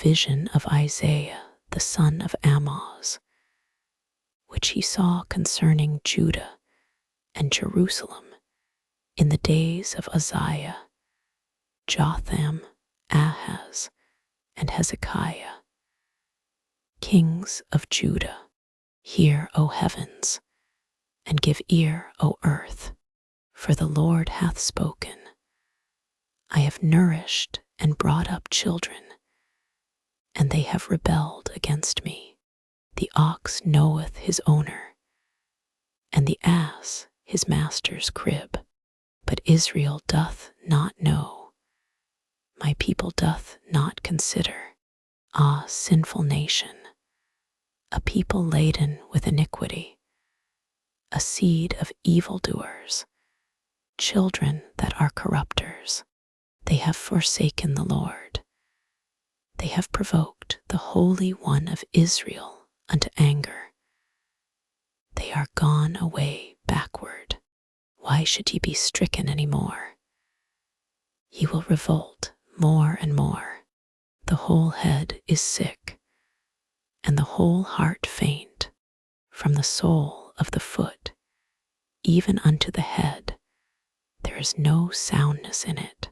vision of Isaiah the son of Amoz, which he saw concerning Judah and Jerusalem in the days of Uzziah, Jotham, Ahaz, and Hezekiah, kings of Judah. Hear, O heavens, and give ear, O earth, for the Lord hath spoken. I have nourished and brought up children, and they have rebelled against me. The ox knoweth his owner, and the ass his master's crib. But Israel doth not know, my people doth not consider. Ah, sinful nation, a people laden with iniquity, a seed of evildoers, children that are corrupters. They have forsaken the Lord. They have provoked the Holy One of Israel unto anger. They are gone away backward. Why should ye be stricken any more? Ye will revolt more and more. The whole head is sick, and the whole heart faint, from the sole of the foot even unto the head. There is no soundness in it,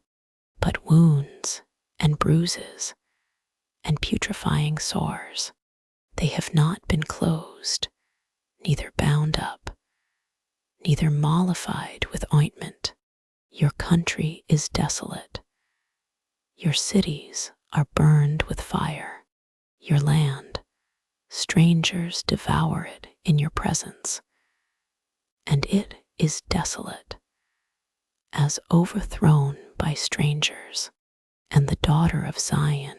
but wounds and bruises and putrefying sores. They have not been closed, neither bound up, neither mollified with ointment. Your country is desolate. Your cities are burned with fire. Your land, strangers devour it in your presence, and it is desolate, as overthrown by strangers. And the daughter of Zion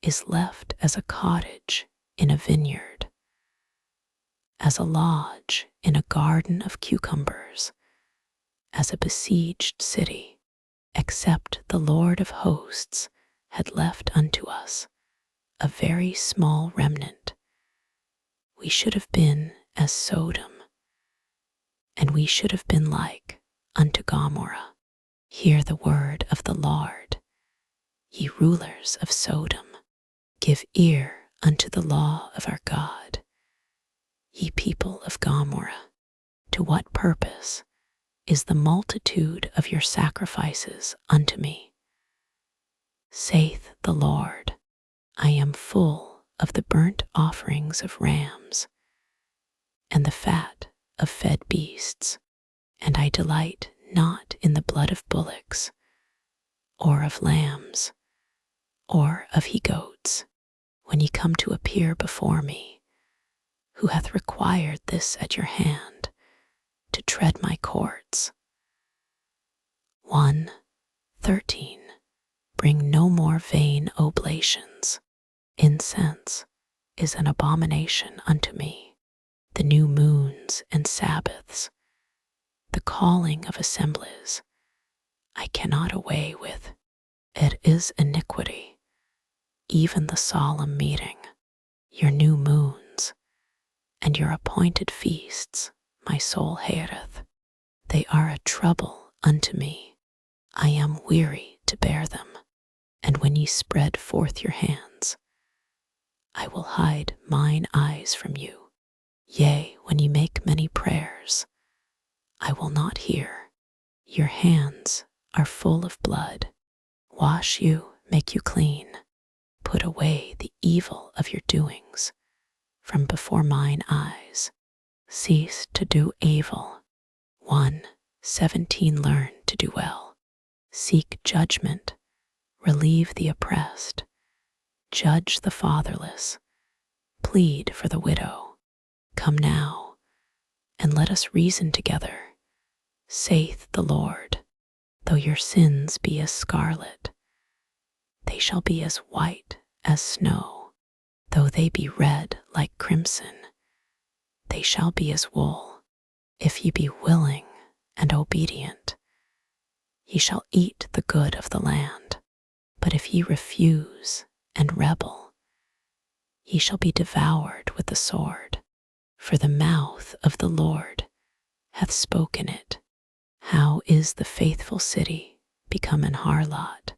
is left as a cottage in a vineyard, as a lodge in a garden of cucumbers, as a besieged city, except the Lord of hosts had left unto us a very small remnant. We should have been as Sodom, and we should have been like unto Gomorrah. Hear the word of the Lord, ye rulers of Sodom. Give ear unto the law of our God, ye people of Gomorrah. To what purpose is the multitude of your sacrifices unto me? Saith the Lord, I am full of the burnt offerings of rams, and the fat of fed beasts, and I delight not in the blood of bullocks, or of lambs, or of he-goats. When ye come to appear before me, who hath required this at your hand, to tread my courts? 1:13. Bring no more vain oblations. Incense is an abomination unto me. The new moons and Sabbaths, the calling of assemblies, I cannot away with. It is iniquity. Even the solemn meeting, your new moons, and your appointed feasts, my soul hateth. They are a trouble unto me. I am weary to bear them. And when ye spread forth your hands, I will hide mine eyes from you. Yea, when ye make many prayers, I will not hear. Your hands are full of blood. Wash you, make you clean. Put away the evil of your doings from before mine eyes. Cease to do evil. 1:17. Learn to do well. Seek judgment. Relieve the oppressed. Judge the fatherless. Plead for the widow. Come now, and let us reason together, saith the Lord. Though your sins be as scarlet, they shall be as white as snow. Though they be red like crimson, they shall be as wool. If ye be willing and obedient, ye shall eat the good of the land. But if ye refuse and rebel, ye shall be devoured with the sword. For the mouth of the Lord hath spoken it. How is the faithful city become an harlot?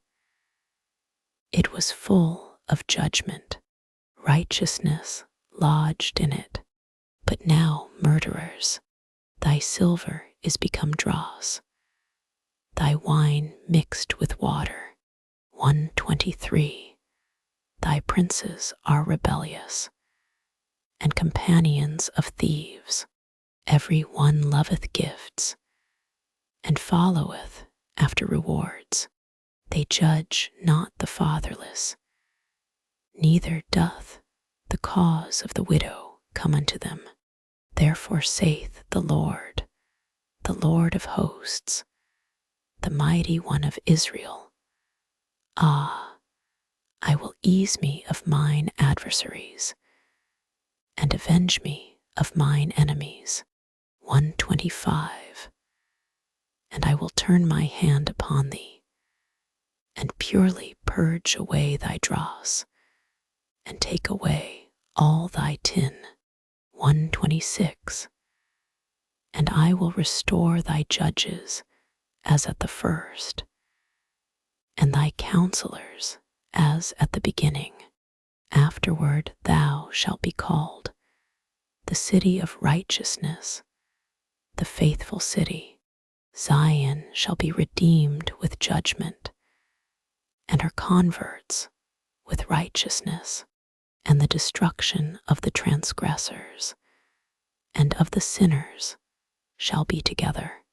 It was full of judgment, righteousness lodged in it. But now, murderers, thy silver is become dross, thy wine mixed with water. 123. Thy princes are rebellious, and companions of thieves. Every one loveth gifts, and followeth after rewards. They judge not the fatherless, neither doth the cause of the widow come unto them. Therefore saith the Lord of hosts, the mighty one of Israel, Ah, I will ease me of mine adversaries, and avenge me of mine enemies. 125. And I will turn my hand upon thee, and purely purge away thy dross, and take away all thy tin. 126. And I will restore thy judges as at the first, and thy counselors as at the beginning. Afterward thou shalt be called the city of righteousness, the faithful city. Zion shall be redeemed with judgment, and her converts with righteousness, and the destruction of the transgressors and of the sinners shall be together.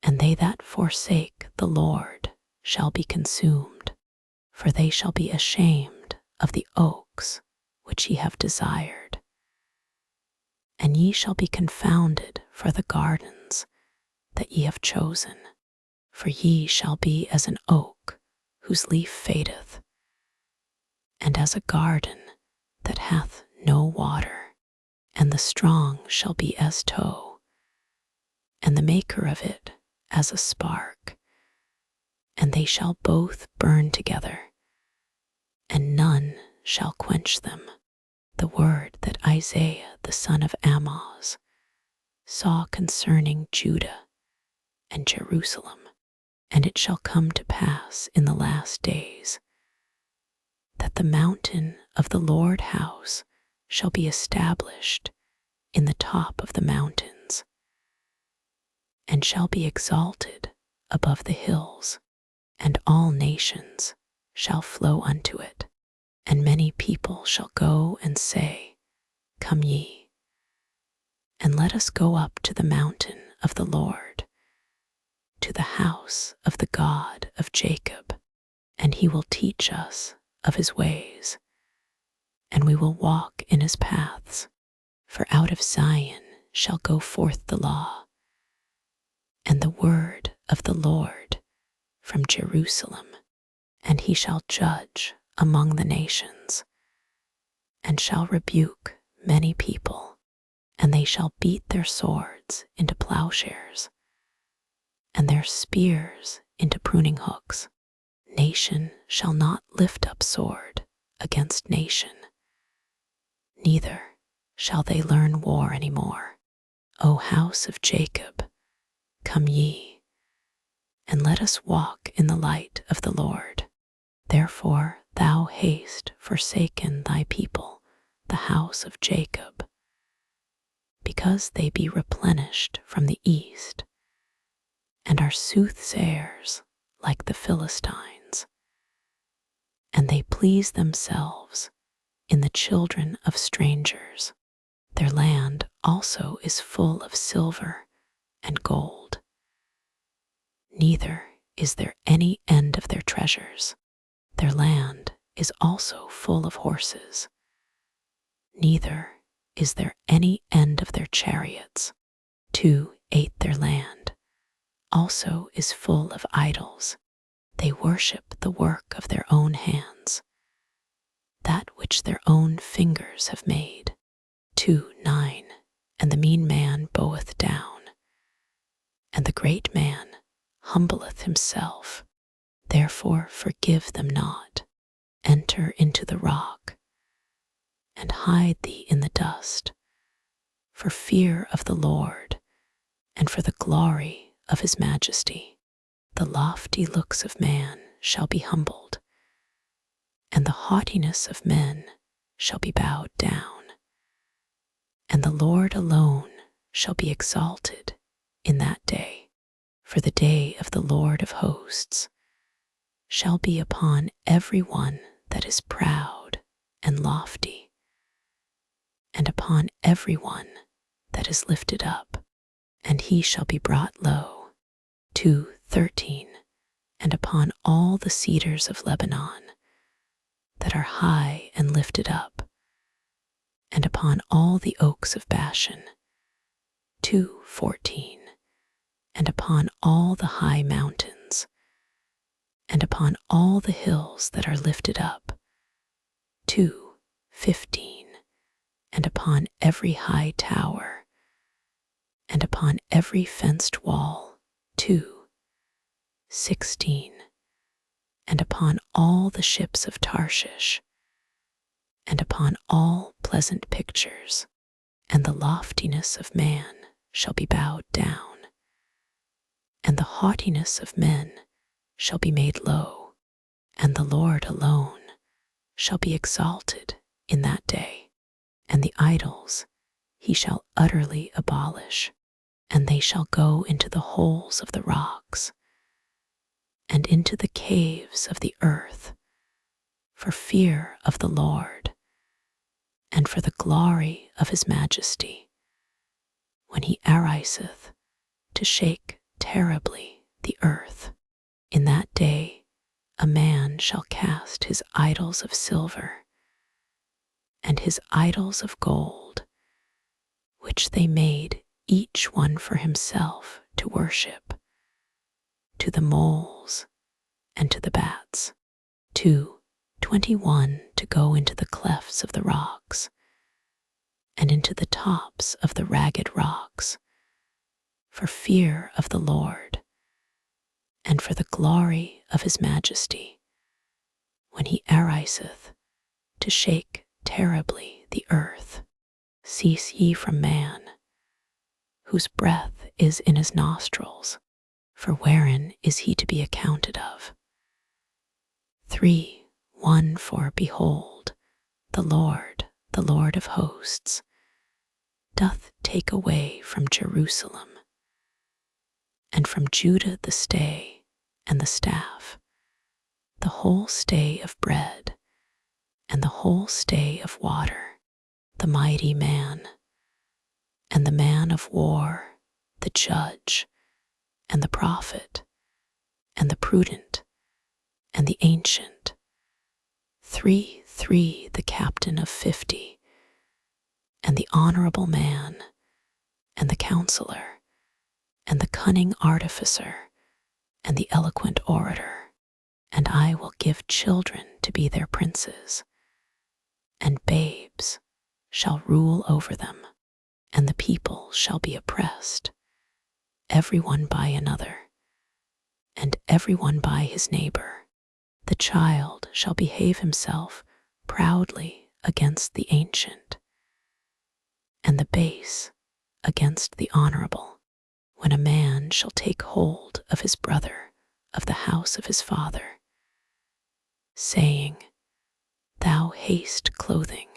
And they that forsake the Lord shall be consumed, for they shall be ashamed of the oaks which ye have desired. And ye shall be confounded for the gardens that ye have chosen, for ye shall be as an oak whose leaf fadeth, and as a garden that hath no water. And the strong shall be as tow, and the maker of it as a spark, and they shall both burn together, and none shall quench them. The word that Isaiah the son of Amoz saw concerning Judah and Jerusalem. And it shall come to pass in the last days that the mountain of the Lord house shall be established in the top of the mountains, and shall be exalted above the hills, and all nations shall flow unto it. And many people shall go and say, Come ye, and let us go up to the mountain of the Lord, to the house of the God of Jacob, and he will teach us of his ways, and we will walk in his paths. For out of Zion shall go forth the law, and the word of the Lord from Jerusalem. And he shall judge among the nations, and shall rebuke many people, and they shall beat their swords into plowshares, and their spears into pruning hooks. Nation shall not lift up sword against nation, neither shall they learn war any more. O house of Jacob, come ye, and let us walk in the light of the Lord. Therefore thou hast forsaken thy people, the house of Jacob, because they be replenished from the east, and are soothsayers like the Philistines, and they please themselves in the children of strangers. Their land also is full of silver and gold, neither is there any end of their treasures. Their land is also full of horses, neither is there any end of their chariots. 2:8 Their land also is full of idols. They worship the work of their own hands, that which their own fingers have made. 2:9 And the mean man boweth down, and the great man humbleth himself. Therefore forgive them not. Enter into the rock, and hide thee in the dust, for fear of the Lord, and for the glory of his majesty. The lofty looks of man shall be humbled, and the haughtiness of men shall be bowed down, and the Lord alone shall be exalted in that day. For the day of the Lord of hosts shall be upon every one that is proud and lofty, and upon every one that is lifted up, and he shall be brought low. 2:13. And upon all the cedars of Lebanon that are high and lifted up, and upon all the oaks of Bashan. 2:14. And upon all the high mountains, and upon all the hills that are lifted up. 2:15. And upon every high tower, and upon every fenced wall. 2:16. And upon all the ships of Tarshish, and upon all pleasant pictures, and the loftiness of man shall be bowed down, and the haughtiness of men shall be made low, and the Lord alone shall be exalted in that day. And the idols he shall utterly abolish, and they shall go into the holes of the rocks, and into the caves of the earth, for fear of the Lord, and for the glory of his majesty, when he ariseth to shake terribly the earth. In that day a man shall cast his idols of silver and his idols of gold, which they made each one for himself to worship, to the moles and to the bats. 2:21. To go into the clefts of the rocks, and into the tops of the ragged rocks, for fear of the Lord, and for the glory of his majesty, when he ariseth to shake terribly the earth. Cease ye from man, whose breath is in his nostrils, for wherein is he to be accounted of? 3:1. For behold, the Lord of hosts, doth take away from Jerusalem and from Judah the stay and the staff, the whole stay of bread and the whole stay of water, the mighty man and the man of war, the judge and the prophet and the prudent and the ancient. 3:3. The captain of 50 and the honorable man and the counselor and the cunning artificer and the eloquent orator. And I will give children to be their princes, and babes shall rule over them, and the people shall be oppressed, every one by another, and every one by his neighbor. The child shall behave himself proudly against the ancient, and the base against the honorable, when a man shall take hold of his brother of the house of his father, saying, Thou hast clothing,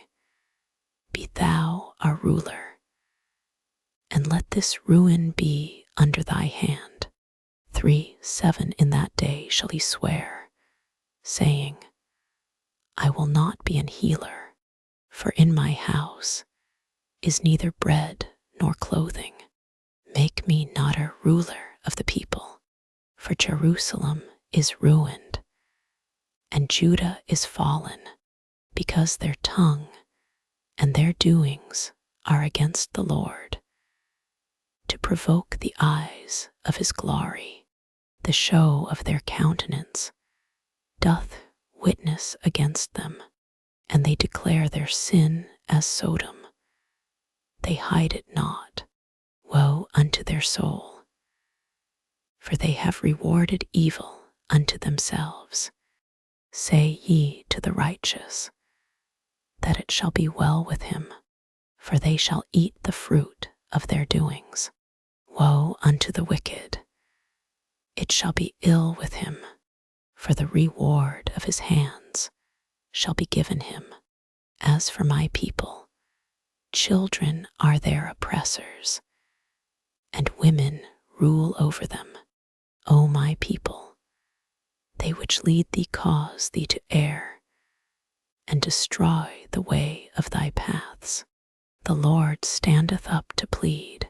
be thou our ruler, and let this ruin be under thy hand. 3:7. In that day shall he swear, saying, I will not be an healer, for in my house is neither bread nor clothing. Make me not a ruler of the people, for Jerusalem is ruined, and Judah is fallen, because their tongue and their doings are against the Lord, to provoke the eyes of his glory. The show of their countenance doth witness against them, and they declare their sin as Sodom. They hide it not. Woe unto their soul, for they have rewarded evil unto themselves. Say ye to the righteous, that it shall be well with him, for they shall eat the fruit of their doings. Woe unto the wicked, it shall be ill with him, for the reward of his hands shall be given him. As for my people, children are their oppressors, and women rule over them. O my people, they which lead thee cause thee to err, and destroy the way of thy paths. The Lord standeth up to plead,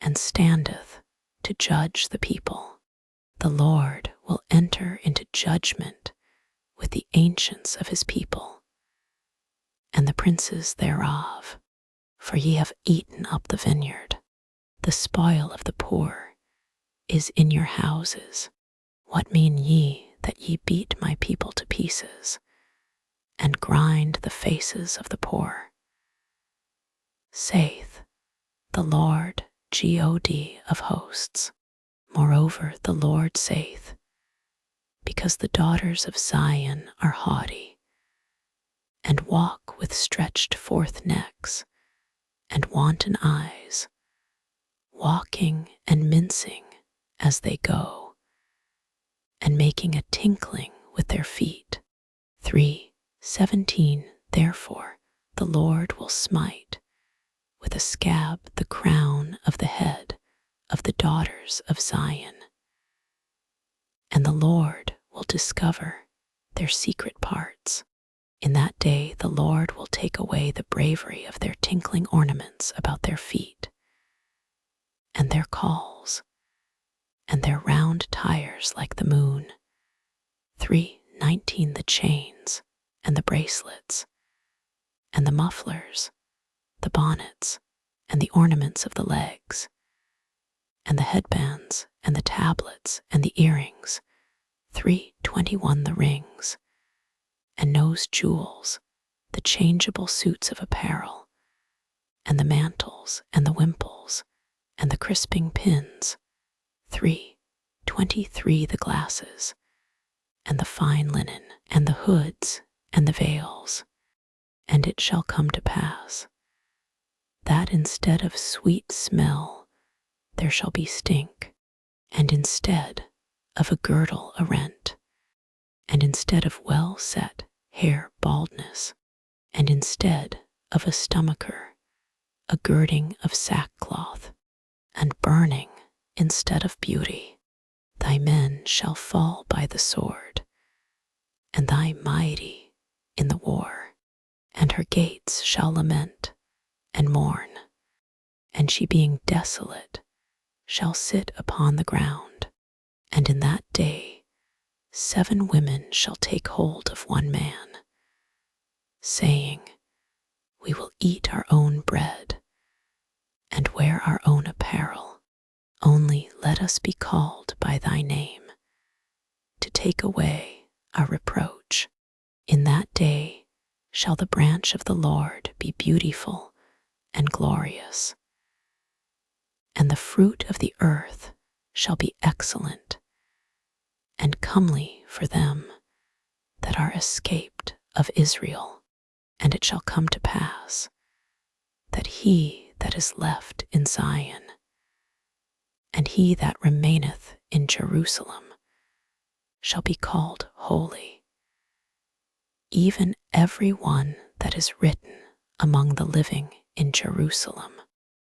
and standeth to judge the people. The Lord will enter into judgment with the ancients of his people, and the princes thereof, for ye have eaten up the vineyard. The spoil of the poor is in your houses. What mean ye that ye beat my people to pieces, and grind the faces of the poor? Saith the Lord God of hosts. Moreover, the Lord saith, because the daughters of Zion are haughty, and walk with stretched forth necks, and wanton eyes, walking and mincing as they go, and making a tinkling with their feet. 3:17 Therefore the Lord will smite with a scab the crown of the head of the daughters of Zion, and the Lord will discover their secret parts. In that day the Lord will take away the bravery of their tinkling ornaments about their feet, and their calls, and their round tires like the moon. 3:19 The chains, and the bracelets, and the mufflers, the bonnets, and the ornaments of the legs, and the headbands, and the tablets, and the earrings. 3:21 The rings, and nose jewels, the changeable suits of apparel, and the mantles, and the wimples, and the crisping pins. 3:23 The glasses, and the fine linen, and the hoods, and the veils. And it shall come to pass that instead of sweet smell there shall be stink, and instead of a girdle a rent, and instead of well set hair baldness, and instead of a stomacher a girding of sackcloth, and burning instead of beauty. Thy men shall fall by the sword, and thy mighty in the war, and her gates shall lament and mourn, and she being desolate shall sit upon the ground. And in that day 7 women shall take hold of one man, saying, we will eat our own bread, and wear our own apparel. Only let us be called by thy name, to take away our reproach. In that day shall the branch of the Lord be beautiful and glorious, and the fruit of the earth shall be excellent and comely for them that are escaped of Israel. And it shall come to pass that he that is left in Zion, and he that remaineth in Jerusalem, shall be called holy, even every one that is written among the living in Jerusalem.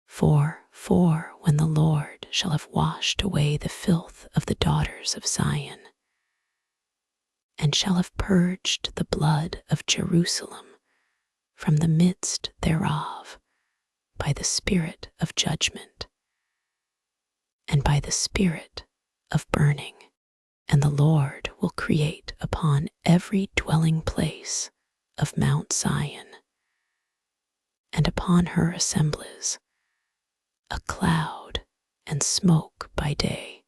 For when the Lord shall have washed away the filth of the daughters of Zion, and shall have purged the blood of Jerusalem from the midst thereof by the spirit of judgment, and by the spirit of burning, and the Lord will create upon every dwelling place of Mount Zion, and upon her assemblies, a cloud and smoke by day,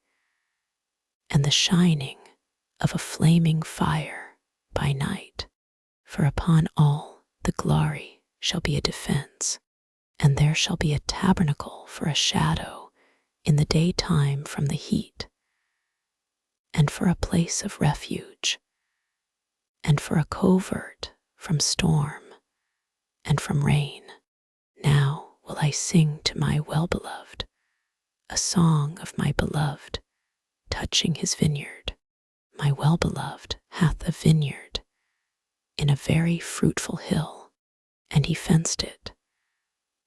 and the shining of a flaming fire by night. For upon all the glory shall be a defense, and there shall be a tabernacle for a shadow in the daytime from the heat, and for a place of refuge, and for a covert from storm and from rain. Now will I sing to my well-beloved a song of my beloved touching his vineyard. My well-beloved hath a vineyard in a very fruitful hill, and he fenced it,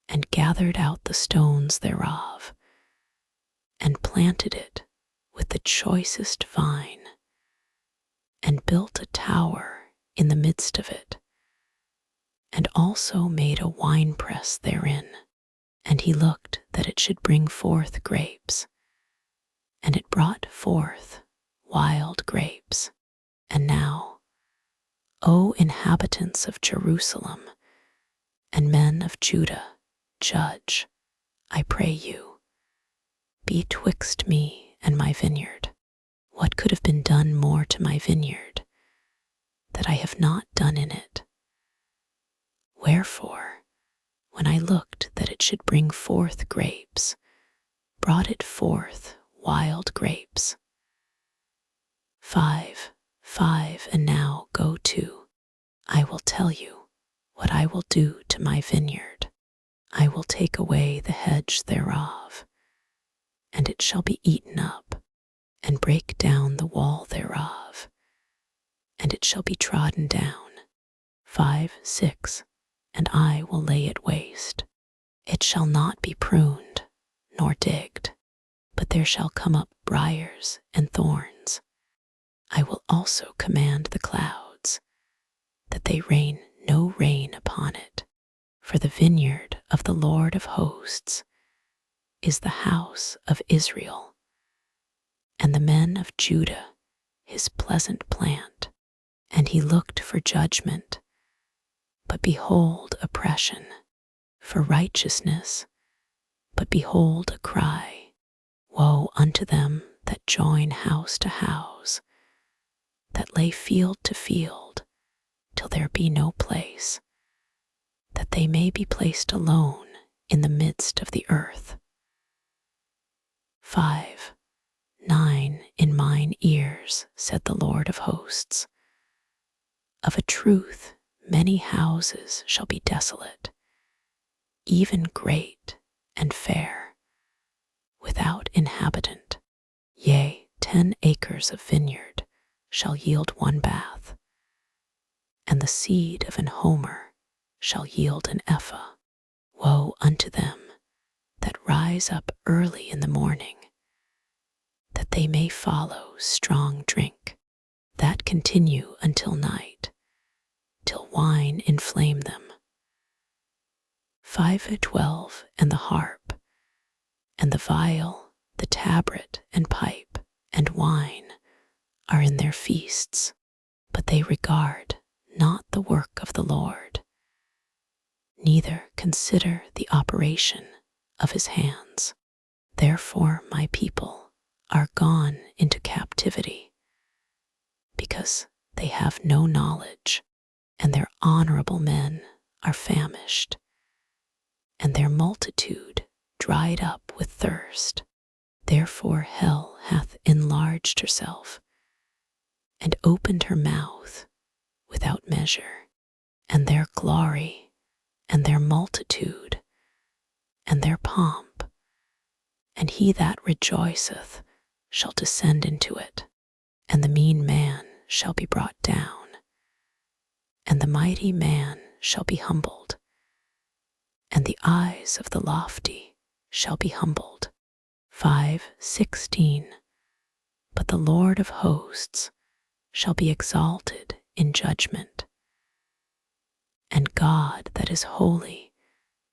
and gathered out the stones thereof, and planted it with the choicest vine, and built a tower in the midst of it, and also made a winepress therein. And he looked that it should bring forth grapes, and it brought forth wild grapes. And now, O inhabitants of Jerusalem, and men of Judah, judge, I pray you, betwixt me and my vineyard. What could have been done more to my vineyard, that I have not done in it? Wherefore, when I looked that it should bring forth grapes, brought it forth wild grapes. 5, and now go to. I will tell you what I will do to my vineyard. I will take away the hedge thereof, and it shall be eaten up, and break down the wall thereof, and it shall be trodden down. 5, and I will lay it waste. It shall not be pruned, nor digged, but there shall come up briars and thorns. I will also command the clouds, that they rain no rain upon it, for the vineyard of the Lord of hosts is the house of Israel, and the men of Judah his pleasant plant. And he looked for judgment, but behold oppression, for righteousness, but behold a cry. Woe unto them that join house to house, that lay field to field, till there be no place, that they may be placed alone in the midst of the earth. 5, in mine ears, said the Lord of hosts, of a truth many houses shall be desolate, even great and fair, without inhabitant. Yea, 10 acres of vineyard shall yield 1 bath, and the seed of an homer shall yield an ephah. Woe unto them that rise up early in the morning, that they may follow strong drink, that continue until night, till wine inflame them. 5, and the harp, and the viol, the tabret, and pipe, and wine are in their feasts, but they regard not the work of the Lord, neither consider the operation of his hands. Therefore my people are gone into captivity, because they have no knowledge, and their honorable men are famished, and their multitude dried up with thirst. Therefore hell hath enlarged herself, and opened her mouth without measure, and their glory, and their multitude, and their pomp, and he that rejoiceth shall descend into it, and the mean man shall be brought down, and the mighty man shall be humbled, and the eyes of the lofty shall be humbled. 5, but the Lord of hosts shall be exalted in judgment, and God that is holy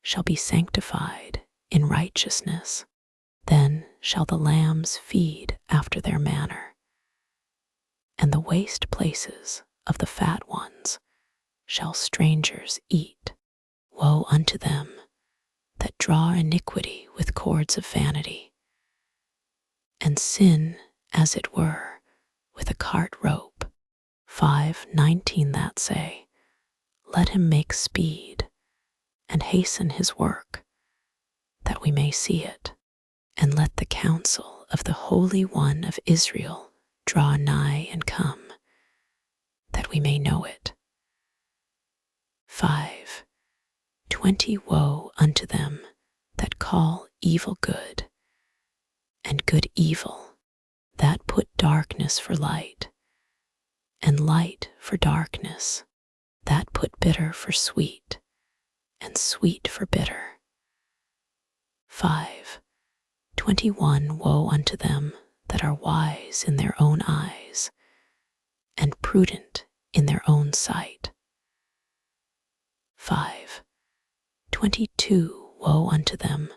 shall be sanctified in righteousness. Then shall the lambs feed after their manner, and the waste places of the fat ones shall strangers eat. Woe unto them that draw iniquity with cords of vanity, and sin, as it were, with a cart rope. 5, that say, let him make speed, and hasten his work, that we may see it. And let the counsel of the Holy One of Israel draw nigh and come, that we may know it. 5, woe unto them that call evil good, and good evil, that put darkness for light, and light for darkness, that put bitter for sweet, and sweet for bitter. 5. 21 Woe unto them that are wise in their own eyes, and prudent in their own sight. 5. 22 Woe unto them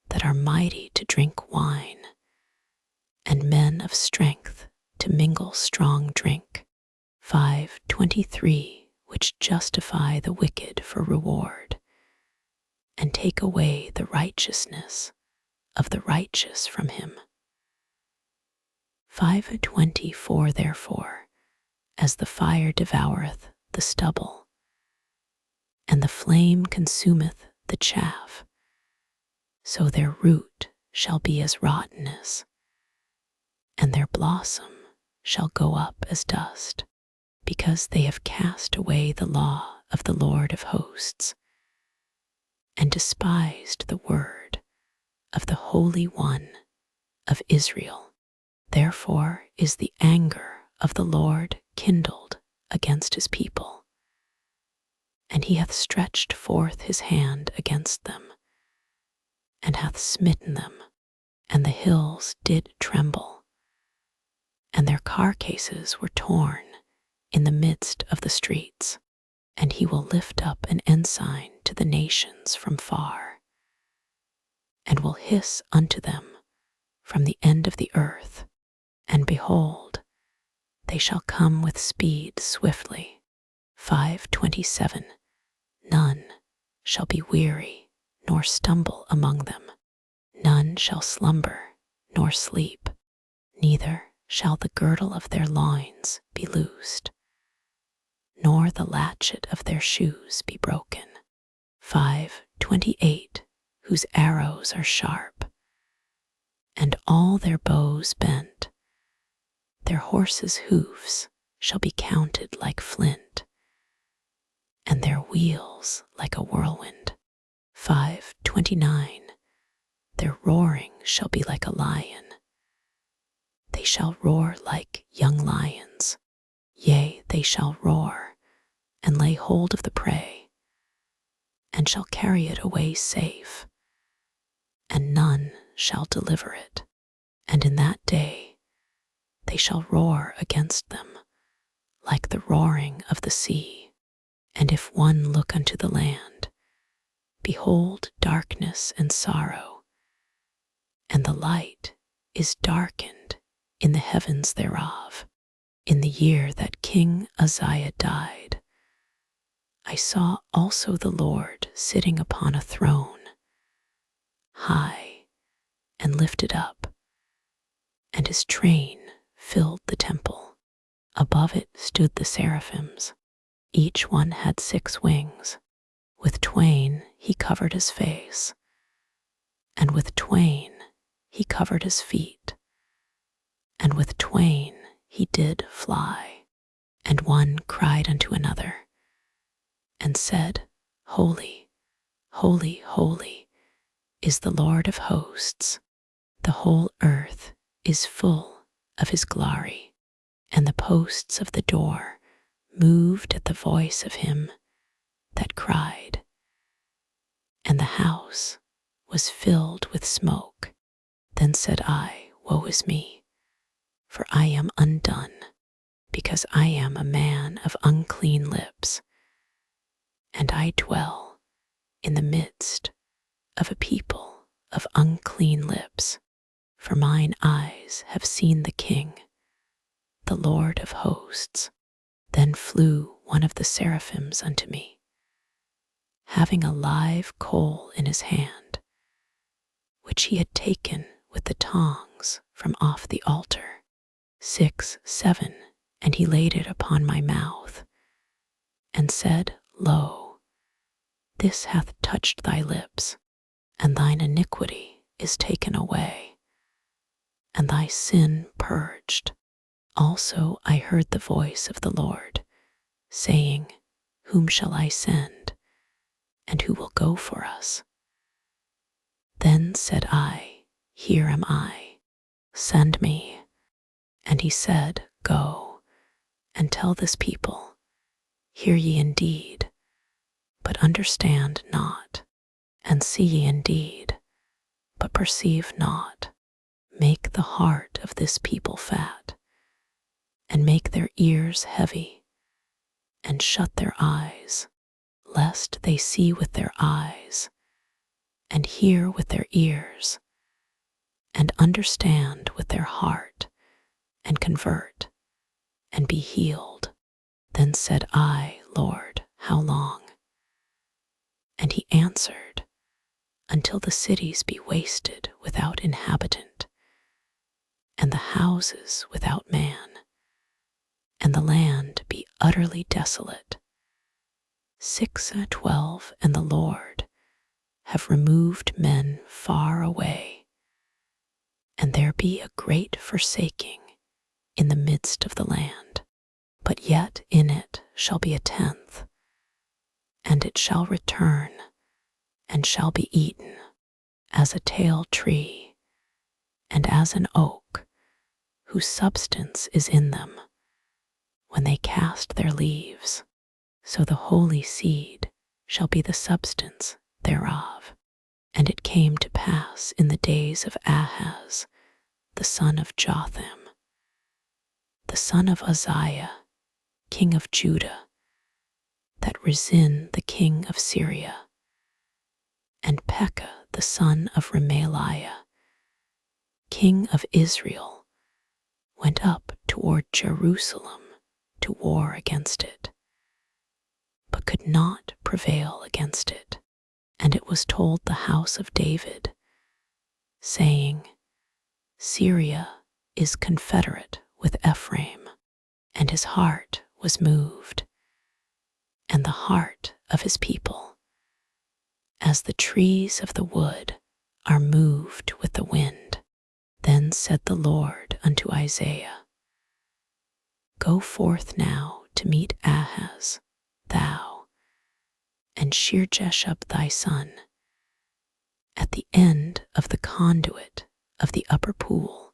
that are mighty to drink wine, and men of strength to mingle strong drink. 5:23 Which justify the wicked for reward, and take away the righteousness of the righteous from him. 5:24 Therefore, as the fire devoureth the stubble, and the flame consumeth the chaff, so their root shall be as rottenness, and their blossom shall go up as dust, because they have cast away the law of the Lord of hosts, and despised the word of the Holy One of Israel. Therefore is the anger of the Lord kindled against his people, and he hath stretched forth his hand against them, and hath smitten them, and the hills did tremble, and their carcasses were torn in the midst of the streets. And he will lift up an ensign to the nations from far, and will hiss unto them from the end of the earth, and behold, they shall come with speed swiftly. 5:27 None shall be weary nor stumble among them, none shall slumber nor sleep, neither shall the girdle of their loins be loosed, nor the latchet of their shoes be broken. 5:28 Whose arrows are sharp, and all their bows bent, their horses' hoofs shall be counted like flint, and their wheels like a whirlwind. 5:29 Their roaring shall be like a lion, they shall roar like young lions, yea, they shall roar and lay hold of the prey, and shall carry it away safe, and none shall deliver it. And in that day they shall roar against them like the roaring of the sea. And if one look unto the land, behold darkness and sorrow, and the light is darkened in the heavens thereof. In the year that King Uzziah died, I saw also the Lord sitting upon a throne, high and lifted up, and his train filled the temple. Above it stood the seraphims. Each one had 6 wings. With twain he covered his face, and with twain he covered his feet, and with twain he did fly. And one cried unto another, and said, Holy, holy, holy is the Lord of hosts. The whole earth is full of his glory. And the posts of the door moved at the voice of him that cried, and the house was filled with smoke. Then said I, Woe is me, for I am undone, because I am a man of unclean lips, and I dwell in the midst of a people of unclean lips. For mine eyes have seen the King, the Lord of hosts. Then flew one of the seraphims unto me, having a live coal in his hand, which he had taken with the tongs from off the altar. 6:7 And he laid it upon my mouth, and said, Lo, this hath touched thy lips, and thine iniquity is taken away, and thy sin purged. Also I heard the voice of the Lord, saying, Whom shall I send, and who will go for us? Then said I, Here am I, send me. And he said, Go, and tell this people, Hear ye indeed, but understand not, and see ye indeed, but perceive not. Make the heart of this people fat, and make their ears heavy, and shut their eyes, lest they see with their eyes, and hear with their ears, and understand with their heart, and convert, and be healed. Then said I, Lord, how long? And he answered, until the cities be wasted without inhabitant, and the houses without man, and the land be utterly desolate. 6:12 And the Lord have removed men far away, and there be a great forsaking in the midst of the land, but yet in it shall be a tenth, and it shall return, and shall be eaten, as a tale tree, and as an oak, whose substance is in them, when they cast their leaves. So the holy seed shall be the substance thereof. And it came to pass in the days of Ahaz, the son of Jotham, the son of Uzziah, king of Judah, that Rezin the king of Syria, and Pekah the son of Remaliah, king of Israel, went up toward Jerusalem to war against it, but could not prevail against it. And it was told the house of David, saying, Syria is confederate with Ephraim, and his heart was moved, and the heart of his people, as the trees of the wood are moved with the wind. Then said the Lord unto Isaiah, Go forth now to meet Ahaz, thou, and Shear-jashub thy son, at the end of the conduit of the upper pool,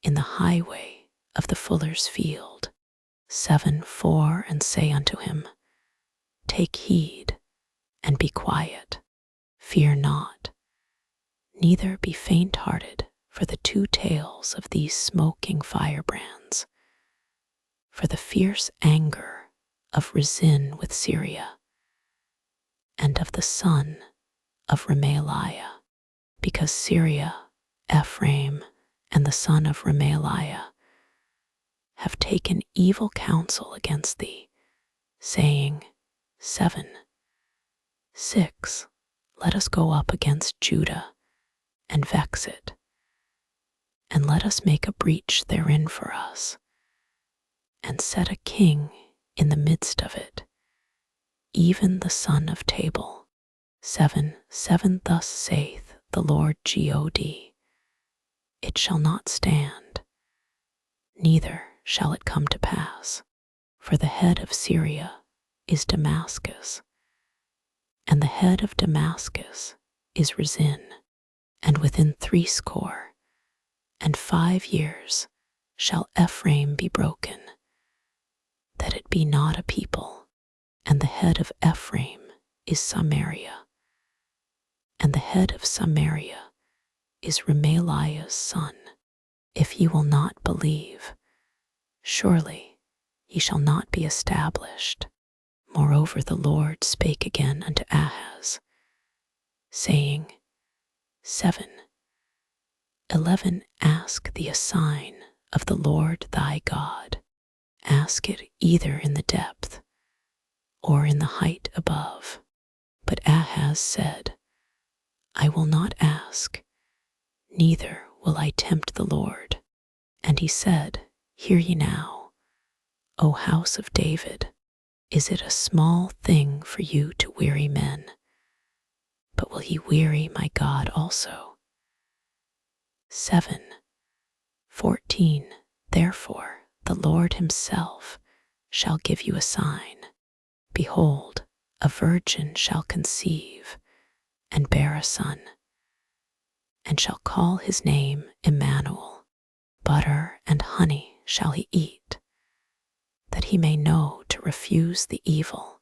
in the highway of the fuller's field. 7:4 And say unto him, Take heed, and be quiet, fear not, neither be faint-hearted for the two tails of these smoking firebrands, for the fierce anger of Rezin with Syria, and of the son of Remaliah, because Syria, Ephraim, and the son of Remaliah have taken evil counsel against thee, saying, 7:6 Let us go up against Judah, and vex it, and let us make a breach therein for us, and set a king in the midst of it, even the son of Tabal. 7:7 Thus saith the Lord God, It shall not stand, neither shall it come to pass, for the head of Syria is Damascus, and the head of Damascus is Rezin, and within 65 years shall Ephraim be broken, that it be not a people, and the head of Ephraim is Samaria, and the head of Samaria is Remaliah's son. If ye will not believe, surely ye shall not be established. Moreover the Lord spake again unto Ahaz, saying, 7:11 Ask thee a sign of the Lord thy God. Ask it either in the depth, or in the height above. But Ahaz said, I will not ask, neither will I tempt the Lord. And he said, Hear ye now, O house of David, is it a small thing for you to weary men? But will ye weary my God also? 7:14 Therefore the Lord himself shall give you a sign. Behold, a virgin shall conceive, and bear a son, and shall call his name Immanuel. Butter and honey shall he eat, that he may know to to refuse the evil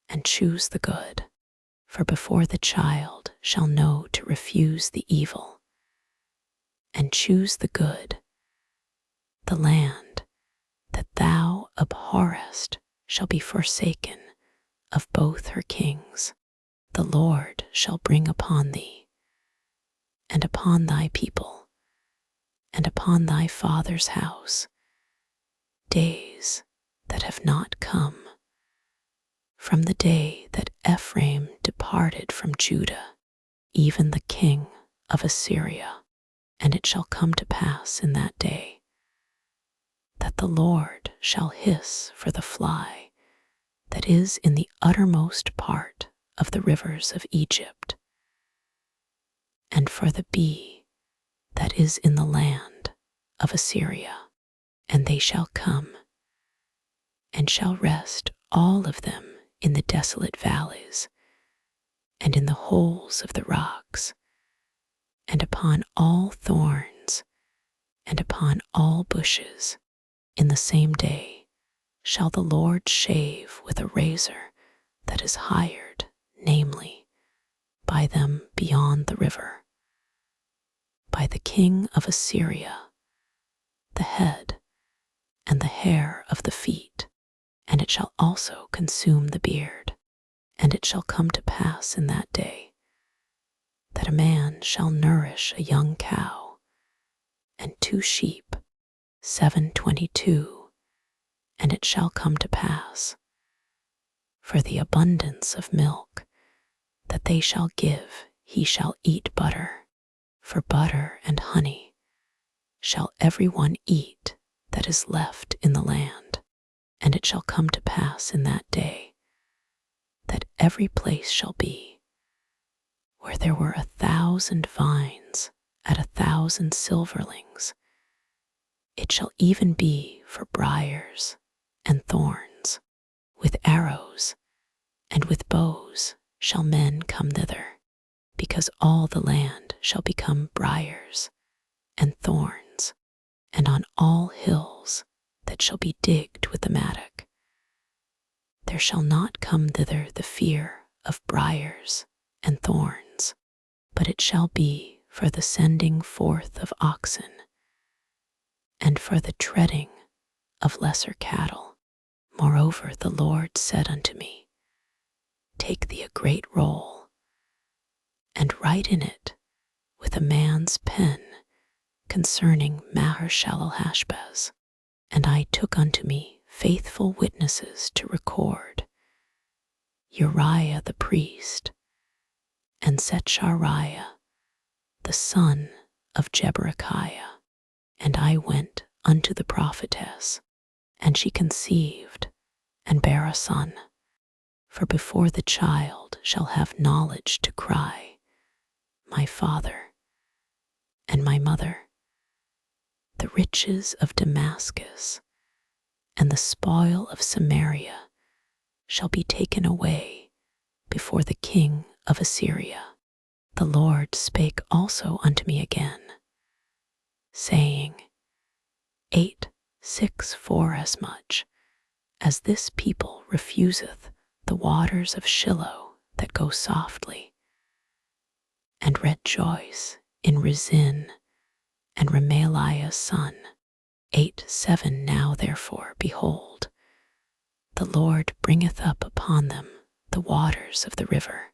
and choose the good. For before the child shall know to refuse the evil and choose the good, the land that thou abhorrest shall be forsaken of both her kings. The Lord shall bring upon thee, and upon thy people, and upon thy father's house, days that have not come, from the day that Ephraim departed from Judah, even the king of Assyria. And it shall come to pass in that day that the Lord shall hiss for the fly that is in the uttermost part of the rivers of Egypt, and for the bee that is in the land of Assyria. And they shall come, and shall rest all of them in the desolate valleys, and in the holes of the rocks, and upon all thorns, and upon all bushes. In the same day shall the Lord shave with a razor that is hired, namely, by them beyond the river, by the king of Assyria, the head and the hair of the feet, and it shall also consume the beard. And it shall come to pass in that day that a man shall nourish a young cow and 2 sheep, 722, and it shall come to pass, for the abundance of milk that they shall give, he shall eat butter, for butter and honey shall every one eat that is left in the land. And it shall come to pass in that day that every place shall be where there were 1,000 vines at 1,000 silverlings, it shall even be for briars and thorns. With arrows and with bows shall men come thither, because all the land shall become briars and thorns, and on all hills that shall be digged with the mattock, there shall not come thither the fear of briars and thorns, but it shall be for the sending forth of oxen, and for the treading of lesser cattle. Moreover, the Lord said unto me, Take thee a great roll, and write in it with a man's pen concerning Maher-shalal-hash-baz. And I took unto me faithful witnesses to record, Uriah the priest, and Zechariah the son of Jeberechiah. And I went unto the prophetess, and she conceived and bare a son. For before the child shall have knowledge to cry, My father and my mother, the riches of Damascus and the spoil of Samaria shall be taken away before the king of Assyria. The Lord spake also unto me again, saying, 8:6 Forasmuch as this people refuseth the waters of Shiloh that go softly, and rejoice in Rezin and Remaliah's son. 8:7 Now therefore, behold, the Lord bringeth up upon them the waters of the river,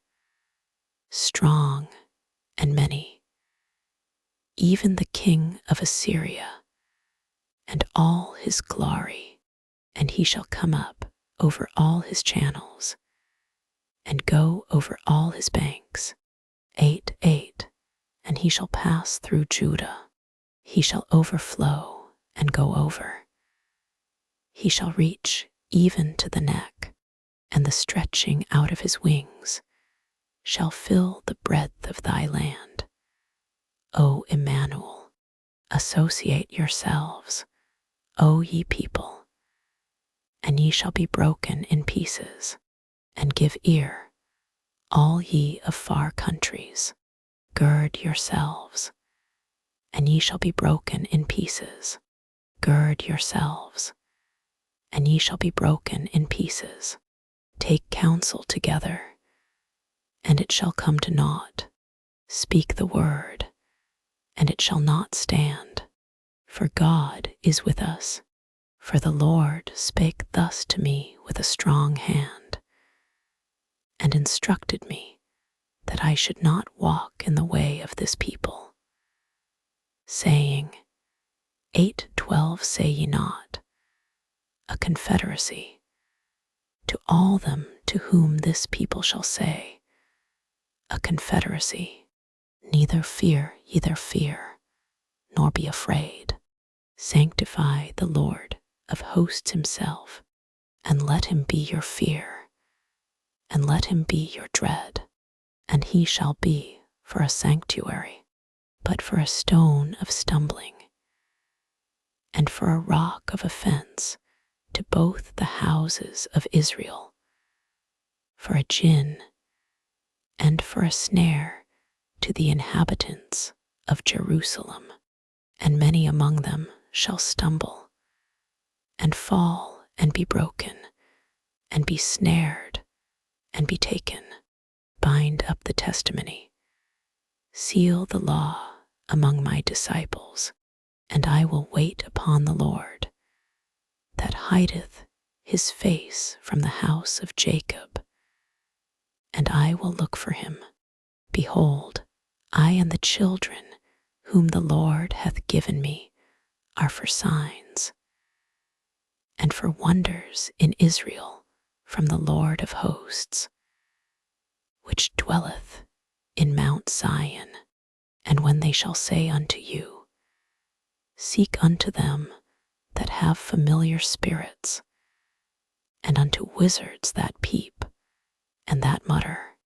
strong and many, even the king of Assyria, and all his glory, and he shall come up over all his channels, and go over all his banks. 8:8 And he shall pass through Judah, he shall overflow and go over. He shall reach even to the neck, and the stretching out of his wings shall fill the breadth of thy land. O Immanuel, associate yourselves, O ye people, and ye shall be broken in pieces, and give ear, all ye of far countries. Gird yourselves, and ye shall be broken in pieces. Gird yourselves, and ye shall be broken in pieces. Take counsel together, and it shall come to naught. Speak the word, and it shall not stand. For God is with us. For the Lord spake thus to me with a strong hand, and instructed me that I should not walk in the way of this people, saying, 8:12 say ye not, a confederacy, to all them to whom this people shall say, a confederacy, neither fear ye their fear, nor be afraid. Sanctify the Lord of hosts himself, and let him be your fear, and let him be your dread. And he shall be for a sanctuary, but for a stone of stumbling, and for a rock of offense to both the houses of Israel, for a gin, and for a snare to the inhabitants of Jerusalem. And many among them shall stumble, and fall, and be broken, and be snared, and be taken. Bind up the testimony, seal the law among my disciples, and I will wait upon the Lord, that hideth his face from the house of Jacob, and I will look for him. Behold, I and the children whom the Lord hath given me are for signs, and for wonders in Israel from the Lord of hosts, which dwelleth in Mount Zion. And when they shall say unto you, seek unto them that have familiar spirits, and unto wizards that peep, and that mutter,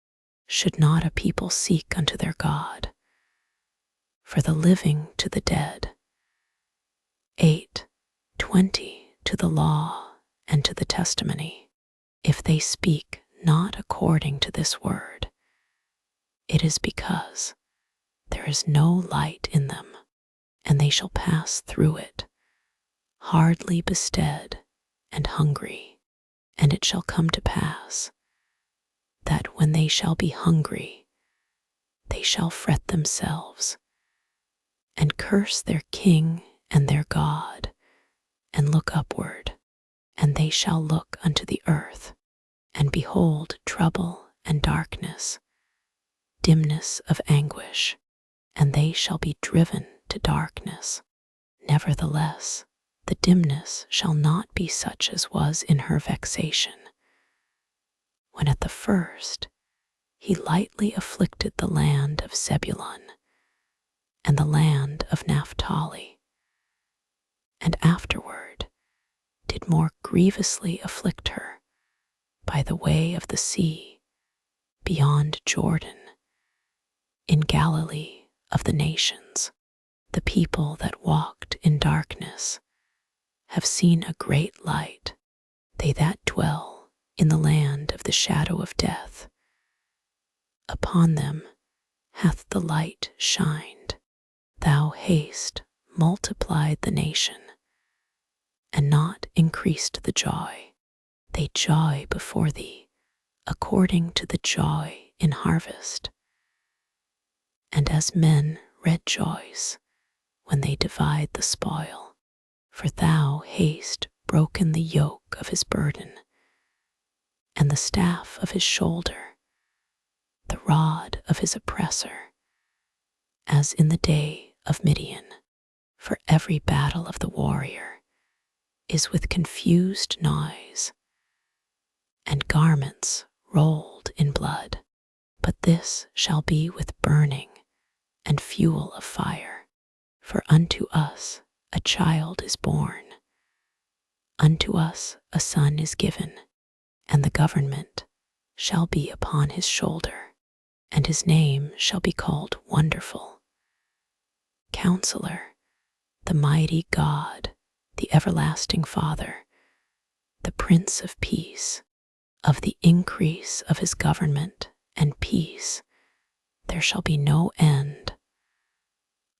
should not a people seek unto their God? For the living to the dead, 8:20 to the law and to the testimony, if they speak not according to this word, it is because there is no light in them, and they shall pass through it, hardly bestead and hungry. And it shall come to pass that when they shall be hungry, they shall fret themselves, and curse their king and their God, and look upward, and they shall look unto the earth, and behold trouble and darkness, dimness of anguish, and they shall be driven to darkness. Nevertheless, the dimness shall not be such as was in her vexation, when at the first he lightly afflicted the land of Zebulun and the land of Naphtali, and afterward did more grievously afflict her by the way of the sea beyond Jordan, in Galilee of the nations. The people that walked in darkness have seen a great light. They that dwell in the land of the shadow of death, upon them hath the light shined. Thou hast multiplied the nation, and not increased the joy. They joy before thee, according to the joy in harvest, and as men rejoice when they divide the spoil. For thou hast broken the yoke of his burden, and the staff of his shoulder, the rod of his oppressor, as in the day of Midian. For every battle of the warrior is with confused noise, and garments rolled in blood. But this shall be with burning and fuel of fire. For unto us a child is born, unto us a son is given, and the government shall be upon his shoulder, and his name shall be called Wonderful, Counselor, the Mighty God, the Everlasting Father, the Prince of Peace. Of the increase of his government and peace there shall be no end,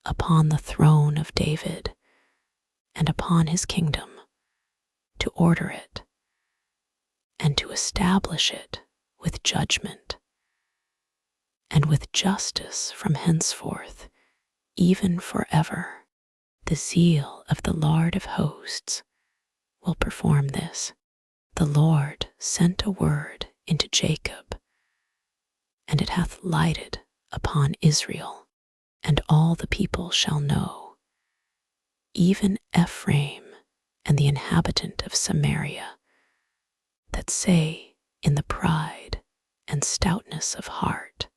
upon the throne of David and upon his kingdom, to to order it and to establish it with judgment and with justice from henceforth, even forever. The zeal of the Lord of hosts will perform this. The Lord sent a word into Jacob, and it hath lighted upon Israel, and all the people shall know, even Ephraim and the inhabitant of Samaria, that say in the pride and stoutness of heart,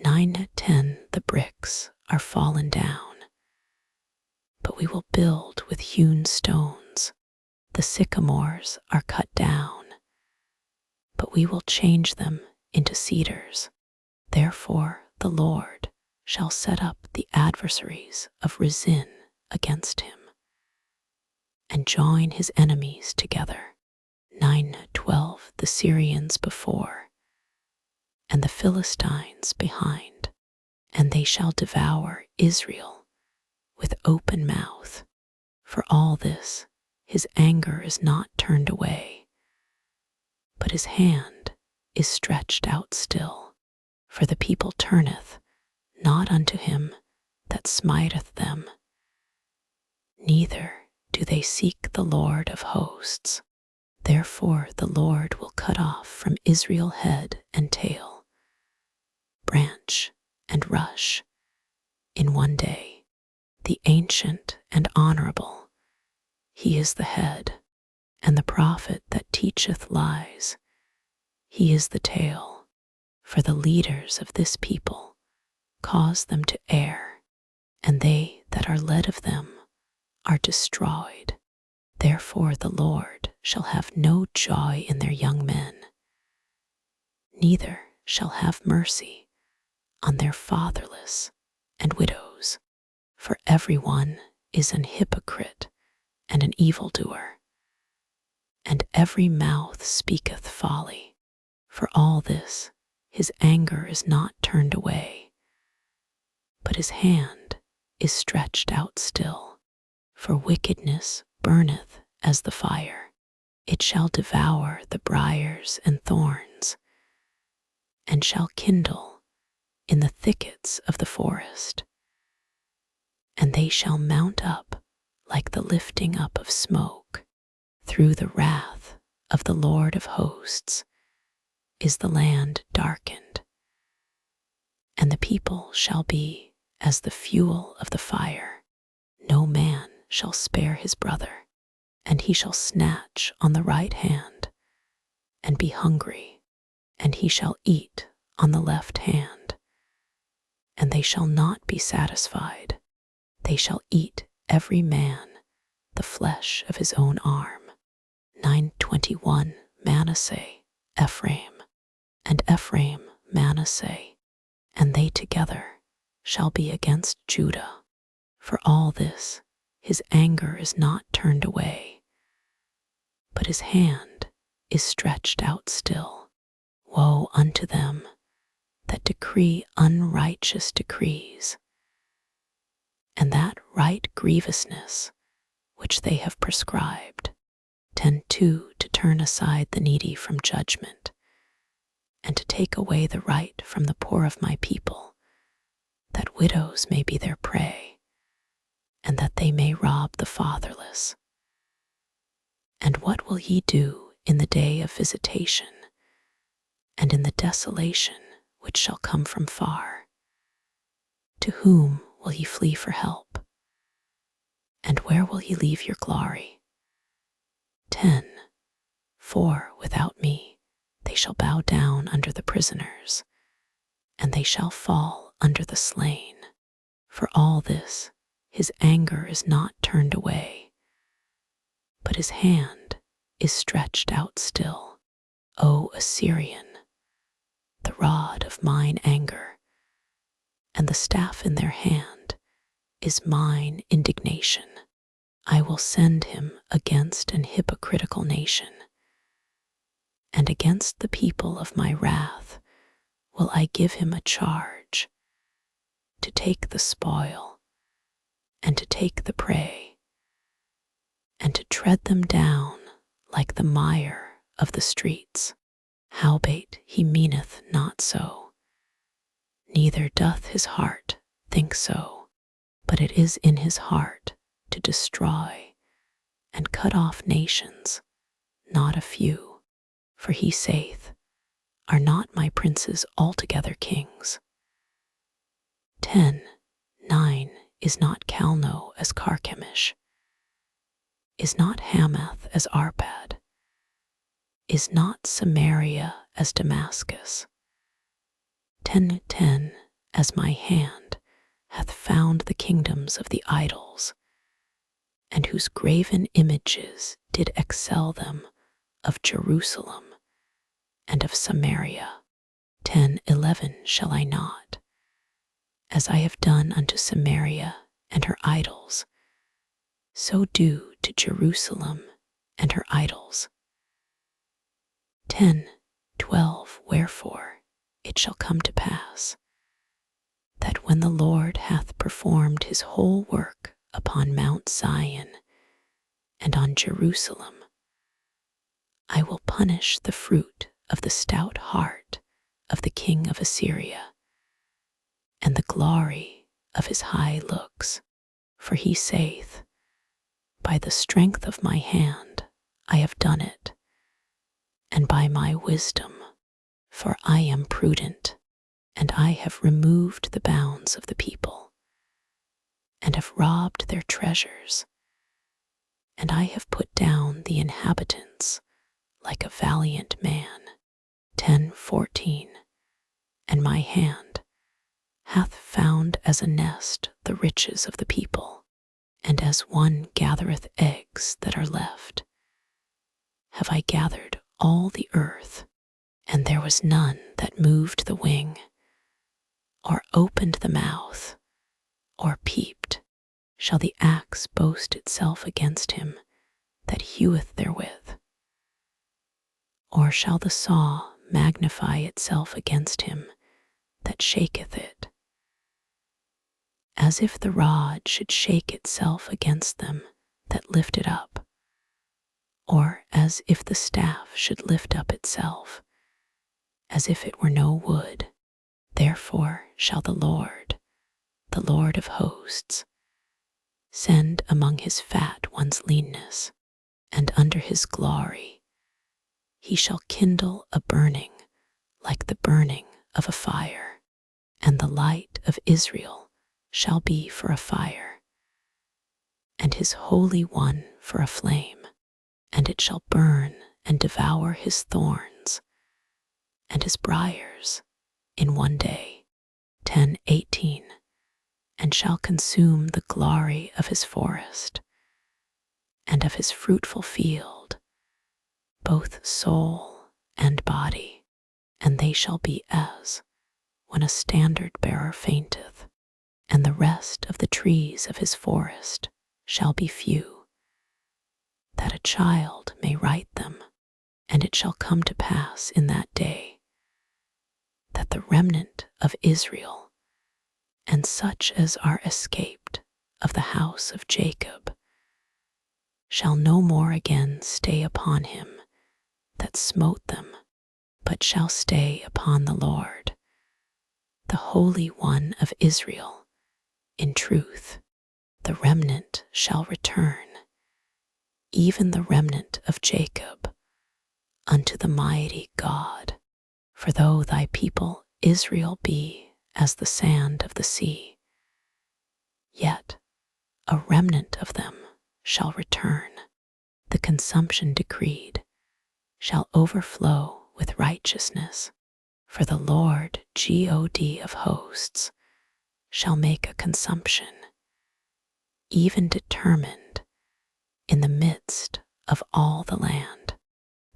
9-10 the bricks are fallen down, but we will build with hewn stones. The sycamores are cut down, but we will change them into cedars. Therefore the Lord shall set up the adversaries of Rezin against him, and join his enemies together. 9-12 the Syrians before, and the Philistines behind, and they shall devour Israel with open mouth. For all this his anger is not turned away, but his hand is stretched out still. For the people turneth not unto him that smiteth them, neither do they seek the Lord of hosts. Therefore the Lord will cut off from Israel head and tail, branch and rush, in one day. The ancient and honorable, he is the head, and the prophet that teacheth lies, he is the tail. For the leaders of this people cause them to err, and they that are led of them are destroyed. Therefore the Lord shall have no joy in their young men, neither shall have mercy on their fatherless and widows. For every one is an hypocrite and an evildoer, and every mouth speaketh folly. For all this his anger is not turned away, but his hand is stretched out still. For wickedness burneth as the fire, it shall devour the briars and thorns, and shall kindle in the thickets of the forest. And they shall mount up like the lifting up of smoke. Through the wrath of the Lord of hosts is the land darkened, and the people shall be as the fuel of the fire. No man shall spare his brother, and he shall snatch on the right hand, and be hungry, and he shall eat on the left hand, and they shall not be satisfied. They shall eat every man the flesh of his own arm. 9-21 Manasseh, Ephraim, and Ephraim Manasseh, and they together shall be against Judah. For all this his anger is not turned away, but his hand is stretched out still. Woe unto them that decree unrighteous decrees, and that right grievousness which they have prescribed. 10-2 to turn aside the needy from judgment, and to take away the right from the poor of my people, that widows may be their prey, and that they may rob the fatherless. And what will ye do in the day of visitation, and in the desolation which shall come from far? To whom will ye flee for help? And where will ye leave your glory? 10 For without me they shall bow down under the prisoners, and they shall fall under the slain. For all this his anger is not turned away, but his hand is stretched out still. O Assyrian, the rod of mine anger, and the staff in their hand is mine indignation. I will send him against an hypocritical nation, and against the people of my wrath will I give him a charge, to take the spoil and to take the prey, and to tread them down like the mire of the streets. Howbeit he meaneth not so, neither doth his heart think so, but it is in his heart to destroy and cut off nations, not a few. For he saith, Are not my princes altogether kings? 10:9 Is not Calno as Carchemish? Is not Hamath as Arpad? Is not Samaria as Damascus? 10:10 As my hand hath found the kingdoms of the idols, and whose graven images did excel them of Jerusalem and of Samaria. 10:11 Shall I not, as I have done unto Samaria and her idols, so do to Jerusalem and her idols? 10:12 Wherefore it shall come to pass, that when the Lord hath performed his whole work upon Mount Zion and on Jerusalem, I will punish the fruit of the stout heart of the king of Assyria, and the glory of his high looks. For he saith, By the strength of my hand I have done it, and by my wisdom, for I am prudent, and I have removed the bounds of the people, and have robbed their treasures, and I have put down the inhabitants like a valiant man. 10:14 And my hand hath found as a nest the riches of the people, and as one gathereth eggs that are left, have I gathered all the earth, and there was none that moved the wing, or opened the mouth, or peeped. Shall the axe boast itself against him that heweth therewith? Or shall the saw magnify itself against him that shaketh it? As if the rod should shake itself against them that lift it up, or as if the staff should lift up itself, as if it were no wood. Therefore shall the Lord of hosts, send among his fat ones leanness, and under his glory he shall kindle a burning like the burning of a fire, and the light of Israel shall be for a fire, and his Holy One for a flame, and it shall burn and devour his thorns and his briars in one day. 10:18 And shall consume the glory of his forest and of his fruitful field, both soul and body, and they shall be as when a standard bearer fainteth, and the rest of the trees of his forest shall be few, that a child may write them. And it shall come to pass in that day that the remnant of Israel, and such as are escaped of the house of Jacob, shall no more again stay upon him that smote them, but shall stay upon the Lord, the Holy One of Israel. In truth, the remnant shall return, even the remnant of Jacob, unto the mighty God. For though thy people Israel be as the sand of the sea, yet a remnant of them shall return. The consumption decreed shall overflow with righteousness, for the Lord God of hosts shall make a consumption, even determined in the midst of all the land.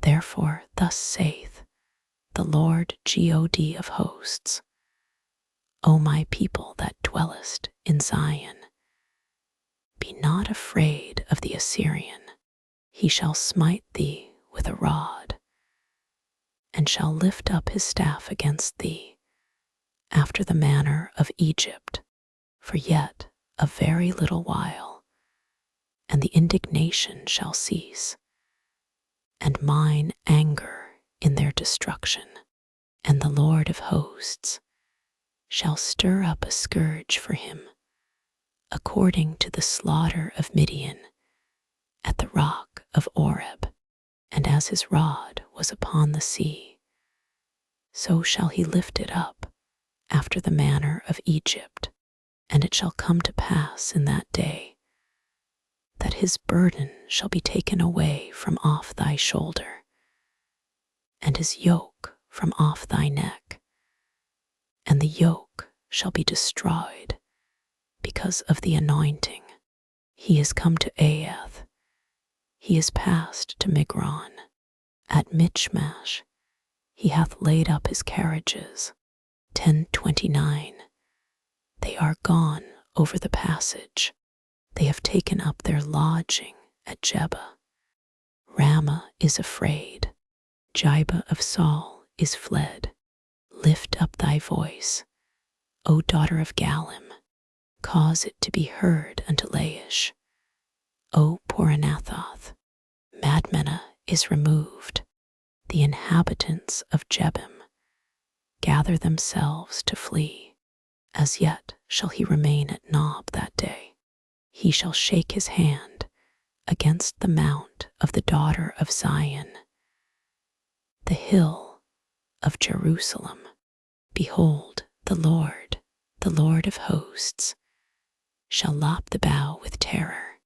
Therefore thus saith the Lord God of hosts, O my people that dwellest in Zion, be not afraid of the Assyrian. He shall smite thee with a rod, and shall lift up his staff against thee, after the manner of Egypt. For yet a very little while, and the indignation shall cease, and mine anger in their destruction. And the Lord of hosts shall stir up a scourge for him, according to the slaughter of Midian at the rock of Oreb. And as his rod was upon the sea, so shall he lift it up after the manner of Egypt. And it shall come to pass in that day that his burden shall be taken away from off thy shoulder, and his yoke from off thy neck, and the yoke shall be destroyed because of the anointing. He is come to Aiath, he is passed to Migron. At Michmash he hath laid up his carriages. 10:29. They are gone over the passage. They have taken up their lodging at Jebah. Ramah is afraid. Jibah of Saul is fled. Lift up thy voice, O daughter of Gallim. Cause it to be heard unto Laish. O Poranathoth, Madmenah is removed. The inhabitants of Jebim gather themselves to flee. As yet shall he remain at Nob that day. He shall shake his hand against the mount of the daughter of Zion, the hill of Jerusalem. Behold, the Lord of hosts, shall lop the bough with terror,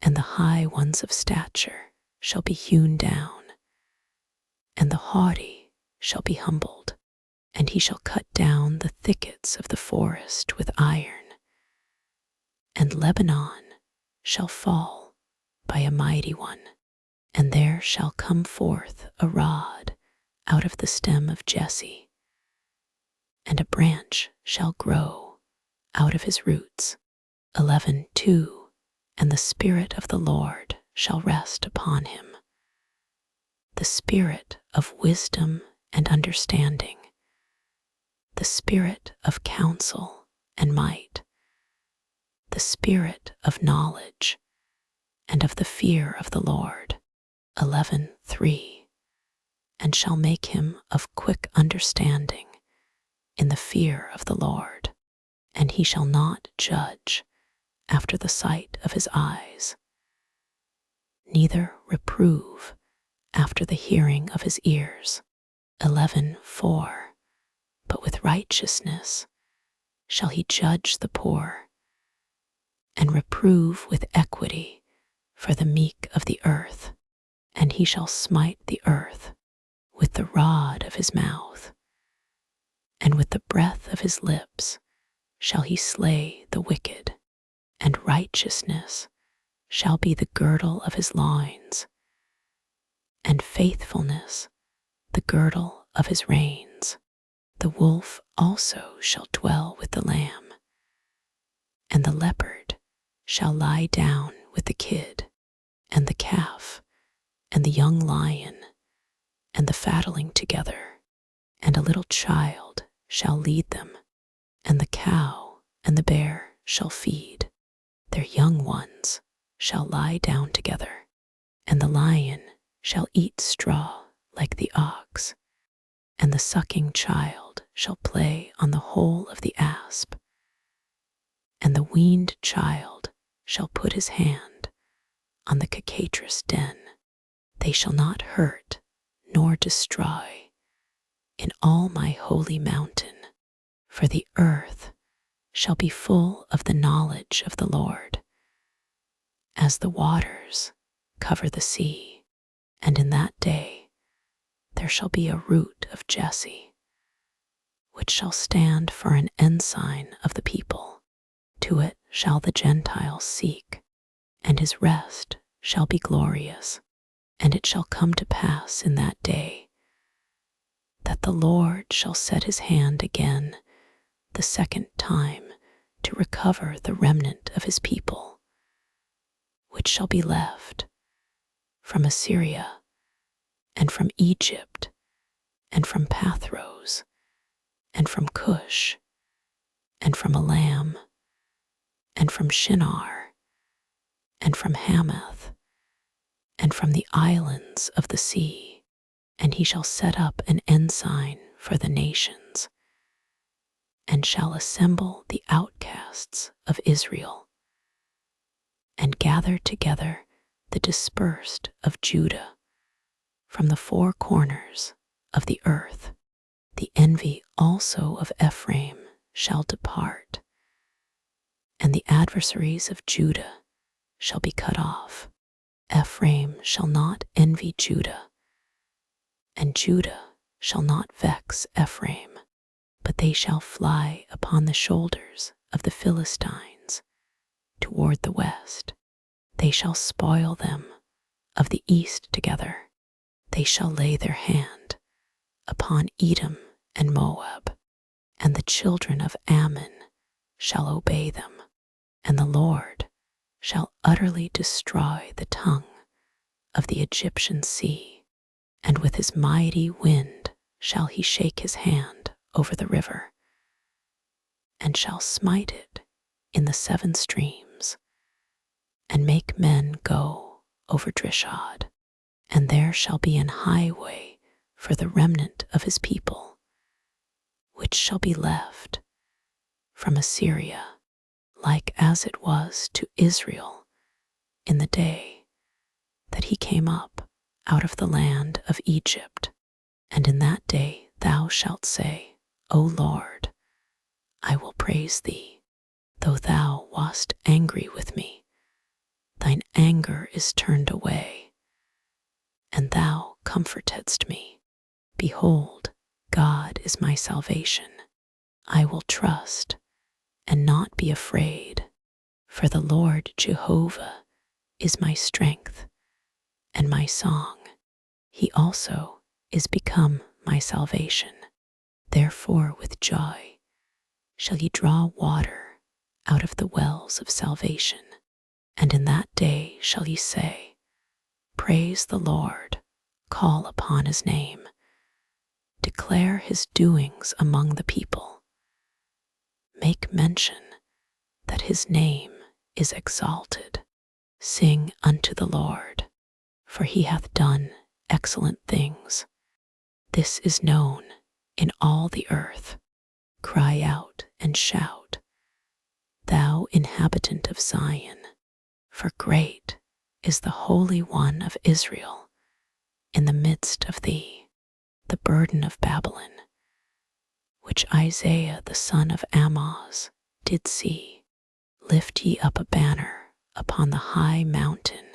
and the high ones of stature shall be hewn down, and the haughty shall be humbled. And he shall cut down the thickets of the forest with iron, and Lebanon shall fall by a mighty one, and there shall come forth a rod out of the stem of Jesse, and a branch shall grow out of his roots. 11:2. And the Spirit of the Lord shall rest upon him, the Spirit of wisdom and understanding, the Spirit of counsel and might, the Spirit of knowledge and of the fear of the Lord. 11:3. And shall make him of quick understanding in the fear of the Lord, and he shall not judge after the sight of his eyes, neither reprove after the hearing of his ears. 11:4. But with righteousness shall he judge the poor, and reprove with equity for the meek of the earth. And he shall smite the earth with the rod of his mouth, and with the breath of his lips shall he slay the wicked, and righteousness shall be the girdle of his loins, and faithfulness the girdle of his reins. The wolf also shall dwell with the lamb, and the leopard shall lie down with the kid, and the calf, and the young lion, and the fatling together, and a little child shall lead them, and the cow and the bear shall feed. Their young ones shall lie down together, and the lion shall eat straw like the ox, and the sucking child shall play on the hole of the asp, and the weaned child shall put his hand on the cockatrice den. They shall not hurt nor destroy in all my holy mountain, for the earth shall be full of the knowledge of the Lord, as the waters cover the sea. And in that day there shall be a root of Jesse, which shall stand for an ensign of the people. To it shall the Gentiles seek, and his rest shall be glorious. And it shall come to pass in that day that the Lord shall set his hand again the second time to recover the remnant of his people, which shall be left from Assyria, and from Egypt, and from Pathros, and from Cush, and from Elam, and from Shinar, and from Hamath, and from the islands of the sea, and he shall set up an ensign for the nations, and shall assemble the outcasts of Israel, and gather together the dispersed of Judah from the four corners of the earth. The envy also of Ephraim shall depart, and the adversaries of Judah shall be cut off. Ephraim shall not envy Judah, and Judah shall not vex Ephraim, but they shall fly upon the shoulders of the Philistines toward the west. They shall spoil them of the east together. They shall lay their hand upon Edom and Moab, and the children of Ammon shall obey them, and the Lord shall utterly destroy the tongue of the Egyptian sea, and with his mighty wind shall he shake his hand over the river, and shall smite it in the 7 streams, and make men go over Drishad. And there shall be an highway for the remnant of his people, which shall be left from Assyria, like as it was to Israel in the day that he came up out of the land of Egypt. And in that day thou shalt say, O Lord, I will praise thee. Though thou wast angry with me, thine anger is turned away, and thou comfortedst me. Behold, God is my salvation. I will trust and not be afraid, for the Lord Jehovah is my strength and my song. He also is become my salvation. Therefore with joy shall ye draw water out of the wells of salvation. And in that day shall ye say, Praise the Lord, call upon his name, declare his doings among the people. Make mention that his name is exalted. Sing unto the Lord, for he hath done excellent things. This is known in all the earth. Cry out and shout, thou inhabitant of Zion, for great is the Holy One of Israel in the midst of thee. The burden of Babylon, which Isaiah the son of Amoz did see. Lift ye up a banner upon the high mountain,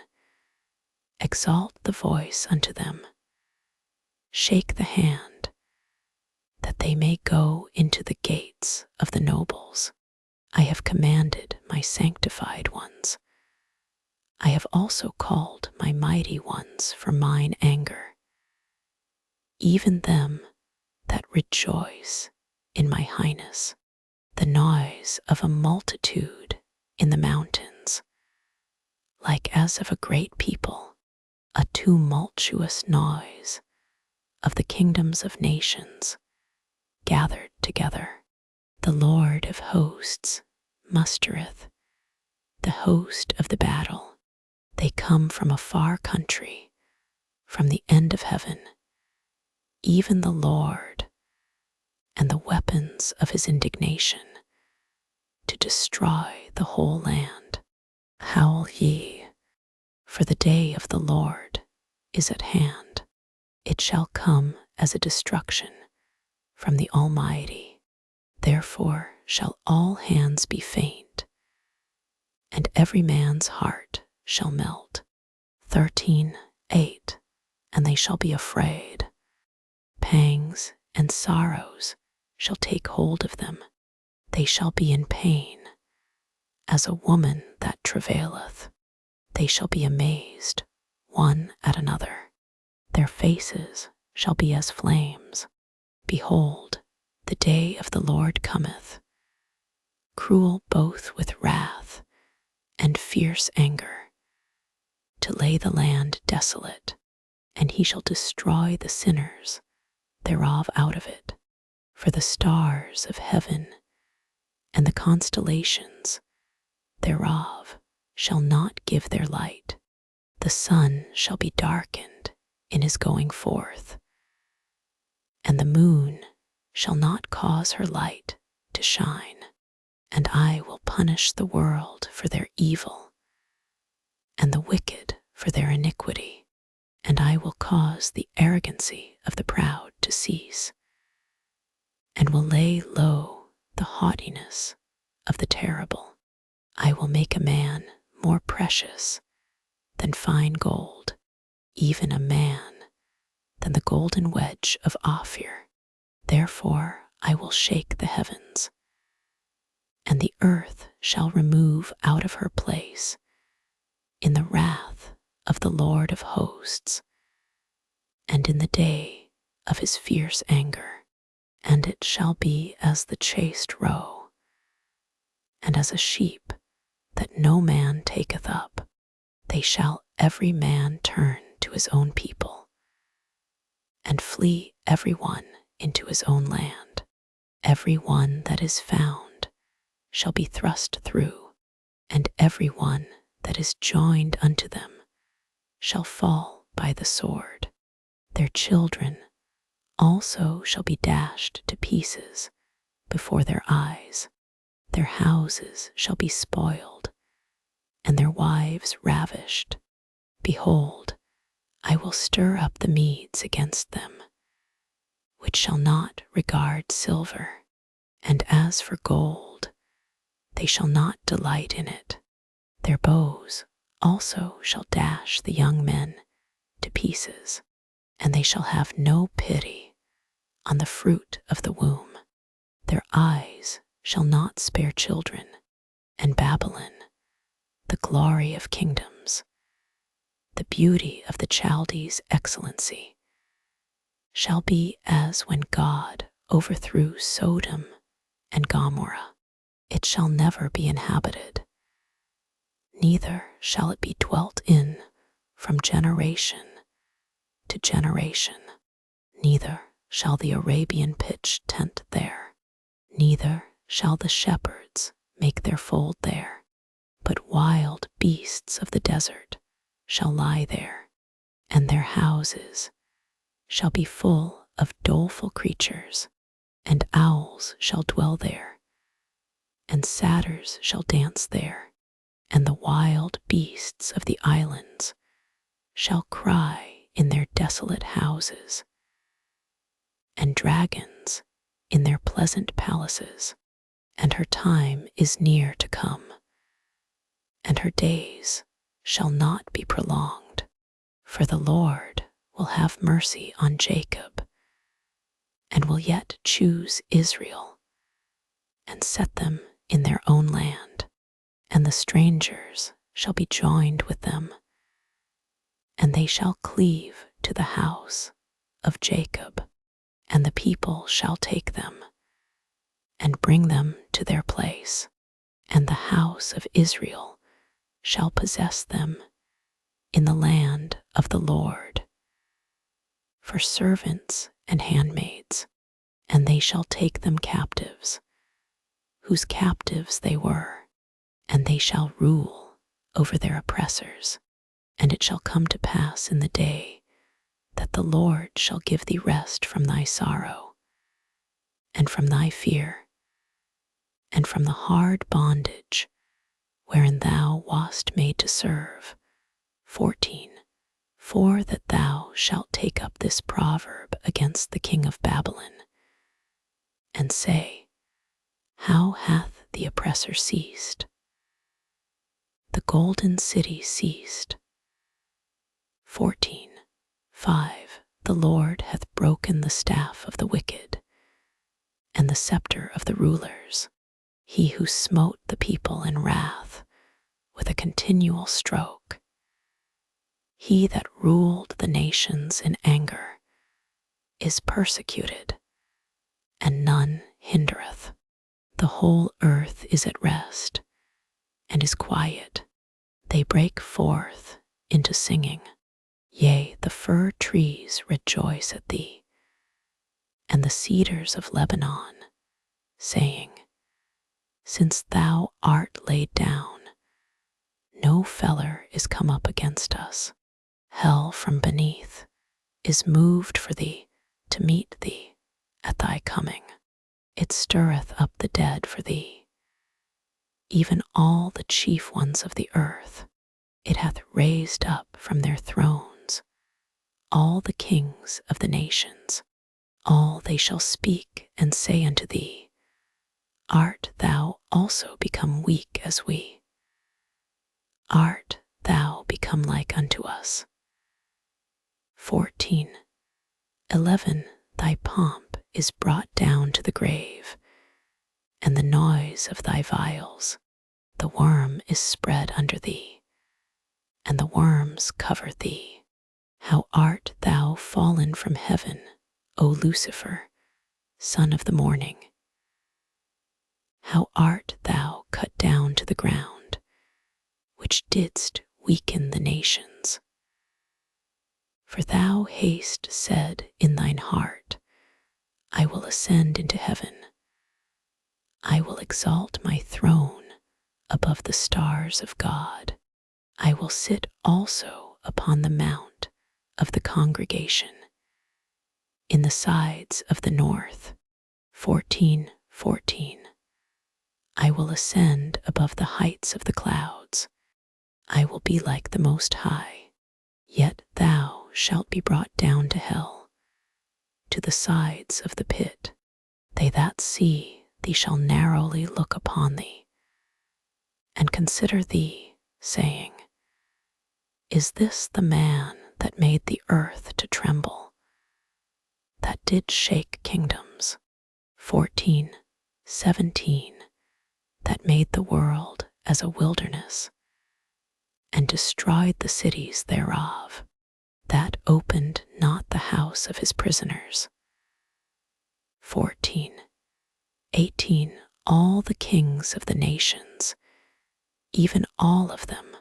exalt the voice unto them, shake the hand, that they may go into the gates of the nobles. I have commanded my sanctified ones. I have also called my mighty ones for mine anger, even them that rejoice in my highness. The noise of a multitude in the mountains, like as of a great people, a tumultuous noise of the kingdoms of nations gathered together. The Lord of hosts mustereth the host of the battle. They come from a far country, from the end of heaven, even the Lord, and the weapons of his indignation, to destroy the whole land. Howl ye, for the day of the Lord is at hand. It shall come as a destruction from the Almighty. Therefore shall all hands be faint, and every man's heart shall melt. 13:8. And they shall be afraid. Pangs and sorrows shall take hold of them. They shall be in pain, as a woman that travaileth. They shall be amazed one at another. Their faces shall be as flames. Behold, the day of the Lord cometh, cruel both with wrath and fierce anger, to lay the land desolate, and he shall destroy the sinners thereof out of it. For the stars of heaven and the constellations thereof shall not give their light. The sun shall be darkened in his going forth, and the moon shall not cause her light to shine. And I will punish the world for their evil, and the wicked for their iniquity, and I will cause the arrogancy of the proud to cease, and will lay low the haughtiness of the terrible. I will make a man more precious than fine gold, even a man than the golden wedge of Ophir. Therefore I will shake the heavens, and the earth shall remove out of her place in the wrath of the Lord of hosts, and in the day of his fierce anger. And it shall be as the chaste roe, and as a sheep that no man taketh up. They shall every man turn to his own people, and flee every one into his own land. Every one that is found shall be thrust through, and every one that is joined unto them shall fall by the sword. Their children also shall be dashed to pieces before their eyes. Their houses shall be spoiled, and their wives ravished. Behold, I will stir up the Medes against them, which shall not regard silver, and as for gold, they shall not delight in it. Their bows also shall dash the young men to pieces, and they shall have no pity on the fruit of the womb. Their eyes shall not spare children, and Babylon, the glory of kingdoms, the beauty of the Chaldees' excellency, shall be as when God overthrew Sodom and Gomorrah. It shall never be inhabited, neither shall it be dwelt in from generation to generation. Neither shall the Arabian pitch tent there, neither shall the shepherds make their fold there, but wild beasts of the desert shall lie there, and their houses shall be full of doleful creatures, and owls shall dwell there, and satyrs shall dance there, and the wild beasts of the islands shall cry in their desolate houses, and dragons in their pleasant palaces. And her time is near to come, and her days shall not be prolonged. For the Lord will have mercy on Jacob, and will yet choose Israel, and set them in their own land, and the strangers shall be joined with them, and they shall cleave to the house of Jacob, and the people shall take them, and bring them to their place, and the house of Israel shall possess them in the land of the Lord, for servants and handmaids, and they shall take them captives, whose captives they were, and they shall rule over their oppressors. And it shall come to pass in the day that the Lord shall give thee rest from thy sorrow, and from thy fear, and from the hard bondage wherein thou wast made to serve. 14. For that thou shalt take up this proverb against the king of Babylon, and say, How hath the oppressor ceased? The golden city ceased. 14. 5. The Lord hath broken the staff of the wicked, and the scepter of the rulers, he who smote the people in wrath with a continual stroke. He that ruled the nations in anger is persecuted, and none hindereth. The whole earth is at rest, and is quiet. They break forth into singing. Yea, the fir trees rejoice at thee, and the cedars of Lebanon, saying, Since thou art laid down, no feller is come up against us. Hell from beneath is moved for thee to meet thee at thy coming. It stirreth up the dead for thee, even all the chief ones of the earth. It hath raised up from their thrones all the kings of the nations. All they shall speak and say unto thee, Art thou also become weak as we? Art thou become like unto us? 14. 11. Thy pomp is brought down to the grave, and the noise of thy vials. The worm is spread under thee, and the worms cover thee. How art thou fallen from heaven, O Lucifer, son of the morning? How art thou cut down to the ground, which didst weaken the nations? For thou hast said in thine heart, I will ascend into heaven. I will exalt my throne above the stars of God. I will sit also upon the mount of the congregation, in the sides of the north. 14:14. I will ascend above the heights of the clouds. I will be like the Most High. Yet thou shalt be brought down to hell, to the sides of the pit. They that see thee shall narrowly look upon thee, and consider thee, saying, Is this the man that made the earth to tremble, that did shake kingdoms? 14:17. That made the world as a wilderness, and destroyed the cities thereof, that opened not the house of his prisoners. 14:18. All the kings of the nations, even all of them,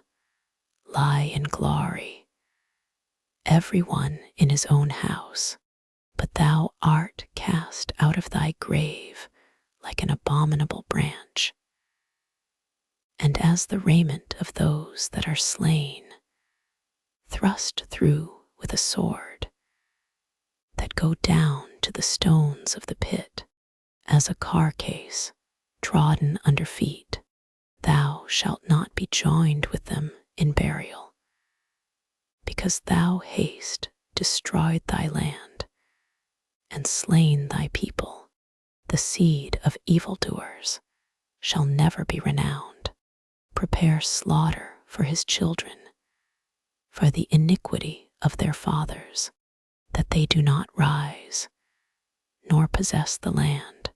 lie in glory, every one in his own house. But thou art cast out of thy grave like an abominable branch, and as the raiment of those that are slain, thrust through with a sword, that go down to the stones of the pit, as a carcase trodden under feet. Thou shalt not be joined with them in burial, because thou hast destroyed thy land, and slain thy people. The seed of evildoers shall never be renowned. Prepare slaughter for his children, for the iniquity of their fathers, that they do not rise, nor possess the land,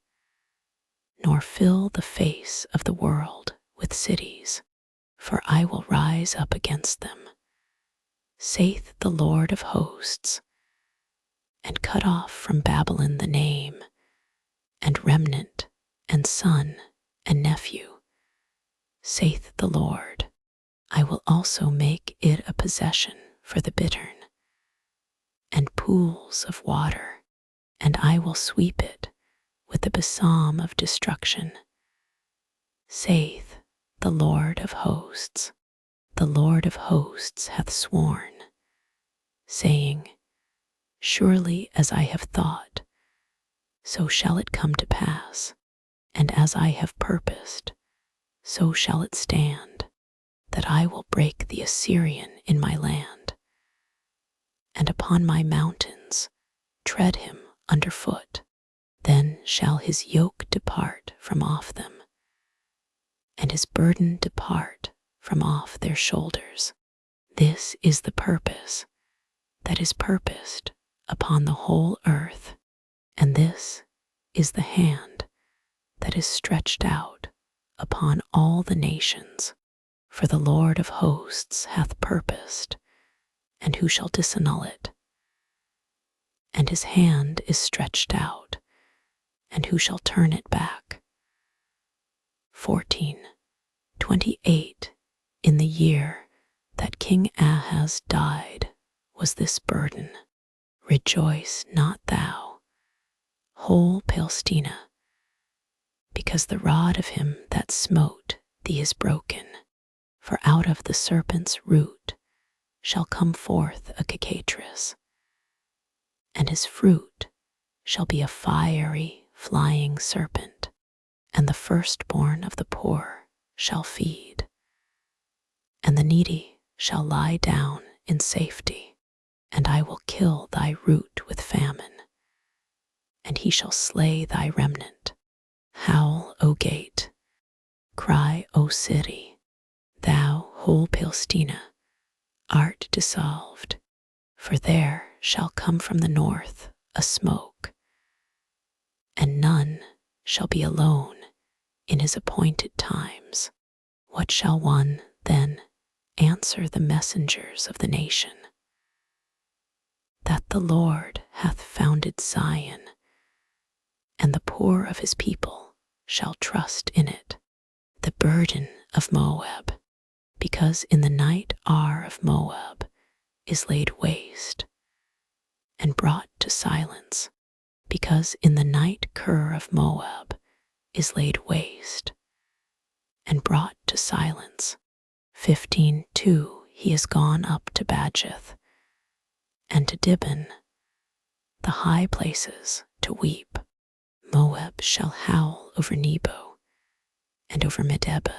nor fill the face of the world with cities. For I will rise up against them, saith the Lord of hosts, and cut off from Babylon the name, and remnant, and son, and nephew, saith the Lord. I will also make it a possession for the bittern, and pools of water, and I will sweep it with the besom of destruction, saith the Lord of hosts. The Lord of hosts hath sworn, saying, Surely as I have thought, so shall it come to pass, and as I have purposed, so shall it stand, that I will break the Assyrian in my land, and upon my mountains tread him under foot. Then shall his yoke depart from off them, and his burden depart from off their shoulders. This is the purpose that is purposed upon the whole earth, and this is the hand that is stretched out upon all the nations. For the Lord of hosts hath purposed, and who shall disannul it? And his hand is stretched out, and who shall turn it back? 14:28. In the year that King Ahaz died was this burden. Rejoice not thou, whole Palestina, because the rod of him that smote thee is broken. For out of the serpent's root shall come forth a cicatrice, and his fruit shall be a fiery, flying serpent, and the firstborn of the poor shall feed, and the needy shall lie down in safety, and I will kill thy root with famine, and he shall slay thy remnant. Howl, O gate, cry, O city, thou whole Palestina art dissolved, for there shall come from the north a smoke, and none shall be alone in his appointed times. What shall one, then, answer the messengers of the nation? That the Lord hath founded Zion, and the poor of his people shall trust in it. The burden of Moab, because in the night Ar of Moab is laid waste and brought to silence, because in the night Ker of Moab is laid waste and brought to silence. 15:2 He is gone up to Badgeth and to Dibon, the high places, to weep. Moab shall howl over Nebo and over Medeba.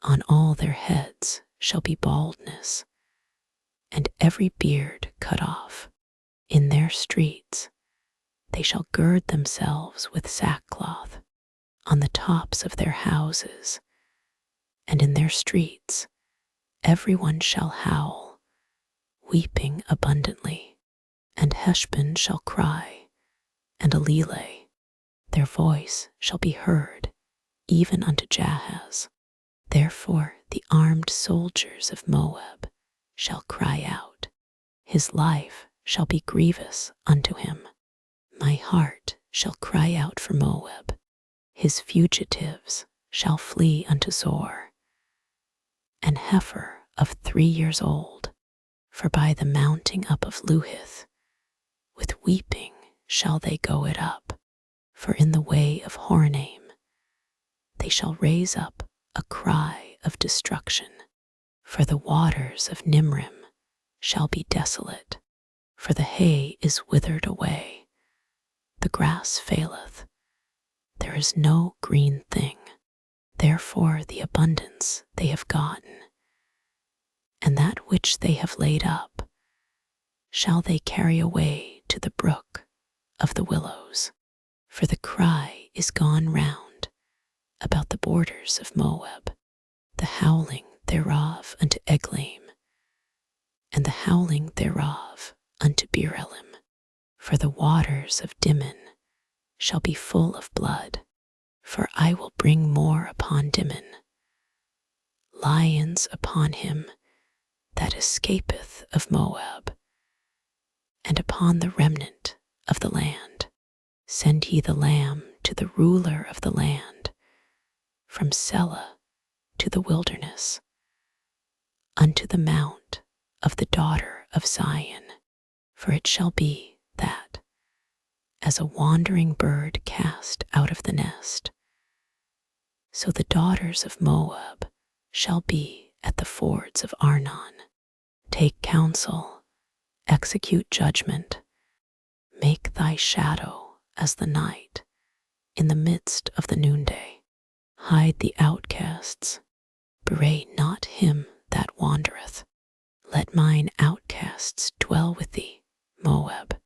On all their heads shall be baldness, and every beard cut off. In their streets they shall gird themselves with sackcloth, on the tops of their houses, and in their streets everyone shall howl, weeping abundantly. And Heshbon shall cry, and Eleleh, their voice shall be heard, even unto Jahaz. Therefore the armed soldiers of Moab shall cry out, his life shall be grievous unto him. My heart shall cry out for Moab, his fugitives shall flee unto Zor. An heifer of 3 years old, for by the mounting up of Luhith, with weeping shall they go it up, for in the way of Horonaim they shall raise up a cry of destruction. For the waters of Nimrim shall be desolate, for the hay is withered away, the grass faileth, there is no green thing. Therefore the abundance they have gotten, and that which they have laid up, shall they carry away to the brook of the willows. For the cry is gone round about the borders of Moab, the howling thereof unto Eglaim, and the howling thereof unto Beerelim. For the waters of Dimon shall be full of blood, for I will bring more upon Dimon, lions upon him that escapeth of Moab, and upon the remnant of the land. Send ye the lamb to the ruler of the land, from Selah to the wilderness, unto the mount of the daughter of Zion. For it shall be that, as a wandering bird cast out of the nest, so the daughters of Moab shall be at the fords of Arnon. Take counsel, execute judgment, make thy shadow as the night in the midst of the noonday. Hide the outcasts, berate not him that wandereth. Let mine outcasts dwell with thee, Moab.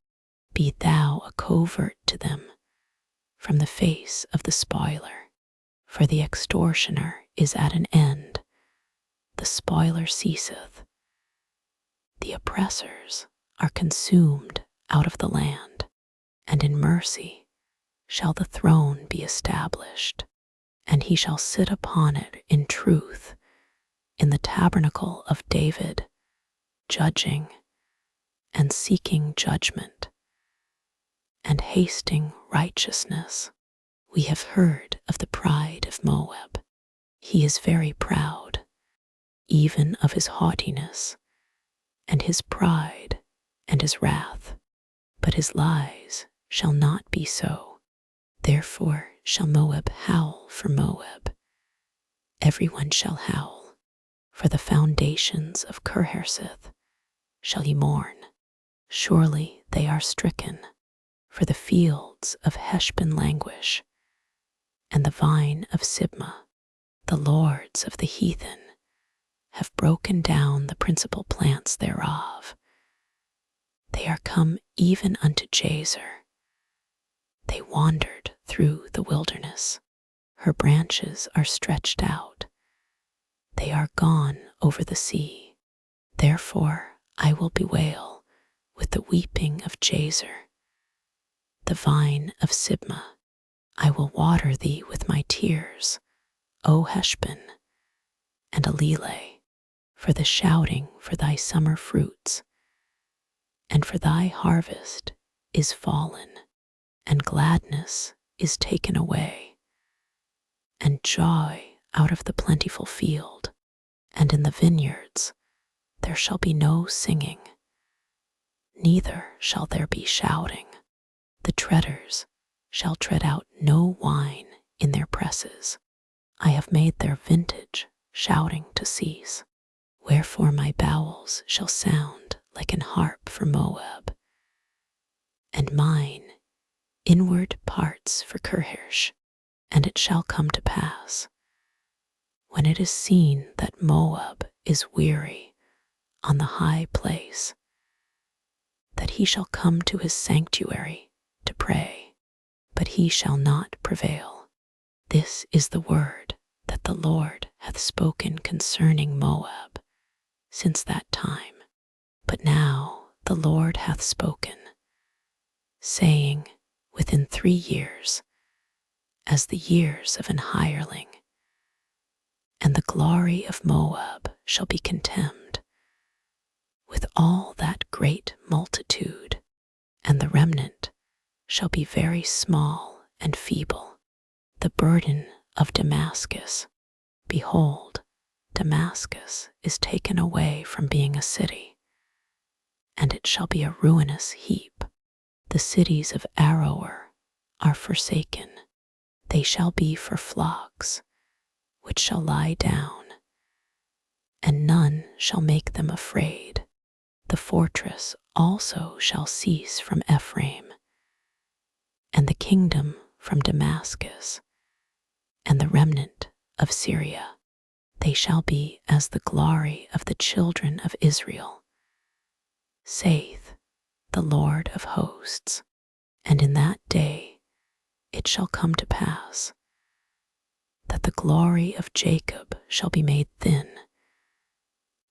Be thou a covert to them from the face of the spoiler. For the extortioner is at an end, the spoiler ceaseth. The oppressors are consumed out of the land, and in mercy shall the throne be established, and he shall sit upon it in truth, in the tabernacle of David, judging and seeking judgment, and hasting righteousness. We have heard of the pride of Moab. He is very proud, even of his haughtiness, and his pride, and his wrath. But his lies shall not be so. Therefore shall Moab howl for Moab. Everyone shall howl, For the foundations of Kirhareseth shall ye mourn, surely they are stricken. For the fields of Heshbon languish, and the vine of Sibmah, the lords of the heathen, have broken down the principal plants thereof. They are come even unto Jazer. They wandered through the wilderness. Her branches are stretched out. They are gone over the sea. Therefore I will bewail with the weeping of Jazer, the vine of Sibmah. I will water thee with my tears, O Heshbon, and Alele, for the shouting for thy summer fruits, and for thy harvest is fallen, and gladness is taken away, and joy out of the plentiful field, and in the vineyards there shall be no singing, neither shall there be shouting. The treaders shall tread out no wine in their presses. I have made their vintage shouting to cease. Wherefore my bowels shall sound like an harp for Moab, and mine inward parts for Kirhaish. And it shall come to pass, when it is seen that Moab is weary on the high place, that he shall come to his sanctuary to pray, but he shall not prevail. This is the word that the Lord hath spoken concerning Moab since that time. But now the Lord hath spoken, saying, within 3 years, as the years of an hireling, and the glory of Moab shall be contemned, with all that great multitude, and the remnant shall be very small and feeble. The burden of Damascus, behold, Damascus is taken away from being a city, and it shall be a ruinous heap. The cities of Aroer are forsaken. They shall be for flocks, which shall lie down, and none shall make them afraid. The fortress also shall cease from Ephraim, and the kingdom from Damascus, and the remnant of Syria. They shall be as the glory of the children of Israel, saith the Lord of hosts. And in that day it shall come to pass that the glory of Jacob shall be made thin,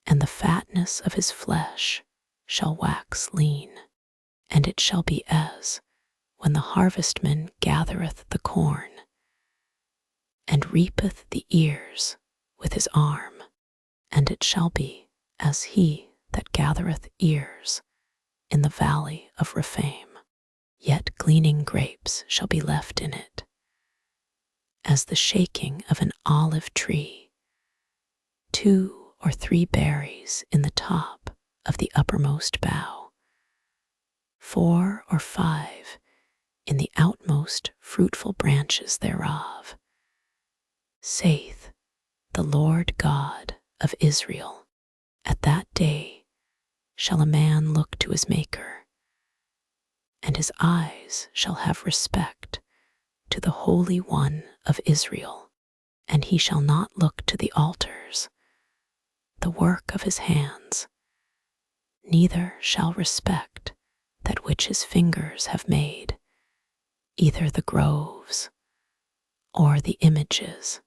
and the fatness of his flesh shall wax lean. And it shall be as when the harvestman gathereth the corn, and reapeth the ears with his arm, and it shall be as he that gathereth ears in the valley of Rephaim. Yet gleaning grapes shall be left in it, as the shaking of an olive tree, 2 or 3 berries in the top of the uppermost bough, 4 or 5 in the outmost fruitful branches thereof, saith the Lord God of Israel. At that day shall a man look to his Maker, and his eyes shall have respect to the Holy One of Israel, and he shall not look to the altars, the work of his hands, neither shall respect that which his fingers have made, either the groves or the images.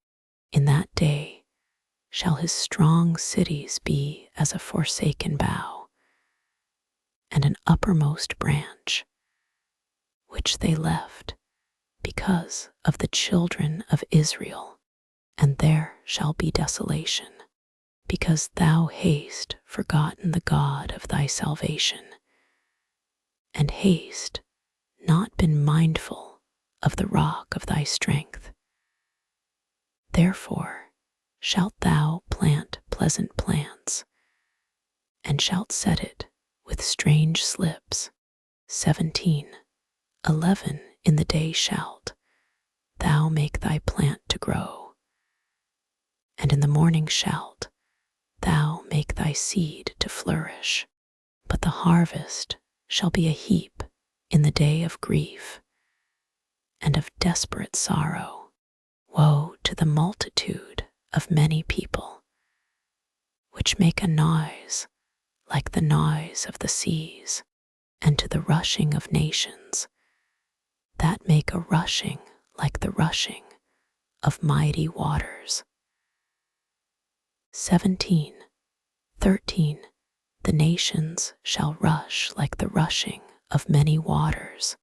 In that day shall his strong cities be as a forsaken bough, and an uppermost branch, which they left because of the children of Israel. And there shall be desolation, because thou hast forgotten the God of thy salvation, and hast not been mindful of the rock of thy strength. Therefore shalt thou plant pleasant plants, and shalt set it with strange slips. 17:11 In the day shalt thou make thy plant to grow, and in the morning shalt make thy seed to flourish, but the harvest shall be a heap in the day of grief and of desperate sorrow. Woe to the multitude of many people, which make a noise like the noise of the seas, and to the rushing of nations, that make a rushing like the rushing of mighty waters. 17. 13. The nations shall rush like the rushing of many waters,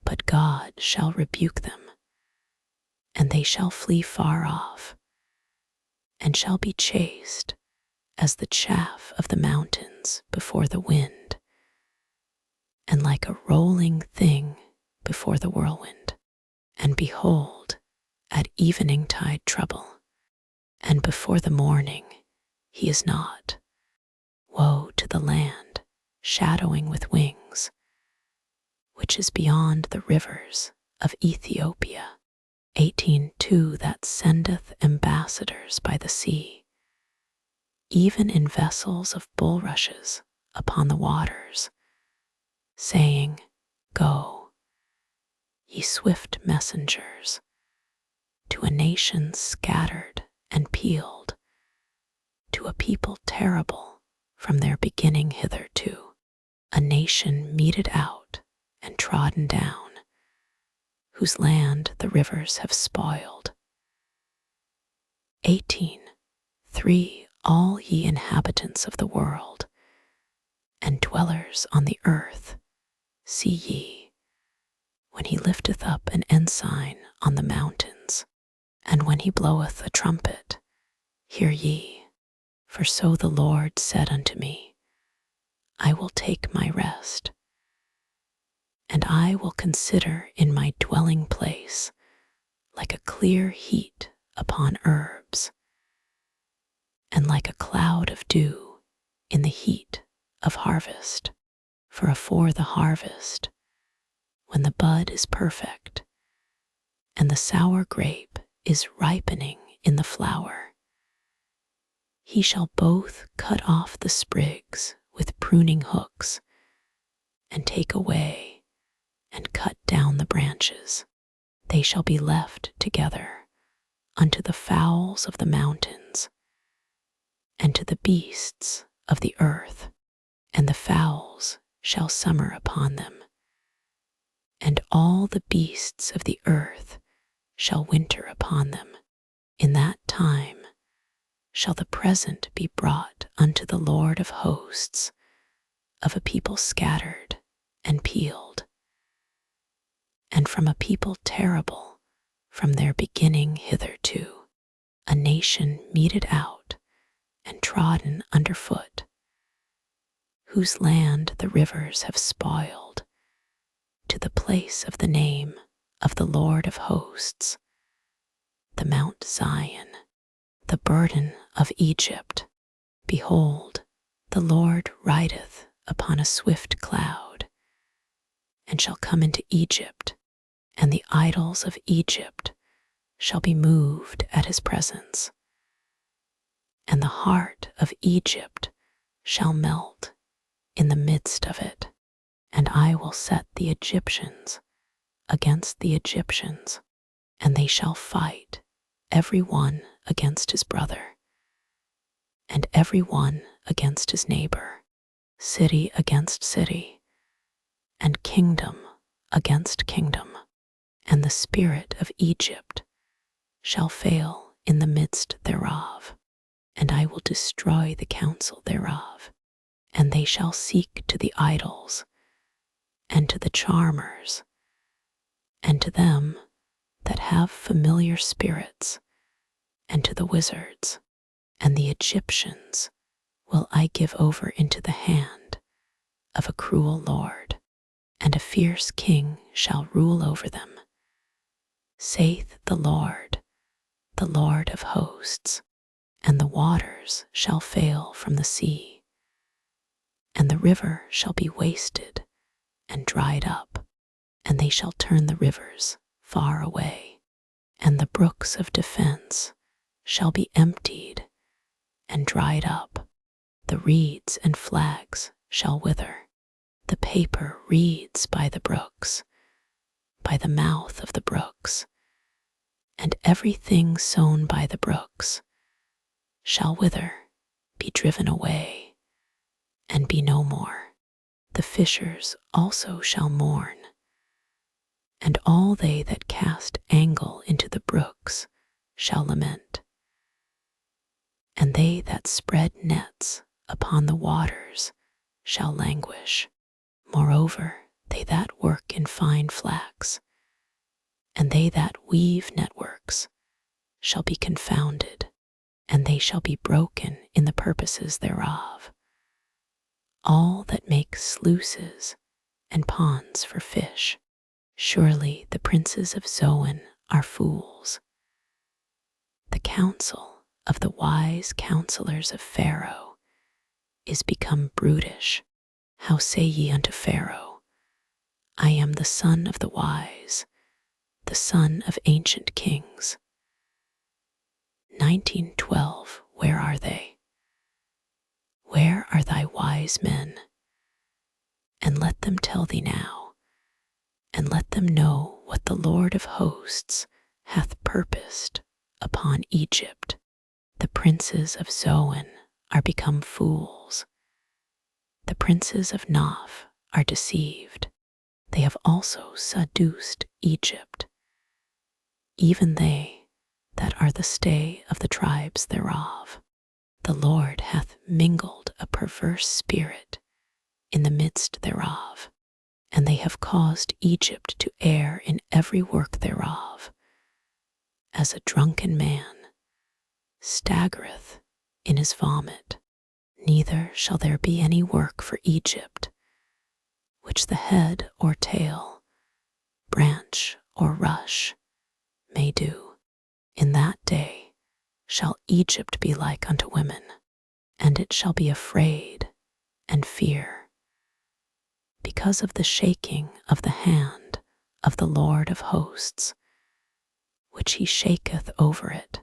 but God shall rebuke them, and they shall flee far off, and shall be chased as the chaff of the mountains before the wind, and like a rolling thing before the whirlwind. And behold, at evening tide trouble, and before the morning he is not. Woe to the land shadowing with wings, which is beyond the rivers of Ethiopia. 18. That sendeth ambassadors by the sea, even in vessels of bulrushes upon the waters, saying, Go, ye swift messengers, to a nation scattered and peeled, to a people terrible from their beginning hitherto, a nation meted out and trodden down, whose land the rivers have spoiled. 18. All ye inhabitants of the world, and dwellers on the earth, see ye, when he lifteth up an ensign on the mountains, and when he bloweth a trumpet, hear ye. For so the Lord said unto me, I will take my rest, and I will consider in my dwelling place like a clear heat upon herbs, and like a cloud of dew in the heat of harvest. For afore the harvest, when the bud is perfect, and the sour grape is ripening in the flower, he shall both cut off the sprigs with pruning hooks, and take away and cut down the branches. They shall be left together unto the fowls of the mountains, and to the beasts of the earth, and the fowls shall summer upon them, and all the beasts of the earth shall winter upon them. In that time shall the present be brought unto the Lord of hosts of a people scattered and peeled, and from a people terrible from their beginning hitherto, a nation meted out and trodden under foot, whose land the rivers have spoiled, to the place of the name of the Lord of hosts, the Mount Zion, the burden of Egypt. Behold, the Lord rideth upon a swift cloud, and shall come into Egypt, and the idols of Egypt shall be moved at his presence, and the heart of Egypt shall melt in the midst of it. And I will set the Egyptians against the Egyptians, and they shall fight every one against his brother, and every one against his neighbor, city against city, and kingdom against kingdom. And the spirit of Egypt shall fail in the midst thereof, and I will destroy the counsel thereof. And they shall seek to the idols, and to the charmers, and to them that have familiar spirits, and to the wizards. And the Egyptians will I give over into the hand of a cruel lord, and a fierce king shall rule over them, saith the Lord of hosts. And the waters shall fail from the sea, and the river shall be wasted and dried up, and they shall turn the rivers far away, and the brooks of defense shall be emptied and dried up, The reeds and flags shall wither, the paper reeds by the brooks, by the mouth of the brooks, and everything sown by the brooks shall wither, be driven away, and be no more. The fishers also shall mourn, and all they that cast angle into the brooks shall lament, and they that spread nets upon the waters shall languish. Moreover, they that work in fine flax, and they that weave networks, shall be confounded, and they shall be broken in the purposes thereof. All that make sluices and ponds for fish, surely the princes of Zoan are fools. The counsel of the wise counselors of Pharaoh is become brutish. How say ye unto Pharaoh, I am the son of the wise, the son of ancient kings. 1912. Where are they? Where are thy wise men? And let them tell thee now, and let them know what the Lord of hosts hath purposed upon Egypt. The princes of Zoan are become fools. The princes of Noph are deceived. They have also seduced Egypt, even they that are the stay of the tribes thereof. The Lord hath mingled a perverse spirit in the midst thereof, and they have caused Egypt to err in every work thereof, as a drunken man staggereth in his vomit. Neither shall there be any work for Egypt, which the head or tail, branch or rush may do. In that day shall Egypt be like unto women, and it shall be afraid and fear, because of the shaking of the hand of the Lord of hosts, which he shaketh over it.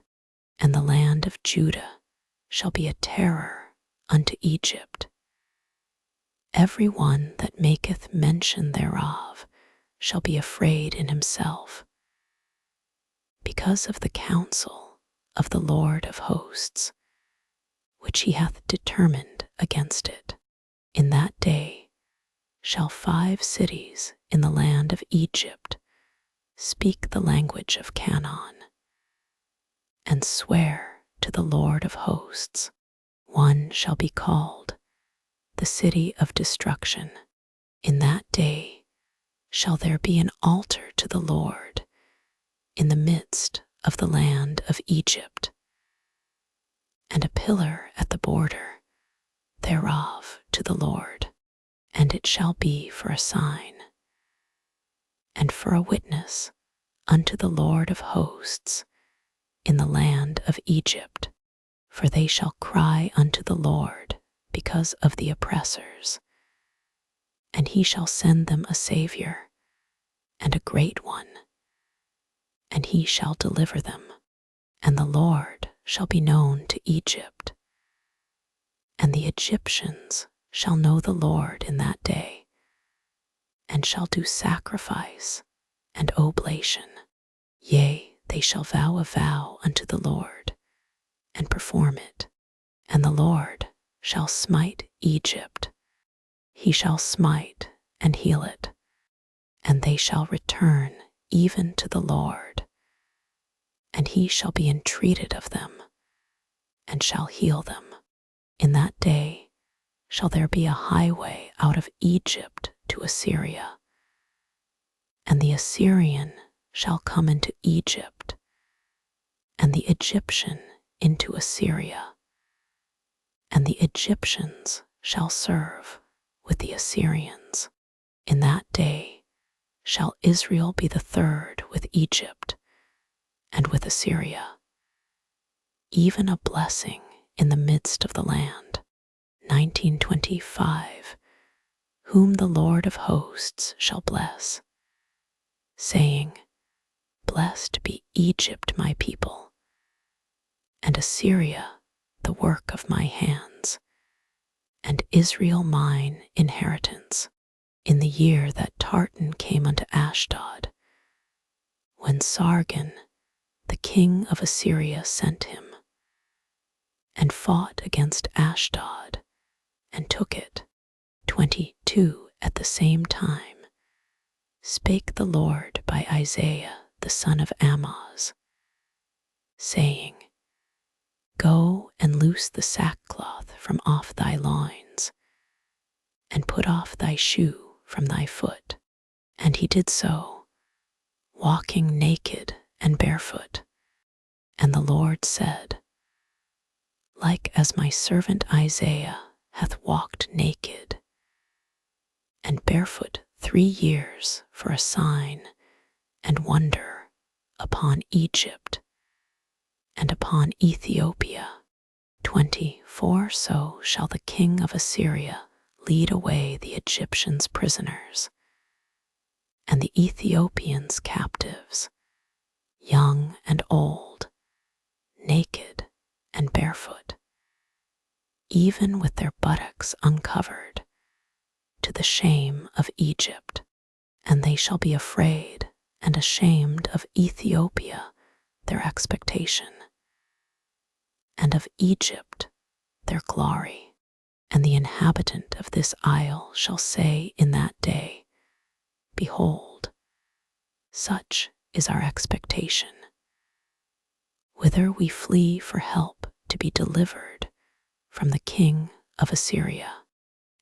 And the land of Judah shall be a terror unto Egypt. Every one that maketh mention thereof shall be afraid in himself, because of the counsel of the Lord of hosts, which he hath determined against it. In that day shall 5 cities in the land of Egypt speak the language of Canaan, and swear to the Lord of hosts. One shall be called the city of destruction. In that day shall there be an altar to the Lord in the midst of the land of Egypt, and a pillar at the border thereof to the Lord. And it shall be for a sign, and for a witness unto the Lord of hosts in the land of Egypt. For they shall cry unto the Lord because of the oppressors, and he shall send them a Savior, and a great one, and he shall deliver them. And the Lord shall be known to Egypt, and the Egyptians shall know the Lord in that day, and shall do sacrifice and oblation. Yea, they shall vow a vow unto the Lord, and perform it. And the Lord shall smite Egypt. He shall smite and heal it, and they shall return even to the Lord. And he shall be entreated of them, and shall heal them. In that day shall there be a highway out of Egypt to Assyria, and the Assyrian shall come into Egypt, and the Egyptian into Assyria, and the Egyptians shall serve with the Assyrians. In that day shall Israel be the third with Egypt and with Assyria, even a blessing in the midst of the land. 1925. Whom the Lord of hosts shall bless, saying, Blessed be Egypt my people, and Assyria the work of my hands. and Israel mine inheritance, in the year that Tartan came unto Ashdod, when Sargon, the king of Assyria, sent him, and fought against Ashdod, and took it. 22 At the same time spake the Lord by Isaiah the son of Amoz, saying, Go and loose the sackcloth from off thy loins, and put off thy shoe from thy foot. And he did so, walking naked and barefoot. And the Lord said, Like as my servant Isaiah hath walked naked and barefoot 3 years for a sign and wonder upon Egypt and upon Ethiopia. 24 So shall the king of Assyria lead away the Egyptians prisoners, and the Ethiopians captives, young and old, naked and barefoot, even with their buttocks uncovered, to the shame of Egypt. And they shall be afraid and ashamed of Ethiopia, their expectation, and of Egypt, their glory. And the inhabitant of this isle shall say in that day, Behold, such is our expectation. Whither we flee for help to be delivered from the king of Assyria,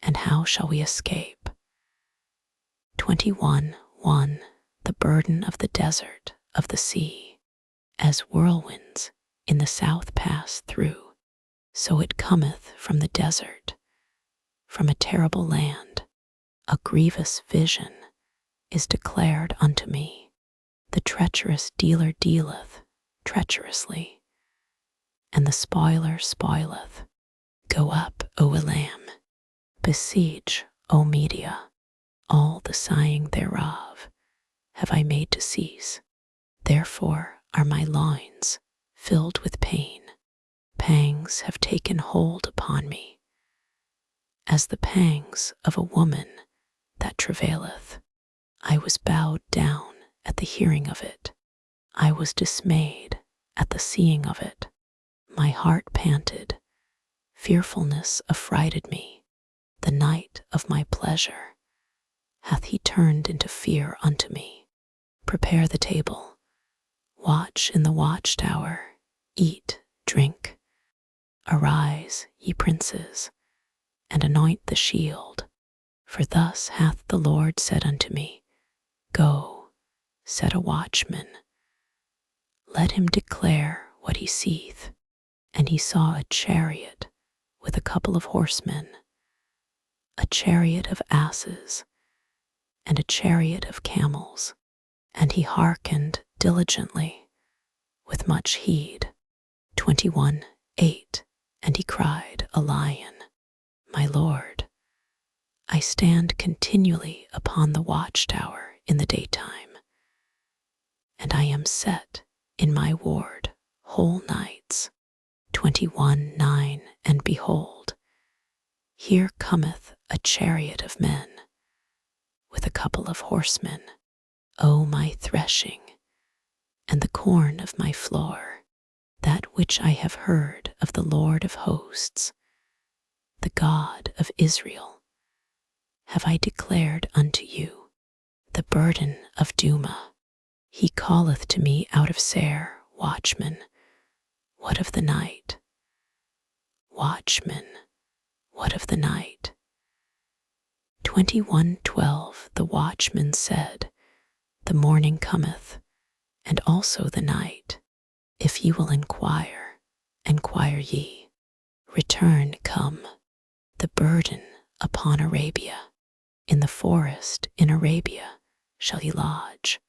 and how shall we escape? 21:1 The burden of the desert of the sea, as whirlwinds in the south pass through, so it cometh from the desert, from a terrible land. A grievous vision is declared unto me. The treacherous dealer dealeth treacherously, and the spoiler spoileth. Go up, O Elam, besiege, O Media. All the sighing thereof have I made to cease. Therefore are my loins filled with pain. Pangs have taken hold upon me, as the pangs of a woman that travaileth. I was bowed down at the hearing of it. I was dismayed at the seeing of it. My heart panted. Fearfulness affrighted me. The night of my pleasure hath he turned into fear unto me. Prepare the table. Watch in the watchtower. Eat, drink. Arise, ye princes, and anoint the shield. For thus hath the Lord said unto me, Go, set a watchman. Let him declare what he seeth. And he saw a chariot with a couple of horsemen, a chariot of asses, and a chariot of camels. And he hearkened diligently with much heed. 21:8 And he cried, A lion, my Lord, I stand continually upon the watchtower in the daytime, and I am set in my ward whole nights. 21:9 And behold, here cometh a chariot of men with a couple of horsemen. O my threshing, and the corn of my floor, that which I have heard of the Lord of hosts, the God of Israel, have I declared unto you. The burden of Dumah. He calleth to me out of Seir, Watchman, what of the night? Watchman, what of the night? 21:12 The watchman said, The morning cometh, and also the night. If ye will inquire, inquire ye. Return, come. The burden upon Arabia. In the forest in Arabia shall ye lodge.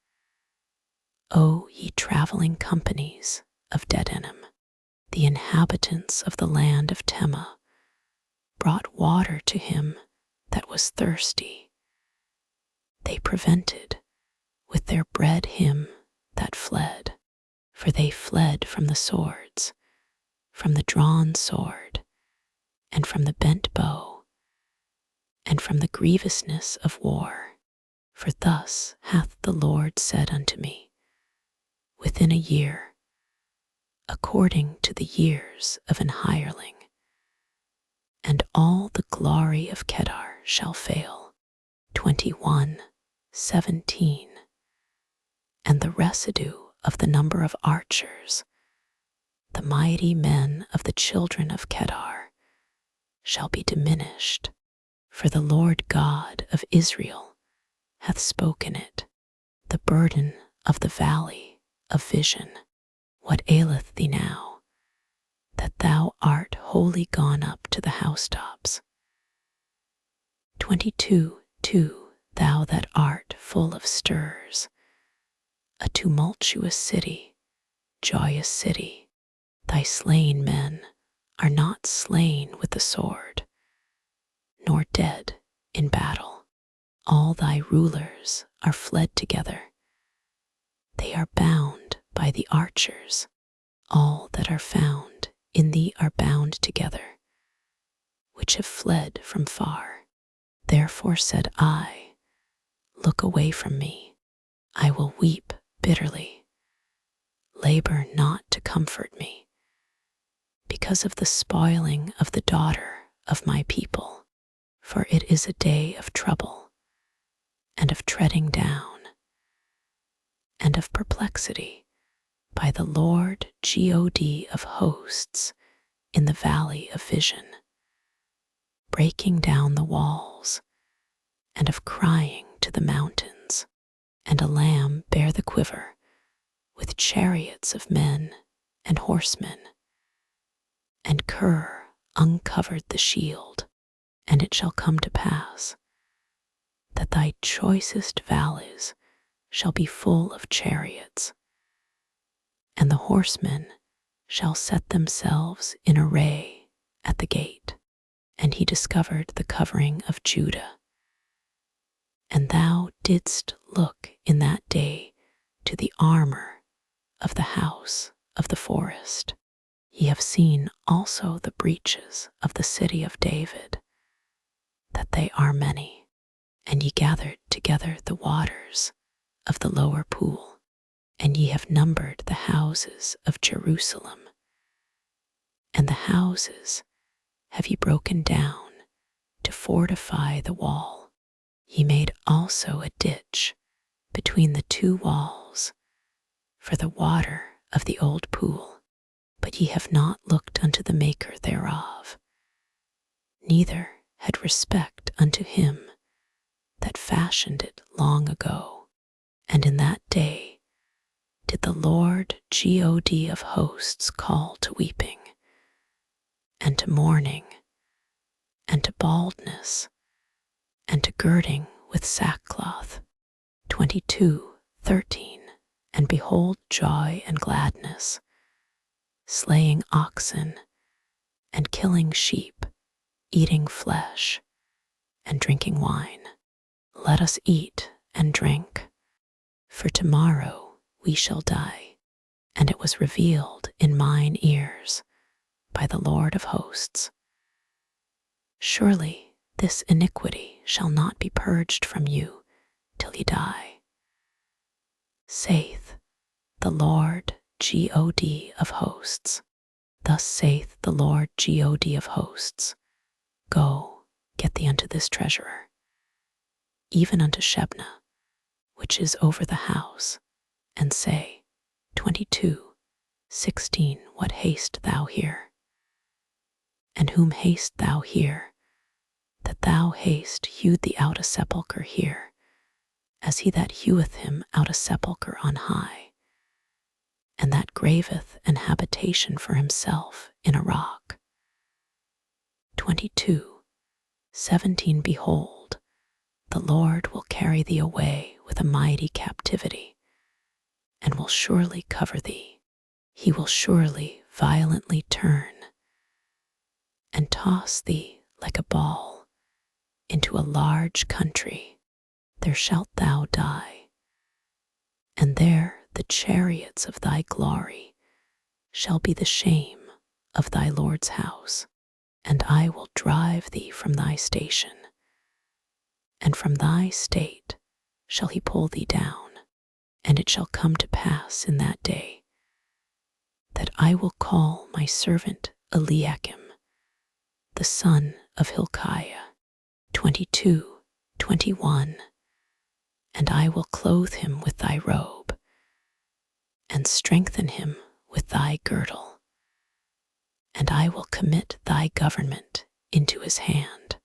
O ye traveling companies of Dedanim, the inhabitants of the land of Tema, brought water to him that was thirsty. They prevented with their bread him that fled, for they fled from the swords, from the drawn sword, and from the bent bow, and from the grievousness of war. For thus hath the Lord said unto me, within a year, according to the years of an hireling, and all the glory of Kedar shall fail. 21:17. And the residue of the number of archers, the mighty men of the children of Kedar, shall be diminished, for the Lord God of Israel hath spoken it. The burden of the valley of vision. What aileth thee now, that thou art wholly gone up to the housetops? 22:2. Thou that art full of stirs, a tumultuous city, joyous city, thy slain men are not slain with the sword, nor dead in battle. All thy rulers are fled together. They are bound by the archers. All that are found in thee are bound together, which have fled from far. Therefore said I, look away from me. I will weep bitterly. Labor not to comfort me, because of the spoiling of the daughter of my people. For it is a day of trouble, and of treading down, and of perplexity, by the Lord God of hosts in the valley of vision, breaking down the walls, and of crying to the mountains. And a lamb bare the quiver, with chariots of men and horsemen, and Ker uncovered the shield. And it shall come to pass that thy choicest valleys shall be full of chariots, and the horsemen shall set themselves in array at the gate. And he discovered the covering of Judah. And thou didst look in that day to the armor of the house of the forest. Ye have seen also the breaches of the city of David, that they are many. And ye gathered together the waters of the lower pool, and ye have numbered the houses of Jerusalem. And the houses have ye broken down to fortify the wall. Ye made also a ditch between the two walls for the water of the old pool, but ye have not looked unto the maker thereof, neither had respect unto him that fashioned it long ago. And in that day did the Lord God of hosts call to weeping, and to mourning, and to baldness, and to girding with sackcloth. 22:13. And behold joy and gladness, slaying oxen, and killing sheep, eating flesh, and drinking wine. Let us eat and drink, for tomorrow we shall die. And it was revealed in mine ears by the Lord of hosts, surely this iniquity shall not be purged from you till ye die, saith the Lord God of hosts. Thus saith the Lord God of hosts, go, get thee unto this treasurer, even unto Shebna, which is over the house, and say, 22:16. What haste thou here? And whom haste thou here, that thou hast hewed thee out a sepulchre here, as he that heweth him out a sepulchre on high, and that graveth an habitation for himself in a rock? 22:17. Behold, the Lord will carry thee away with a mighty captivity, and will surely cover thee. He will surely violently turn, and toss thee like a ball into a large country. There shalt thou die, and there the chariots of thy glory shall be the shame of thy Lord's house. And I will drive thee from thy station, and from thy state shall he pull thee down. And it shall come to pass in that day that I will call my servant Eliakim, the son of Hilkiah, 22:21, and I will clothe him with thy robe, and strengthen him with thy girdle, and I will commit thy government into his hand,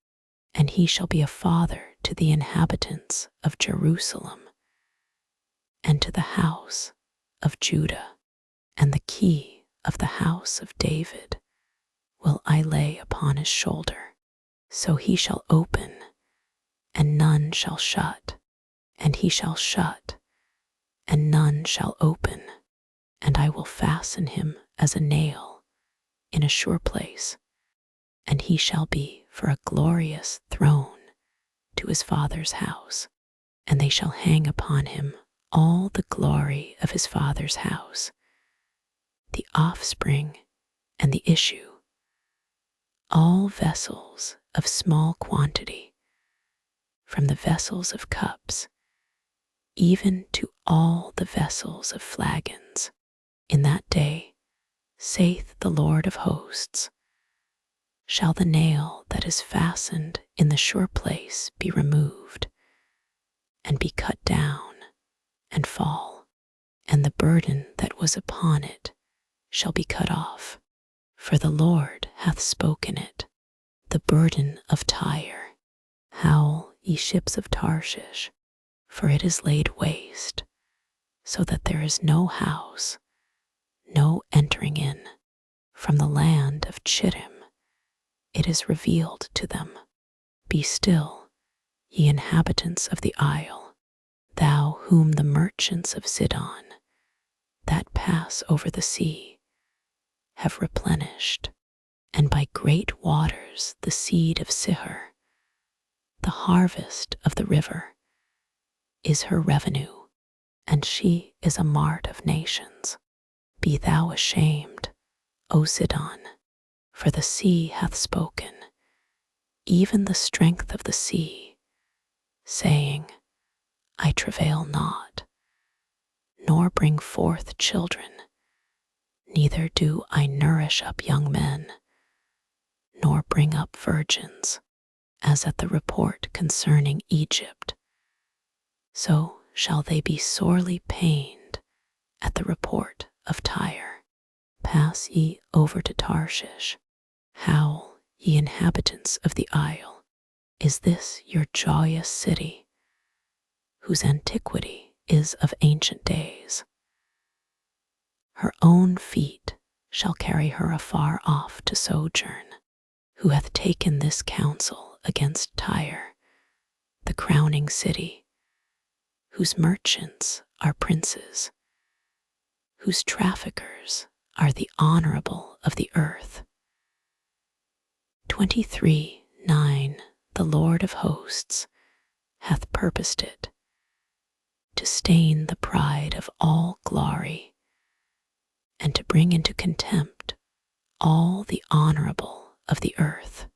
and he shall be a father to the inhabitants of Jerusalem, and to the house of Judah, and the key of the house of David will I lay upon his shoulder. So he shall open, and none shall shut, and he shall shut, and none shall open, and I will fasten him as a nail in a sure place, and he shall be for a glorious throne to his father's house, and they shall hang upon him all the glory of his father's house, the offspring and the issue, all vessels of small quantity, from the vessels of cups, even to all the vessels of flagons. In that day, saith the Lord of hosts, shall the nail that is fastened in the sure place be removed, and be cut down, and fall, and the burden that was upon it shall be cut off. For the Lord hath spoken it, the burden of Tyre. Howl, ye ships of Tarshish, for it is laid waste, so that there is no house, no entering in. From the land of Chittim it is revealed to them. Be still, ye inhabitants of the isle, thou whom the merchants of Zidon, that pass over the sea, have replenished, and by great waters the seed of Sihor, the harvest of the river, is her revenue, and she is a mart of nations. Be thou ashamed, O Zidon, for the sea hath spoken, even the strength of the sea, saying, I travail not, nor bring forth children, neither do I nourish up young men, nor bring up virgins, as at the report concerning Egypt. So shall they be sorely pained at the report of Tyre. Pass ye over to Tarshish. Howl, ye inhabitants of the isle. Is this your joyous city, whose antiquity is of ancient days? Her own feet shall carry her afar off to sojourn, who hath taken this counsel against Tyre, the crowning city, whose merchants are princes, whose traffickers are the honorable of the earth. 23:9 The Lord of hosts hath purposed it, to stain the pride of all glory, and to bring into contempt all the honorable of the earth.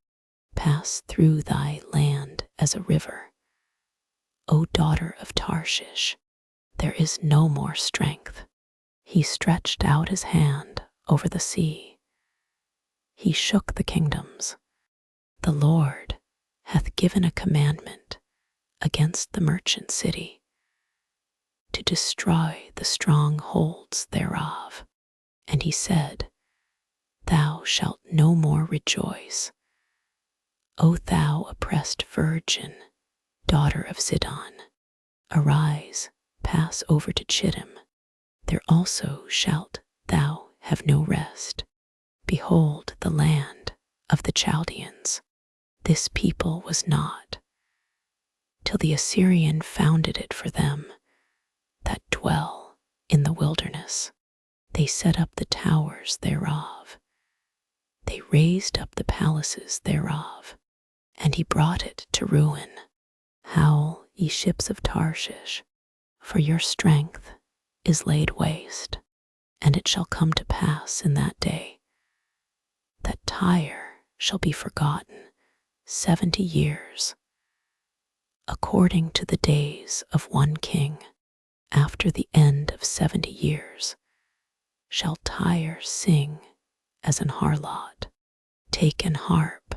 Pass through thy land as a river, O daughter of Tarshish, there is no more strength. He stretched out his hand over the sea. He shook the kingdoms. The Lord hath given a commandment against the merchant city, to destroy the strongholds thereof. And he said, Thou shalt no more rejoice, O thou oppressed virgin, daughter of Zidon. Arise, pass over to Chittim. There also shalt thou have no rest. Behold the land of the Chaldeans. This people was not, till the Assyrian founded it for them that dwell in the wilderness. They set up the towers thereof. They raised up the palaces thereof, and he brought it to ruin. Howl, ye ships of Tarshish, for your strength is laid waste. And it shall come to pass in that day that Tyre shall be forgotten 70 years. according to the days of one king, after the end of 70 years, shall Tyre sing as an harlot. Take an harp,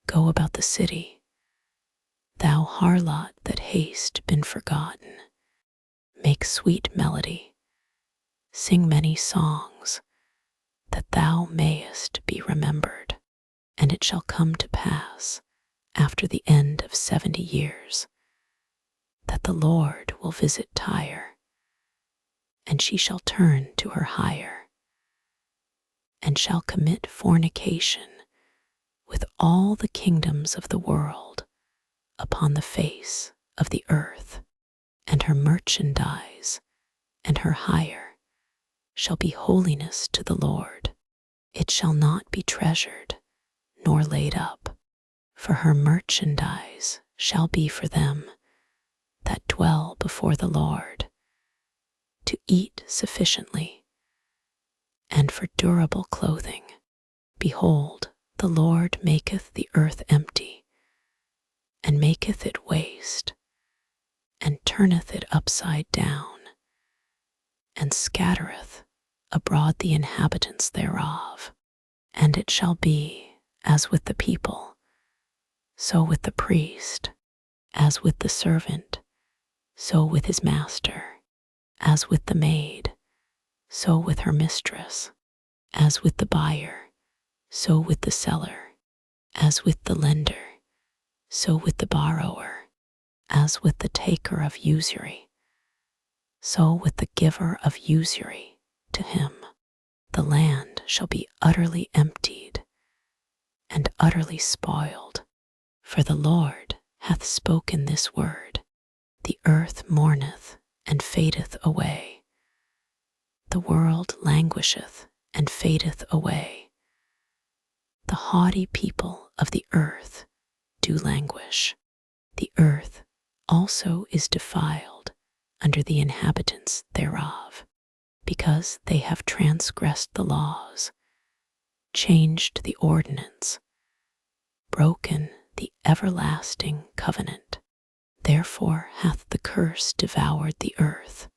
go about the city, thou harlot that hast been forgotten. Make sweet melody, sing many songs, that thou mayest be remembered. And it shall come to pass, after the end of 70 years, that the Lord will visit Tyre, and she shall turn to her hire, and shall commit fornication with all the kingdoms of the world upon the face of the earth, and her merchandise and her hire shall be holiness to the Lord. It shall not be treasured nor laid up, for her merchandise shall be for them that dwell before the Lord, to eat sufficiently, and for durable clothing. Behold, the Lord maketh the earth empty, and maketh it waste, and turneth it upside down, and scattereth abroad the inhabitants thereof. And it shall be as with the people, so with the priest, as with the servant, so with his master, as with the maid, so with her mistress, as with the buyer, so with the seller, as with the lender, so with the borrower, as with the taker of usury, so with the giver of usury to him. The land shall be utterly emptied and utterly spoiled, for the Lord hath spoken this word. The earth mourneth and fadeth away. The world languisheth and fadeth away. The haughty people of the earth do languish. The earth also is defiled under the inhabitants thereof, because they have transgressed the laws, changed the ordinance, broken the everlasting covenant. Therefore hath the curse devoured the earth,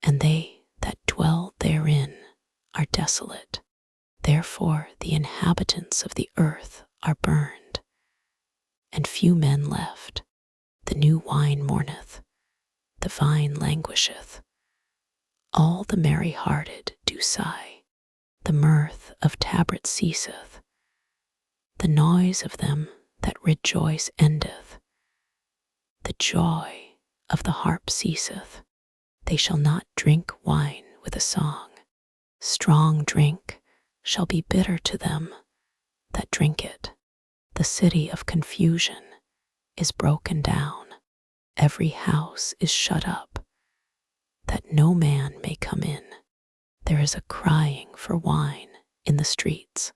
and they that dwell therein are desolate. Therefore the inhabitants of the earth are burned, and few men left. The new wine mourneth, the vine languisheth. All the merry-hearted do sigh. The mirth of tabrets ceaseth. The noise of them that rejoice endeth. The joy of the harp ceaseth. They shall not drink wine with a song. Strong drink shall be bitter to them that drink it. The city of confusion is broken down. Every house is shut up, that no man may come in. There is a crying for wine in the streets.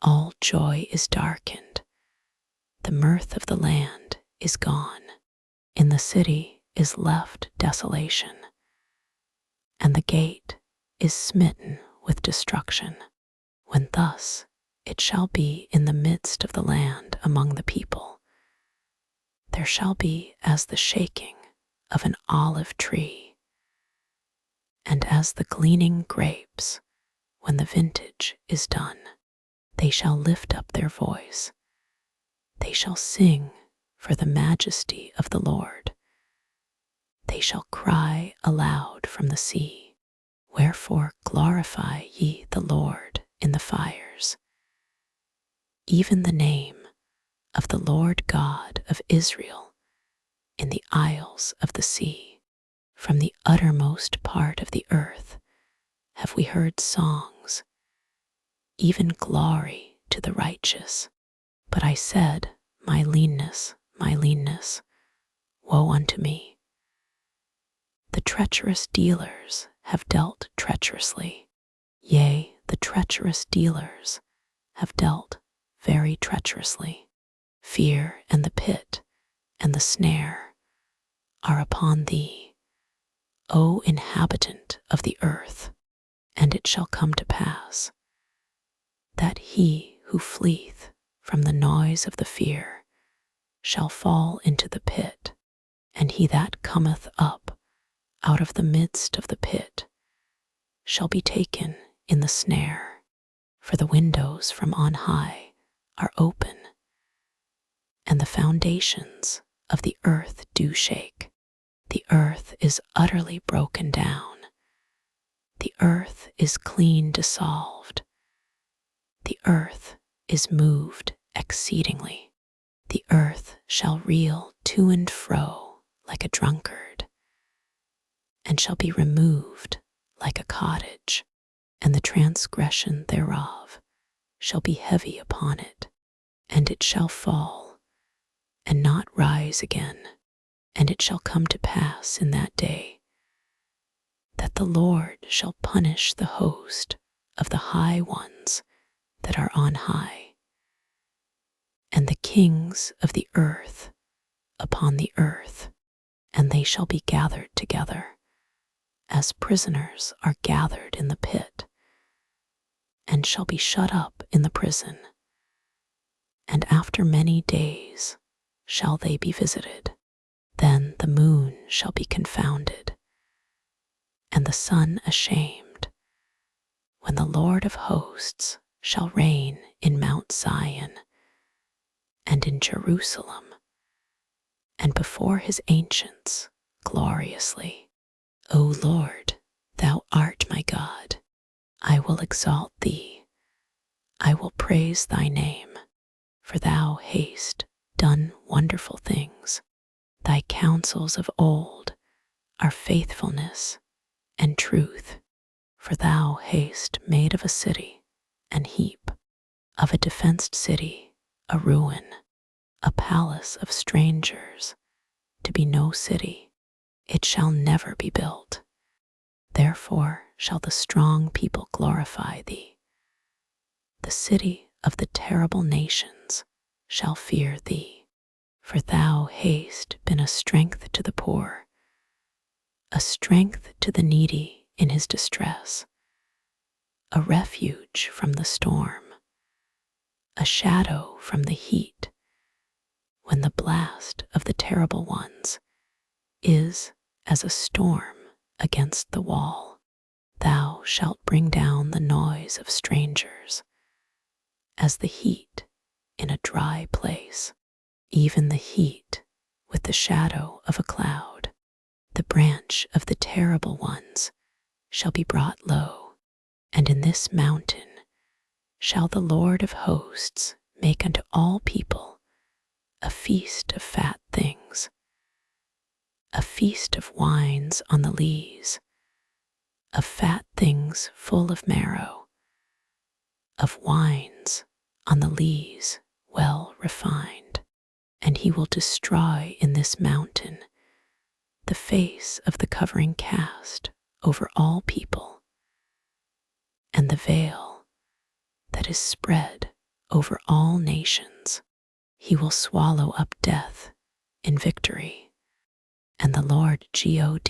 All joy is darkened. The mirth of the land is gone. In the city is left desolation, and the gate is smitten with destruction. When thus it shall be in the midst of the land among the people, there shall be as the shaking of an olive tree, and as the gleaning grapes when the vintage is done. They shall lift up their voice. They shall sing for the majesty of the Lord. They shall cry aloud from the sea. Wherefore glorify ye the Lord in the fires, even the name of the Lord God of Israel in the isles of the sea. From the uttermost part of the earth have we heard songs, even glory to the righteous. But I said, my leanness, woe unto me. The treacherous dealers have dealt treacherously. Yea, the treacherous dealers have dealt very treacherously. Fear and the pit and the snare are upon thee, O inhabitant of the earth. And it shall come to pass that he who fleeth from the noise of the fear shall fall into the pit, and he that cometh up out of the midst of the pit shall be taken in the snare, for the windows from on high are open, and the foundations of the earth do shake. The earth is utterly broken down. The earth is clean dissolved. The earth is moved exceedingly. The earth shall reel to and fro like a drunkard, and shall be removed like a cottage, and the transgression thereof shall be heavy upon it, and it shall fall, and not rise again. And it shall come to pass in that day that the Lord shall punish the host of the high ones that are on high, and the kings of the earth upon the earth, and they shall be gathered together, as prisoners are gathered in the pit, and shall be shut up in the prison. And after many days shall they be visited. Then the moon shall be confounded, and the sun ashamed, when the Lord of hosts shall reign in Mount Zion and in Jerusalem, and before his ancients gloriously. O Lord, thou art my God. I will exalt thee. I will praise thy name, for thou hast done wonderful things. Thy counsels of old are faithfulness and truth, for thou hast made of a city an heap, of a defenced city a ruin, a palace of strangers, to be no city. It shall never be built. Therefore shall the strong people glorify thee. The city of the terrible nations shall fear thee. For thou hast been a strength to the poor, a strength to the needy in his distress, a refuge from the storm, a shadow from the heat, when the blast of the terrible ones is as a storm against the wall. Thou shalt bring down the noise of strangers, as the heat in a dry place. Even the heat with the shadow of a cloud. The branch of the terrible ones shall be brought low, and in this mountain shall the Lord of hosts make unto all people a feast of fat things, a feast of wines on the lees, of fat things full of marrow, of wines on the lees well refined. And he will destroy in this mountain the face of the covering cast over all people, and the veil that is spread over all nations. He will swallow up death in victory, and the Lord God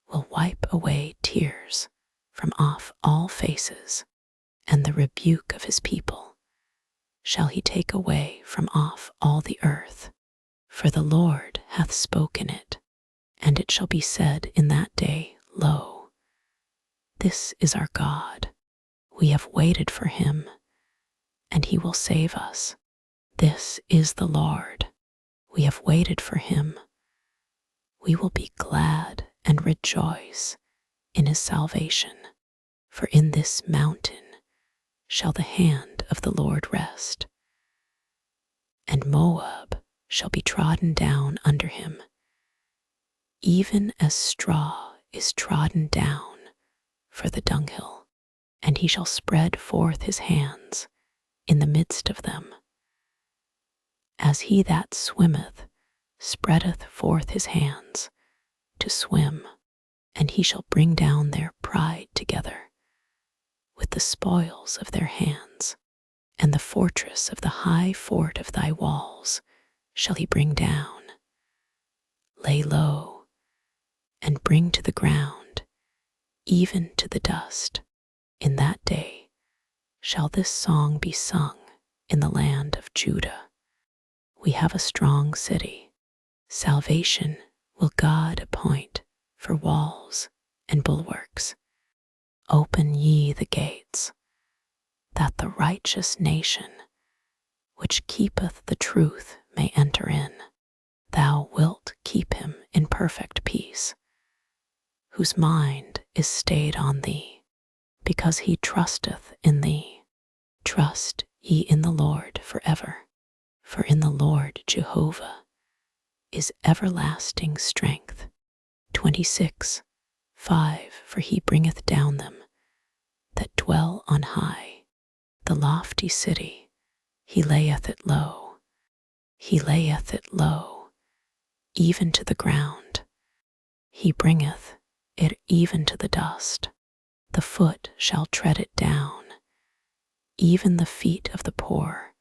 will wipe away tears from off all faces, and the rebuke of his people shall he take away from off all the earth. For the Lord hath spoken it, and it shall be said in that day, Lo, this is our God. We have waited for him, and he will save us. This is the Lord. We have waited for him. We will be glad and rejoice in his salvation. For in this mountain shall the hand of the Lord rest, and Moab shall be trodden down under him, even as straw is trodden down for the dunghill, and he shall spread forth his hands in the midst of them, as he that swimmeth spreadeth forth his hands to swim, and he shall bring down their pride together with the spoils of their hands, and the fortress of the high fort of thy walls shall he bring down. Lay low, and bring to the ground, even to the dust. In that day shall this song be sung in the land of Judah. we have a strong city. Salvation will God appoint for walls and bulwarks. Open ye the gates, that the righteous nation, which keepeth the truth, may enter in. Thou wilt keep him in perfect peace, whose mind is stayed on thee, because he trusteth in thee. Trust ye in the Lord forever, for in the Lord Jehovah is everlasting strength. 26:5 For he bringeth down them that dwell on high, the lofty city, he layeth it low. He layeth it low, even to the ground. He bringeth it even to the dust. The foot shall tread it down, even the feet of the poor,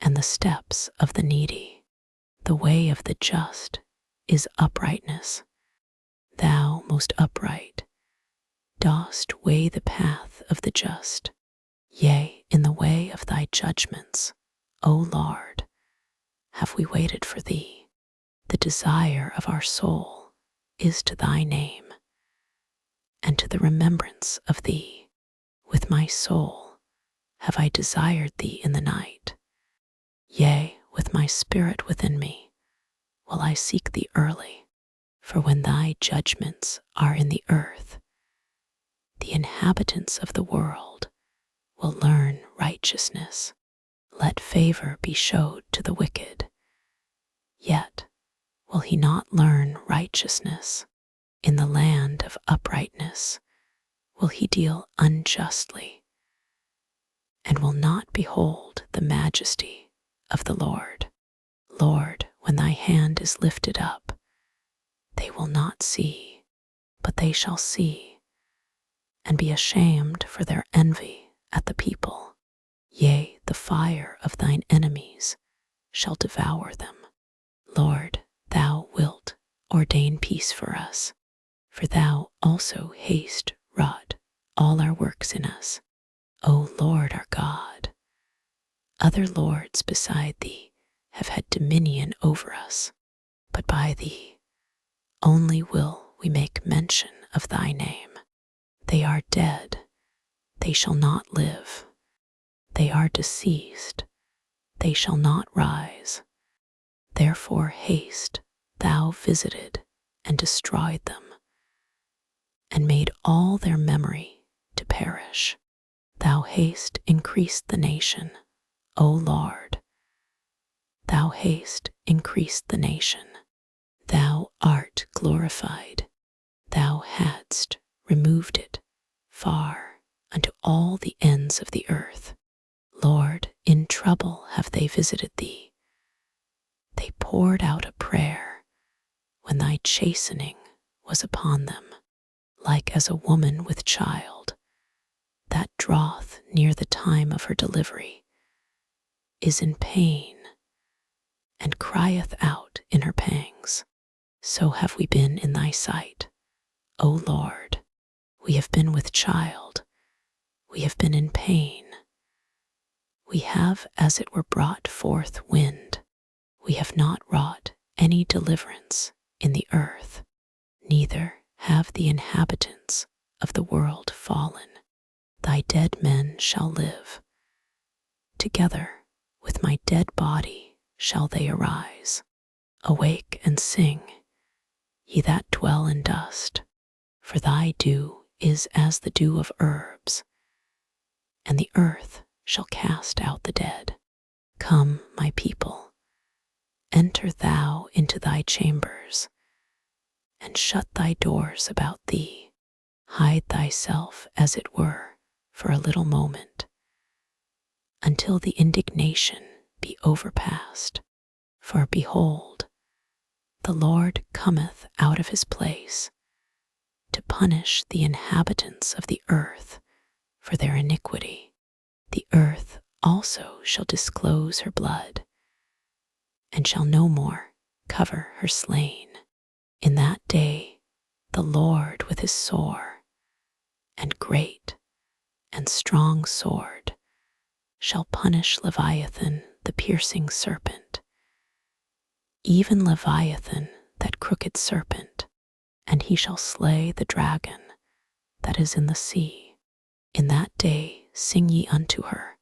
and the steps of the needy. The way of the just is uprightness. Thou, most upright, dost weigh the path of the just. Yea, in the way of thy judgments, O Lord, have we waited for thee. The desire of our soul is to thy name, and to the remembrance of thee. With my soul have I desired thee in the night. Yea, with my spirit within me will I seek thee early. For when thy judgments are in the earth, the inhabitants of the world will learn righteousness. Let favor be showed to the wicked, yet will he not learn righteousness. In the land of uprightness will he deal unjustly, and will not behold the majesty of the Lord. Lord, when thy hand is lifted up, they will not see, but they shall see, and be ashamed for their envy at the people. Yea, the fire of thine enemies shall devour them. Lord, thou wilt ordain peace for us, for thou also hast wrought all our works in us, O Lord our God. Other lords beside thee have had dominion over us, but by thee only will we make mention of thy name. They are dead, they shall not live. They are deceased, they shall not rise. Therefore haste, thou visited and destroyed them, and made all their memory to perish. Thou hast increased the nation, O Lord. Thou hast increased the nation. Thou art glorified. Thou hadst removed it far unto all the ends of the earth. Lord, in trouble have they visited thee. They poured out a prayer when thy chastening was upon them, like as a woman with child, that draweth near the time of her delivery, is in pain, and crieth out in her pangs. So have we been in thy sight, O Lord. We have been with child, we have been in pain. We have as it were brought forth wind. We have not wrought any deliverance in the earth, neither have the inhabitants of the world fallen. Thy dead men shall live. Together with my dead body shall they arise. Awake and sing, ye that dwell in dust, for thy dew is as the dew of herbs, and the earth shall cast out the dead. Come, my people, enter thou into thy chambers, and shut thy doors about thee. Hide thyself, as it were, for a little moment, until the indignation be overpast. For behold, the Lord cometh out of his place to punish the inhabitants of the earth for their iniquity. The earth also shall disclose her blood, and shall no more cover her slain. In that day the Lord with his sore and great and strong sword shall punish Leviathan the piercing serpent, even Leviathan, that crooked serpent, and he shall slay the dragon that is in the sea. In that day sing ye unto her,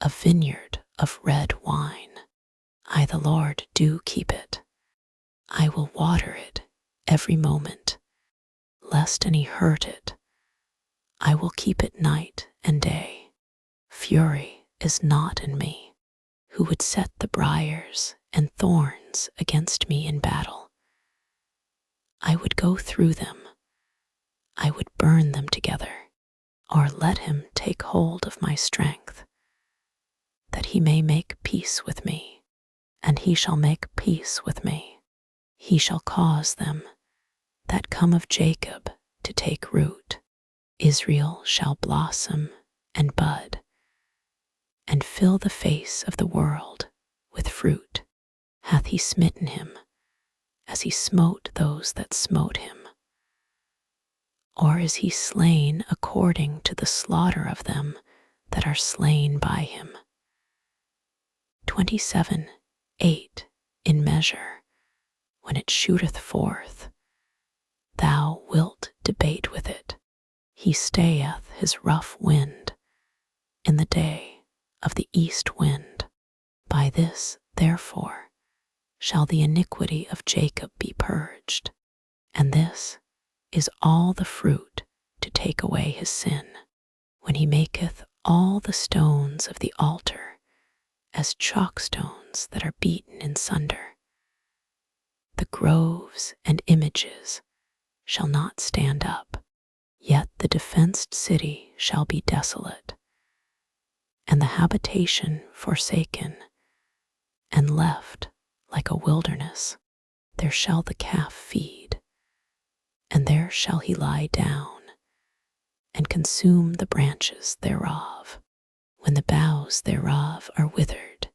a vineyard of red wine. I, the Lord, do keep it. I will water it every moment, lest any hurt it. I will keep it night and day. Fury is not in me, who would set the briars and thorns against me in battle. I would go through them, I would burn them together, or let him take hold of my strength, that he may make peace with me, and he shall make peace with me. He shall cause them that come of Jacob to take root. Israel shall blossom and bud, and fill the face of the world with fruit. Hath he smitten him, as he smote those that smote him? Or is he slain according to the slaughter of them that are slain by him? 27:8 In measure, when it shooteth forth, thou wilt debate with it. He stayeth his rough wind in the day of the east wind. By this, therefore, shall the iniquity of Jacob be purged, and this is all the fruit to take away his sin, when he maketh all the stones of the altar as chalk stones that are beaten in sunder. The groves and images shall not stand up, yet the defenced city shall be desolate, and the habitation forsaken, and left like a wilderness. There shall the calf feed, and there shall he lie down, and consume the branches thereof. When the boughs thereof are withered,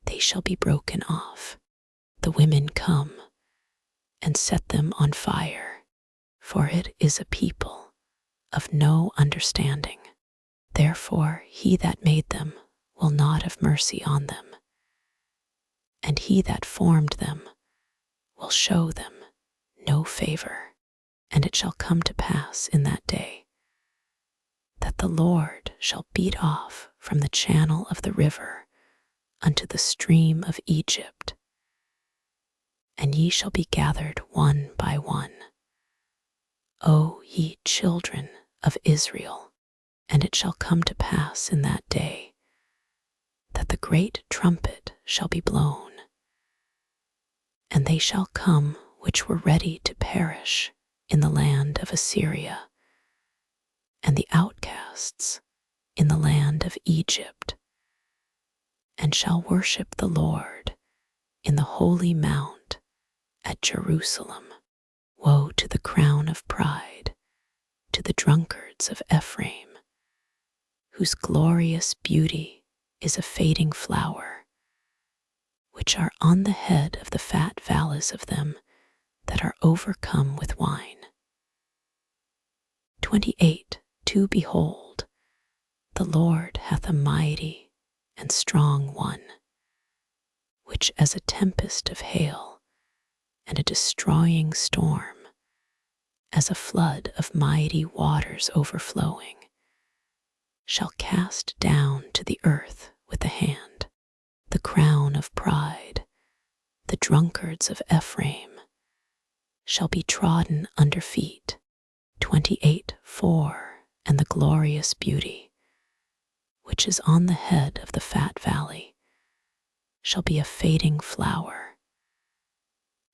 they shall be broken off. The women come and set them on fire, for it is a people of no understanding. Therefore he that made them will not have mercy on them, and he that formed them will show them no favor. And it shall come to pass in that day that the Lord shall beat off from the channel of the river unto the stream of Egypt, and ye shall be gathered one by one, O ye children of Israel. And it shall come to pass in that day that the great trumpet shall be blown, and they shall come which were ready to perish in the land of Assyria, and the outcasts in the land of Egypt, and shall worship the Lord in the holy mount at Jerusalem. Woe to the crown of pride, to the drunkards of Ephraim, whose glorious beauty is a fading flower, which are on the head of the fat valleys of them that are overcome with wine. 28 Behold, the Lord hath a mighty and strong one, which as a tempest of hail and a destroying storm, as a flood of mighty waters overflowing, shall cast down to the earth with the hand. The crown of pride, the drunkards of Ephraim, shall be trodden under feet. 28:4 And the glorious beauty, which is on the head of the fat valley, shall be a fading flower,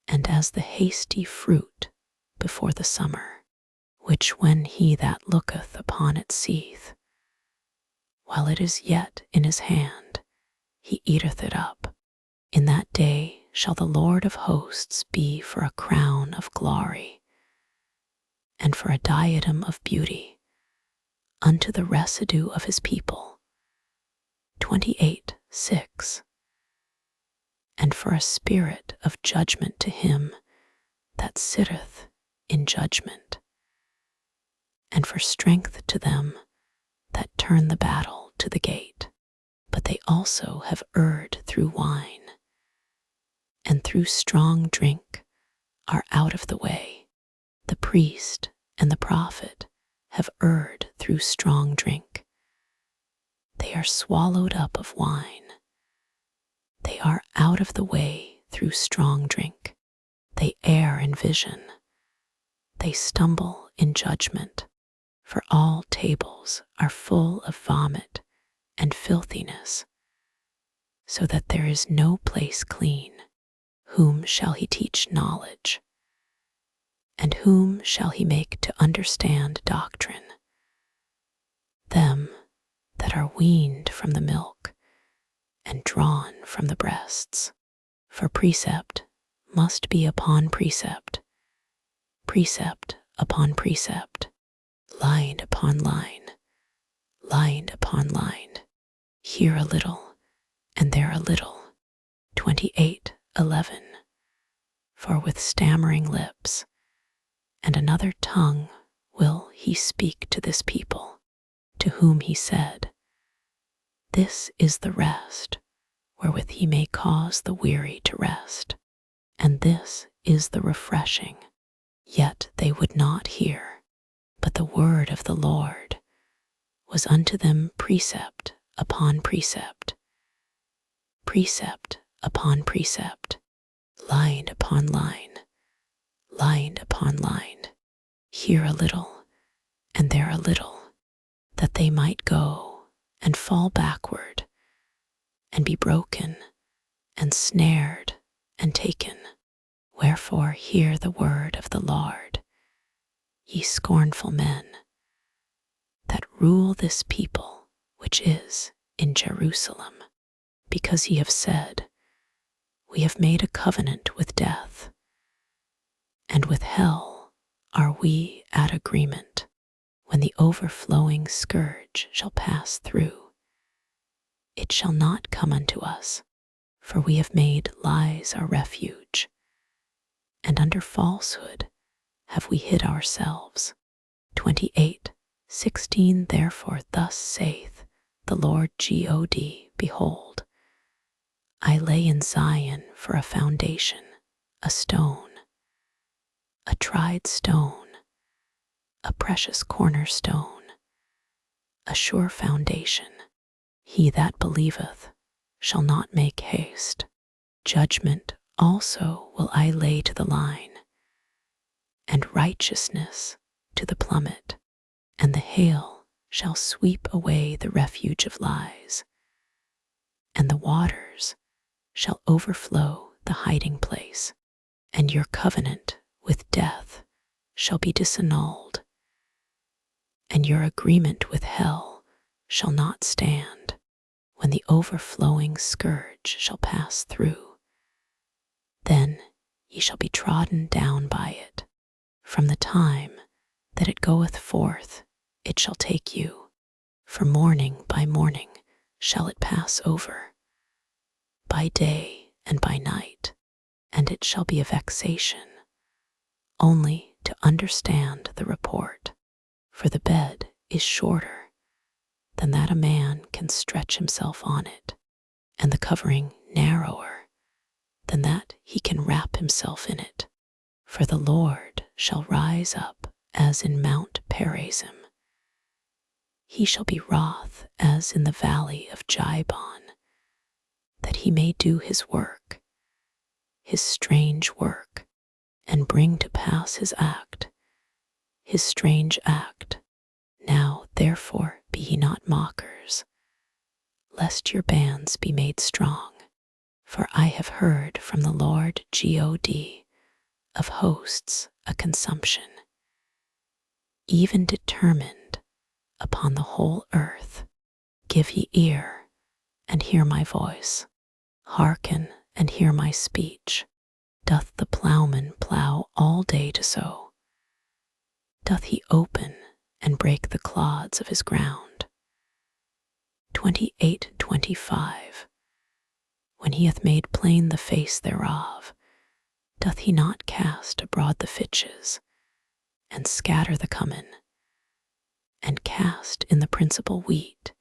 and as the hasty fruit before the summer, which when he that looketh upon it seeth, while it is yet in his hand, he eateth it up. In that day shall the Lord of hosts be for a crown of glory, and for a diadem of beauty unto the residue of his people. 28:6 And for a spirit of judgment to him that sitteth in judgment, and for strength to them that turn the battle to the gate. But they also have erred through wine, and through strong drink are out of the way. The priest and the prophet have erred through strong drink. They are swallowed up of wine. They are out of the way through strong drink. They err in vision. They stumble in judgment, for all tables are full of vomit and filthiness, so that there is no place clean. Whom shall he teach knowledge? And whom shall he make to understand doctrine? Them that are weaned from the milk and drawn from the breasts. For precept must be upon precept, precept upon precept, line upon line, line upon line, here a little and there a little. 28:11. For with stammering lips and another tongue will he speak to this people, to whom he said, This is the rest wherewith he may cause the weary to rest, and this is the refreshing. Yet they would not hear, but the word of the Lord was unto them precept upon precept, precept upon precept, line upon line, line upon line, here a little and there a little, that they might go and fall backward and be broken and snared and taken. Wherefore hear the word of the Lord, ye scornful men, that rule this people which is in Jerusalem, because ye have said, We have made a covenant with death, and with hell are we at agreement. When the overflowing scourge shall pass through, it shall not come unto us, for we have made lies our refuge, and under falsehood have we hid ourselves. 28:16. Therefore thus saith the Lord God, Behold, I lay in Zion for a foundation, a stone, a tried stone, a precious cornerstone, a sure foundation. He that believeth shall not make haste. Judgment also will I lay to the line, and righteousness to the plummet, and the hail shall sweep away the refuge of lies, and the waters shall overflow the hiding place, and your covenant with death shall be disannulled, and your agreement with hell shall not stand, when the overflowing scourge shall pass through. Then ye shall be trodden down by it. From the time that it goeth forth, it shall take you, for morning by morning shall it pass over, by day and by night, and it shall be a vexation, only to understand the report. For the bed is shorter than that a man can stretch himself on it, and the covering narrower than that he can wrap himself in it. For the Lord shall rise up as in Mount Perazim. He shall be wroth as in the valley of Jibon, that he may do his work, his strange work, and bring to pass his act, his strange act. Now therefore be ye not mockers, lest your bands be made strong. For I have heard from the Lord God of hosts a consumption, even determined upon the whole earth. Give ye ear, and hear my voice. Hearken, and hear my speech. Doth the plowman plow all day to sow? Doth he open and break the clods of his ground? 28:25. When he hath made plain the face thereof, doth he not cast abroad the fitches, and scatter the cummin, and cast in the principal wheat,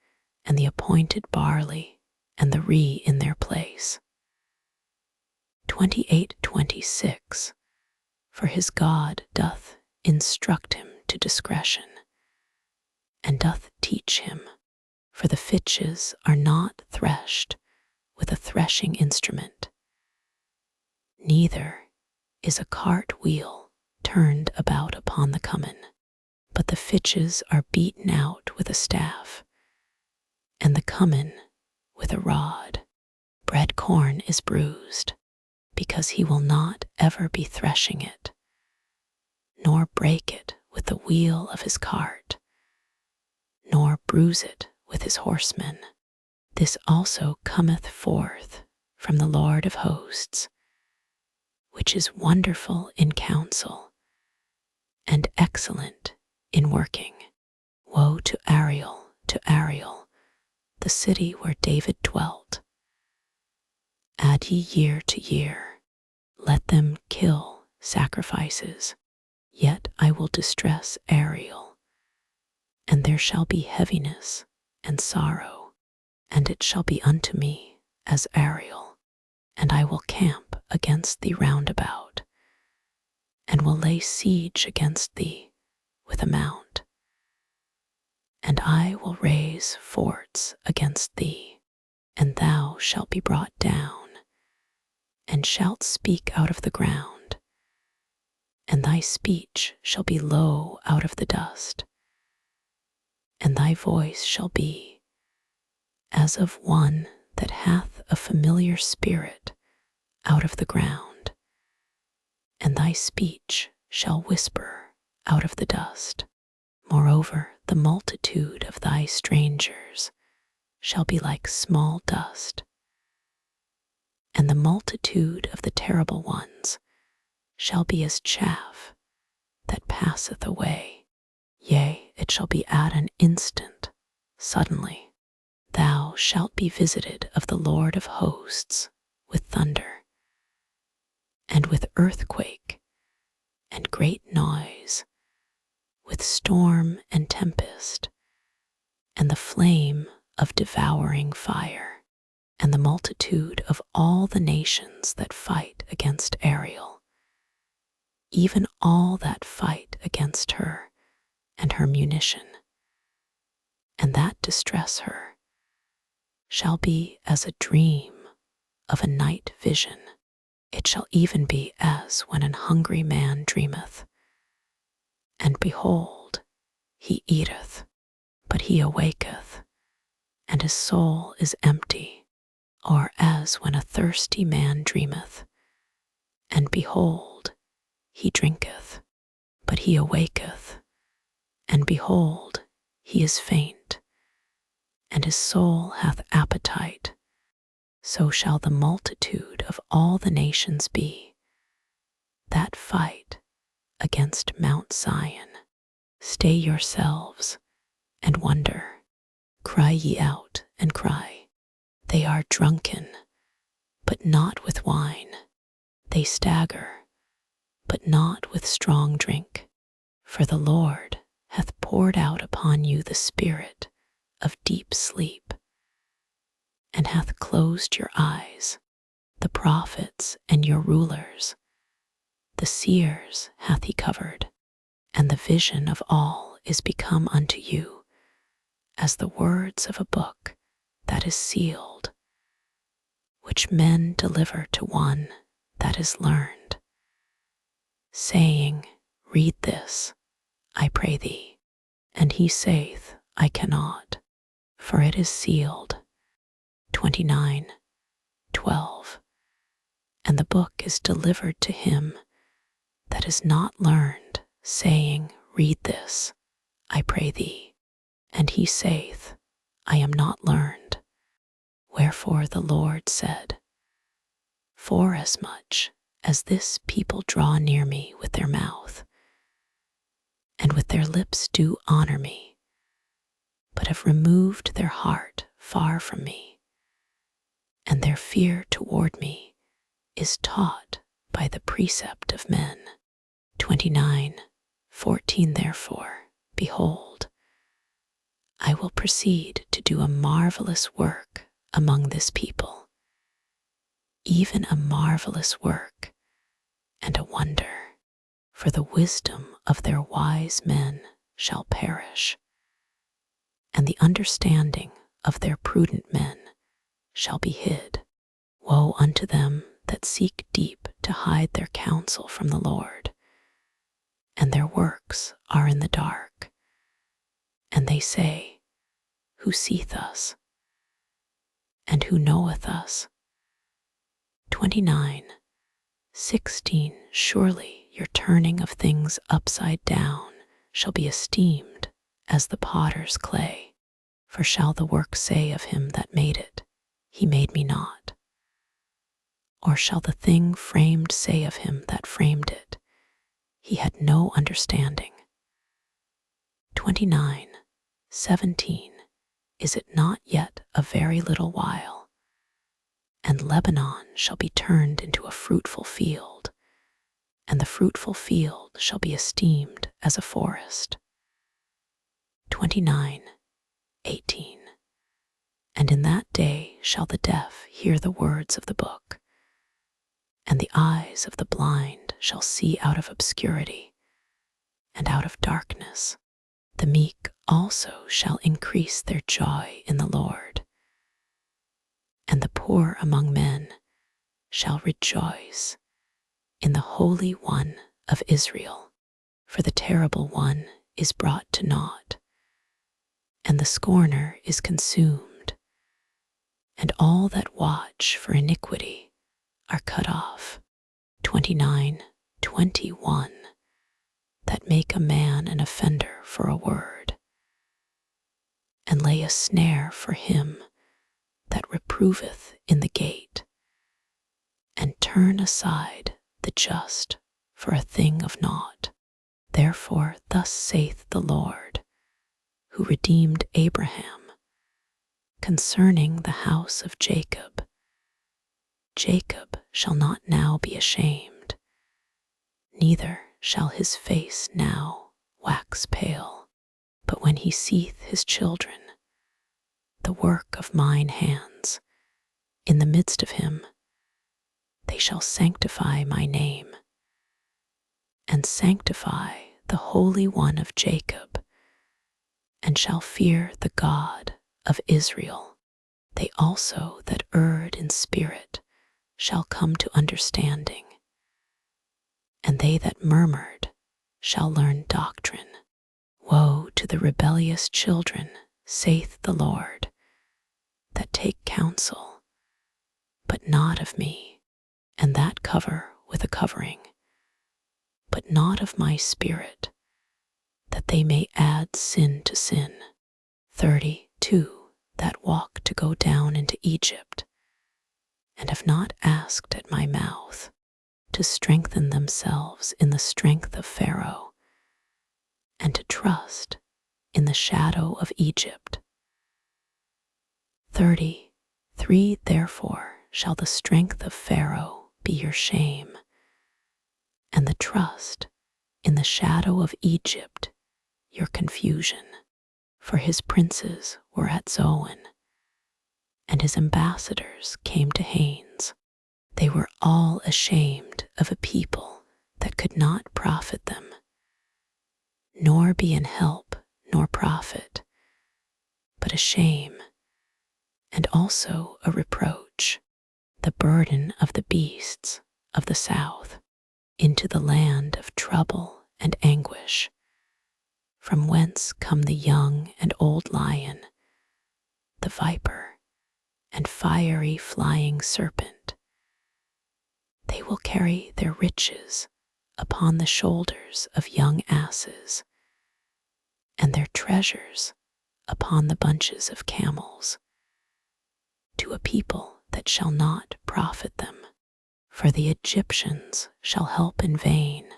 and the appointed barley, and the rye in their place? 28:26. For his God doth instruct him to discretion, and doth teach him, for the fitches are not threshed with a threshing instrument, neither is a cart wheel turned about upon the cummin, but the fitches are beaten out with a staff, and the cummin with a rod. Bread corn is bruised, because he will not ever be threshing it, nor break it with the wheel of his cart, nor bruise it with his horsemen. This also cometh forth from the Lord of hosts, which is wonderful in counsel, and excellent in working. Woe to Ariel, the city where David dwelt. Add ye year to year, let them kill sacrifices, yet I will distress Ariel, and there shall be heaviness and sorrow, and it shall be unto me as Ariel, and I will camp against thee round about, and will lay siege against thee with a mount, and I will raise forts against thee, and thou shalt be brought down, and shalt speak out of the ground, and thy speech shall be low out of the dust, and thy voice shall be as of one that hath a familiar spirit out of the ground, and thy speech shall whisper out of the dust. Moreover, the multitude of thy strangers shall be like small dust, and the multitude of the terrible ones shall be as chaff that passeth away. Yea, it shall be at an instant, suddenly. Thou shalt be visited of the Lord of hosts with thunder, and with earthquake, and great noise, with storm and tempest, and the flame of devouring fire, and the multitude of all the nations that fight against Ariel, even all that fight against her and her munition, and that distress her, shall be as a dream of a night vision. It shall even be as when an hungry man dreameth, and behold, he eateth, but he awaketh, and his soul is empty, or as when a thirsty man dreameth, and behold, he drinketh, but he awaketh, and behold, he is faint, and his soul hath appetite. So shall the multitude of all the nations be that fight against Mount Zion. Stay yourselves and wonder. Cry ye out and cry. They are drunken, but not with wine. They stagger, but not with strong drink. For the Lord hath poured out upon you the spirit of deep sleep, and hath closed your eyes. The prophets and your rulers, the seers hath he covered, and the vision of all is become unto you as the words of a book that is sealed, which men deliver to one that is learned, saying, Read this, I pray thee. And he saith, I cannot, for it is sealed. 29:12. And the book is delivered to him that is not learned, saying, Read this, I pray thee. And he saith, I am not learned. Wherefore the Lord said, Forasmuch as this people draw near me with their mouth, and with their lips do honor me, but have removed their heart far from me, and their fear toward me is taught by the precept of men. 29:14. Therefore, behold, I will proceed to do a marvelous work among this people, even a marvelous work and a wonder. For the wisdom of their wise men shall perish, and the understanding of their prudent men shall be hid. Woe unto them that seek deep to hide their counsel from the Lord, and their works are in the dark. And they say, Who seeth us? And who knoweth us? 29:16 Surely your turning of things upside down shall be esteemed as the potter's clay. For shall the work say of him that made it, He made me not? Or shall the thing framed say of him that framed it, He had no understanding? 29:17 Is it not yet a very little while, and Lebanon shall be turned into a fruitful field, and the fruitful field shall be esteemed as a forest? 29:18 And in that day shall the deaf hear the words of the book, and the eyes of the blind shall see out of obscurity and out of darkness. The meek also shall increase their joy in the Lord, and the poor among men shall rejoice in the Holy One of Israel. For the terrible one is brought to naught, and the scorner is consumed, and all that watch for iniquity are cut off. 29:21 That make a man an offender for a word, and lay a snare for him that reproveth in the gate, and turn aside the just for a thing of naught. Therefore thus saith the Lord, who redeemed Abraham, concerning the house of Jacob, Jacob shall not now be ashamed, neither shall his face now wax pale. But when he seeth his children, the work of mine hands, in the midst of him, they shall sanctify my name, and sanctify the Holy One of Jacob, and shall fear the God of Israel. They also that erred in spirit shall come to understanding, and they that murmured shall learn doctrine. Woe to the rebellious children, saith the Lord, that take counsel, but not of me, and that cover with a covering, but not of my spirit, that they may add sin to sin. 32 That walk to go down into Egypt, and have not asked at my mouth, to strengthen themselves in the strength of Pharaoh, and to trust in the shadow of Egypt. 33 Therefore shall the strength of Pharaoh be your shame, and the trust in the shadow of Egypt your confusion. For his princes were at Zoan, and his ambassadors came to Hanes. They were all ashamed of a people that could not profit them, nor be an help nor profit, but a shame, and also a reproach, the burden of the beasts of the south, into the land of trouble and anguish, from whence come the young and old lion, the viper, and fiery flying serpent. They will carry their riches upon the shoulders of young asses, and their treasures upon the bunches of camels, to a people that shall not profit them. For the Egyptians shall help in vain,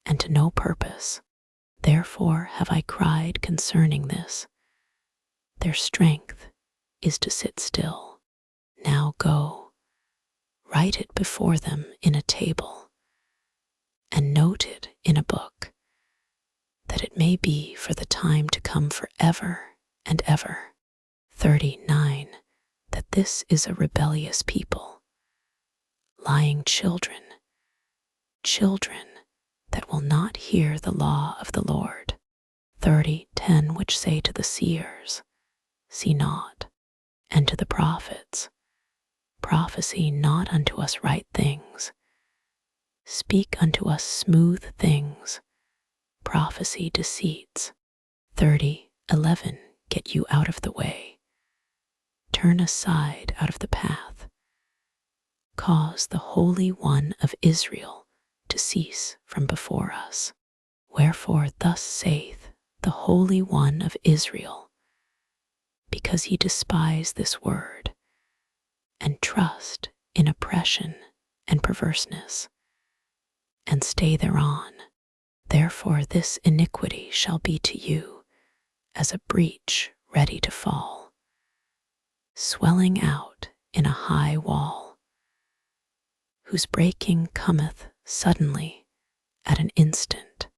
and to no purpose. Therefore have I cried concerning this. Their strength is to sit still. Now go, write it before them in a table, and note it in a book, that it may be for the time to come forever and ever. 39 That this is a rebellious people, lying children, children that will not hear the law of the Lord. 30:10, which say to the seers, see not, and to the prophets, prophesy not unto us right things, speak unto us smooth things, prophesy deceits. 30:11, get you out of the way, turn aside out of the path, cause the Holy One of Israel to cease from before us. Wherefore thus saith the Holy One of Israel, because ye despise this word, and trust in oppression and perverseness, and stay thereon, therefore this iniquity shall be to you as a breach ready to fall, swelling out in a high wall, whose breaking cometh suddenly at an instant,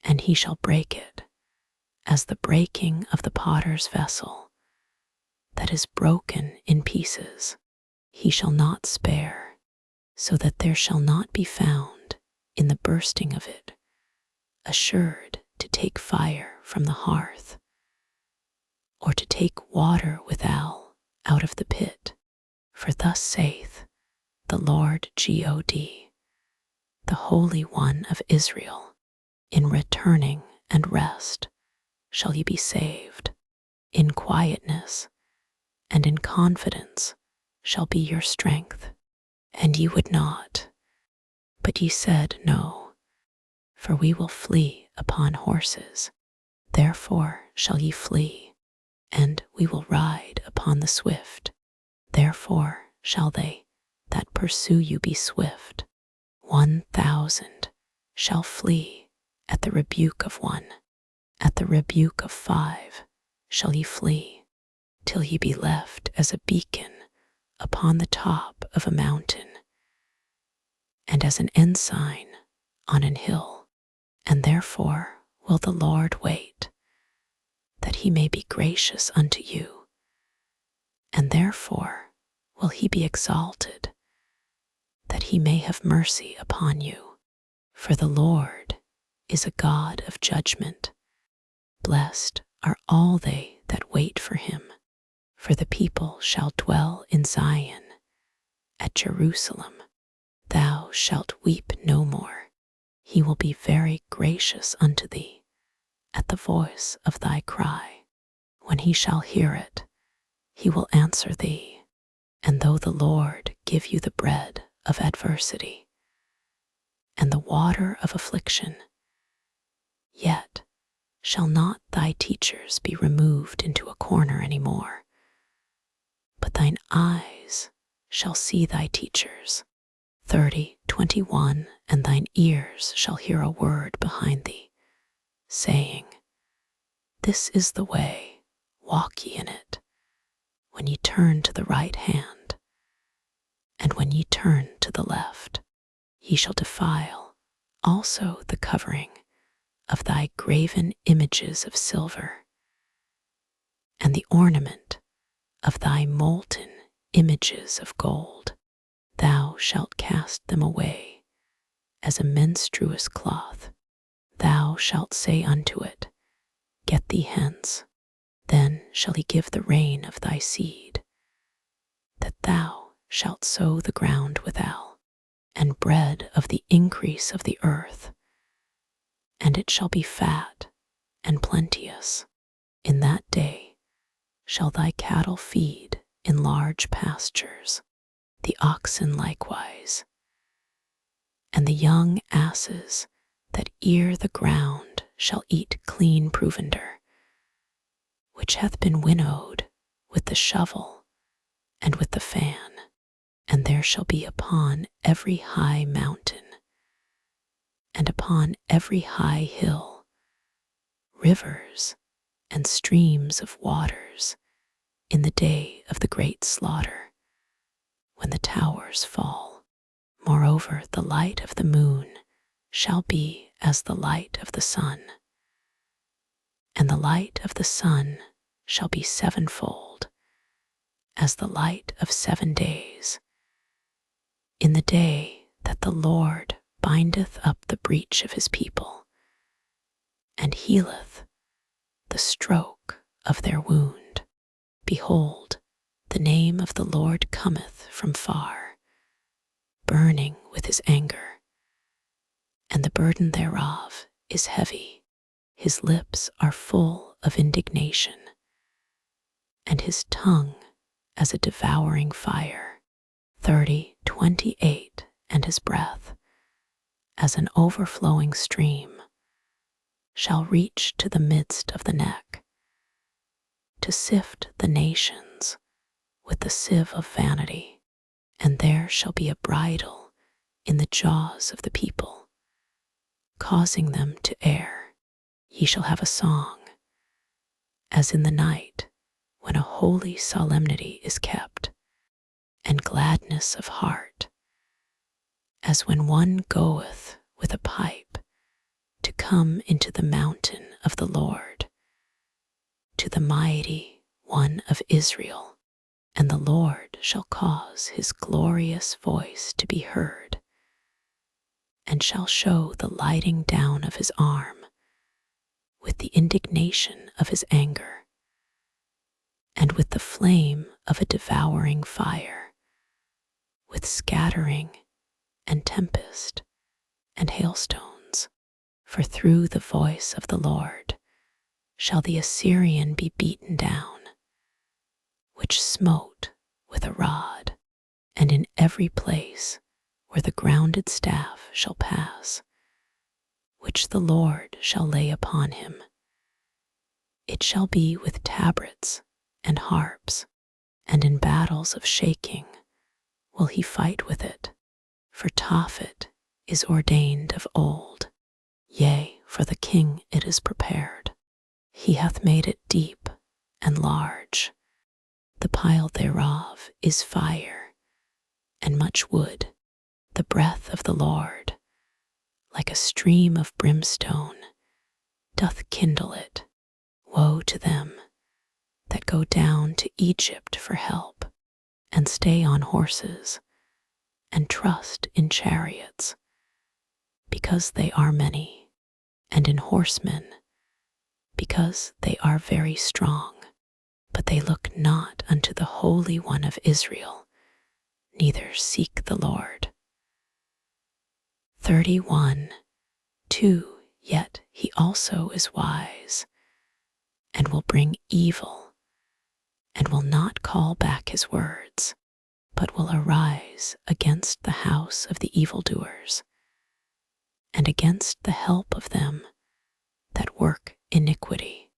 and he shall break it as the breaking of the potter's vessel that is broken in pieces. He shall not spare, so that there shall not be found in the bursting of it assured to take fire from the hearth, or to take water withal out of the pit. For thus saith the Lord God, the Holy One of Israel, in returning and rest shall ye be saved, in quietness and in confidence shall be your strength. And ye would not, but ye said, no, for we will flee upon horses, therefore shall ye flee, and we will ride upon the swift, therefore shall they that pursue you be swift. 1,000 shall flee at the rebuke of one, at the rebuke of 5 shall ye flee, till ye be left as a beacon upon the top of a mountain, and as an ensign on an hill. And therefore will the Lord wait, that he may be gracious unto you, and therefore will he be exalted, that he may have mercy upon you. For the Lord is a God of judgment. Blessed are all they that wait for him, for the people shall dwell in Zion. At Jerusalem thou shalt weep no more. He will be very gracious unto thee at the voice of thy cry. When he shall hear it, he will answer thee. And though the Lord give you the bread of adversity and the water of affliction, yet shall not thy teachers be removed into a corner any more, but thine eyes shall see thy teachers. 30:21, and thine ears shall hear a word behind thee, saying, this is the way, walk ye in it, when ye turn to the right hand, and when ye turn to the left. Ye shall defile also the covering of thy graven images of silver, and the ornament of thy molten images of gold. Thou shalt cast them away as a menstruous cloth. Thou shalt say unto it, get thee hence. Then shall he give the rain of thy seed, that thou shalt sow the ground withal, and bread of the increase of the earth, and it shall be fat and plenteous. In that day shall thy cattle feed in large pastures, the oxen likewise, and the young asses that ear the ground shall eat clean provender, which hath been winnowed with the shovel and with the fan. And there shall be upon every high mountain and upon every high hill rivers and streams of waters in the day of the great slaughter, when the towers fall. Moreover, the light of the moon shall be as the light of the sun, and the light of the sun shall be sevenfold, as the light of 7 days. in the day that the Lord bindeth up the breach of his people, and healeth the stroke of their wound. Behold, the name of the Lord cometh from far, burning with his anger, and the burden thereof is heavy. His lips are full of indignation, and his tongue as a devouring fire. 28. And his breath, as an overflowing stream, shall reach to the midst of the neck, to sift the nations with the sieve of vanity. And there shall be a bridle in the jaws of the people, causing them to err. Ye shall have a song, as in the night when a holy solemnity is kept, and gladness of heart, as when one goeth with a pipe to come into the mountain of the Lord, to the mighty one of Israel. And the Lord shall cause his glorious voice to be heard, and shall show the lighting down of his arm with the indignation of his anger, and with the flame of a devouring fire, with scattering and tempest and hailstones. For through the voice of the Lord shall the Assyrian be beaten down, which smote with a rod, and in every place where the grounded staff shall pass, which the Lord shall lay upon him. It shall be with tabrets and harps, and in battles of shaking will he fight with it. For Tophet is ordained of old, yea, for the king it is prepared. He hath made it deep and large. The pile thereof is fire, and much wood. The breath of the Lord, like a stream of brimstone, doth kindle it. Woe to them that go down to Egypt for help, and stay on horses, and trust in chariots, because they are many, and in horsemen, because they are very strong. But they look not unto the Holy One of Israel, neither seek the Lord. 31. 2. Yet he also is wise, and will bring evil, and will not call back his words, but will arise against the house of the evildoers, and against the help of them that work iniquity.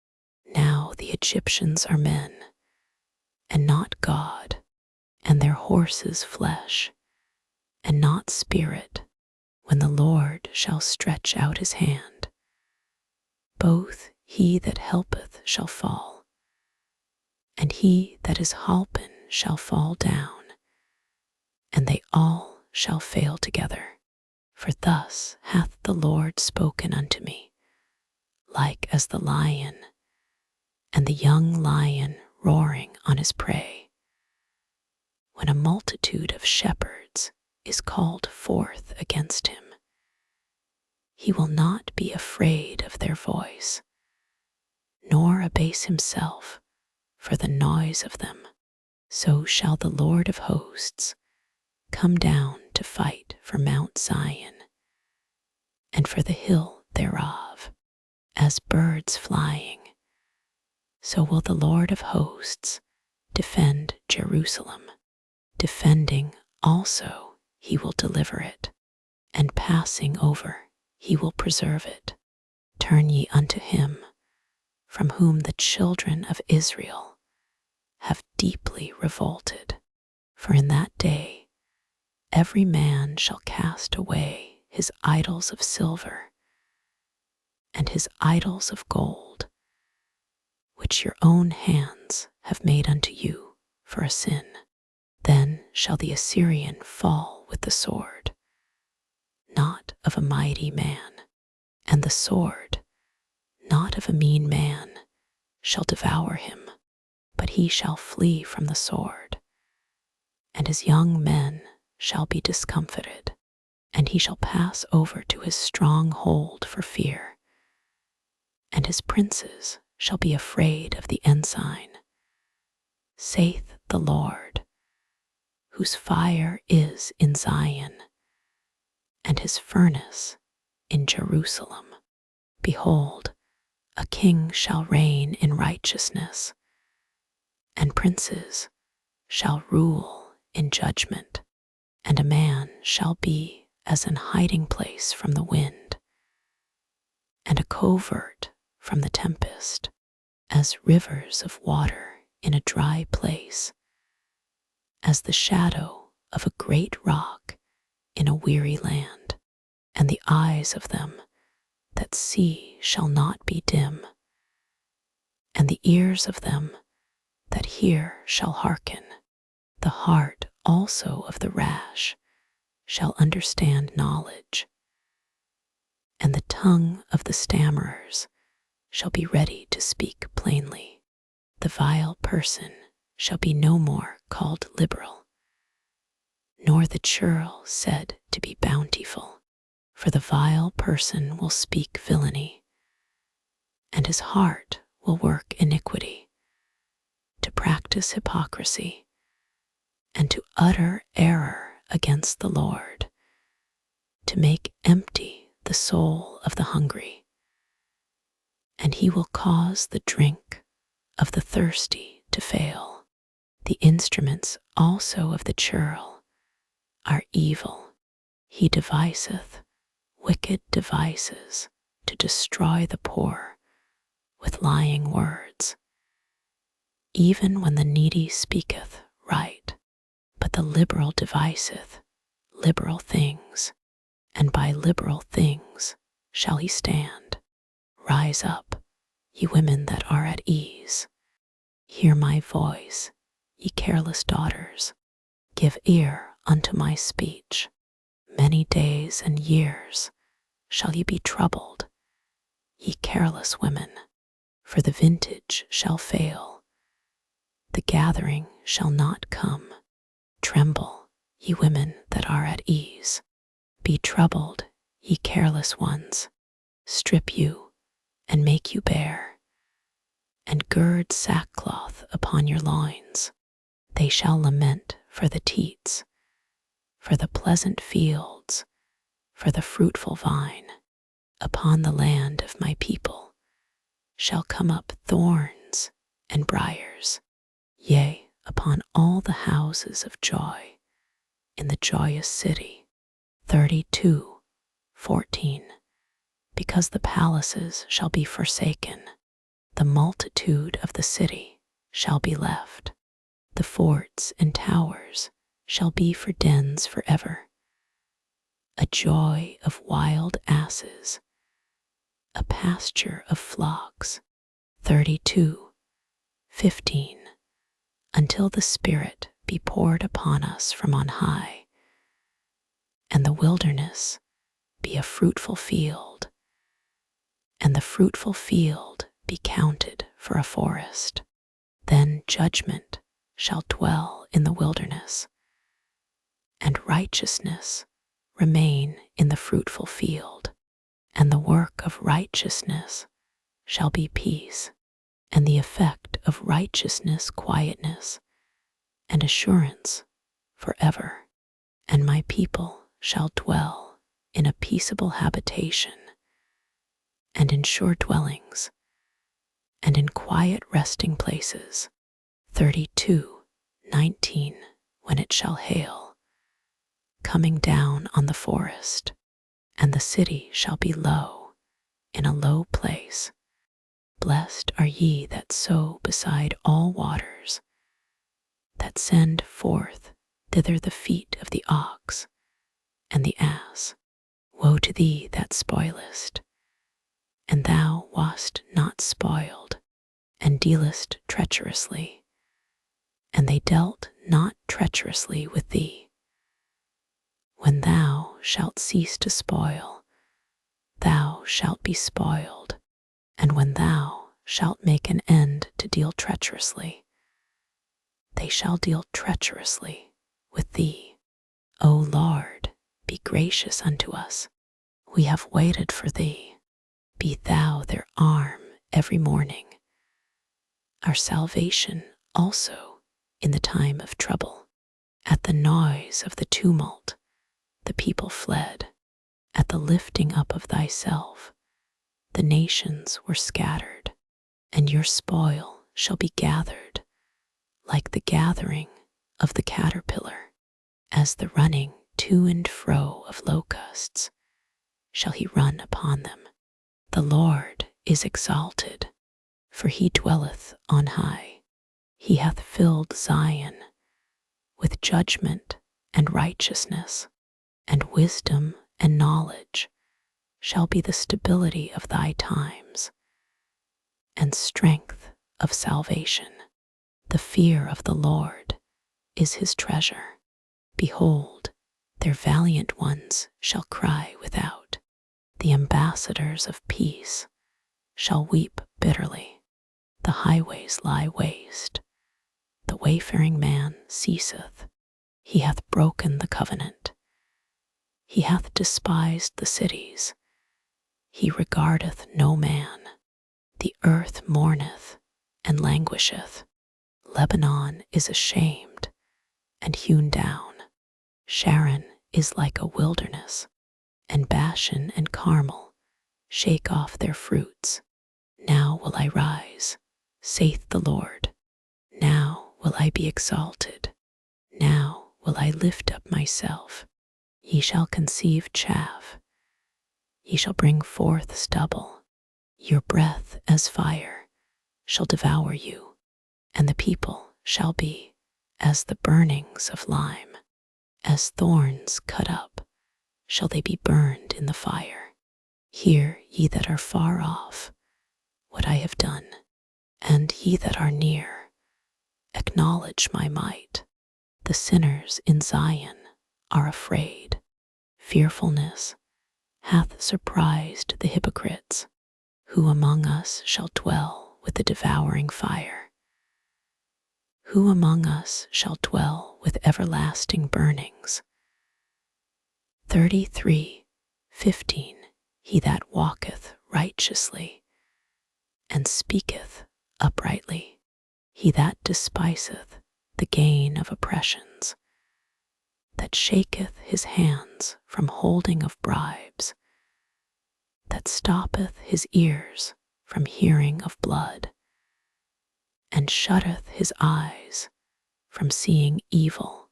Now the Egyptians are men, and not God, and their horses flesh, and not spirit, when the Lord shall stretch out his hand. Both he that helpeth shall fall, and he that is holpen shall fall down, and they all shall fail together. For thus hath the Lord spoken unto me, like as the lion, and the young lion roaring on his prey, when a multitude of shepherds is called forth against him. He will not be afraid of their voice, nor abase himself for the noise of them. So shall the Lord of hosts come down to fight for Mount Zion, and for the hill thereof. As birds flying, so will the Lord of hosts defend Jerusalem. Defending also he will deliver it, and passing over he will preserve it. Turn ye unto him, from whom the children of Israel have deeply revolted. For in that day every man shall cast away his idols of silver, and his idols of gold, which your own hands have made unto you for a sin. Then shall the Assyrian fall with the sword, not of a mighty man, and the sword, not of a mean man, shall devour him, but he shall flee from the sword, and his young men shall be discomfited, and he shall pass over to his stronghold for fear, and his princes shall be afraid of the ensign, saith the Lord, whose fire is in Zion, and his furnace in Jerusalem. Behold, a king shall reign in righteousness, and princes shall rule in judgment, and a man shall be as an hiding place from the wind, and a covert from the tempest, as rivers of water in a dry place, as the shadow of a great rock in a weary land, and the eyes of them that see shall not be dim, and the ears of them that hear shall hearken. The heart also of the rash shall understand knowledge, and the tongue of the stammerers shall be ready to speak plainly. The vile person shall be no more called liberal, nor the churl said to be bountiful, for the vile person will speak villainy, and his heart will work iniquity, to practice hypocrisy, and to utter error against the Lord, to make empty the soul of the hungry. And he will cause the drink of the thirsty to fail. The instruments also of the churl are evil. He deviseth wicked devices to destroy the poor with lying words, even when the needy speaketh right. But the liberal deviseth liberal things, and by liberal things shall he stand. Rise up, ye women that are at ease. Hear my voice, ye careless daughters. Give ear unto my speech. Many days and years shall ye be troubled, ye careless women, for the vintage shall fail, the gathering shall not come. Tremble, ye women that are at ease. Be troubled, ye careless ones. Strip you, and make you bare, and gird sackcloth upon your loins. They shall lament for the teats, for the pleasant fields, for the fruitful vine. Upon the land of my people shall come up thorns and briars, yea, upon all the houses of joy in the joyous city. 32:14. Because the palaces shall be forsaken, the multitude of the city shall be left. The forts and towers shall be for dens forever. A joy of wild asses, a pasture of flocks. 32:15. Until the Spirit be poured upon us from on high, and the wilderness be a fruitful field, and the fruitful field be counted for a forest. Then judgment shall dwell in the wilderness, and righteousness remain in the fruitful field, and the work of righteousness shall be peace, and the effect of righteousness quietness, and assurance forever. And my people shall dwell in a peaceable habitation, and in sure dwellings, and in quiet resting places. 32:19. When it shall hail, coming down on the forest, and the city shall be low, in a low place. Blessed are ye that sow beside all waters, that send forth thither the feet of the ox and the ass. Woe to thee that spoilest, and thou wast not spoiled, and dealest treacherously, and they dealt not treacherously with thee. When thou shalt cease to spoil, thou shalt be spoiled, and when thou shalt make an end to deal treacherously, they shall deal treacherously with thee. O Lord, be gracious unto us. We have waited for thee. Be thou their arm every morning, our salvation also in the time of trouble. At the noise of the tumult, the people fled. At the lifting up of thyself, the nations were scattered, and your spoil shall be gathered like the gathering of the caterpillar, as the running to and fro of locusts shall he run upon them. The Lord is exalted, for he dwelleth on high. He hath filled Zion with judgment and righteousness, and wisdom and knowledge shall be the stability of thy times, and strength of salvation. The fear of the Lord is his treasure. Behold, their valiant ones shall cry without. The ambassadors of peace shall weep bitterly. The highways lie waste. The wayfaring man ceaseth. He hath broken the covenant. He hath despised the cities. He regardeth no man. The earth mourneth and languisheth. Lebanon is ashamed and hewn down. Sharon is like a wilderness, and Bashan and Carmel shake off their fruits. Now will I rise, saith the Lord. Now will I be exalted. Now will I lift up myself. Ye shall conceive chaff. Ye shall bring forth stubble. Your breath as fire shall devour you, and the people shall be as the burnings of lime. As thorns cut up shall they be burned in the fire. Hear, ye that are far off, what I have done, and ye that are near, acknowledge my might. The sinners in Zion are afraid. Fearfulness hath surprised the hypocrites. Who among us shall dwell with the devouring fire? Who among us shall dwell with everlasting burnings? 33:15. He that walketh righteously and speaketh uprightly, he that despiseth the gain of oppressions, that shaketh his hands from holding of bribes, that stoppeth his ears from hearing of blood, and shutteth his eyes from seeing evil.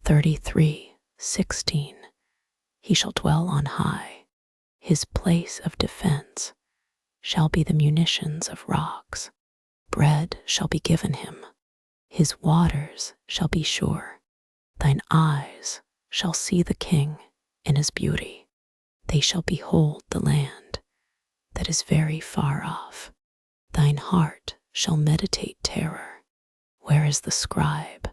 33:16. He shall dwell on high. His place of defense shall be the munitions of rocks. Bread shall be given him. His waters shall be sure. Thine eyes shall see the King in his beauty. They shall behold the land that is very far off. Thine heart shall meditate terror. Where is the scribe?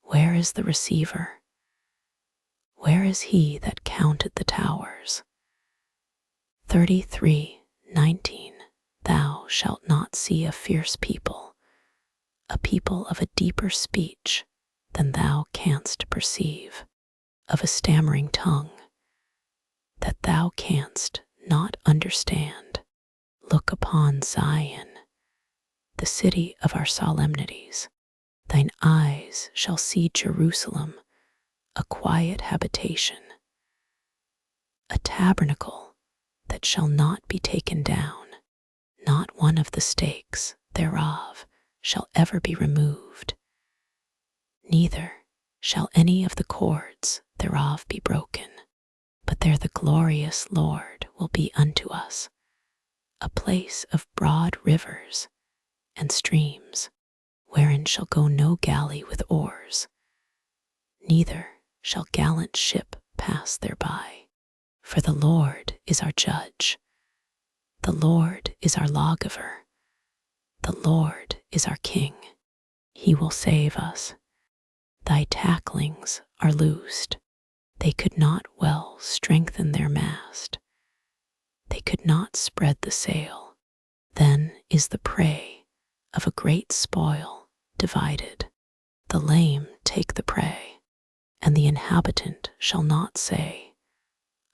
Where is the receiver? Where is he that counted the towers? 33:19. Thou shalt not see a fierce people, a people of a deeper speech than thou canst perceive, of a stammering tongue that thou canst not understand. Look upon Zion, the city of our solemnities. Thine eyes shall see Jerusalem, a quiet habitation, a tabernacle that shall not be taken down. Not one of the stakes thereof shall ever be removed, neither shall any of the cords thereof be broken. But there the glorious Lord will be unto us, a place of broad rivers and streams, wherein shall go no galley with oars, neither shall gallant ship pass thereby. For the Lord is our judge, the Lord is our lawgiver, the Lord is our King. He will save us. Thy tacklings are loosed. They could not well strengthen their mast. They could not spread the sail. Then is the prey of a great spoil divided. The lame take the prey, and the inhabitant shall not say,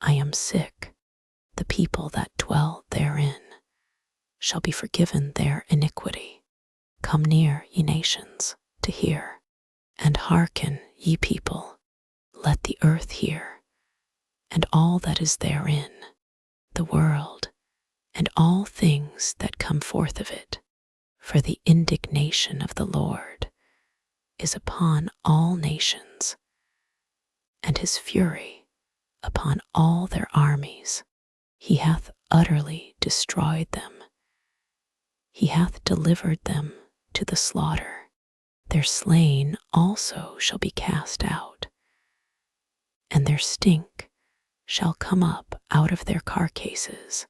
I am sick. The people that dwell therein shall be forgiven their iniquity. Come near, ye nations, to hear, and hearken, ye people. Let the earth hear, and all that is therein, the world, and all things that come forth of it. For the indignation of the Lord is upon all nations, and his fury upon all their armies. He hath utterly destroyed them. He hath delivered them to the slaughter. Their slain also shall be cast out, and their stink shall come up out of their carcasses,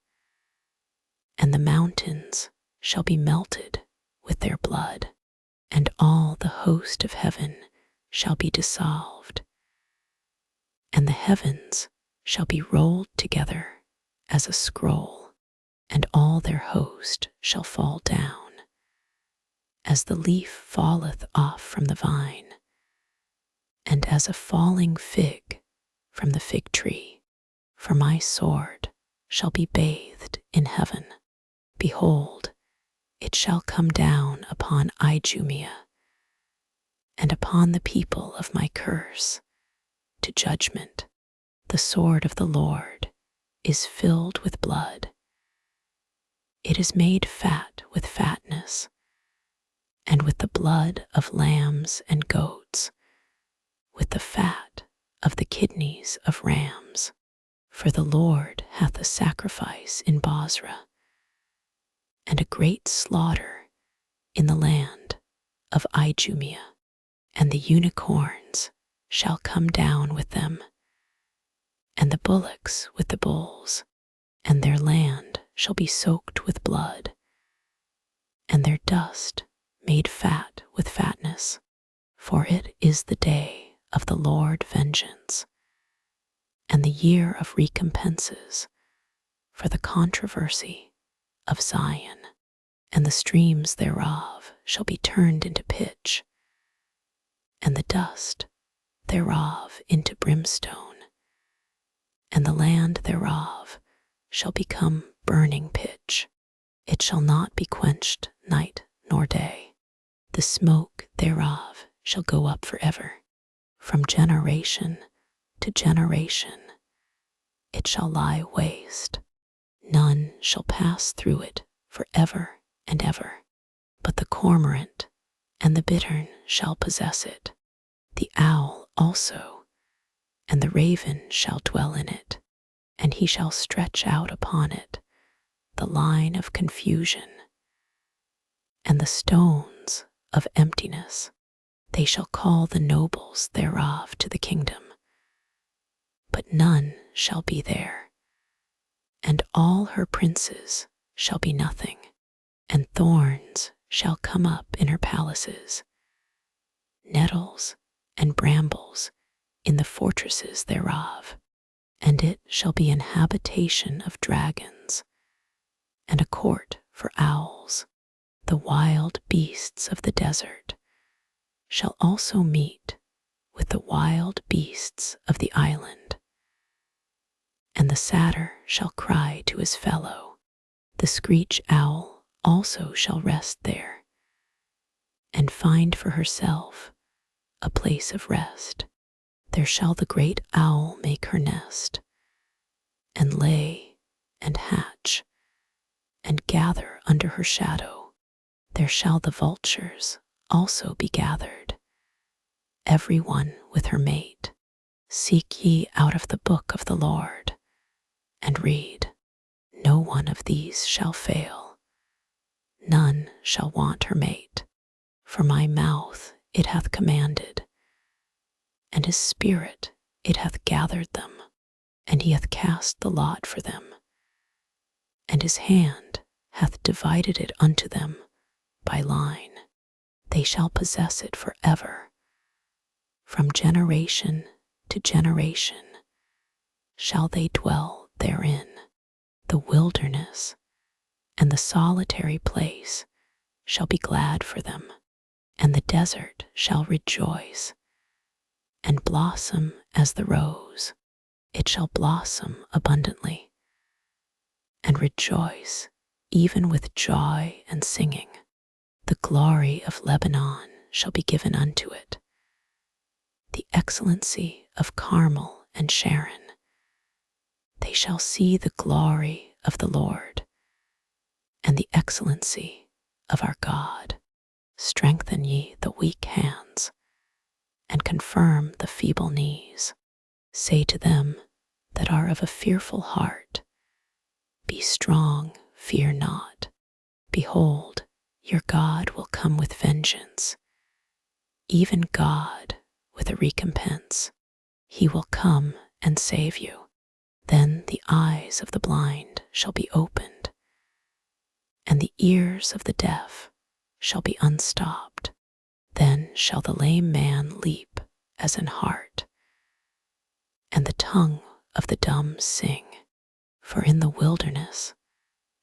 and the mountains shall be melted with their blood, and all the host of heaven shall be dissolved, and the heavens shall be rolled together as a scroll, and all their host shall fall down, as the leaf falleth off from the vine, and as a falling fig from the fig tree. For my sword shall be bathed in heaven. Behold, it shall come down upon Idumea, and upon the people of my curse, to judgment. The sword of the Lord is filled with blood. It is made fat with fatness, and with the blood of lambs and goats, with the fat of the kidneys of rams. For the Lord hath a sacrifice in Bozrah, and a great slaughter in the land of Idumea, and the unicorns shall come down with them, and the bullocks with the bulls, and their land shall be soaked with blood, and their dust made fat with fatness. For it is the day of the Lord vengeance, and the year of recompenses, for the controversy of Zion, and the streams thereof shall be turned into pitch, and the dust thereof into brimstone, and the land thereof shall become burning pitch. It shall not be quenched night nor day. The smoke thereof shall go up forever. From generation to generation it shall lie waste. None shall pass through it forever and ever. But the cormorant and the bittern shall possess it, the owl also, and the raven shall dwell in it, and he shall stretch out upon it the line of confusion, and the stones of emptiness. They shall call the nobles thereof to the kingdom, but none shall be there, and all her princes shall be nothing, and thorns shall come up in her palaces, nettles and brambles in the fortresses thereof, and it shall be an habitation of dragons, and a court for owls. The wild beasts of the desert shall also meet with the wild beasts of the island, and the satyr shall cry to his fellow. The screech owl also shall rest there, and find for herself a place of rest. There shall the great owl make her nest, and lay and hatch, and gather under her shadow. There shall the vultures also be gathered, every one with her mate. Seek ye out of the book of the Lord, and read. No one of these shall fail, none shall want her mate. For my mouth it hath commanded, and his spirit it hath gathered them, and he hath cast the lot for them, and his hand hath divided it unto them by line. They shall possess it forever. From generation to generation shall they dwell therein. The wilderness and the solitary place shall be glad for them, and the desert shall rejoice, and blossom as the rose. It shall blossom abundantly, and rejoice even with joy and singing. The glory of Lebanon shall be given unto it, the excellency of Carmel and Sharon. They shall see the glory of the Lord, and the excellency of our God. Strengthen ye the weak hands, and confirm the feeble knees. Say to them that are of a fearful heart, be strong, fear not. Behold, your God will come with vengeance, even God with a recompense. He will come and save you. Then the eyes of the blind shall be opened, and the ears of the deaf shall be unstopped. Then shall the lame man leap as an hart, and the tongue of the dumb sing. For in the wilderness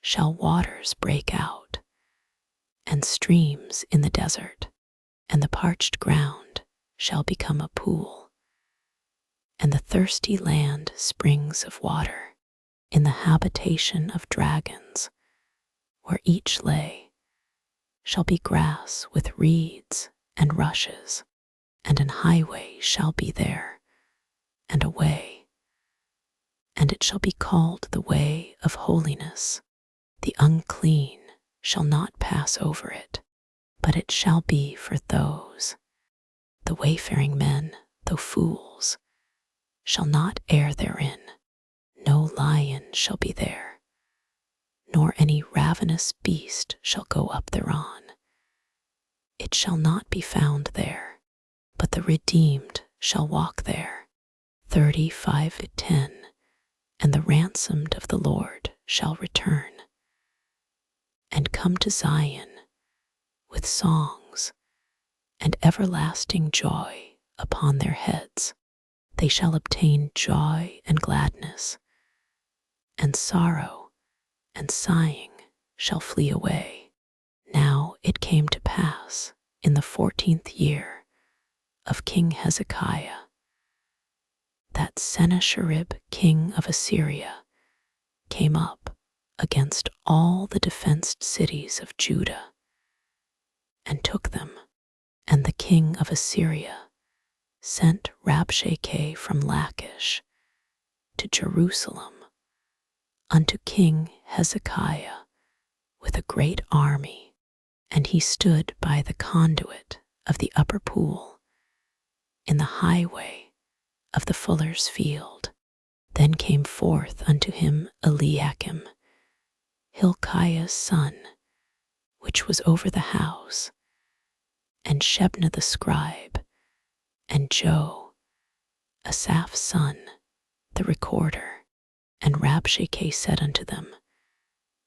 shall waters break out, and streams in the desert, and the parched ground shall become a pool, and the thirsty land springs of water. In the habitation of dragons, where each lay, shall be grass with reeds and rushes, and an highway shall be there, and a way, and it shall be called the way of holiness. The unclean shall not pass over it, but it shall be for those. The wayfaring men, though fools, shall not err therein. No lion shall be there, nor any ravenous beast shall go up thereon. It shall not be found there, but the redeemed shall walk there. 35:10. And the ransomed of the Lord shall return, and come to Zion with songs and everlasting joy upon their heads. They shall obtain joy and gladness, and sorrow and sighing shall flee away. Now it came to pass in the 14th year of King Hezekiah that Sennacherib, king of Assyria, came up against all the defenced cities of Judah and took them. And the king of Assyria sent Rabshakeh from Lachish to Jerusalem unto King Hezekiah with a great army, and he stood by the conduit of the upper pool in the highway of the fuller's field. Then came forth unto him Eliakim, Hilkiah's son, which was over the house, and Shebna the scribe, and Joe, Asaph's son, the recorder. And Rabshakeh said unto them,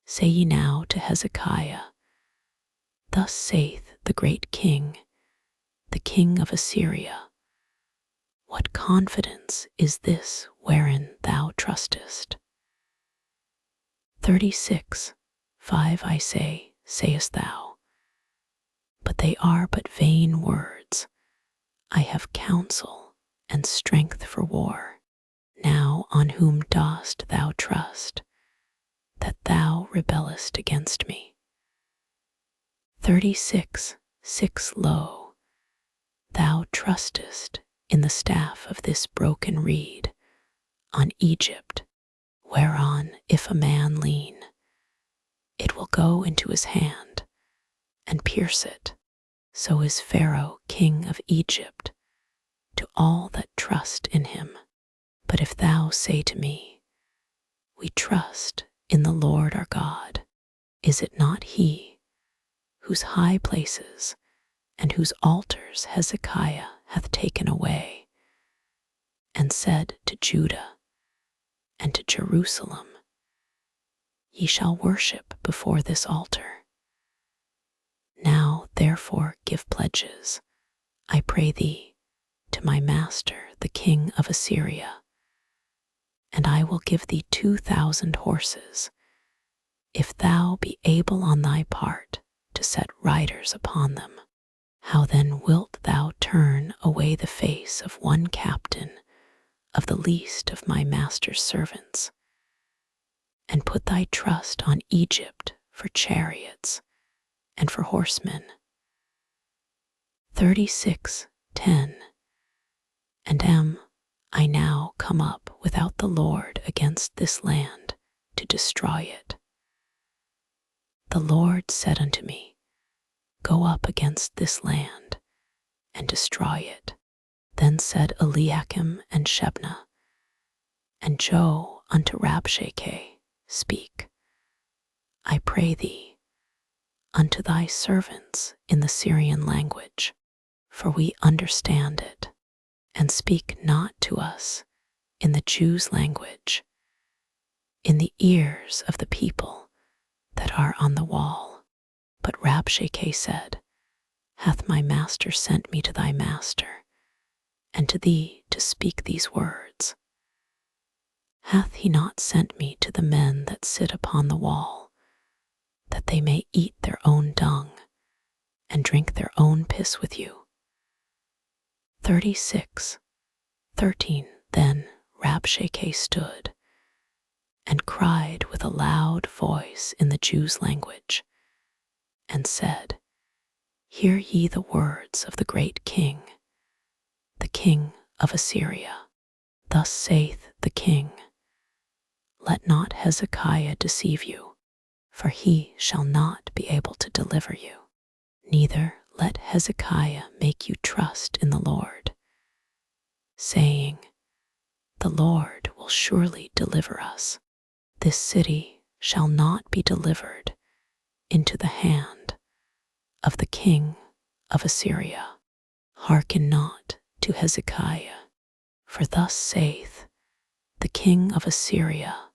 Say ye now to Hezekiah, Thus saith the great king, the king of Assyria, What confidence is this wherein thou trustest? 36:5 I say, sayest thou, but they are but vain words. I have counsel and strength for war. Now on whom dost thou trust, that thou rebellest against me? 36:6 Lo, thou trustest in the staff of this broken reed, on Egypt, whereon if a man lean, it will go into his hand and pierce it. So is Pharaoh king of Egypt to all that trust in him. But if thou say to me, We trust in the Lord our God, is it not he whose high places and whose altars Hezekiah hath taken away, and said to Judah and to Jerusalem, Ye shall worship before this altar? Now therefore give pledges, I pray thee, to my master the king of Assyria, and I will give thee 2,000 horses, if thou be able on thy part to set riders upon them. How then wilt thou turn away the face of one captain of the least of my master's servants, and put thy trust on Egypt for chariots and for horsemen? 36:10. And am I now come up without the Lord against this land to destroy it? The Lord said unto me, Go up against this land and destroy it. Then said Eliakim and Shebna and Joe unto Rabshakeh, Speak, I pray thee, unto thy servants in the Syrian language, for we understand it, and speak not to us in the Jews' language, in the ears of the people that are on the wall. But Rabshakeh said, Hath my master sent me to thy master, and to thee to speak these words? Hath he not sent me to the men that sit upon the wall, that they may eat their own dung, and drink their own piss with you? 36:13. Then Rabshakeh stood, and cried with a loud voice in the Jews' language, and said, Hear ye the words of the great king, the king of Assyria. Thus saith the king, Let not Hezekiah deceive you, for he shall not be able to deliver you. Neither let Hezekiah make you trust in the Lord, saying, The Lord will surely deliver us. This city shall not be delivered into the hand of the king of Assyria. Hearken not to Hezekiah, for thus saith the king of Assyria,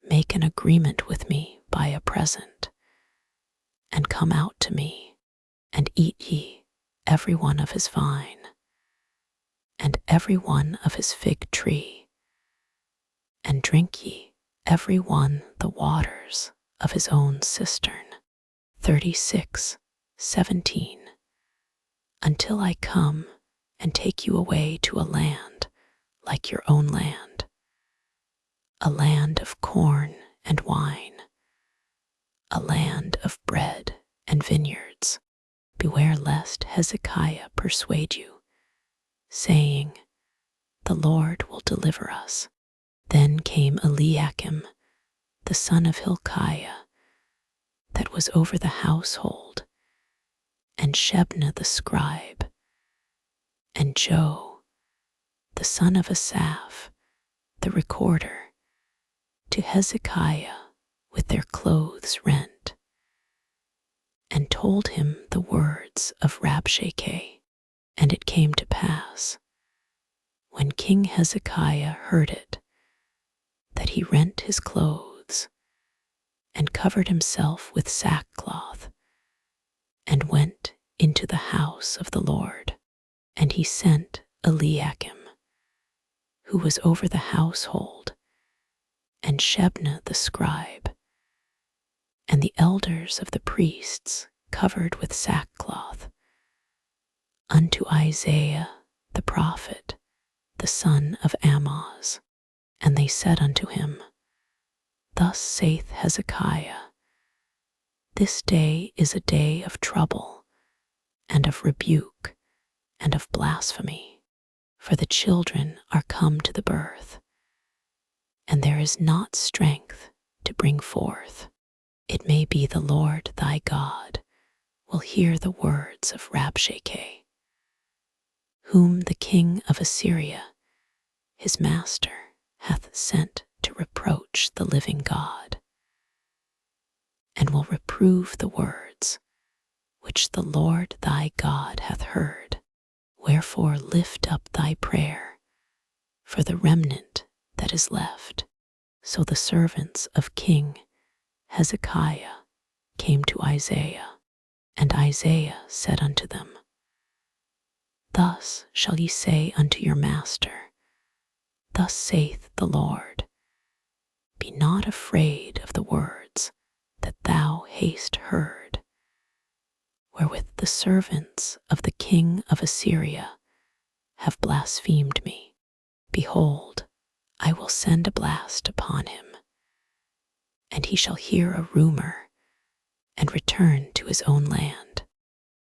Make an agreement with me by a present, and come out to me, and eat ye every one of his vine, and every one of his fig tree, and drink ye every one the waters of his own cistern. 36:17. Until I come and take you away to a land like your own land, a land of corn and wine, a land of bread and vineyards. Beware lest Hezekiah persuade you, saying, The Lord will deliver us. Then came Eliakim, the son of Hilkiah, that was over the household, and Shebna the scribe, and Joe, the son of Asaph, the recorder, to Hezekiah with their clothes rent, and told him the words of Rabshakeh. And it came to pass, when King Hezekiah heard it, that he rent his clothes, and covered himself with sackcloth, and went into the house of the Lord. And he sent Eliakim, who was over the household, and Shebna the scribe, and the elders of the priests covered with sackcloth, unto Isaiah the prophet, the son of Amoz. And they said unto him, Thus saith Hezekiah, This day is a day of trouble, and of rebuke, and of blasphemy, for the children are come to the birth, and there is not strength to bring forth. It may be the Lord thy God will hear the words of Rabshakeh, whom the king of Assyria, his master, hath sent to reproach the living God, and will reprove the words which the Lord thy God hath heard. Wherefore lift up thy prayer for the remnant that is left. So the servants of King Hezekiah came to Isaiah, and Isaiah said unto them, Thus shall ye say unto your master, Thus saith the Lord, Be not afraid of the words that thou hast heard, wherewith the servants of the king of Assyria have blasphemed me. Behold, I will send a blast upon him, and he shall hear a rumor and return to his own land,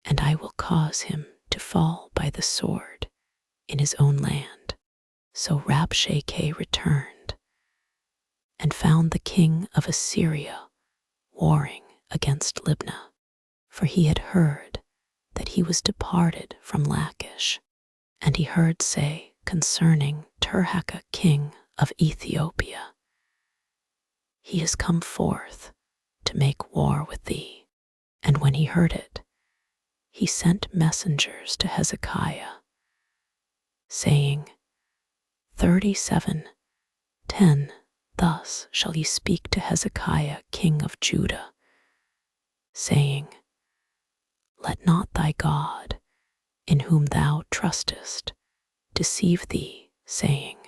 and I will cause him to fall by the sword in his own land. So Rabshakeh returned and found the king of Assyria warring against Libnah, for he had heard that he was departed from Lachish, and he heard say concerning Tirhakah king of Ethiopia, he is come forth to make war with thee. And when he heard it, he sent messengers to Hezekiah, saying, 37:10 Thus shall ye speak to Hezekiah king of Judah, saying, Let not thy God, in whom thou trustest, deceive thee, saying,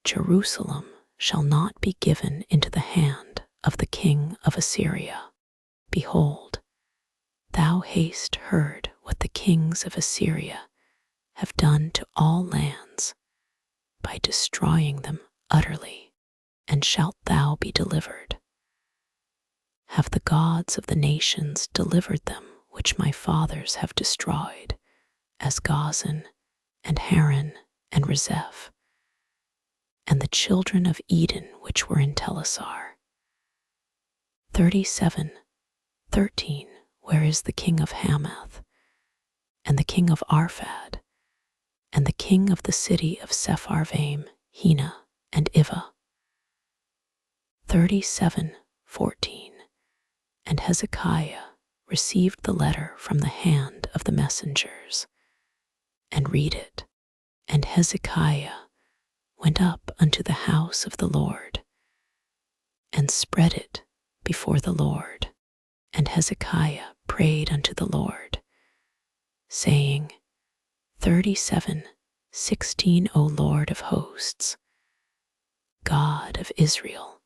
Jerusalem shall not be given into the hand of the king of Assyria. Behold, thou hast heard what the kings of Assyria have done to all lands by destroying them utterly, and shalt thou be delivered? Have the gods of the nations delivered them which my fathers have destroyed, as Gozan and Haran and Rezeph, and the children of Eden which were in Telassar? 37:13 Where is the king of Hamath, and the king of Arphad, and the king of the city of Sepharvaim, Hena, and Ivah? 37:14 And Hezekiah received the letter from the hand of the messengers, and read it. And Hezekiah went up unto the house of the Lord, and spread it before the Lord. And Hezekiah prayed unto the Lord, saying, 37:16 O Lord of hosts, God of Israel,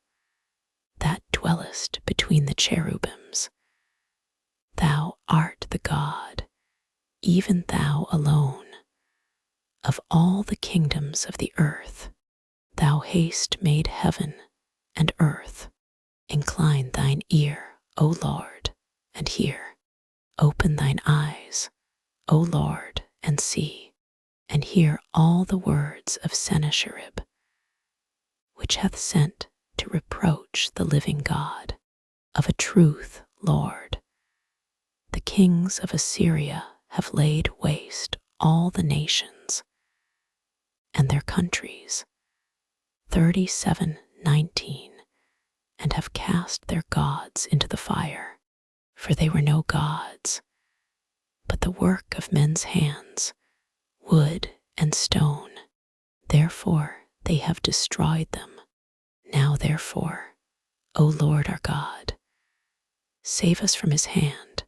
that dwellest between the cherubims, thou art the God, even thou alone, of all the kingdoms of the earth. Thou hast made heaven and earth. Incline thine ear, O Lord, and hear. Open thine eyes, O Lord, and see, and hear all the words of Sennacherib, which hath sent to reproach the living God. Of a truth, Lord, the kings of Assyria have laid waste all the nations and their countries. 37:19 And have cast their gods into the fire, for they were no gods, but the work of men's hands, wood and stone. Therefore they have destroyed them. Now therefore, O Lord our God, save us from his hand,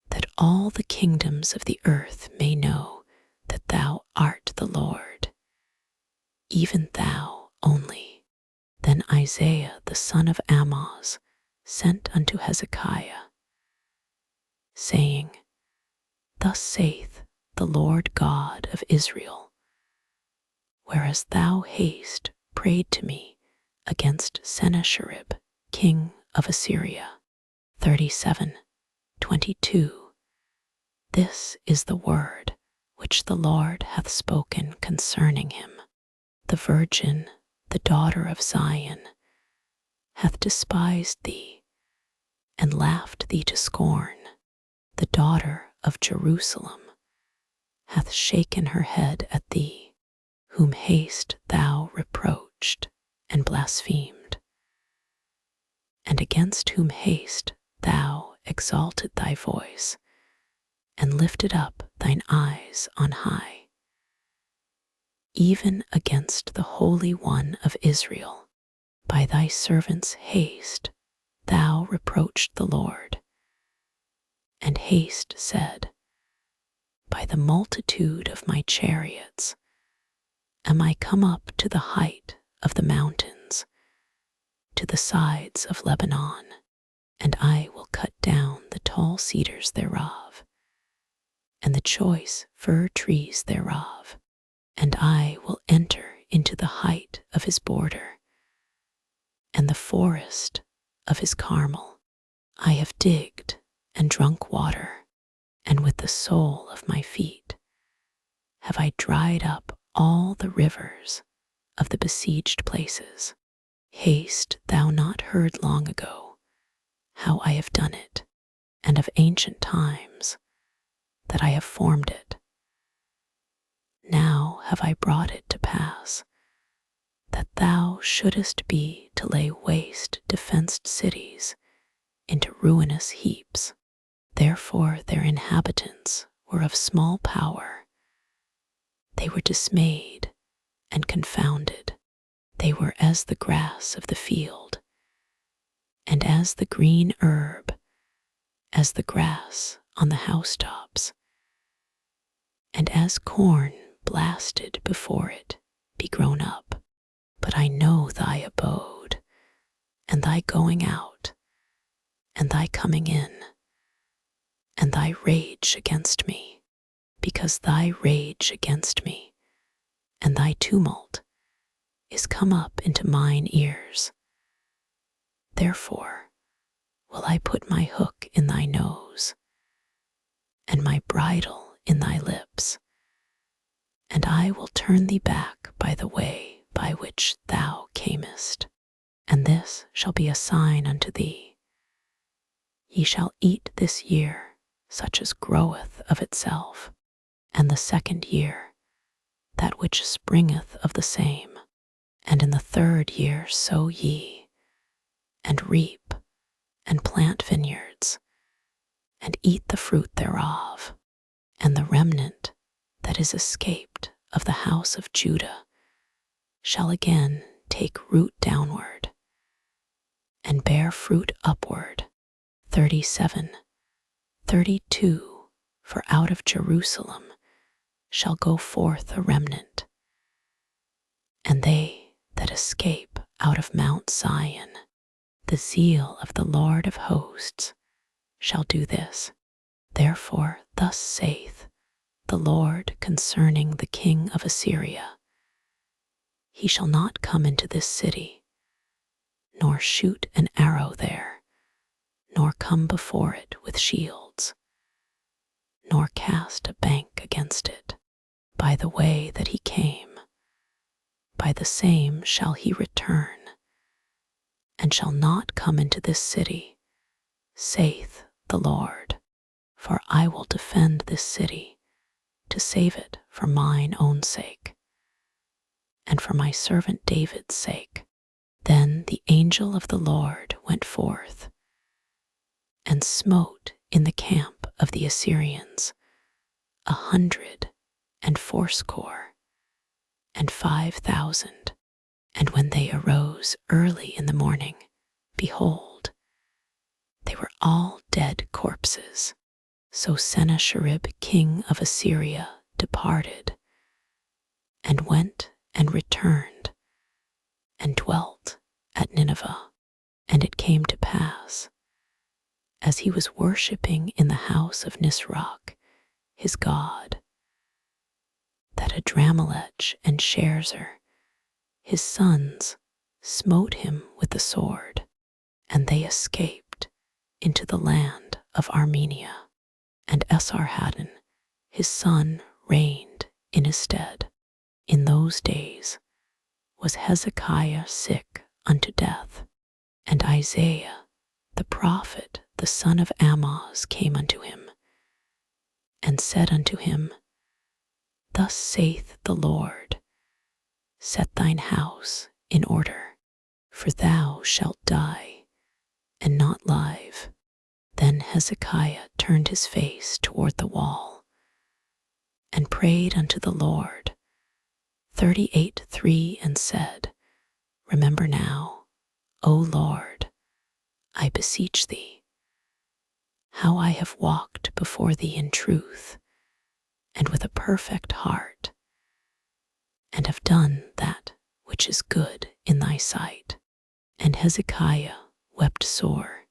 that all the kingdoms of the earth may know that thou art the Lord, even thou only. Then Isaiah the son of Amoz sent unto Hezekiah, saying, Thus saith the Lord God of Israel, whereas thou hast prayed to me against Sennacherib king of Assyria. 37:22 This is the word which the Lord hath spoken concerning him. The virgin, the daughter of Zion, hath despised thee, and laughed thee to scorn. The daughter of Jerusalem hath shaken her head at thee, whom hast thou reproached and blasphemed, and against whom hast thou exalted thy voice, and lifted up thine eyes on high, even against the Holy One of Israel. By thy servant's haste thou reproached the Lord, and hast said, By the multitude of my chariots am I come up to the height of the mountains, to the sides of Lebanon, and I will cut down the tall cedars thereof, and the choice fir trees thereof, and I will enter into the height of his border, and the forest of his Carmel. I have digged and drunk water, and with the sole of my feet have I dried up all the rivers of the besieged places. Hast thou not heard long ago how I have done it, and of ancient times that I have formed it? Now have I brought it to pass that thou shouldest be to lay waste defenced cities into ruinous heaps. Therefore their inhabitants were of small power. They were dismayed and confounded. They were as the grass of the field, and as the green herb, as the grass on the housetops, and as corn blasted before it be grown up. But I know thy abode, and thy going out, and thy coming in, and thy rage against me, because thy rage against me, and thy tumult is come up into mine ears. Therefore will I put my hook in thy nose, and my bridle in thy lips, and I will turn thee back by the way by which thou camest. And this shall be a sign unto thee: ye shall eat this year such as groweth of itself, and the second year that which springeth of the same, and in the third year sow ye, and reap, and plant vineyards, and eat the fruit thereof. And the remnant that is escaped of the house of Judah shall again take root downward, and bear fruit upward. 37, 32. For out of Jerusalem shall go forth a remnant, and they that escape out of Mount Zion. The zeal of the Lord of hosts shall do this. Therefore thus saith the Lord concerning the king of Assyria: he shall not come into this city, nor shoot an arrow there, nor come before it with shields, nor cast a bank against it. By the way that he came, by the same shall he return, and shall not come into this city, saith the Lord. For I will defend this city, to save it for mine own sake, and for my servant David's sake. Then the angel of the Lord went forth, and smote in the camp of the Assyrians 180,500. And when they arose early in the morning, behold, they were all dead corpses. So Sennacherib king of Assyria departed, and went and returned, and dwelt at Nineveh. And it came to pass, as he was worshipping in the house of Nisroch, his god, that Adramelech and Sharezer, his sons, smote him with the sword, and they escaped into the land of Armenia. And Esarhaddon, his son, reigned in his stead. In those days was Hezekiah sick unto death, and Isaiah the prophet, the son of Amoz, came unto him, and said unto him, Thus saith the Lord, set thine house in order, for thou shalt die, and not live. Then Hezekiah turned his face toward the wall, and prayed unto the Lord 38:3, and said, Remember now, O Lord, I beseech thee, how I have walked before thee in truth, and with a perfect heart, and have done that which is good in thy sight. And Hezekiah wept sore.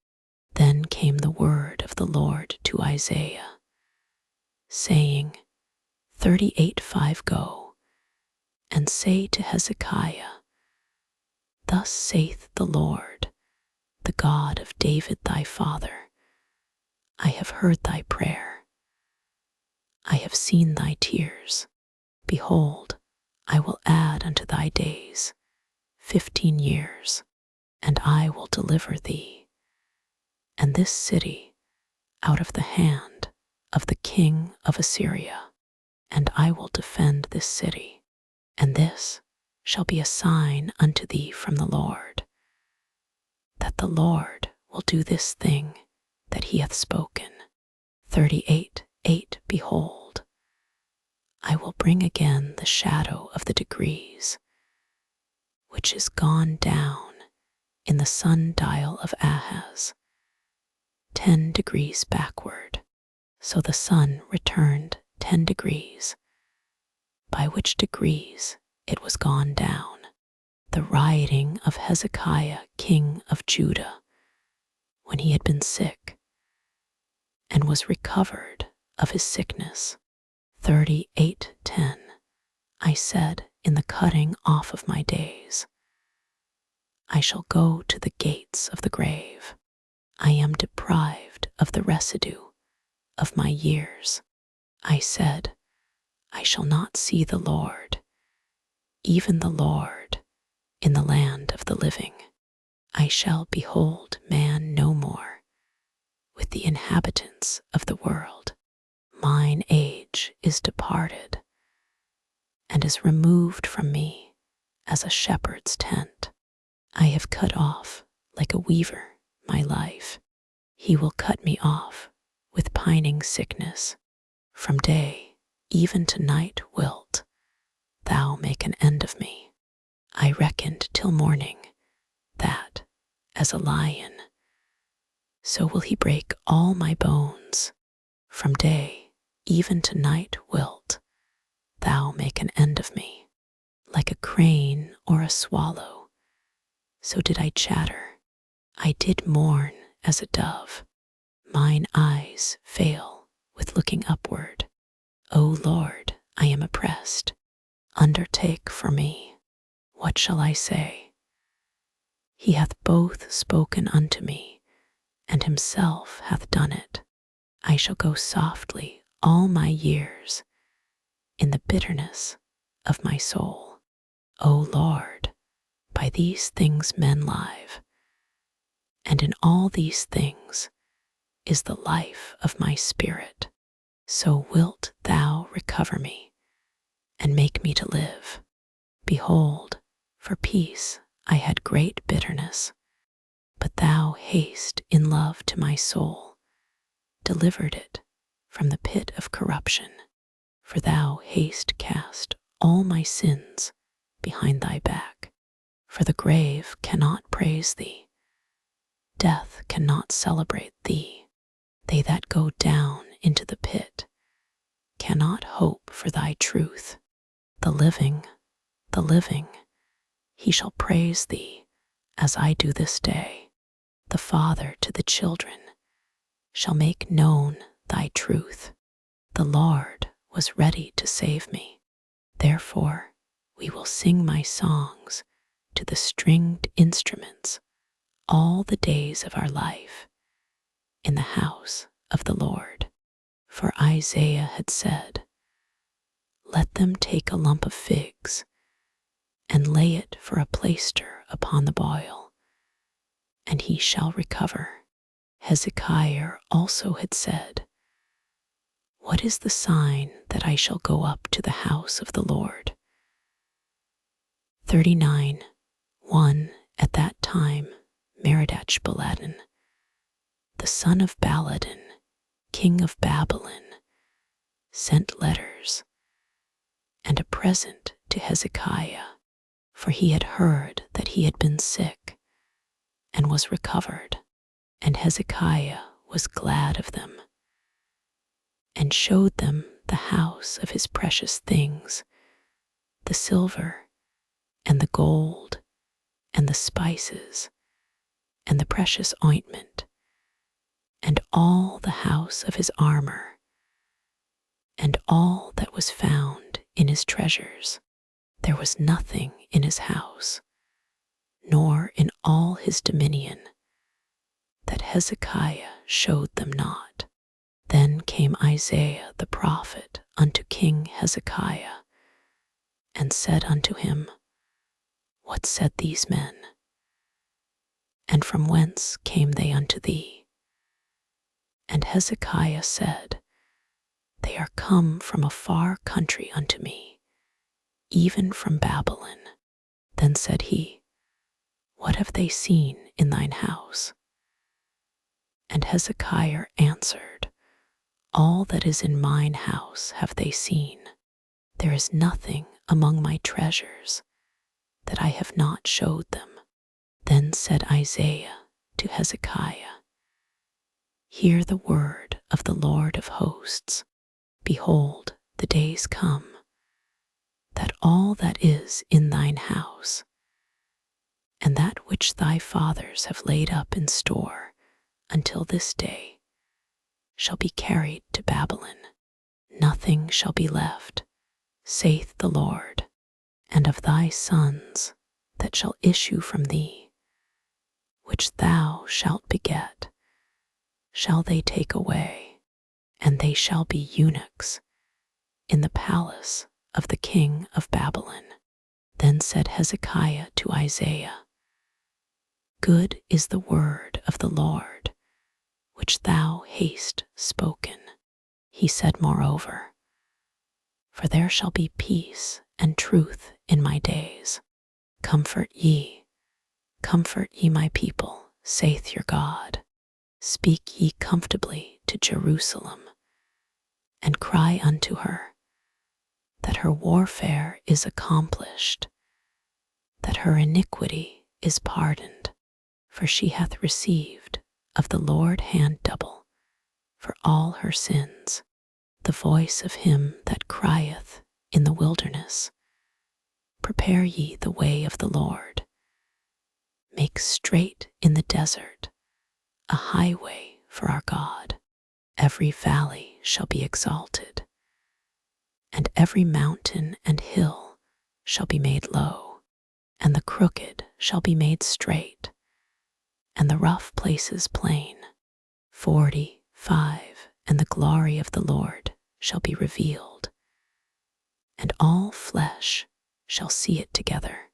Then came the word of the Lord to Isaiah, saying, 38:5 Go, and say to Hezekiah, Thus saith the Lord, the God of David thy father, I have heard thy prayer. I have seen thy tears. Behold, I will add unto thy days 15 years, and I will deliver thee, and this city out of the hand of the king of Assyria, and I will defend this city, and this shall be a sign unto thee from the Lord, that the Lord will do this thing that he hath spoken. 38:8 Behold, I will bring again the shadow of the degrees, which is gone down in the sundial of Ahaz, 10 degrees backward. So the sun returned 10 degrees, by which degrees it was gone down. The rioting of Hezekiah king of Judah, when he had been sick, and was recovered of his sickness. 38:10 I said in the cutting off of my days, I shall go to the gates of the grave. I am deprived of the residue of my years. I said, I shall not see the Lord, even the Lord, in the land of the living. I shall behold man no more with the inhabitants of the world. Mine age is departed, and is removed from me as a shepherd's tent. I have cut off like a weaver my life. He will cut me off with pining sickness. From day even to night wilt thou make an end of me. I reckoned till morning that, as a lion, so will he break all my bones. From day even to night wilt thou make an end of me. Like a crane or a swallow, so did I chatter. I did mourn as a dove. Mine eyes fail with looking upward. O Lord, I am oppressed. Undertake for me. What shall I say? He hath both spoken unto me, and himself hath done it. I shall go softly all my years in the bitterness of my soul. O Lord, by these things men live, and in all these things is the life of my spirit. So wilt thou recover me, and make me to live. Behold, for peace I had great bitterness, but thou haste in love to my soul, delivered it from the pit of corruption. For thou haste cast all my sins behind thy back. For the grave cannot praise thee, death cannot celebrate thee. They that go down into the pit cannot hope for thy truth. The living, he shall praise thee, as I do this day. The father to the children shall make known thy truth. The Lord was ready to save me. Therefore we will sing my songs to the stringed instruments all the days of our life in the house of the Lord. For Isaiah had said, Let them take a lump of figs and lay it for a plaister upon the boil, and he shall recover. Hezekiah also had said, What is the sign that I shall go up to the house of the Lord? 39:1 At that time Maher-shalal-hash-baz, the son of Baladan, king of Babylon, sent letters and a present to Hezekiah, for he had heard that he had been sick and was recovered. And Hezekiah was glad of them, and showed them the house of his precious things, the silver and the gold and the spices and the precious ointment and all the house of his armor, and all that was found in his treasures. There was nothing in his house, nor in all his dominion, that Hezekiah showed them not. Then came Isaiah the prophet unto King Hezekiah, and said unto him, What said these men? And from whence came they unto thee? And Hezekiah said, They are come from a far country unto me, even from Babylon. Then said he, What have they seen in thine house? And Hezekiah answered, All that is in mine house have they seen. There is nothing among my treasures that I have not showed them. Then said Isaiah to Hezekiah, Hear the word of the Lord of hosts. Behold, the days come, that all that is in thine house, and that which thy fathers have laid up in store until this day, shall be carried to Babylon. Nothing shall be left, saith the Lord, and of thy sons that shall issue from thee, which thou shalt beget, shall they take away, and they shall be eunuchs in the palace of the king of Babylon. Then said Hezekiah to Isaiah, Good is the word of the Lord, which thou hast spoken. He said moreover, For there shall be peace and truth in my days. Comfort ye my people, saith your God. Speak ye comfortably to Jerusalem, and cry unto her, that her warfare is accomplished, that her iniquity is pardoned, for she hath received of the Lord hand double for all her sins. The voice of him that crieth in the wilderness, Prepare ye the way of the Lord. Make straight in the desert a highway for our God. Every valley shall be exalted, and every mountain and hill shall be made low, and the crooked shall be made straight, and the rough places plain. 45 And the glory of the Lord shall be revealed, and all flesh shall see it together,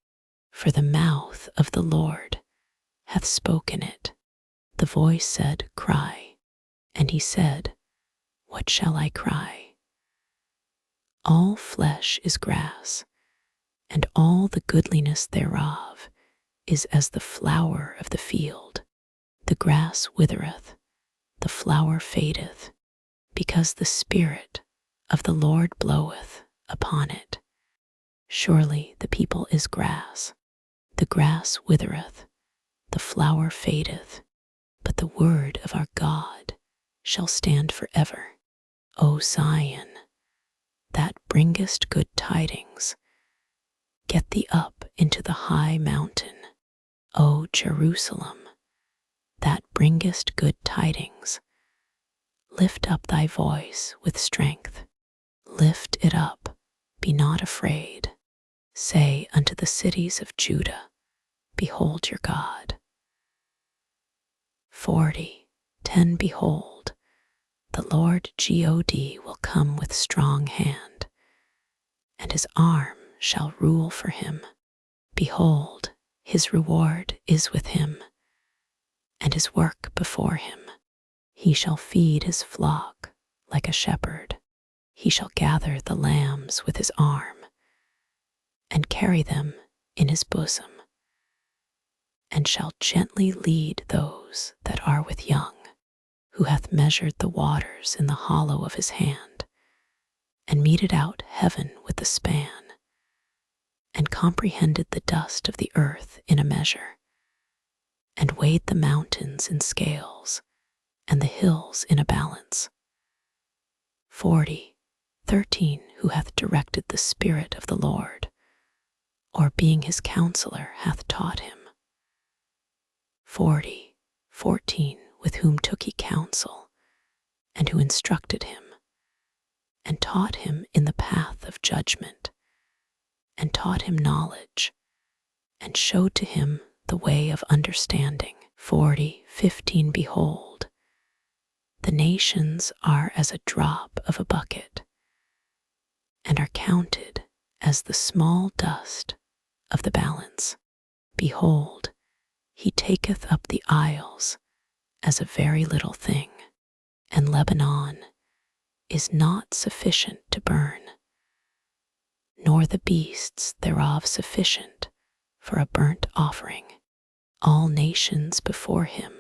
for the mouth of the Lord hath spoken it. The voice said, Cry. And he said, What shall I cry? All flesh is grass, and all the goodliness thereof is as the flower of the field. The grass withereth, the flower fadeth, because the Spirit of the Lord bloweth upon it. Surely the people is grass. The grass withereth, the flower fadeth, but the word of our God shall stand forever. O Zion, that bringest good tidings, get thee up into the high mountain. O Jerusalem, that bringest good tidings, lift up thy voice with strength. Lift it up, be not afraid. Say unto the cities of Judah, Behold your God. 10 Behold, the Lord God will come with strong hand, and his arm shall rule for him. Behold, his reward is with him, and his work before him. He shall feed his flock like a shepherd. He shall gather the lambs with his arm, and carry them in his bosom, and shall gently lead those that are with young, who hath measured the waters in the hollow of his hand, and meted out heaven with the span, and comprehended the dust of the earth in a measure, and weighed the mountains in scales, and the hills in a balance. 13 Who hath directed the Spirit of the Lord, or being his counselor hath taught him. 14 with whom took he counsel, and who instructed him, and taught him in the path of judgment, and taught him knowledge, and showed to him the way of understanding. 15 Behold, the nations are as a drop of a bucket, and are counted as the small dust of the balance. Behold, he taketh up the isles as a very little thing, and Lebanon is not sufficient to burn, nor the beasts thereof sufficient for a burnt offering. All nations before him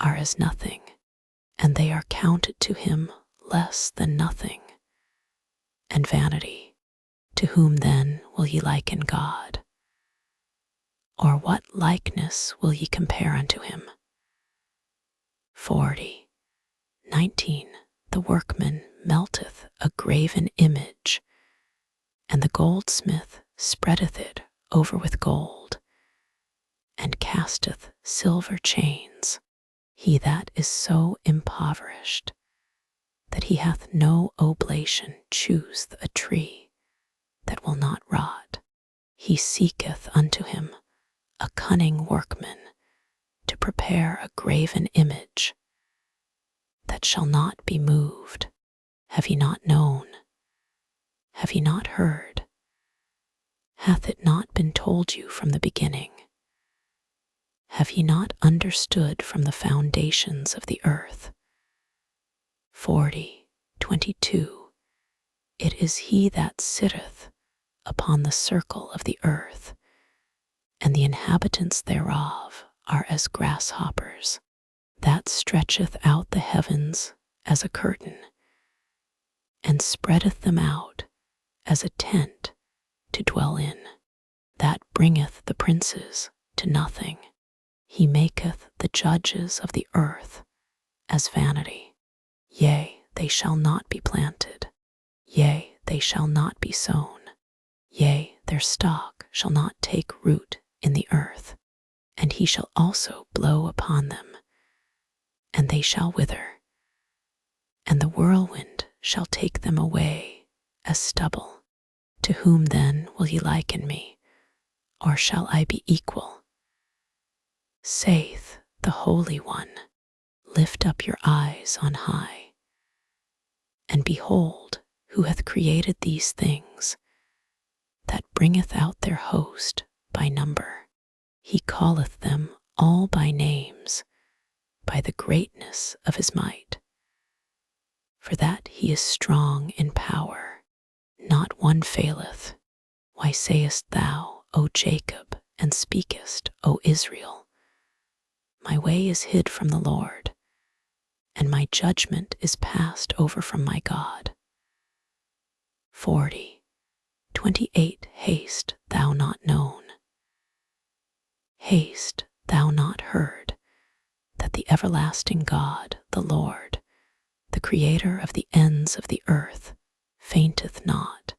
are as nothing, and they are counted to him less than nothing, and vanity. To whom then will ye liken God? Or what likeness will ye compare unto him? 19 The workman melteth a graven image, and the goldsmith spreadeth it over with gold, and casteth silver chains. He that is so impoverished that he hath no oblation chooseth a tree that will not rot. He seeketh unto him a cunning workman to prepare a graven image that shall not be moved. Have ye not known? Have ye not heard? Hath it not been told you from the beginning? Have ye not understood from the foundations of the earth? 22 It is he that sitteth upon the circle of the earth, and the inhabitants thereof are as grasshoppers, that stretcheth out the heavens as a curtain, and spreadeth them out as a tent to dwell in, that bringeth the princes to nothing. He maketh the judges of the earth as vanity. Yea, they shall not be planted. Yea, they shall not be sown. Yea, their stock shall not take root in the earth. And he shall also blow upon them, and they shall wither. And the whirlwind shall take them away as stubble. To whom then will ye liken me, or shall I be equal? Saith the Holy One, lift up your eyes on high, and behold who hath created these things, that bringeth out their host by number. He calleth them all by names, by the greatness of his might. For that he is strong in power, not one faileth. Why sayest thou, O Jacob, and speakest, O Israel? My way is hid from the Lord, and my judgment is passed over from my God. 28 Haste thou not known? Haste thou not heard, that the everlasting God, the Lord, the Creator of the ends of the earth, fainteth not,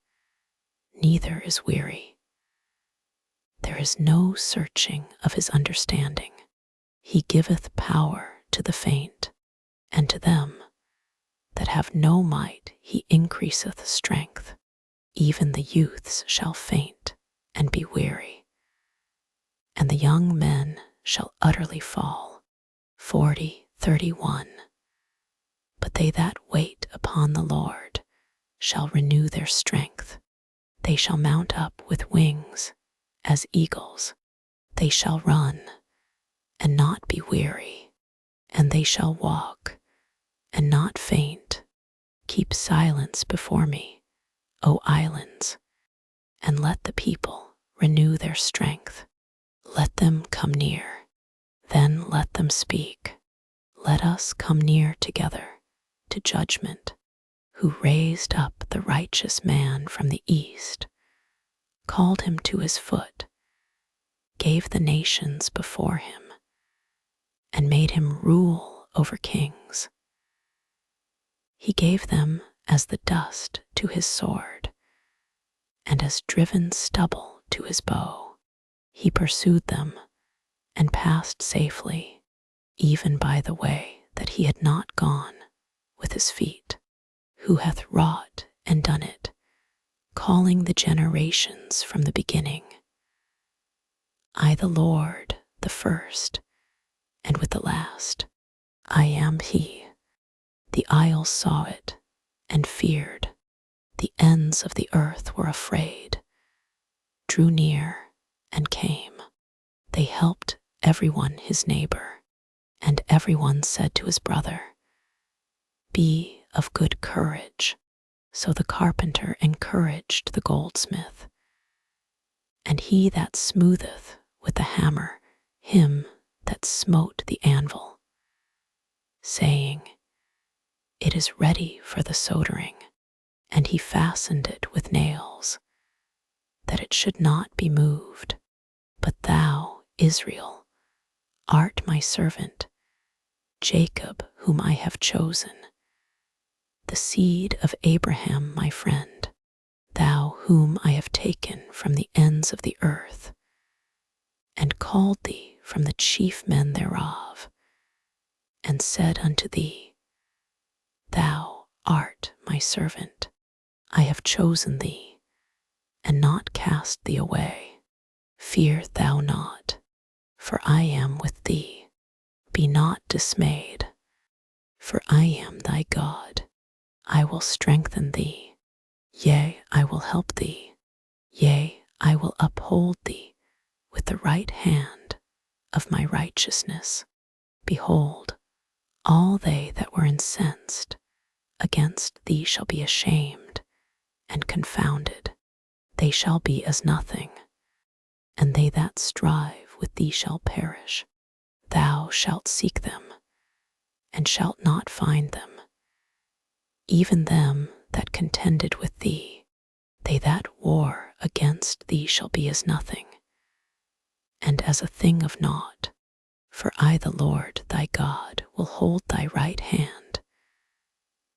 neither is weary. There is no searching of his understanding. He giveth power to the faint, and to them that have no might he increaseth strength. Even the youths shall faint and be weary, and the young men shall utterly fall. 31 But they that wait upon the Lord shall renew their strength. They shall mount up with wings as eagles. They shall run and not be weary, and they shall walk and not faint. Keep silence before me, O islands, and let the people renew their strength. Let them come near, then let them speak. Let us come near together to judgment, who raised up the righteous man from the east, called him to his foot, gave the nations before him, and made him rule over kings. He gave them as the dust to his sword, and as driven stubble to his bow. He pursued them and passed safely. even by the way that he had not gone with his feet, who hath wrought and done it, calling the generations from the beginning. I, the Lord, the first, and with the last, I am he. The isles saw it and feared. The ends of the earth were afraid, drew near and came. They helped everyone his neighbor, and everyone said to his brother, Be of good courage. So the carpenter encouraged the goldsmith, and he that smootheth with the hammer him that smote the anvil, saying, It is ready for the soldering. And he fastened it with nails, that it should not be moved. But thou, Israel, art my servant, Jacob whom I have chosen, the seed of Abraham my friend, thou whom I have taken from the ends of the earth, and called thee from the chief men thereof, and said unto thee, Thou art my servant. I have chosen thee, and not cast thee away. Fear thou not, for I am with thee. Be not dismayed, for I am thy God. I will strengthen thee. Yea, I will help thee. Yea, I will uphold thee with the right hand of my righteousness. Behold, all they that were incensed against thee shall be ashamed and confounded. They shall be as nothing, and they that strive with thee shall perish. Thou shalt seek them, and shalt not find them. Even them that contended with thee, they that war against thee shall be as nothing, and as a thing of naught. For I, the Lord thy God, will hold thy right hand,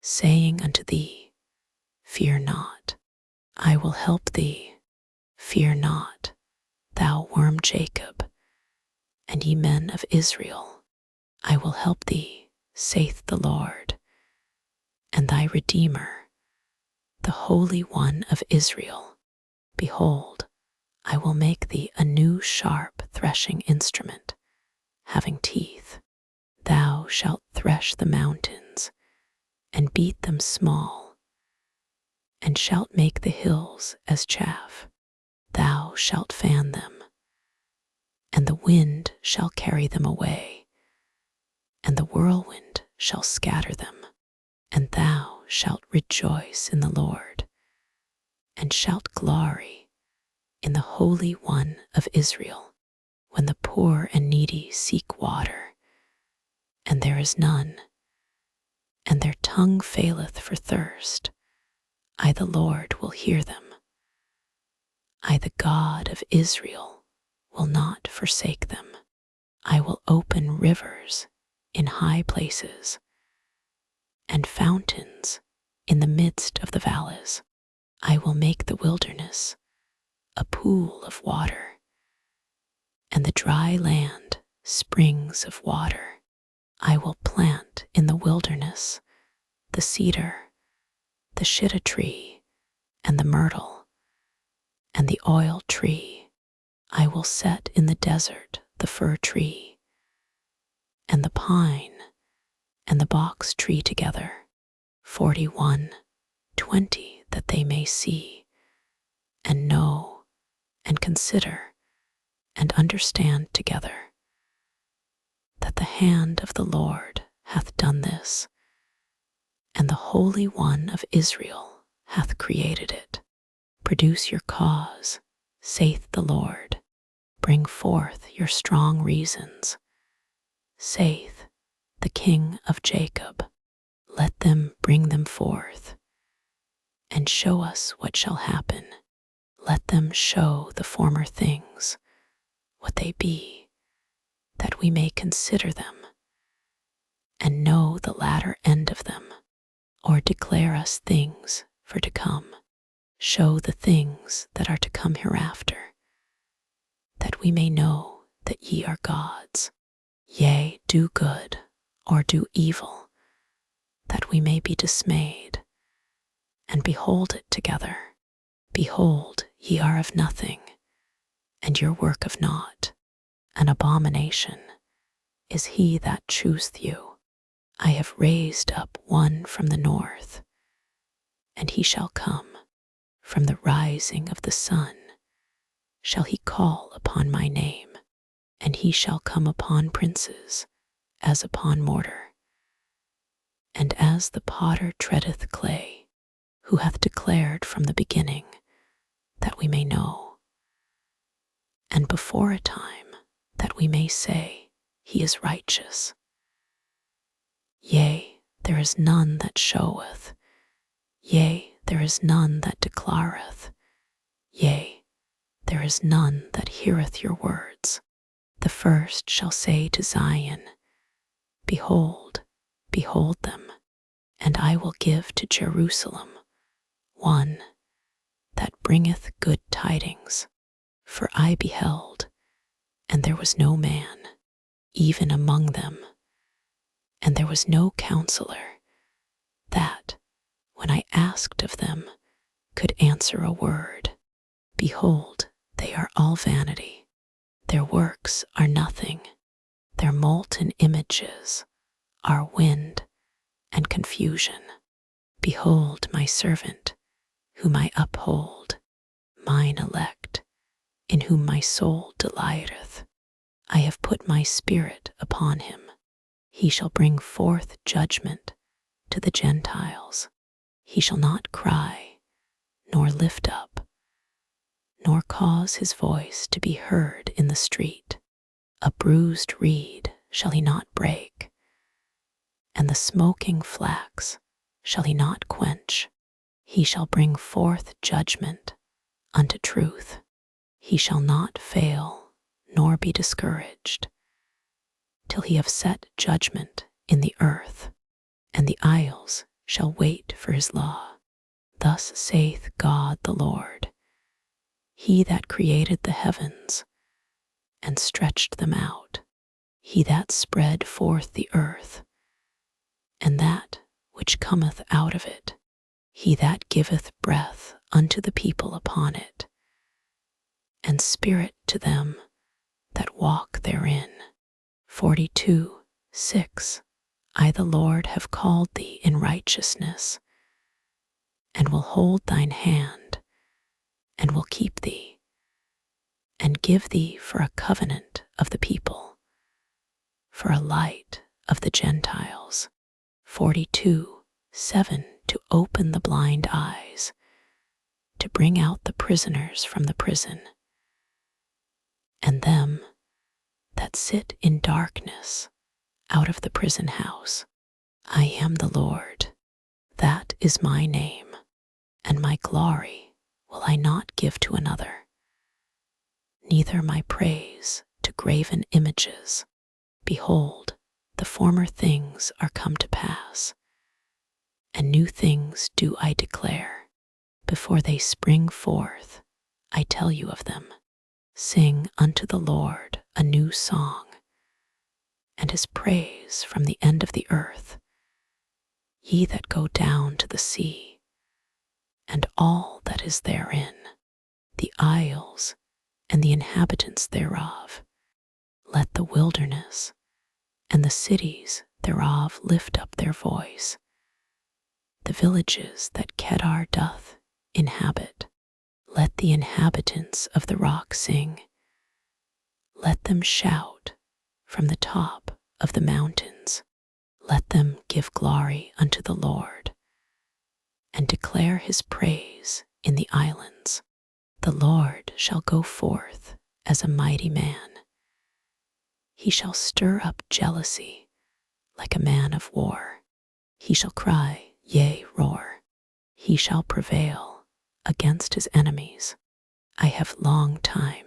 saying unto thee, Fear not, I will help thee. Fear not, thou worm Jacob, and ye men of Israel. I will help thee, saith the Lord, and thy Redeemer, the Holy One of Israel. Behold, I will make thee a new sharp threshing instrument, having teeth. Thou shalt thresh the mountains, and beat them small, and shalt make the hills as chaff. Thou shalt fan them, and the wind shall carry them away, and the whirlwind shall scatter them. And thou shalt rejoice in the Lord, and shalt glory in the Holy One of Israel, when the poor and needy seek water, and there is none, and their tongue faileth for thirst. I, the Lord, will hear them. I, the God of Israel, will not forsake them. I will open rivers in high places, and fountains in the midst of the valleys. I will make the wilderness a pool of water, and the dry land springs of water. I will plant in the wilderness the cedar, the shittim tree, and the myrtle, and the oil tree. I will set in the desert the fir tree, and the pine, and the box tree together, 41:20, that they may see, and know, and consider, and understand together, that the hand of the Lord hath done this, and the Holy One of Israel hath created it. Produce your cause, saith the Lord. Bring forth your strong reasons, saith the King of Jacob. Let them bring them forth, and show us what shall happen. Let them show the former things, what they be, that we may consider them, and know the latter end of them, or declare us things for to come. Show the things that are to come hereafter, that we may know that ye are gods. Yea, do good, or do evil, that we may be dismayed, and behold it together. Behold, ye are of nothing, and your work of naught. An abomination is he that chooseth you. I have raised up one from the north, and he shall come. From the rising of the sun shall he call upon my name, and he shall come upon princes as upon mortar. And as the potter treadeth clay, who hath declared from the beginning, that we may know, and before a time, that we may say, he is righteous. Yea, there is none that showeth, yea, there is none that declareth, yea, there is none that heareth your words. The first shall say to Zion, Behold, behold them, and I will give to Jerusalem one that bringeth good tidings. For I beheld, and there was no man, even among them, and there was no counselor, that, when I asked of them, could answer a word. Behold, they are all vanity. Their works are nothing. Their molten images are wind and confusion. Behold my servant, whom I uphold, mine elect, in whom my soul delighteth. I have put my spirit upon him. He shall bring forth judgment to the Gentiles. He shall not cry, nor lift up, nor cause his voice to be heard in the street. A bruised reed shall he not break, and the smoking flax shall he not quench. He shall bring forth judgment unto truth. He shall not fail, nor be discouraged, till he have set judgment in the earth, and the isles shall wait for his law. Thus saith God the Lord, he that created the heavens, and stretched them out, he that spread forth the earth, and that which cometh out of it, he that giveth breath unto the people upon it, and spirit to them that walk therein. 42:6 I the Lord have called thee in righteousness, and will hold thine hand, and will keep thee, and give thee for a covenant of the people, for a light of the Gentiles. 42:7 To open the blind eyes, to bring out the prisoners from the prison, and them that sit in darkness out of the prison house. I am the Lord, that is my name, and my glory will I not give to another, neither my praise to graven images. Behold, the former things are come to pass, and new things do I declare. Before they spring forth, I tell you of them. Sing unto the Lord a new song, and his praise from the end of the earth. Ye that go down to the sea, and all that is therein, the isles and the inhabitants thereof. Let the wilderness and the cities thereof lift up their voice. The villages that Kedar doth inhabit, let the inhabitants of the rock sing. Let them shout from the top of the mountains. Let them give glory unto the Lord, and declare his praise in the islands. The Lord shall go forth as a mighty man. He shall stir up jealousy like a man of war. He shall cry, yea, roar. He shall prevail against his enemies. I have long time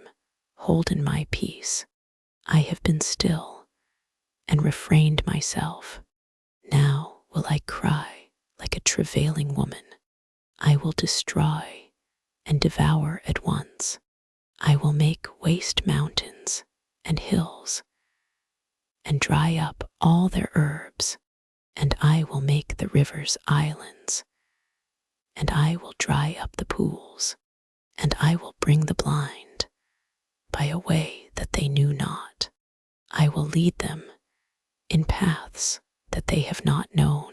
holden my peace. I have been still and refrained myself. Now will I cry like a travailing woman. I will destroy and devour at once. I will make waste mountains and hills, and dry up all their herbs, and I will make the rivers islands, and I will dry up the pools, and I will bring the blind by a way that they knew not. I will lead them in paths that they have not known.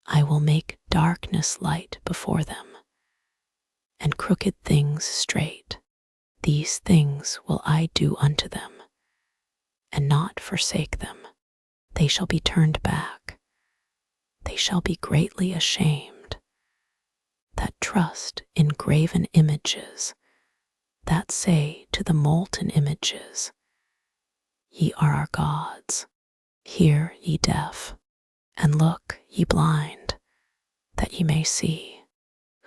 I will make darkness light before them, and crooked things straight. These things will I do unto them, and not forsake them. They shall be turned back. They shall be greatly ashamed, that trust in graven images, that say to the molten images, Ye are our gods. Hear, ye deaf, and look, ye blind, that ye may see.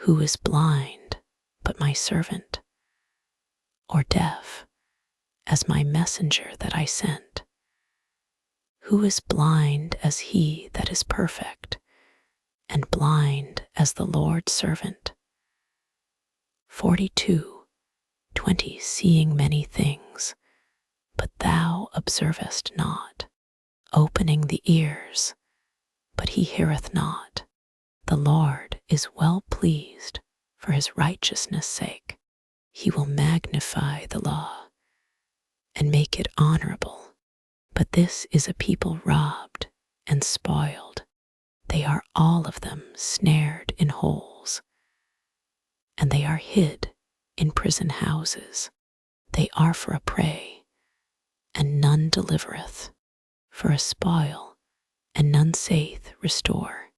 Who is blind but my servant, or deaf as my messenger that I sent? Who is blind as he that is perfect, and blind as the Lord's servant? 42:20 Seeing many things, but thou observest not, opening the ears, but he heareth not. The Lord is well pleased for his righteousness' sake. He will magnify the law and make it honorable. But this is a people robbed and spoiled. They are all of them snared in holes, and they are hid in prison houses. They are for a prey, and none delivereth, for a spoil, and none saith, Restore.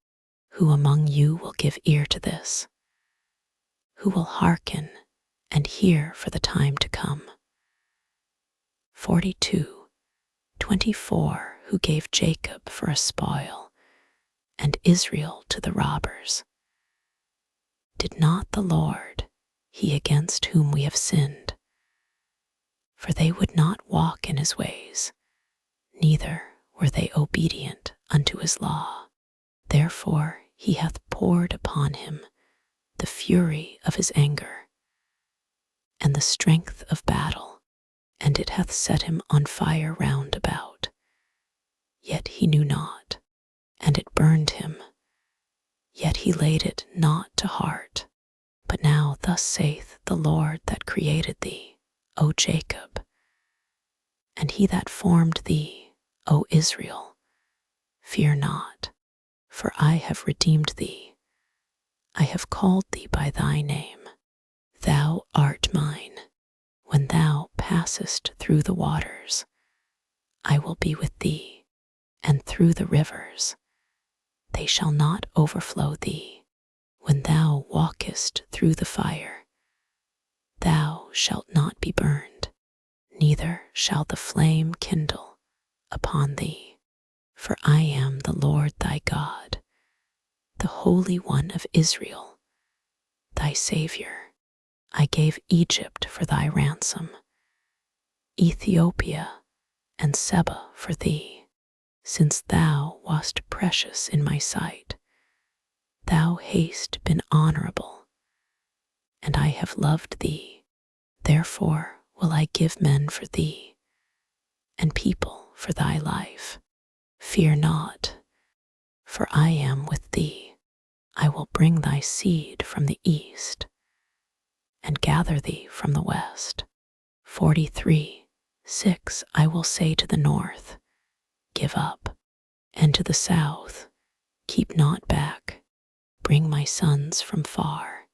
Who among you will give ear to this? Who will hearken and hear for the time to come? 42:24 Who gave Jacob for a spoil, and Israel to the robbers? Did not the Lord, he against whom we have sinned? For they would not walk in his ways, neither were they obedient unto his law. Therefore he hath poured upon him the fury of his anger, and the strength of battle, and it hath set him on fire round about. Yet he knew not, and it burned him, yet he laid it not to heart. But now thus saith the Lord that created thee, O Jacob, and he that formed thee, O Israel, fear not, for I have redeemed thee. I have called thee by thy name. Thou art mine. When thou passest through the waters, I will be with thee, and through the rivers, they shall not overflow thee. When thou walkest through the fire, thou shalt not be burned, neither shall the flame kindle upon thee. For I am the Lord thy God, the Holy One of Israel, thy Saviour. I gave Egypt for thy ransom, Ethiopia and Seba for thee, since thou wast precious in my sight. Thou hast been honorable, and I have loved thee. Therefore will I give men for thee, and people for thy life. Fear not, for I am with thee. I will bring thy seed from the east, and gather thee from the west. 43:6 I will say to the north, Give up, and to the south, Keep not back. Bring my sons from far,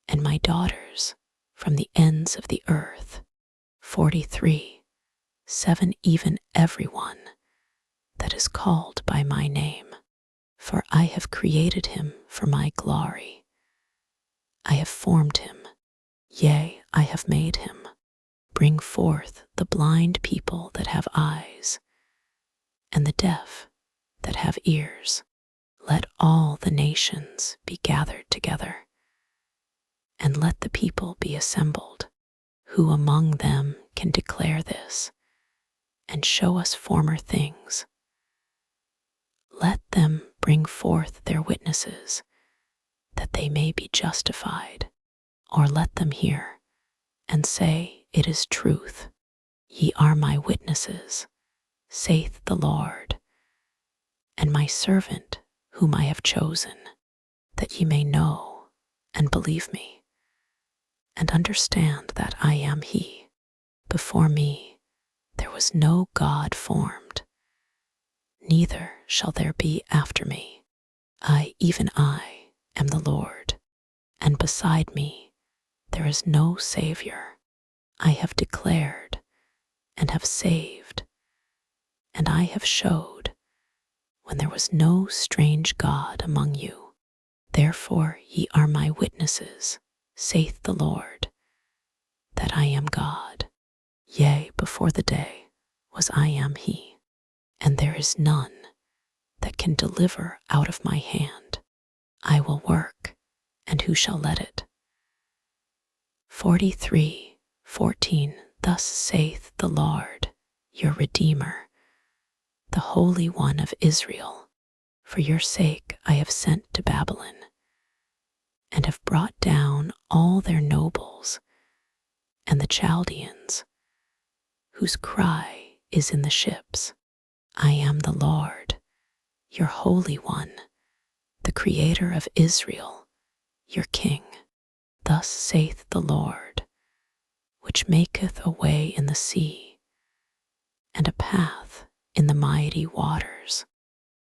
and my daughters from the ends of the earth. 43:7 Even everyone that is called by my name, for I have created him for my glory. I have formed him, yea, I have made him. Bring forth the blind people that have eyes, and the deaf that have ears. Let all the nations be gathered together, and let the people be assembled. Who among them can declare this, and show us former things? Let them bring forth their witnesses, that they may be justified, or let them hear, and say, It is truth. Ye are my witnesses, saith the Lord, and my servant whom I have chosen, that ye may know and believe me, and understand that I am he. Before me there was no God formed, neither shall there be after me. Even I, am the Lord, and beside me there is no Savior. I have declared and have saved, and I have showed when there was no strange God among you. Therefore ye are my witnesses, saith the Lord, that I am God. Yea, before the day was I am he, and there is none that can deliver out of my hand. I will work, and who shall let it? 43:14. Thus saith the Lord, your Redeemer, the Holy One of Israel. For your sake I have sent to Babylon, and have brought down all their nobles, and the Chaldeans, whose cry is in the ships. I am the Lord, your Holy One, the Creator of Israel, your King. Thus saith the Lord, which maketh a way in the sea, and a path in the mighty waters.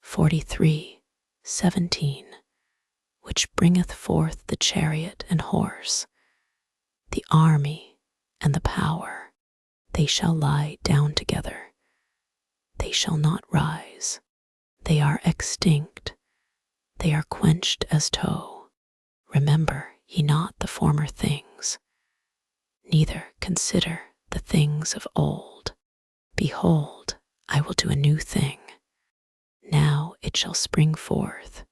43:17. Which bringeth forth the chariot and horse, the army and the power. They shall lie down together, they shall not rise. They are extinct, they are quenched as tow. Remember ye not the former things, neither consider the things of old. Behold, I will do a new thing. Now it shall spring forth.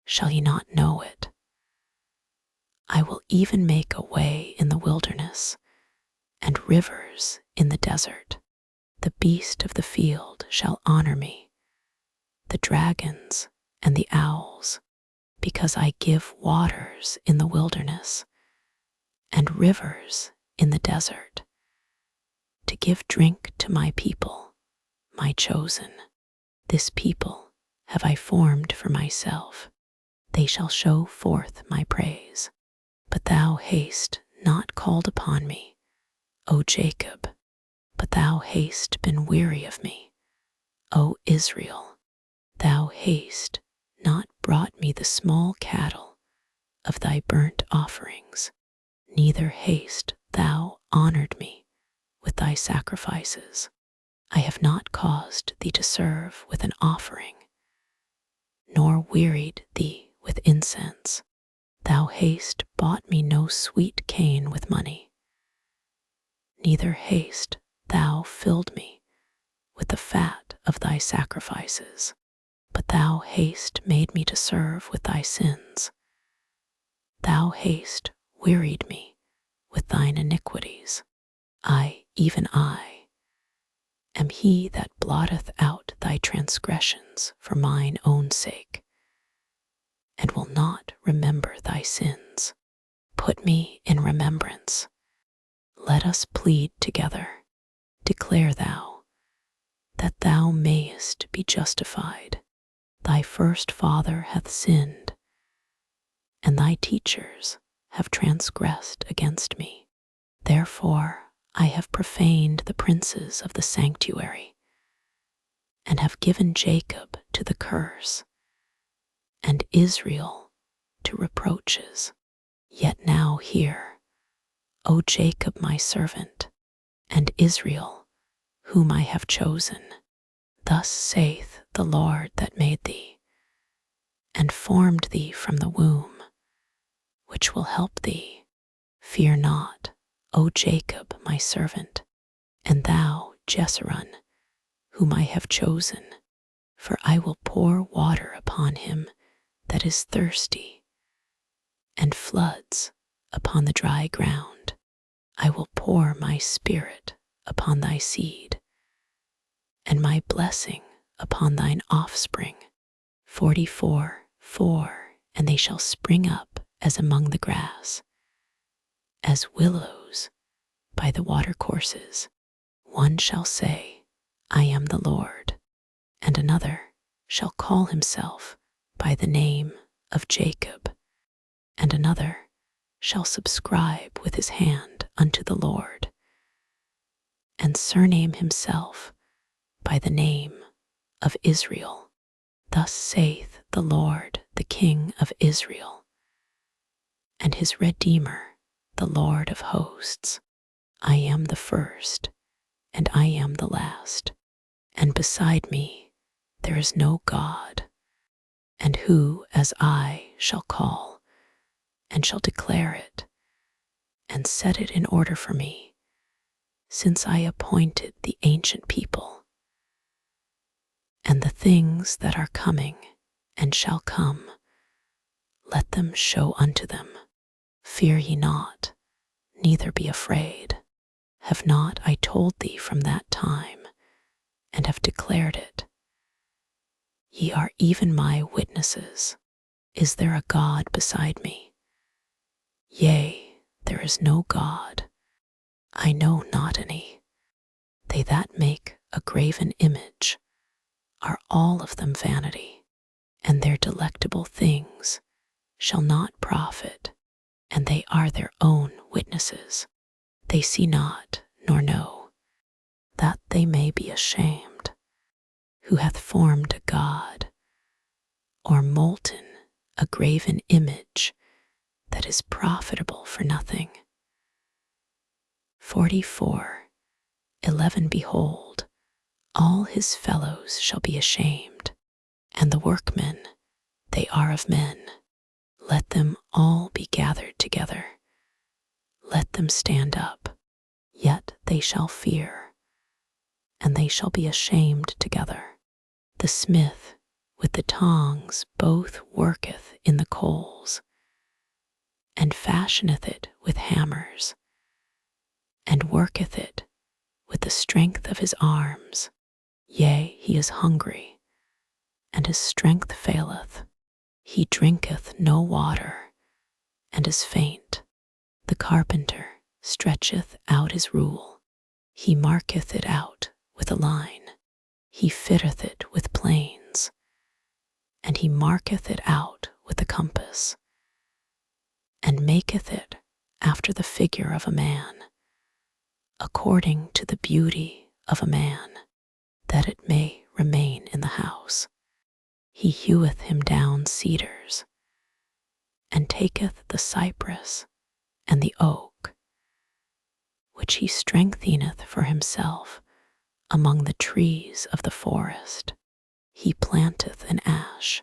Shall ye not know it? I will even make a way in the wilderness, and rivers in the desert. The beast of the field shall honor me, the dragons and the owls, because I give waters in the wilderness, and rivers in the desert, to give drink to my people, my chosen. This people have I formed for myself. They shall show forth my praise. But thou hast not called upon me, O Jacob, but thou hast been weary of me, O Israel. Thou hast not brought me the small cattle of thy burnt offerings, neither hast thou honored me with thy sacrifices. I have not caused thee to serve with an offering, nor wearied thee with incense. Thou hast bought me no sweet cane with money, neither hast thou filled me with the fat of thy sacrifices, but thou hast made me to serve with thy sins. Thou hast wearied me with thine iniquities. Even I, am he that blotteth out thy transgressions for mine own sake, and will not remember thy sins. Put me in remembrance. Let us plead together. Declare thou, that thou mayest be justified. Thy first father hath sinned, and thy teachers have transgressed against me. Therefore I have profaned the princes of the sanctuary, and have given Jacob to the curse, and Israel to reproaches. Yet now hear, O Jacob my servant, and Israel, whom I have chosen. Thus saith the Lord that made thee, and formed thee from the womb, which will help thee. Fear not, O Jacob my servant, and thou, Jeshurun, whom I have chosen, for I will pour water upon him that is thirsty, and floods upon the dry ground. I will pour my spirit upon thy seed, and my blessing upon thine offspring. 44:4. And they shall spring up as among the grass, as willows by the watercourses. One shall say, I am the Lord. And another shall call himself by the name of Jacob, and another shall subscribe with his hand unto the Lord, and surname himself by the name of Israel. Thus saith the Lord, the King of Israel, and his Redeemer, the Lord of hosts. I am the first, and I am the last, and beside me there is no God. And who as I shall call, and shall declare it, and set it in order for me, since I appointed the ancient people, and the things that are coming and shall come, let them show unto them. Fear ye not, neither be afraid. Have not I told thee from that time, and have declared it? Ye are even my witnesses. Is there a God beside me? Yea, there is no God. I know not any. They that make a graven image are all of them vanity, and their delectable things shall not profit, and they are their own witnesses. They see not nor know, that they may be ashamed. Who hath formed a God, or molten a graven image that is profitable for nothing? 44:11 Behold, all his fellows shall be ashamed, and the workmen, they are of men. Let them all be gathered together. Let them stand up, yet they shall fear, and they shall be ashamed together. The smith with the tongs both worketh in the coals, and fashioneth it with hammers, and worketh it with the strength of his arms. Yea, he is hungry, and his strength faileth. He drinketh no water, and is faint. The carpenter stretcheth out his rule. He marketh it out with a line. He fitteth it with planes, and he marketh it out with a compass, and maketh it after the figure of a man, according to the beauty of a man, that it may remain in the house. He heweth him down cedars, and taketh the cypress and the oak, which he strengtheneth for himself among the trees of the forest. He planteth an ash,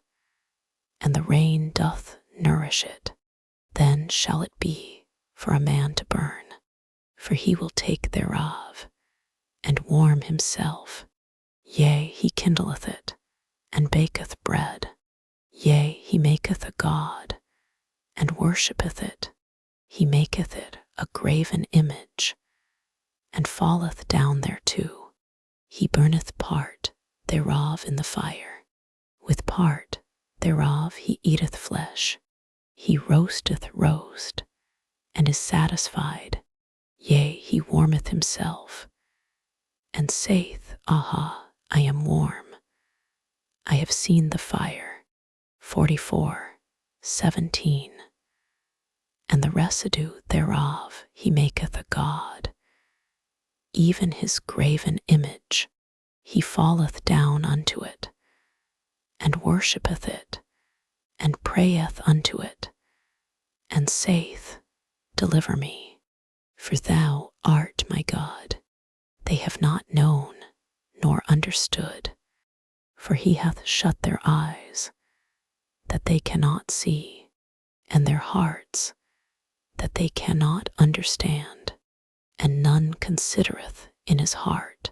and the rain doth nourish it. Then shall it be for a man to burn, for he will take thereof, and warm himself. Yea, he kindleth it, and baketh bread. Yea, he maketh a god, and worshippeth it. He maketh it a graven image, and falleth down thereto. He burneth part thereof in the fire. With part thereof he eateth flesh. He roasteth roast, and is satisfied. Yea, he warmeth himself, and saith, Aha, I am warm. I have seen the fire. 44:17 And the residue thereof he maketh a god, even his graven image. He falleth down unto it, and worshippeth it, and prayeth unto it, and saith, Deliver me, for thou art my God. They have not known nor understood, for he hath shut their eyes, that they cannot see, and their hearts, that they cannot understand. And none considereth in his heart,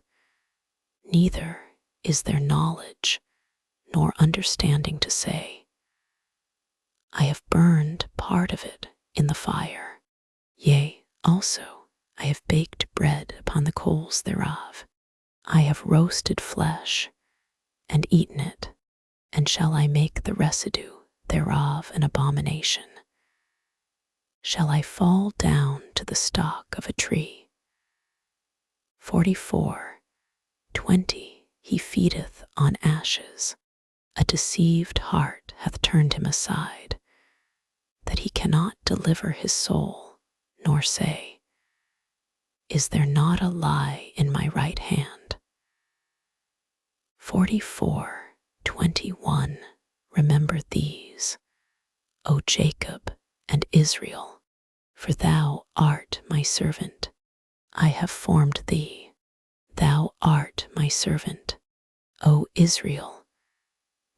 neither is there knowledge nor understanding to say, I have burned part of it in the fire. Yea, also I have baked bread upon the coals thereof. I have roasted flesh, and eaten it, and shall I make the residue thereof an abomination? Shall I fall down to the stock of a tree? 44:20 20 He feedeth on ashes. A deceived heart hath turned him aside, that he cannot deliver his soul, nor say, Is there not a lie in my right hand? 44:21 Remember these, O Jacob and Israel, for thou art my servant. I have formed thee. Thou art my servant. O Israel,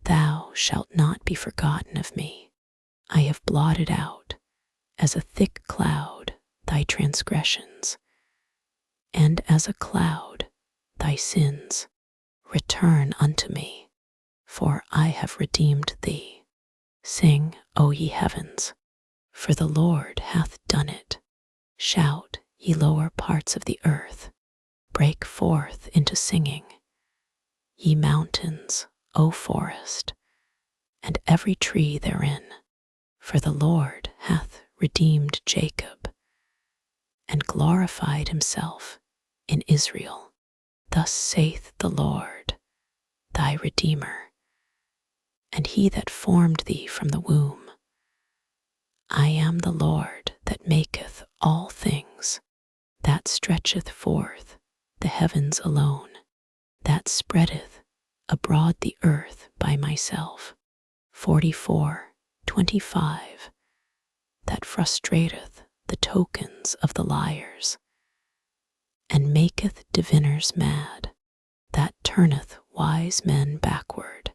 thou shalt not be forgotten of me. I have blotted out, as a thick cloud, thy transgressions, and as a cloud, thy sins. Return unto me, for I have redeemed thee. Sing, O ye heavens, for the Lord hath done it. Shout, ye lower parts of the earth. Break forth into singing, ye mountains, O forest, and every tree therein, for the Lord hath redeemed Jacob, and glorified himself in Israel. Thus saith the Lord, thy Redeemer, and he that formed thee from the womb. I am the Lord that maketh all things, that stretcheth forth the heavens alone, that spreadeth abroad the earth by myself. 44:25 That frustrateth the tokens of the liars, and maketh diviners mad, that turneth wise men backward,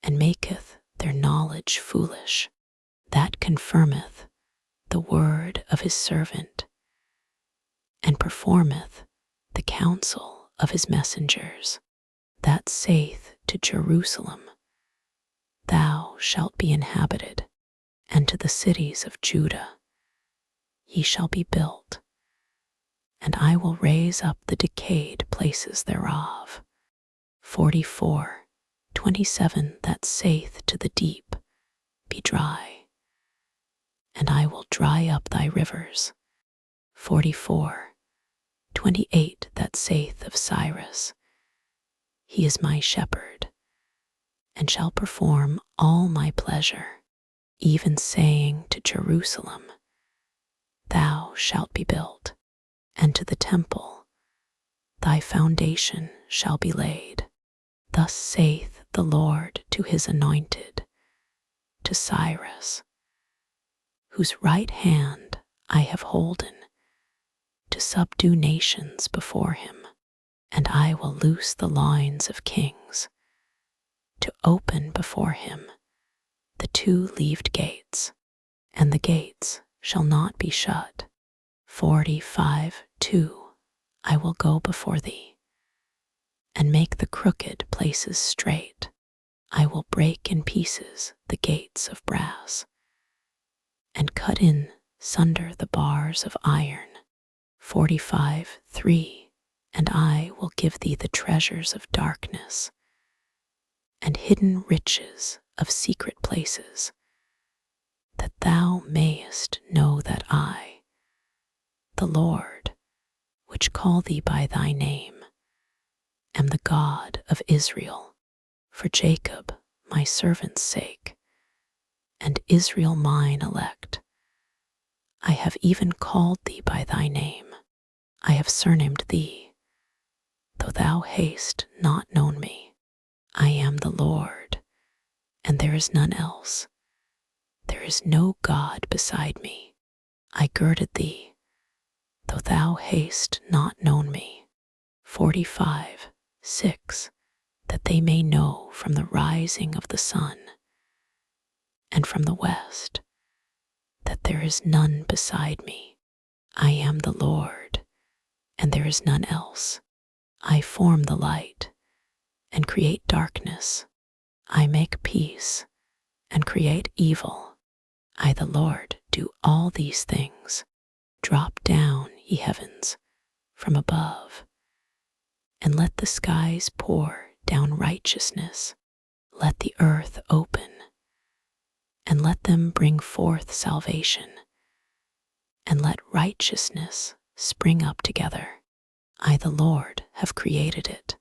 and maketh their knowledge foolish, that confirmeth the word of his servant, and performeth the counsel of his messengers, that saith to Jerusalem, Thou shalt be inhabited, and to the cities of Judah, ye shall be built, and I will raise up the decayed places thereof. 44:27 That saith to the deep, Be dry, and I will dry up thy rivers. 44:28 That saith of Cyrus, He is my shepherd, and shall perform all my pleasure, even saying to Jerusalem, Thou shalt be built, and to the temple, Thy foundation shall be laid. Thus saith the Lord to his anointed, to Cyrus, whose right hand I have holden, to subdue nations before him, and I will loose the loins of kings, to open before him the two-leaved gates, and the gates shall not be shut. 45:2 I will go before thee, and make the crooked places straight. I will break in pieces the gates of brass, and cut in sunder the bars of iron. 45:3 And I will give thee the treasures of darkness, and hidden riches of secret places, that thou mayest know that I, the Lord, which call thee by thy name, am the God of Israel, for Jacob my servant's sake, and Israel mine elect. I have even called thee by thy name. I have surnamed thee, though thou hast not known me. I am the Lord, and there is none else. There is no God beside me. I girded thee, though thou hast not known me. 45:6 That they may know from the rising of the sun, and from the west, that there is none beside me. I am the Lord, and there is none else. I form the light, and create darkness. I make peace, and create evil. I, the Lord, do all these things. Drop down, ye heavens, from above, and let the skies pour down righteousness. Let the earth open, and let them bring forth salvation, and let righteousness spring up together. I the Lord have created it.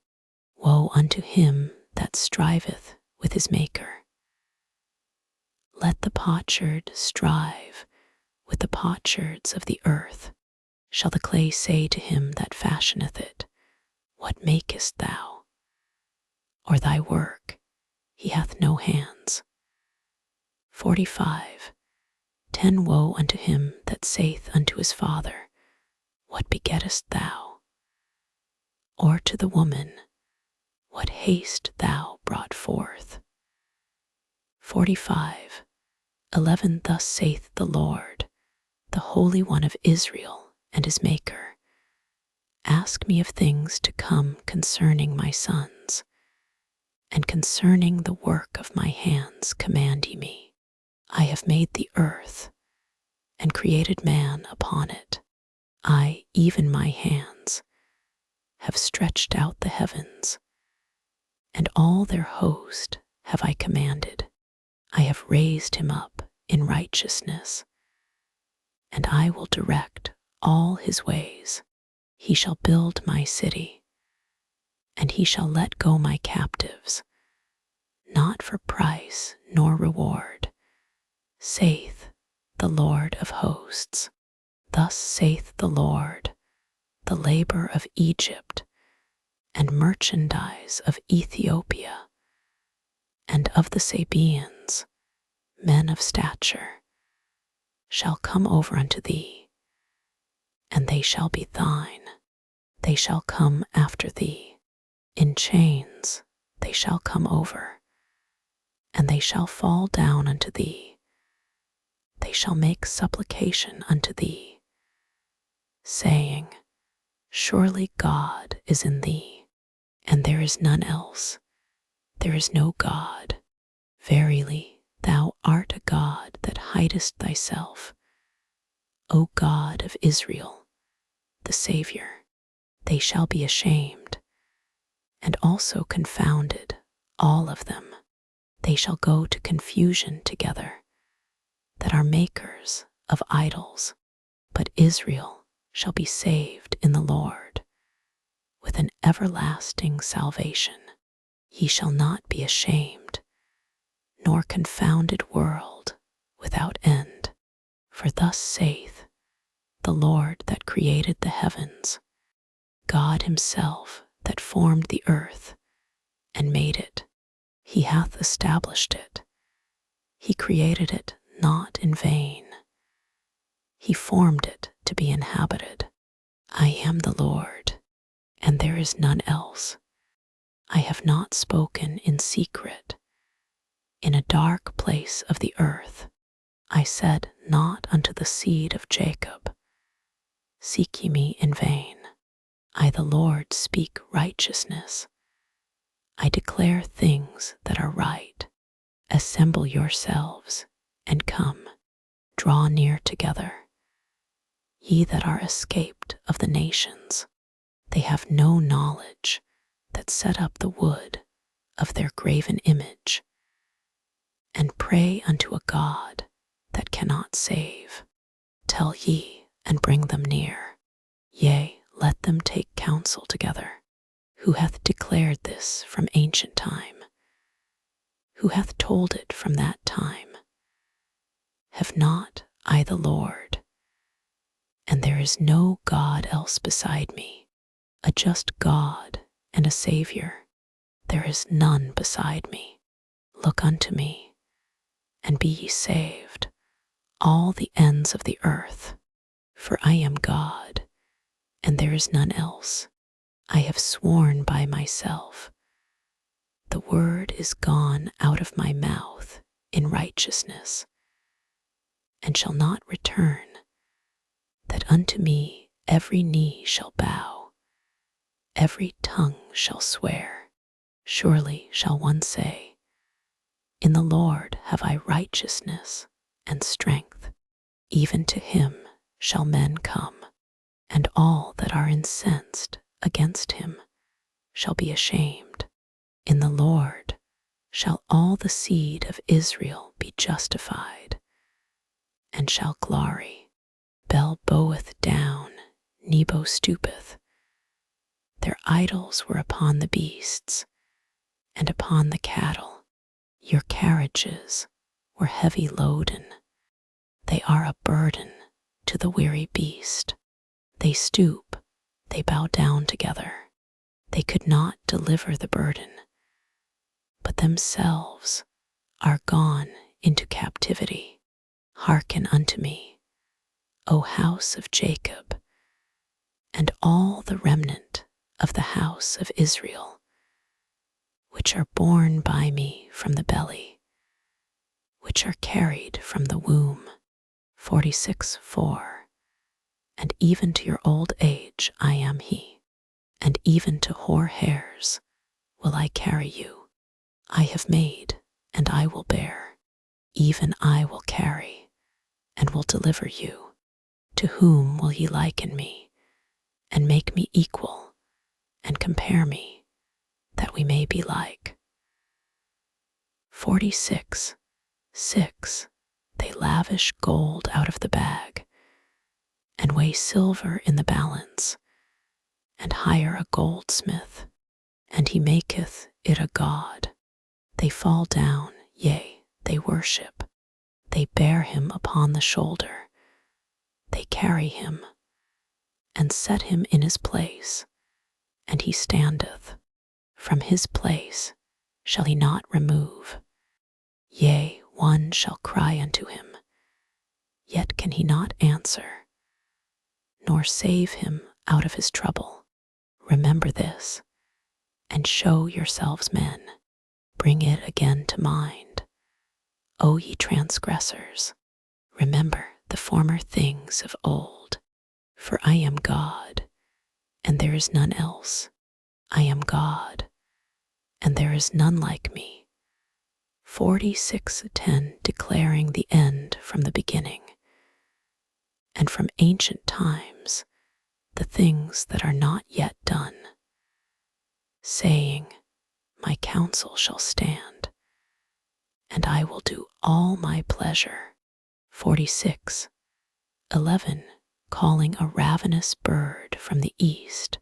Woe unto him that striveth with his Maker. Let the potsherd strive with the potsherds of the earth. Shall the clay say to him that fashioneth it, What makest thou? Or thy work, he hath no hands. 45. 10 Woe unto him that saith unto his father, What begettest thou? Or to the woman, What haste thou brought forth? 45. 11 Thus saith the Lord, the Holy One of Israel and his Maker, Ask me of things to come concerning my sons, and concerning the work of my hands command ye me. I have made the earth, and created man upon it. I, even my hands, have stretched out the heavens, and all their host have I commanded. I have raised him up in righteousness, and I will direct all his ways. He shall build my city, and he shall let go my captives, not for price nor reward, saith the Lord of hosts. Thus saith the Lord, the labor of Egypt, and merchandise of Ethiopia, and of the Sabaeans, men of stature, shall come over unto thee, and they shall be thine. They shall come after thee. In chains they shall come over, and they shall fall down unto thee. They shall make supplication unto thee, saying, Surely God is in thee, and there is none else. There is no God. Verily, thou art a God that hidest thyself, O God of Israel, the Saviour. They shall be ashamed, and also confounded, all of them. They shall go to confusion together, that are makers of idols. But Israel shall be saved in the Lord, with an everlasting salvation. Ye shall not be ashamed, nor confounded world without end. For thus saith the Lord that created the heavens, God himself that formed the earth and made it. He hath established it. He created it not in vain. He formed it to be inhabited. I am the Lord, and there is none else. I have not spoken in secret. In a dark place of the earth, I said not unto the seed of Jacob, Seek ye me in vain. I the Lord speak righteousness. I declare things that are right. Assemble yourselves, and come, draw near together. Ye that are escaped of the nations, they have no knowledge that set up the wood of their graven image, and pray unto a God that cannot save. Tell ye, and bring them near. Yea, let them take counsel together. Who hath declared this from ancient time? Who hath told it from that time? Have not I the Lord? And there is no God else beside me, a just God and a Saviour. There is none beside me. Look unto me, and be ye saved, all the ends of the earth. For I am God, and there is none else. I have sworn by myself. The word is gone out of my mouth in righteousness, and shall not return, that unto me every knee shall bow, every tongue shall swear. Surely shall one say, In the Lord have I righteousness and strength. Even to him shall men come, and all that are incensed against him shall be ashamed. In the Lord shall all the seed of Israel be justified, and shall glory. Bel boweth down, Nebo stoopeth. Their idols were upon the beasts and upon the cattle. Your carriages were heavy loaden. They are a burden to the weary beast. They stoop, they bow down together. They could not deliver the burden, but themselves are gone into captivity. Hearken unto me, O house of Jacob, and all the remnant of the house of Israel, which are borne by me from the belly, which are carried from the womb. 46:4. And even to your old age I am he, and even to hoar hairs will I carry you. I have made, and I will bear, even I will carry, and will deliver you. To whom will ye liken me, and make me equal, and compare me, that we may be like? 46:6. They lavish gold out of the bag, and weigh silver in the balance, and hire a goldsmith, and he maketh it a god. They fall down, yea, they worship. They bear him upon the shoulder. They carry him, and set him in his place, and he standeth. From his place shall he not remove. Yea, one shall cry unto him, yet can he not answer, nor save him out of his trouble. Remember this, and show yourselves men. Bring it again to mind. O ye transgressors, remember the former things of old. For I am God, and there is none else. I am God, and there is none like me. 46:10, declaring the end from the beginning, and from ancient times the things that are not yet done, saying, my counsel shall stand, and I will do all my pleasure. 46:11, calling a ravenous bird from the east,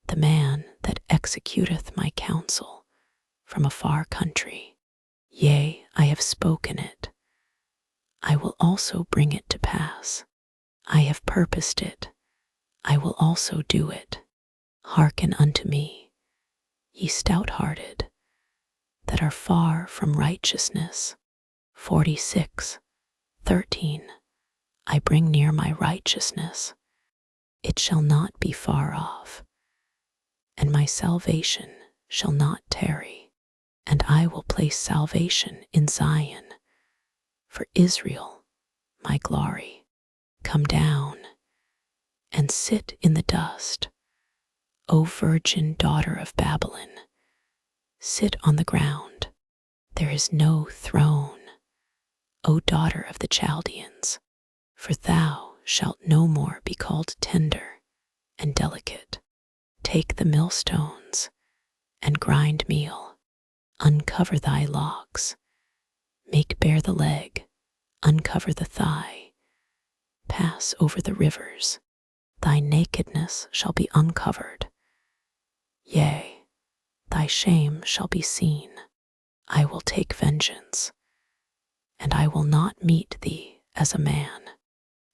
the man that executeth my counsel from a far country. Yea, I have spoken it. I will also bring it to pass. I have purposed it. I will also do it. Hearken unto me, ye stout-hearted, that are far from righteousness. 46:13, I bring near my righteousness. It shall not be far off, and my salvation shall not tarry. And I will place salvation in Zion, for Israel, my glory. Come down, and sit in the dust, O virgin daughter of Babylon. Sit on the ground. There is no throne, O daughter of the Chaldeans, for thou shalt no more be called tender and delicate. Take the millstones and grind meal. Uncover thy locks, make bare the leg, uncover the thigh, pass over the rivers, thy nakedness shall be uncovered. Yea, thy shame shall be seen. I will take vengeance, and I will not meet thee as a man.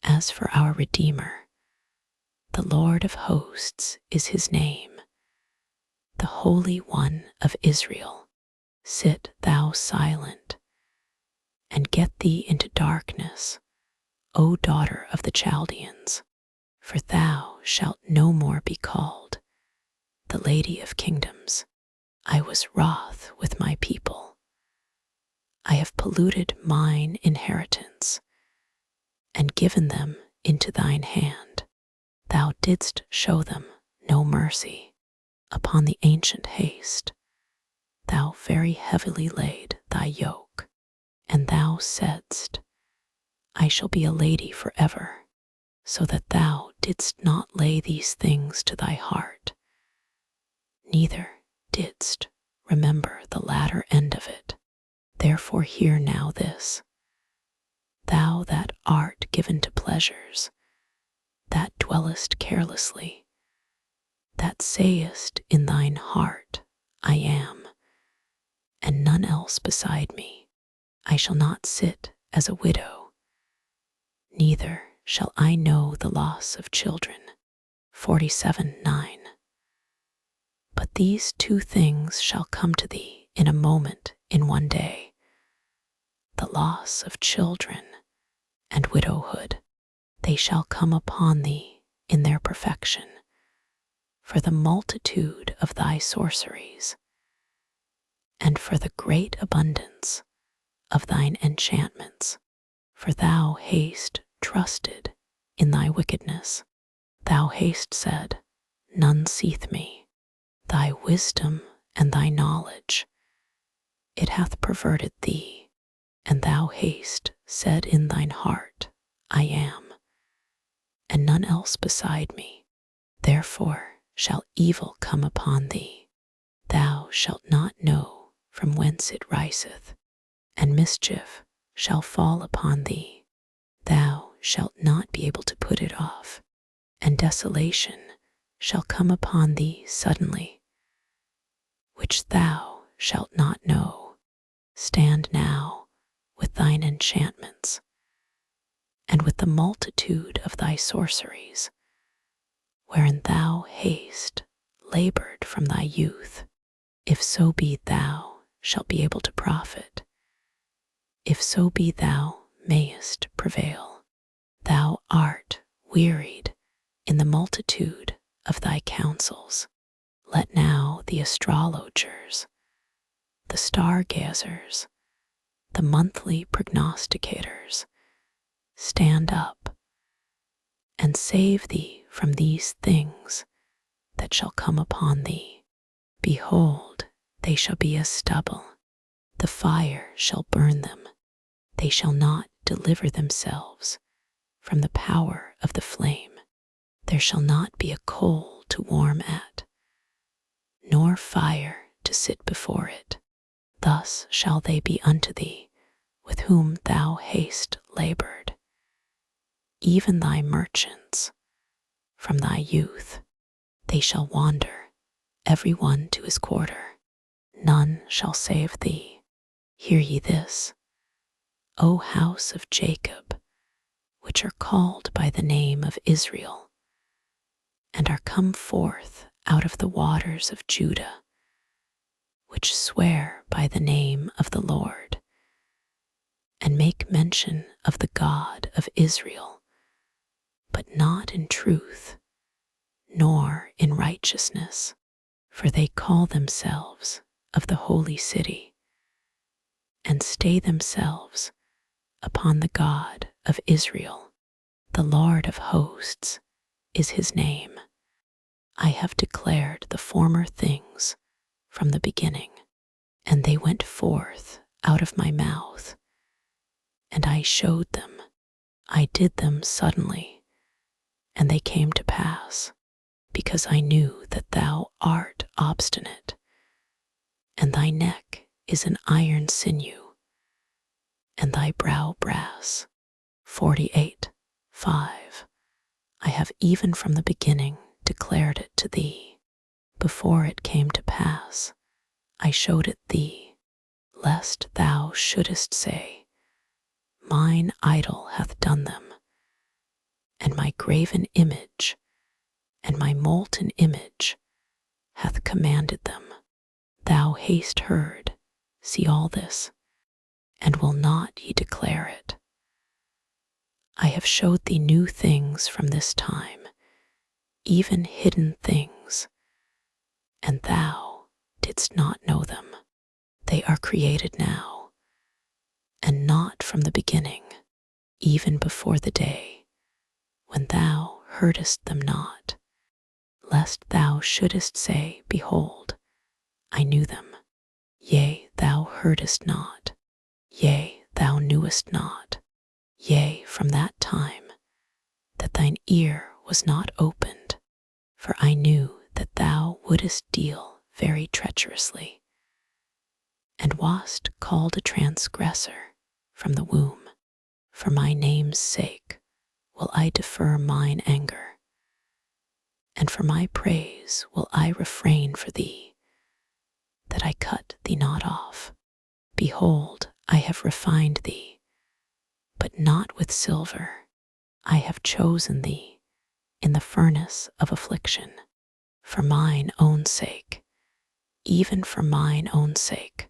As for our Redeemer, the Lord of hosts is his name, the Holy One of Israel. Sit thou silent, and get thee into darkness, O daughter of the Chaldeans, for thou shalt no more be called the Lady of Kingdoms. I was wroth with my people. I have polluted mine inheritance, and given them into thine hand. Thou didst show them no mercy. Upon the ancient haste thou very heavily laid thy yoke, and thou saidst, I shall be a lady forever, so that thou didst not lay these things to thy heart, neither didst remember the latter end of it. Therefore hear now this, thou that art given to pleasures, that dwellest carelessly, that sayest in thine heart, I am, and none else beside me. I shall not sit as a widow, neither shall I know the loss of children. 47:9. But these two things shall come to thee in a moment, in one day, the loss of children and widowhood. They shall come upon thee in their perfection, for the multitude of thy sorceries, and for the great abundance of thine enchantments. For thou hast trusted in thy wickedness. Thou hast said, none seeth me. Thy wisdom and thy knowledge, it hath perverted thee, and thou hast said in thine heart, I am, and none else beside me. Therefore shall evil come upon thee. Thou shalt not know from whence it riseth, and mischief shall fall upon thee. Thou shalt not be able to put it off, and desolation shall come upon thee suddenly, which thou shalt not know. Stand now with thine enchantments, and with the multitude of thy sorceries, wherein thou hast labored from thy youth, if so be thou shalt be able to profit, if so be thou mayest prevail. Thou art wearied in the multitude of thy counsels. Let now the astrologers, the stargazers, the monthly prognosticators stand up and save thee from these things that shall come upon thee. Behold, they shall be as stubble. The fire shall burn them. They shall not deliver themselves from the power of the flame. There shall not be a coal to warm at, nor fire to sit before it. Thus shall they be unto thee, with whom thou hast labored, even thy merchants from thy youth. They shall wander, every one to his quarter. None shall save thee. Hear ye this, O house of Jacob, which are called by the name of Israel, and are come forth out of the waters of Judah, which swear by the name of the Lord, and make mention of the God of Israel, but not in truth, nor in righteousness, for they call themselves of the holy city, and stay themselves upon the God of Israel. The Lord of hosts is his name. I have declared the former things from the beginning, and they went forth out of my mouth, and I showed them. I did them suddenly, and they came to pass, because I knew that thou art obstinate, and thy neck is an iron sinew, and thy brow brass. 48:5. I have even from the beginning declared it to thee. Before it came to pass, I showed it thee, lest thou shouldest say, mine idol hath done them, and my graven image and my molten image hath commanded them. Thou hast heard, see all this, and will not ye declare it? I have showed thee new things from this time, even hidden things, and thou didst not know them. They are created now, and not from the beginning, even before the day when thou heardest them not, lest thou shouldest say, behold, I knew them. Yea, thou heardest not, yea, thou knewest not, yea, from that time that thine ear was not opened, for I knew that thou wouldest deal very treacherously, and wast called a transgressor from the womb. For my name's sake will I defer mine anger, and for my praise will I refrain for thee, that I cut thee not off. Behold, I have refined thee, but not with silver. I have chosen thee in the furnace of affliction, for mine own sake, even for mine own sake,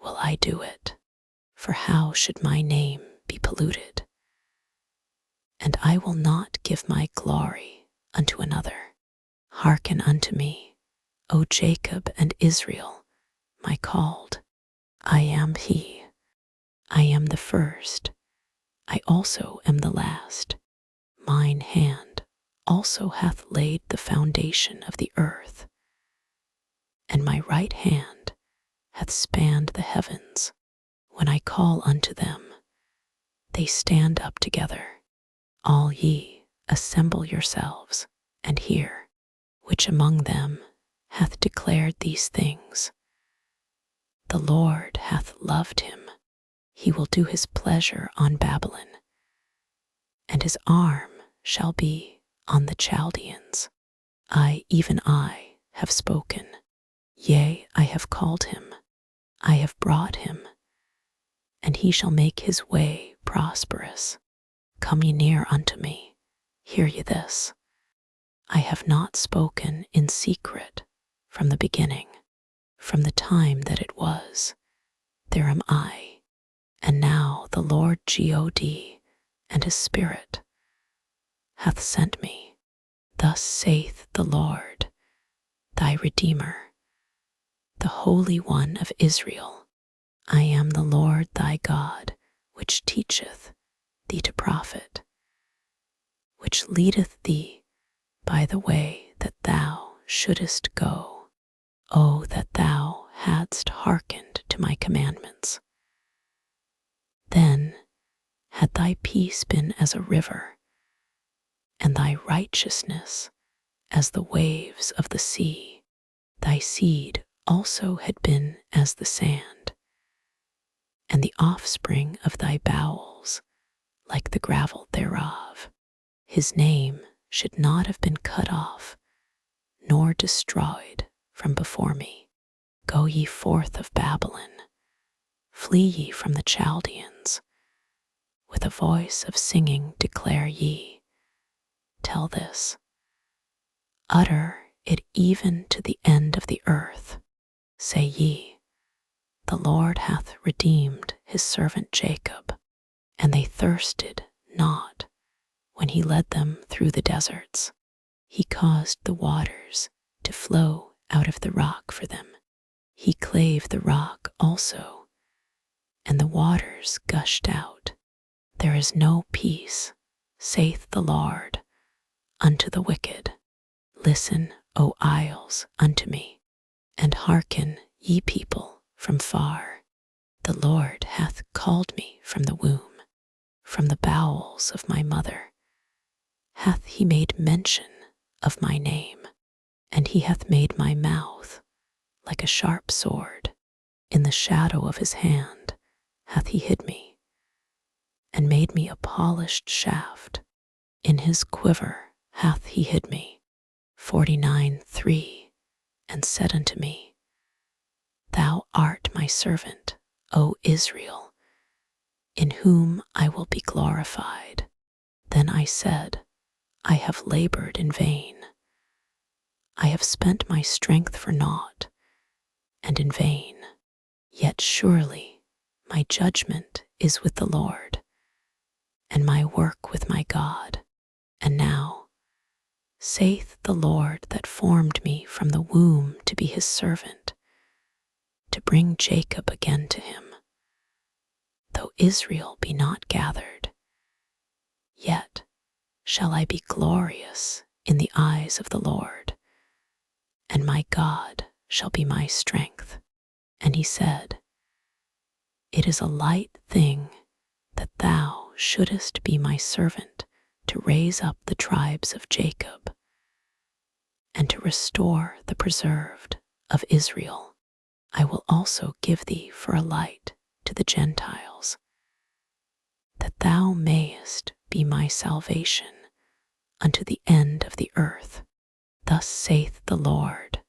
will I do it. For how should my name be polluted? And I will not give my glory unto another. Hearken unto me, O Jacob and Israel, my called. I am he. I am the first. I also am the last. Mine hand also hath laid the foundation of the earth, and my right hand hath spanned the heavens. When I call unto them, they stand up together. All ye, assemble yourselves, and hear, which among them hath declared these things. The Lord hath loved him. He will do his pleasure on Babylon, and his arm shall be on the Chaldeans. I, even I, have spoken. Yea, I have called him. I have brought him, and he shall make his way prosperous. Come ye near unto me, hear ye this. I have not spoken in secret from the beginning, from the time that it was. There am I, and now the Lord God and his Spirit hath sent me. Thus saith the Lord, thy Redeemer, the Holy One of Israel. I am the Lord thy God, which teacheth thee to profit, which leadeth thee by the way that thou shouldest go. O that thou hadst hearkened to my commandments! Then had thy peace been as a river, and thy righteousness as the waves of the sea. Thy seed also had been as the sand, and the offspring of thy bowels like the gravel thereof. His name should not have been cut off, nor destroyed from before me. Go ye forth of Babylon, flee ye from the Chaldeans. With a voice of singing declare ye, tell this, utter it even to the end of the earth. Say ye, the Lord hath redeemed his servant Jacob, and they thirsted not when he led them through the deserts. He caused the waters to flow out of the rock for them. He clave the rock also, and the waters gushed out. There is no peace, saith the Lord, unto the wicked. Listen, O isles, unto me, and hearken, ye people from far. The Lord hath called me from the womb, from the bowels of my mother. Hath he made mention of my name, and he hath made my mouth like a sharp sword. In the shadow of his hand hath he hid me, and made me a polished shaft. In his quiver hath he hid me. 49:3. And said unto me, Thou art my servant, O Israel, in whom I will be glorified. Then I said, I have labored in vain. I have spent my strength for naught, and in vain. Yet surely my judgment is with the Lord, and my work with my God. And now, saith the Lord that formed me from the womb to be his servant, to bring Jacob again to him. Though Israel be not gathered, yet shall I be glorious in the eyes of the Lord, and my God shall be my strength. And he said, It is a light thing that thou shouldest be my servant to raise up the tribes of Jacob, and to restore the preserved of Israel. I will also give thee for a light to the Gentiles, that thou mayest be my salvation unto the end of the earth. Thus saith the Lord,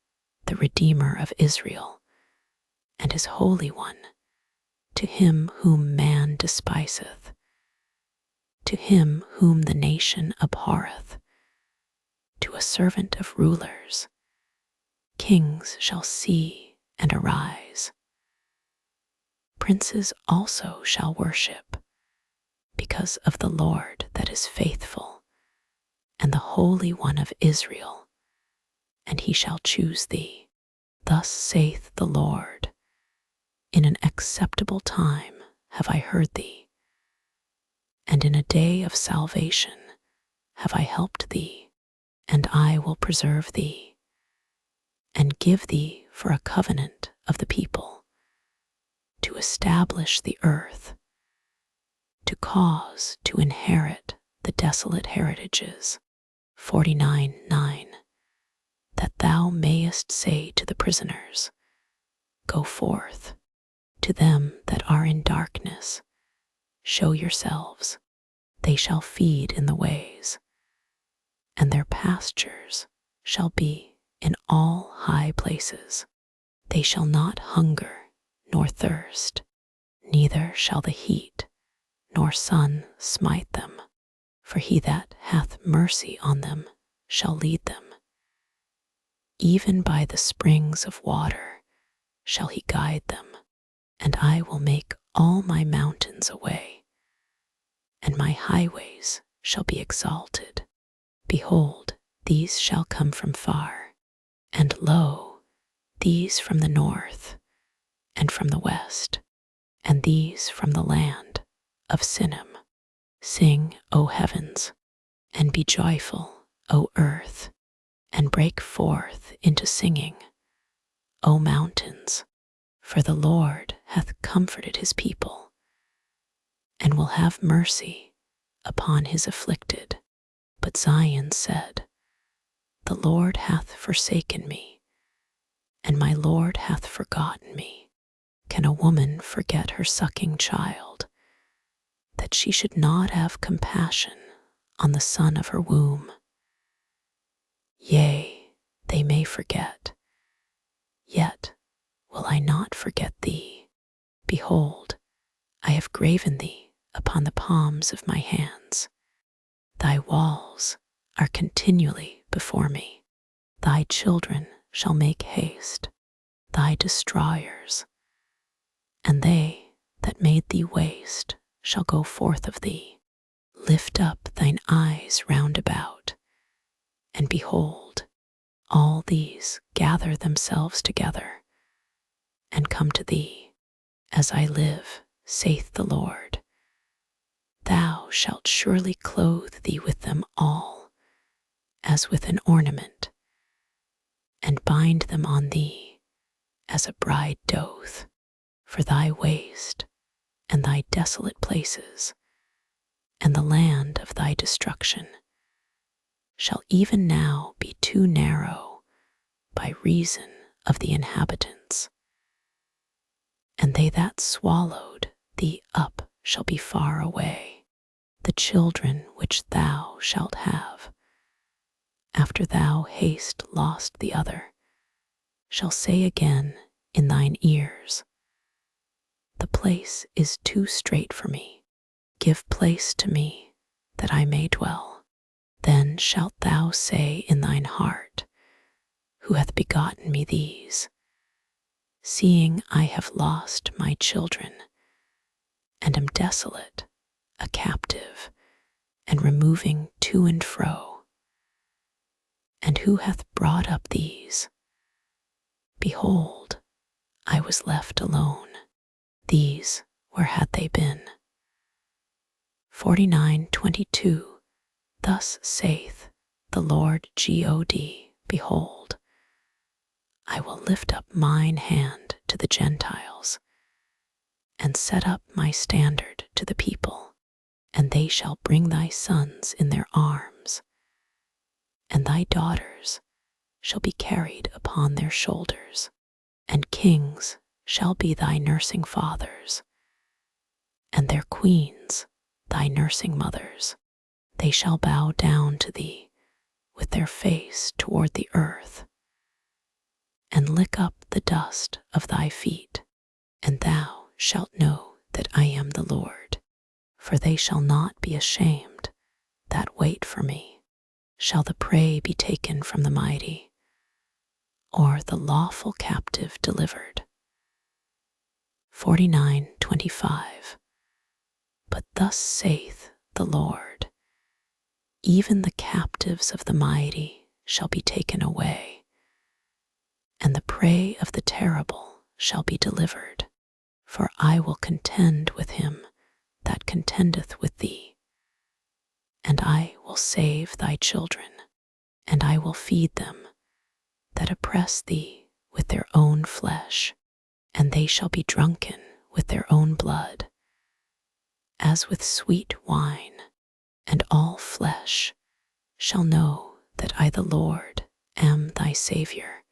the Redeemer of Israel, and his Holy One, to him whom man despiseth, to him whom the nation abhorreth, to a servant of rulers, kings shall see and arise. Princes also shall worship, because of the Lord that is faithful, and the Holy One of Israel, and he shall choose thee. Thus saith the Lord, in an acceptable time have I heard thee, and in a day of salvation have I helped thee, and I will preserve thee, and give thee for a covenant of the people, to establish the earth, to cause to inherit the desolate heritages. 49:9. That thou mayest say to the prisoners, Go forth. To them that are in darkness, show yourselves. They shall feed in the ways, and their pastures shall be in all high places. They shall not hunger nor thirst, neither shall the heat nor sun smite them. For he that hath mercy on them shall lead them. Even by the springs of water shall he guide them, and I will make all my mountains a way, and my highways shall be exalted. Behold, these shall come from far, and lo, these from the north, and from the west, and these from the land of Sinim. Sing, O heavens, and be joyful, O earth, and break forth into singing, O mountains, for the Lord hath comforted his people, and will have mercy upon his afflicted. But Zion said, The Lord hath forsaken me, and my Lord hath forgotten me. Can a woman forget her sucking child, that she should not have compassion on the son of her womb? Yea, they may forget, yet will I not forget thee. Behold, I have graven thee upon the palms of my hands. Thy walls are continually before me. Thy children shall make haste, thy destroyers, and they that made thee waste shall go forth of thee. Lift up thine eyes round about, and behold, all these gather themselves together, and come to thee. As I live, saith the Lord, thou shalt surely clothe thee with them all, as with an ornament, and bind them on thee, as a bride doth, for thy waste, and thy desolate places, and the land of thy destruction, shall even now be too narrow by reason of the inhabitants. And they that swallowed thee up shall be far away. The children which thou shalt have, after thou hast lost the other, shall say again in thine ears, The place is too strait for me. Give place to me, that I may dwell. Then shalt thou say in thine heart, Who hath begotten me these? Seeing I have lost my children, and am desolate, a captive, and removing to and fro. And who hath brought up these? Behold, I was left alone. These, where had they been? 49:22. Thus saith the Lord God, Behold, I will lift up mine hand to the Gentiles, and set up my standard to the people, and they shall bring thy sons in their arms, and thy daughters shall be carried upon their shoulders, and kings shall be thy nursing fathers, and their queens thy nursing mothers. They shall bow down to thee with their face toward the earth, and lick up the dust of thy feet, and thou shalt know that I am the Lord. For they shall not be ashamed that wait for me. Shall the prey be taken from the mighty, or the lawful captive delivered? 49:25. But thus saith the Lord, even the captives of the mighty shall be taken away, and the prey of the terrible shall be delivered. For I will contend with him that contendeth with thee, and I will save thy children, and I will feed them that oppress thee with their own flesh, and they shall be drunken with their own blood, as with sweet wine, and all flesh shall know that I the Lord am thy Saviour,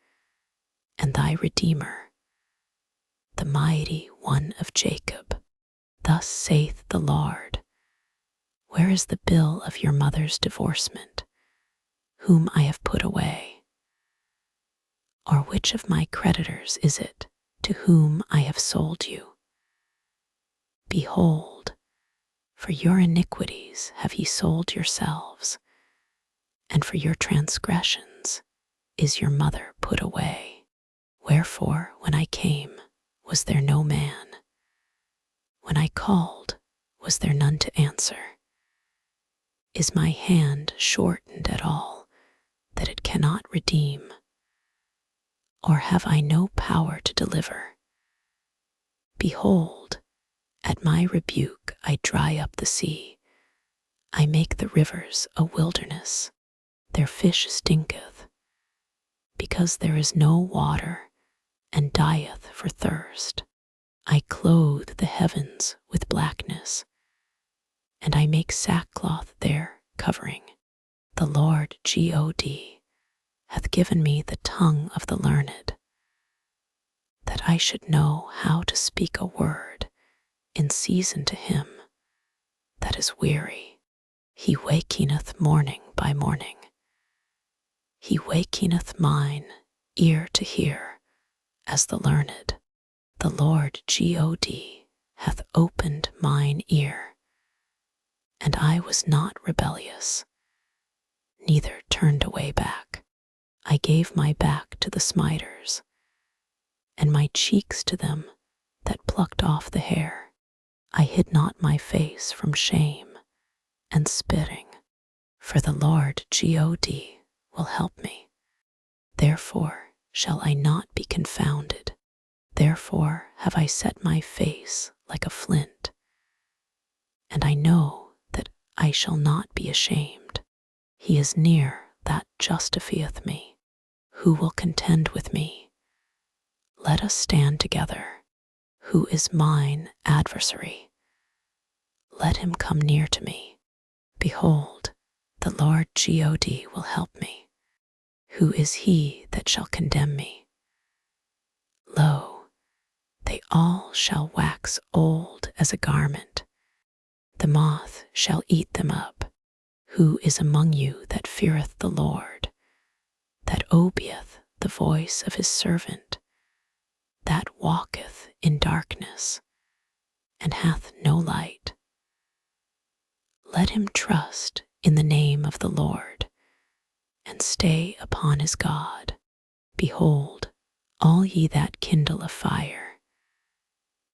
and thy Redeemer, the mighty one of Jacob. Thus saith the Lord, where is the bill of your mother's divorcement, whom I have put away? Or which of my creditors is it to whom I have sold you? Behold, for your iniquities have ye sold yourselves, and for your transgressions is your mother put away. Wherefore, when I came, was there no man? When I called, was there none to answer? Is my hand shortened at all, that it cannot redeem? Or have I no power to deliver? Behold, at my rebuke I dry up the sea, I make the rivers a wilderness, their fish stinketh, because there is no water, and dieth for thirst. I clothe the heavens with blackness, and I make sackcloth their covering. The Lord God hath given me the tongue of the learned, that I should know how to speak a word in season to him that is weary. He wakeneth morning by morning. He wakeneth mine ear to hear as the learned. The Lord God hath opened mine ear, and I was not rebellious, neither turned away back. I gave my back to the smiters, and my cheeks to them that plucked off the hair. I hid not my face from shame and spitting, for the Lord God will help me. Therefore shall I not be confounded. Therefore have I set my face like a flint, and I know that I shall not be ashamed. He is near that justifieth me. Who will contend with me? Let us stand together. Who is mine adversary? Let him come near to me. Behold, the Lord God will help me. Who is he that shall condemn me? Lo, they all shall wax old as a garment. The moth shall eat them up. Who is among you that feareth the Lord, that obeyeth the voice of his servant, that walketh in darkness, and hath no light? Let him trust in the name of the Lord, and stay upon his God. Behold, all ye that kindle a fire,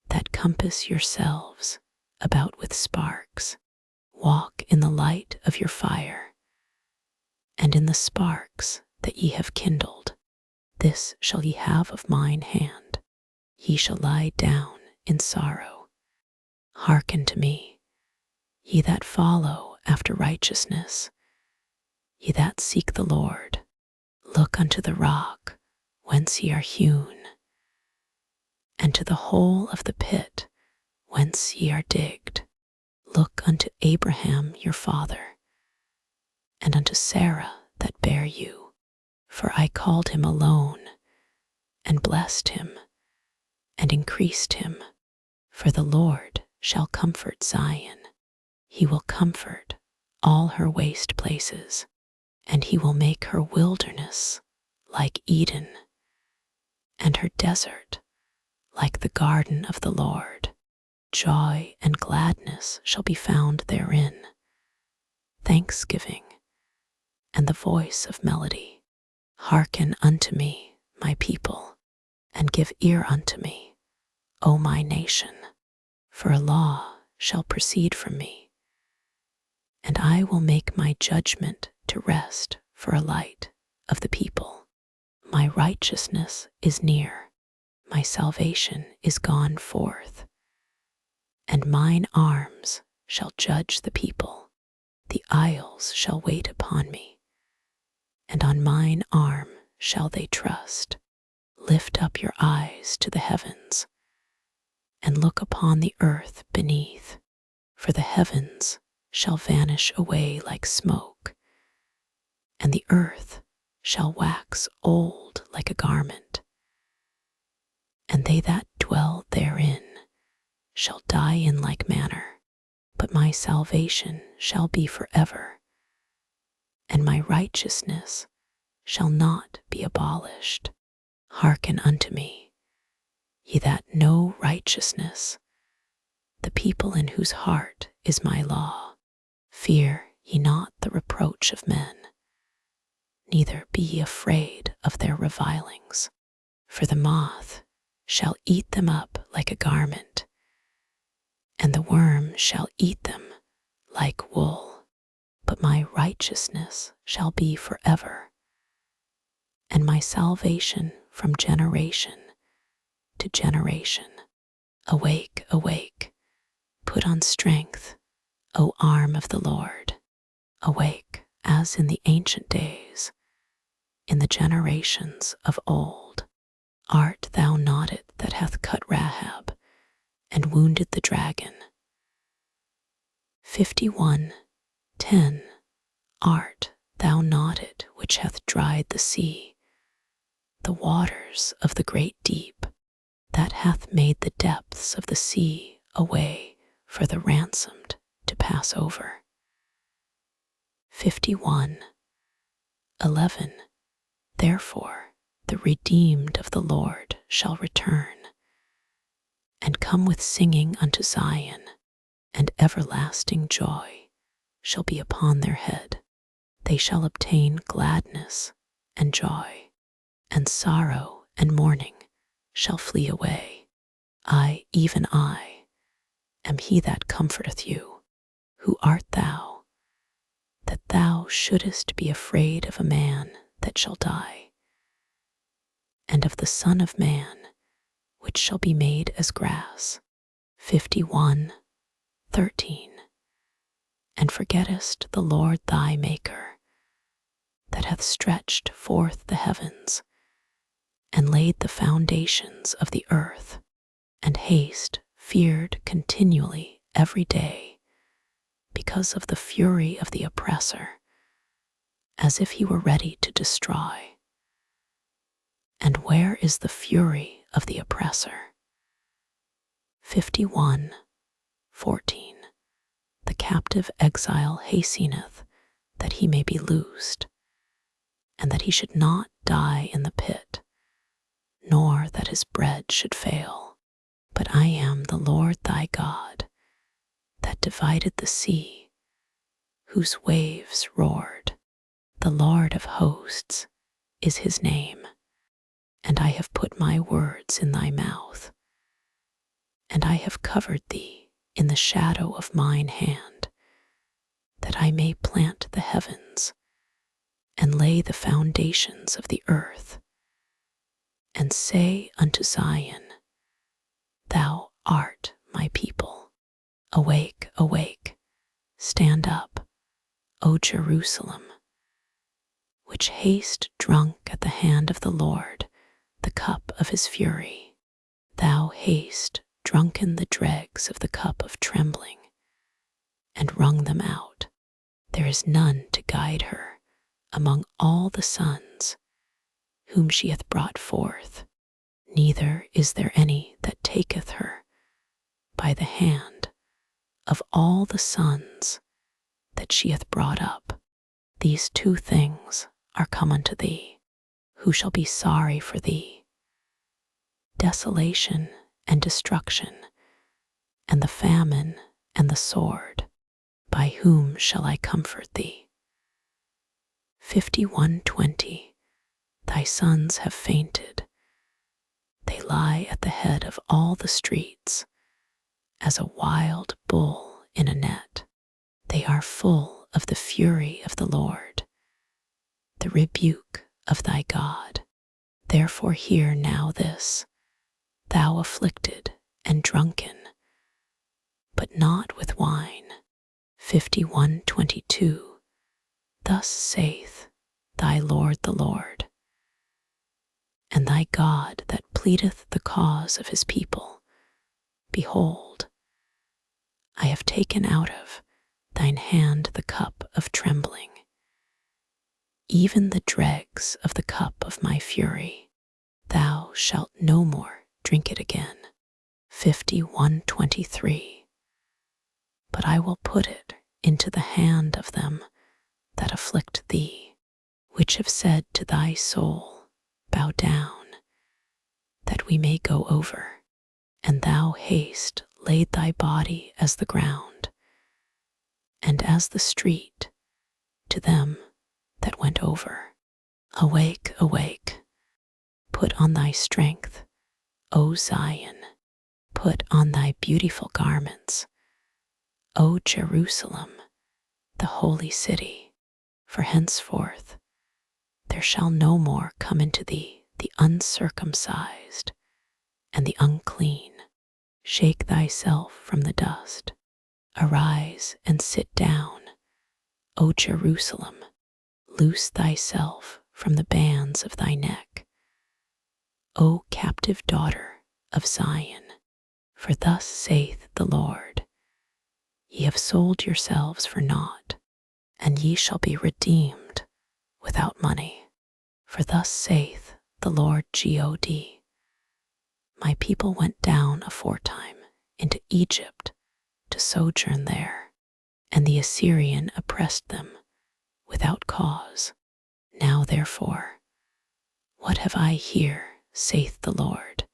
that compass yourselves about with sparks, walk in the light of your fire, and in the sparks that ye have kindled. This shall ye have of mine hand. Ye shall lie down in sorrow. Hearken to me, ye that follow after righteousness, ye that seek the Lord. Look unto the rock whence ye are hewn, and to the hole of the pit whence ye are digged. Look unto Abraham your father, and unto Sarah that bare you. For I called him alone, and blessed him, and increased him. For the Lord shall comfort Zion. He will comfort all her waste places. And he will make her wilderness like Eden, and her desert like the garden of the Lord. Joy and gladness shall be found therein, thanksgiving and the voice of melody. Hearken unto me, my people, and give ear unto me, O my nation, for a law shall proceed from me, and I will make my judgment to rest for a light of the people. My righteousness is near, my salvation is gone forth, and mine arms shall judge the people. The isles shall wait upon me, and on mine arm shall they trust. Lift up your eyes to the heavens, and look upon the earth beneath, for the heavens shall vanish away like smoke, and the earth shall wax old like a garment, and they that dwell therein shall die in like manner. But my salvation shall be forever, and my righteousness shall not be abolished. Hearken unto me, ye that know righteousness, the people in whose heart is my law. Fear ye not the reproach of men, neither be ye afraid of their revilings. For the moth shall eat them up like a garment, and the worm shall eat them like wool. But my righteousness shall be forever, and my salvation from generation to generation. Awake, awake, put on strength, O arm of the Lord. Awake, as in the ancient days, in the generations of old. Art thou not it that hath cut Rahab, and wounded the dragon? 51:10. Art thou not it which hath dried the sea, the waters of the great deep, that hath made the depths of the sea a way for the ransomed to pass over? 51:11. Therefore the redeemed of the Lord shall return, and come with singing unto Zion, and everlasting joy shall be upon their head. They shall obtain gladness and joy, and sorrow and mourning shall flee away. I, even I, am he that comforteth you. Who art thou, that thou shouldest be afraid of a man that shall die, and of the Son of Man, which shall be made as grass? 51:13. And forgettest the Lord thy Maker, that hath stretched forth the heavens, and laid the foundations of the earth, and haste feared continually every day, because of the fury of the oppressor, as if he were ready to destroy. And where is the fury of the oppressor? 51:14. The captive exile hasteneth that he may be loosed, and that he should not die in the pit, nor that his bread should fail. But I am the Lord thy God, that divided the sea, whose waves roared. The Lord of hosts is his name, and I have put my words in thy mouth, and I have covered thee in the shadow of mine hand, that I may plant the heavens, and lay the foundations of the earth, and say unto Zion, Thou art my people. Awake, awake, stand up, O Jerusalem, which hast drunk at the hand of the Lord the cup of his fury. Thou hast drunken the dregs of the cup of trembling, and wrung them out. There is none to guide her among all the sons whom she hath brought forth, neither is there any that taketh her by the hand of all the sons that she hath brought up. These two things are come unto thee. Who shall be sorry for thee? Desolation and destruction, and the famine and the sword. By whom shall I comfort thee? 51:20. Thy sons have fainted. They lie at the head of all the streets, as a wild bull in a net. They are full of the fury of the Lord, the rebuke of thy God. Therefore hear now this, thou afflicted and drunken, but not with wine. 51:22. Thus saith thy Lord the Lord, and thy God that pleadeth the cause of his people. Behold, I have taken out of thine hand the cup of trembling, even the dregs of the cup of my fury. Thou shalt no more drink it again. 51:23. But I will put it into the hand of them that afflict thee, which have said to thy soul, bow down, that we may go over. And thou hast laid thy body as the ground, and as the street, to them that went over. Awake, awake, put on thy strength, O Zion, put on thy beautiful garments, O Jerusalem, the holy city. For henceforth there shall no more come into thee the uncircumcised and the unclean. Shake thyself from the dust. Arise and sit down, O Jerusalem. Loose thyself from the bands of thy neck, O captive daughter of Zion. For thus saith the Lord, ye have sold yourselves for naught, and ye shall be redeemed without money. For thus saith the Lord God, my people went down aforetime into Egypt to sojourn there, and the Assyrian oppressed them without cause. Now therefore, what have I here, saith the Lord,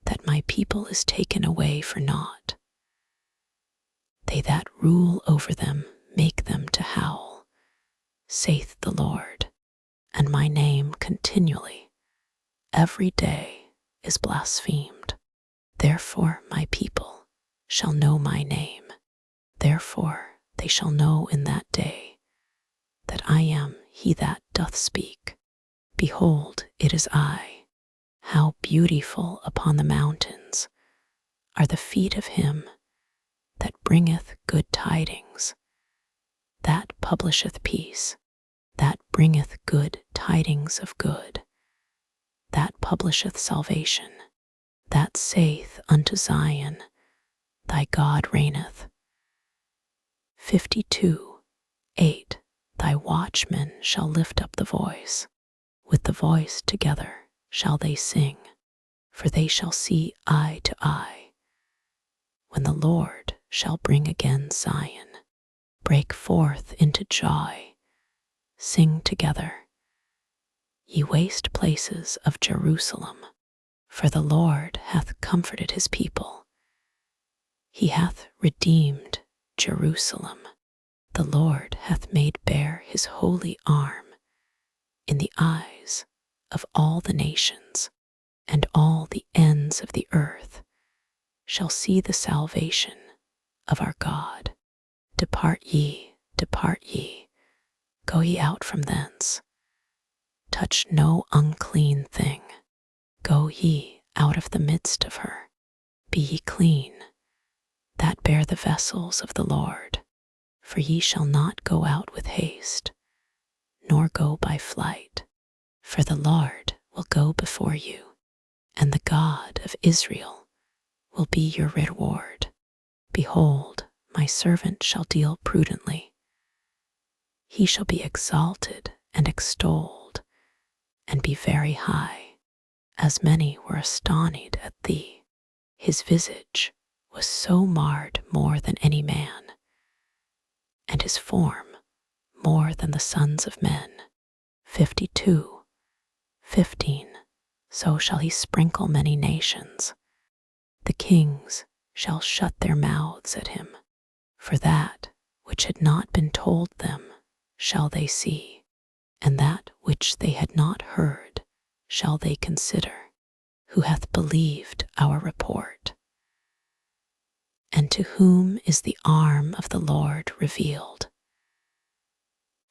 that my people is taken away for naught? They that rule over them make them to howl, saith the Lord, and my name continually, every day, is blasphemed. Therefore my people shall know my name. Therefore they shall know in that day that I am he that doth speak. Behold, it is I. How beautiful upon the mountains are the feet of him that bringeth good tidings, that publisheth peace, that bringeth good tidings of good, that publisheth salvation, that saith unto Zion, thy God reigneth. 52:8. Thy watchmen shall lift up the voice, with the voice together shall they sing, for they shall see eye to eye, when the Lord shall bring again Zion. Break forth into joy, sing together, ye waste places of Jerusalem, for the Lord hath comforted his people. He hath redeemed Jerusalem. The Lord hath made bare his holy arm in the eyes of all the nations, and all the ends of the earth shall see the salvation of our God. Depart ye, go ye out from thence. Touch no unclean thing. Go ye out of the midst of her. Be ye clean, that bear the vessels of the Lord. For ye shall not go out with haste, nor go by flight. For the Lord will go before you, and the God of Israel will be your reward. Behold, my servant shall deal prudently. He shall be exalted and extolled, and be very high, as many were astonied at thee. His visage was so marred more than any man, and his form more than the sons of men. 52:15. So shall he sprinkle many nations. The kings shall shut their mouths at him, for that which had not been told them shall they see, and that which they had not heard shall they consider, who hath believed our report. And to whom is the arm of the Lord revealed?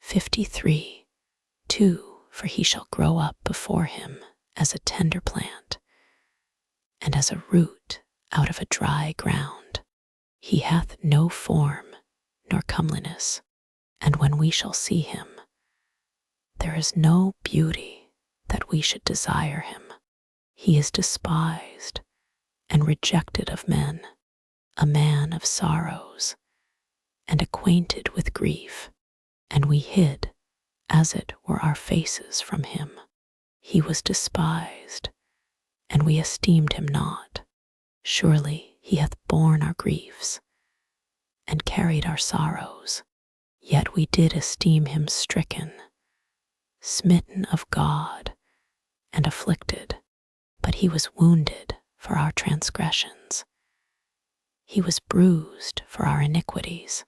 53:2. For he shall grow up before him as a tender plant, and as a root out of a dry ground. He hath no form nor comeliness, and when we shall see him, there is no beauty that we should desire him. He is despised and rejected of men, a man of sorrows, and acquainted with grief, and we hid, as it were, our faces from him. He was despised, and we esteemed him not. Surely he hath borne our griefs, and carried our sorrows. Yet we did esteem him stricken, smitten of God, and afflicted. But he was wounded for our transgressions. He was bruised for our iniquities.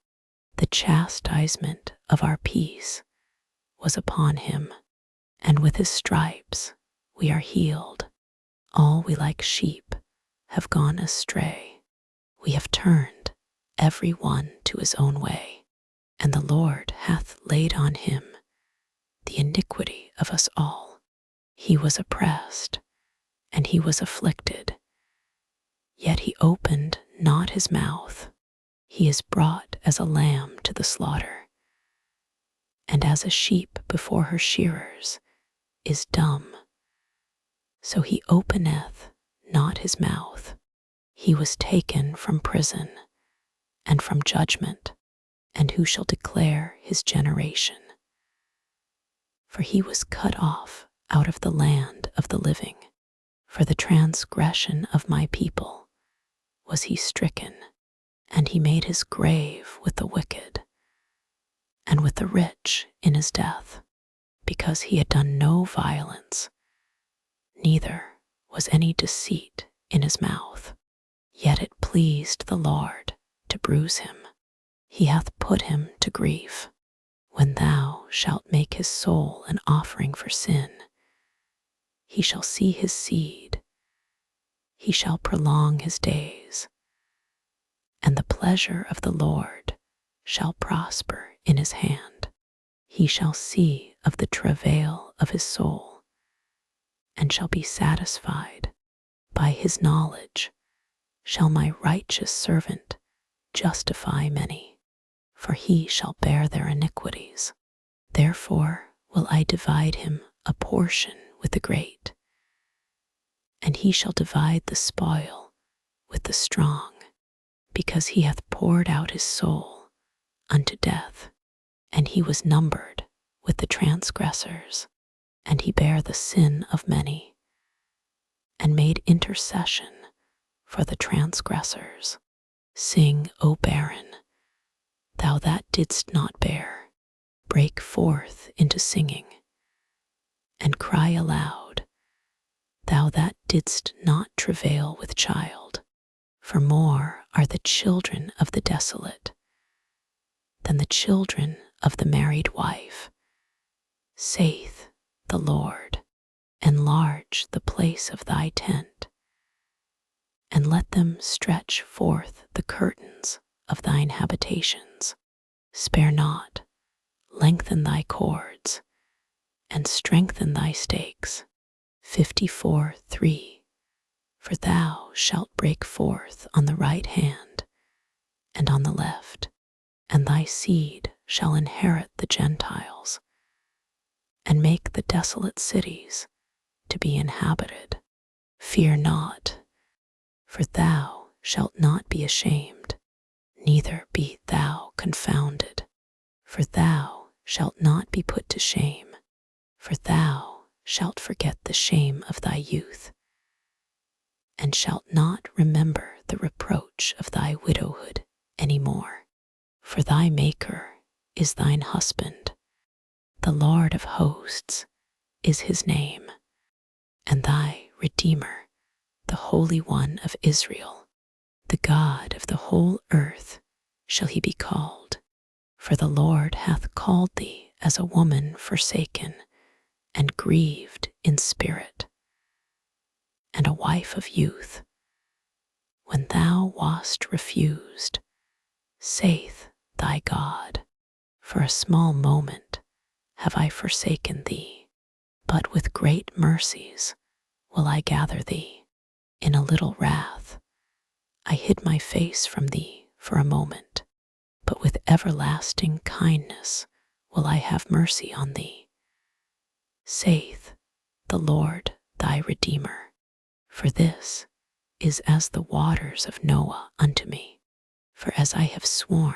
The chastisement of our peace was upon him, and with his stripes we are healed. All we like sheep have gone astray. We have turned every one to his own way, and the Lord hath laid on him the iniquity of us all. He was oppressed, and he was afflicted, yet he opened not his mouth. He is brought as a lamb to the slaughter, and as a sheep before her shearers is dumb, so he openeth not his mouth. He was taken from prison and from judgment, and who shall declare his generation? For he was cut off out of the land of the living. For the transgression of my people was he stricken, and he made his grave with the wicked, and with the rich in his death, because he had done no violence, neither was any deceit in his mouth. Yet it pleased the Lord to bruise him. He hath put him to grief. When thou shalt make his soul an offering for sin, he shall see his seed, he shall prolong his days, and the pleasure of the Lord shall prosper in his hand. He shall see of the travail of his soul, and shall be satisfied. By his knowledge shall my righteous servant justify many, for he shall bear their iniquities. Therefore will I divide him a portion with the great, and he shall divide the spoil with the strong, because he hath poured out his soul unto death, and he was numbered with the transgressors, and he bare the sin of many, and made intercession for the transgressors. Sing, O barren, thou that didst not bear, break forth into singing, and cry aloud, thou that didst not travail with child. For more are the children of the desolate than the children of the married wife, saith the Lord. Enlarge the place of thy tent, and let them stretch forth the curtains of thine habitations. Spare not, lengthen thy cords, and strengthen thy stakes. 54:3. For thou shalt break forth on the right hand and on the left, and thy seed shall inherit the Gentiles, and make the desolate cities to be inhabited. Fear not, for thou shalt not be ashamed, neither be thou confounded. For thou shalt not be put to shame, for thou shalt forget the shame of thy youth, and shalt not remember the reproach of thy widowhood any more. For thy Maker is thine husband, the Lord of hosts is his name, and thy Redeemer, the Holy One of Israel. The God of the whole earth shall he be called, for the Lord hath called thee as a woman forsaken and grieved in spirit, and a wife of youth, when thou wast refused, saith thy God. For a small moment have I forsaken thee, but with great mercies will I gather thee. In a little wrath I hid my face from thee for a moment, but with everlasting kindness will I have mercy on thee, saith the Lord thy Redeemer. For this is as the waters of Noah unto me. For as I have sworn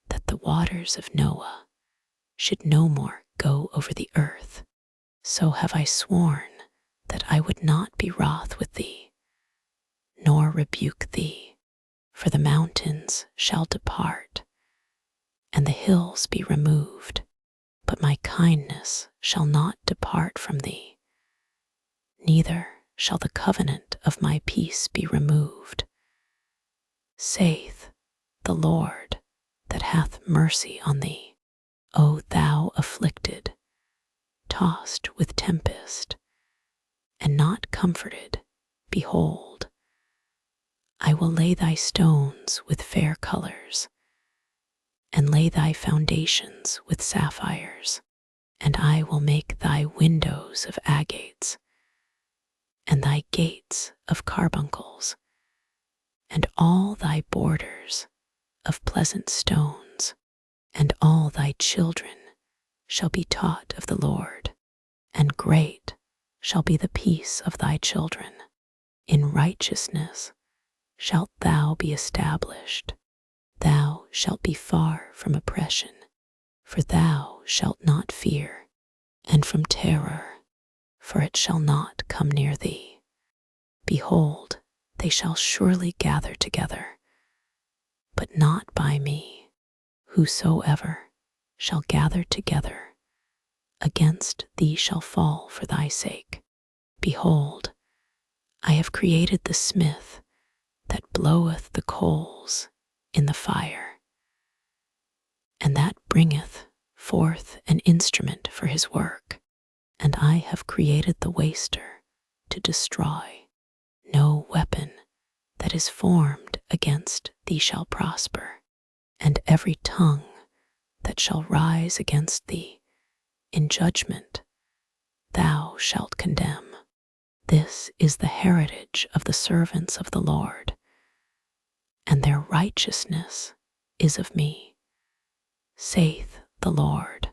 that the waters of Noah should no more go over the earth, so have I sworn that I would not be wroth with thee, nor rebuke thee. For the mountains shall depart, and the hills be removed, but my kindness shall not depart from thee, neither shall the covenant of my peace be removed, saith the Lord that hath mercy on thee. O thou afflicted, tossed with tempest, and not comforted, behold, I will lay thy stones with fair colors, and lay thy foundations with sapphires, and I will make thy windows of agates, and thy gates of carbuncles, and all thy borders of pleasant stones, and all thy children shall be taught of the Lord, and great shall be the peace of thy children. In righteousness shalt thou be established. Thou shalt be far from oppression, for thou shalt not fear, and from terror, for it shall not come near thee. Behold, they shall surely gather together, but not by me. Whosoever shall gather together against thee shall fall for thy sake. Behold, I have created the smith that bloweth the coals in the fire, and that bringeth forth an instrument for his work. And I have created the waster to destroy. No weapon that is formed against thee shall prosper, and every tongue that shall rise against thee in judgment thou shalt condemn. This is the heritage of the servants of the Lord, and their righteousness is of me, saith the Lord.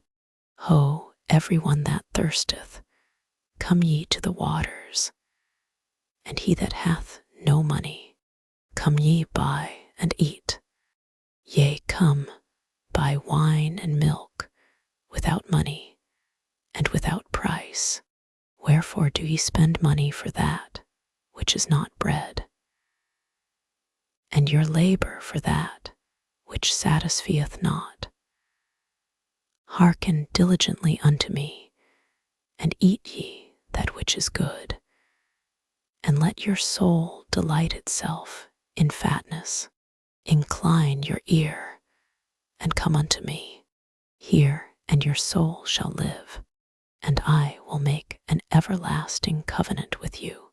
Ho, every one that thirsteth, come ye to the waters, and he that hath no money, come ye buy and eat. Yea, come, buy wine and milk without money and without price. Wherefore do ye spend money for that which is not bread, and your labor for that which satisfieth not? Hearken diligently unto me, and eat ye that which is good, and let your soul delight itself in fatness. Incline your ear, and come unto me. Hear, and your soul shall live, and I will make an everlasting covenant with you,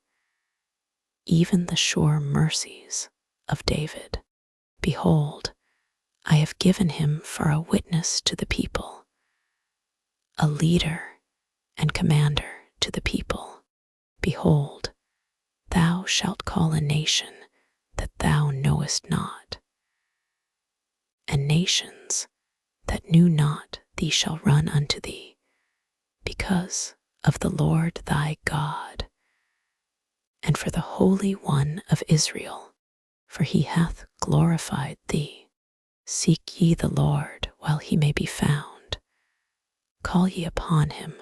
even the sure mercies of David. Behold, I have given him for a witness to the people, a leader and commander to the people. Behold, thou shalt call a nation that thou knowest not, and nations that knew not thee shall run unto thee, because of the Lord thy God, and for the Holy One of Israel, for he hath glorified thee. Seek ye the Lord while he may be found. Call ye upon him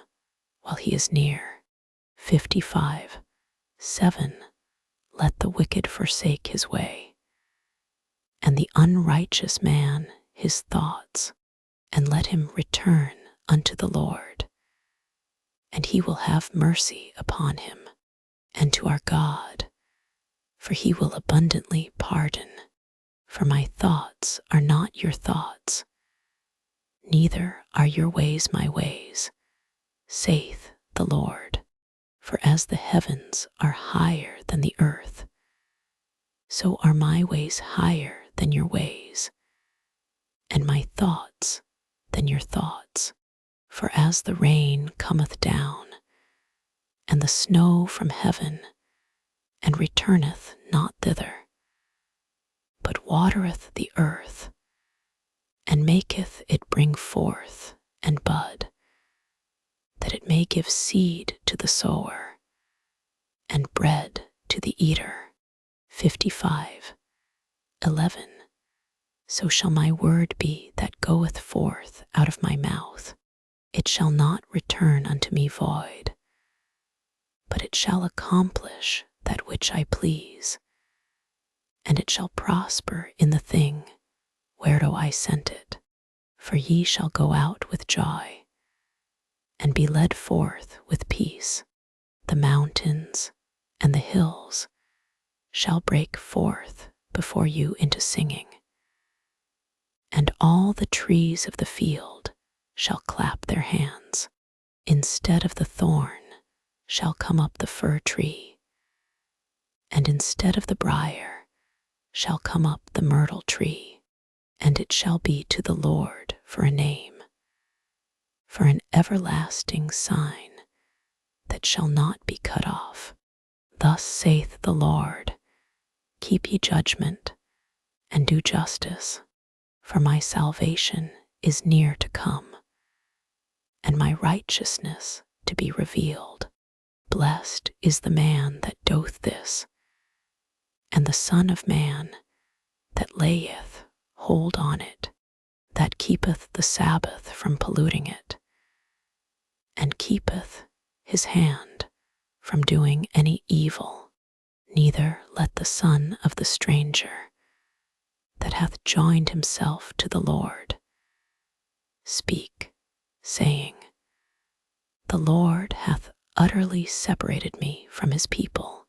while he is near. 55:7. Let the wicked forsake his way, and the unrighteous man his thoughts, and let him return unto the Lord, and he will have mercy upon him, and to our God, for he will abundantly pardon. For my thoughts are not your thoughts, neither are your ways my ways, saith the Lord. For as the heavens are higher than the earth, so are my ways higher than your ways, and my thoughts than your thoughts. For as the rain cometh down, and the snow from heaven, and returneth not thither, but watereth the earth, and maketh it bring forth and bud, that it may give seed to the sower, and bread to the eater. 55:11. So shall my word be that goeth forth out of my mouth. It shall not return unto me void, but it shall accomplish that which I please, and it shall prosper in the thing whereto I sent it. For ye shall go out with joy, and be led forth with peace. The mountains and the hills shall break forth before you into singing, and all the trees of the field shall clap their hands. Instead of the thorn shall come up the fir tree, and instead of the brier shall come up the myrtle tree, and it shall be to the Lord for a name, for an everlasting sign that shall not be cut off. Thus saith the Lord, keep ye judgment, and do justice, for my salvation is near to come, and my righteousness to be revealed. Blessed is the man that doth this, and the Son of Man that layeth hold on it, that keepeth the Sabbath from polluting it, and keepeth his hand from doing any evil. Neither let the son of the stranger that hath joined himself to the Lord speak, saying, the Lord hath utterly separated me from his people.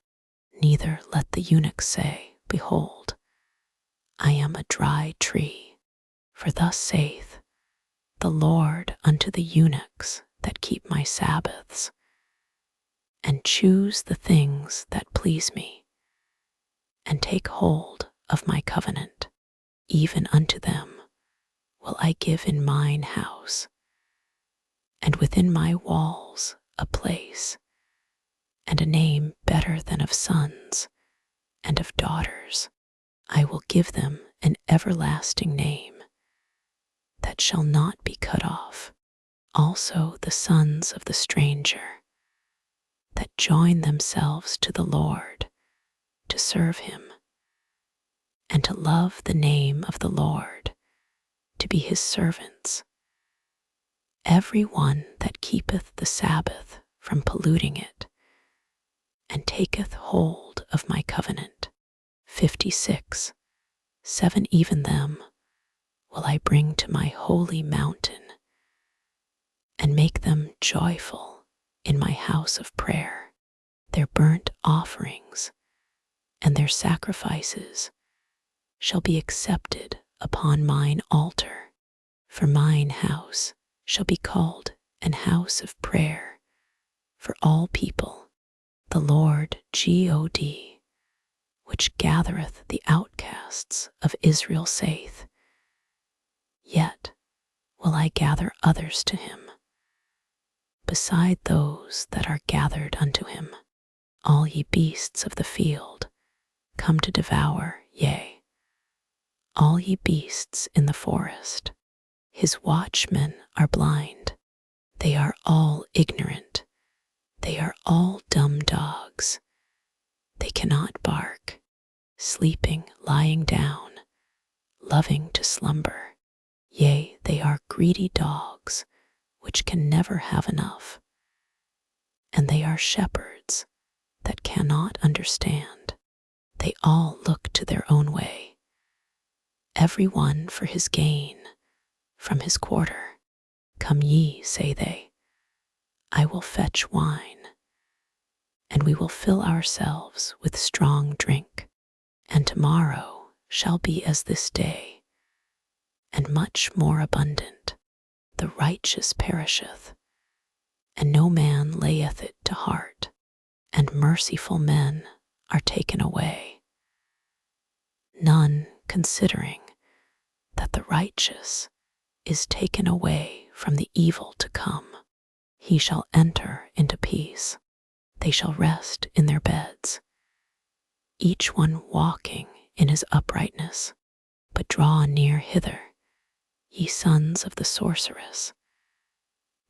Neither let the eunuch say, behold, I am a dry tree. For thus saith the Lord unto the eunuchs that keep my Sabbaths, and choose the things that please me, and take hold of my covenant. Even unto them will I give in mine house, and within my walls a place, and a name better than of sons and of daughters. I will give them an everlasting name that shall not be cut off. Also the sons of the stranger that join themselves to the Lord to serve him, and to love the name of the Lord, to be his servants. Every one that keepeth the Sabbath from polluting it, and taketh hold of my covenant. 56:7. Even them will I bring to my holy mountain, and make them joyful in my house of prayer. Their burnt offerings and their sacrifices shall be accepted upon mine altar. For mine house shall be called an house of prayer for all people. The Lord God, which gathereth the outcasts of Israel, saith, yet will I gather others to him, beside those that are gathered unto him. All ye beasts of the field come to devour, yea, all ye beasts in the forest. His watchmen are blind, they are all ignorant, they are all dumb dogs, they cannot bark, sleeping, lying down, loving to slumber. Yea, they are greedy dogs, which can never have enough, and they are shepherds that cannot understand. They all look to their own way, every one for his gain from his quarter. Come ye, say they, I will fetch wine, and we will fill ourselves with strong drink, and tomorrow shall be as this day, and much more abundant. The righteous perisheth, and no man layeth it to heart, and merciful men are taken away, none considering that the righteous is taken away from the evil to come. He shall enter into peace, they shall rest in their beds, each one walking in his uprightness. But draw near hither, ye sons of the sorceress,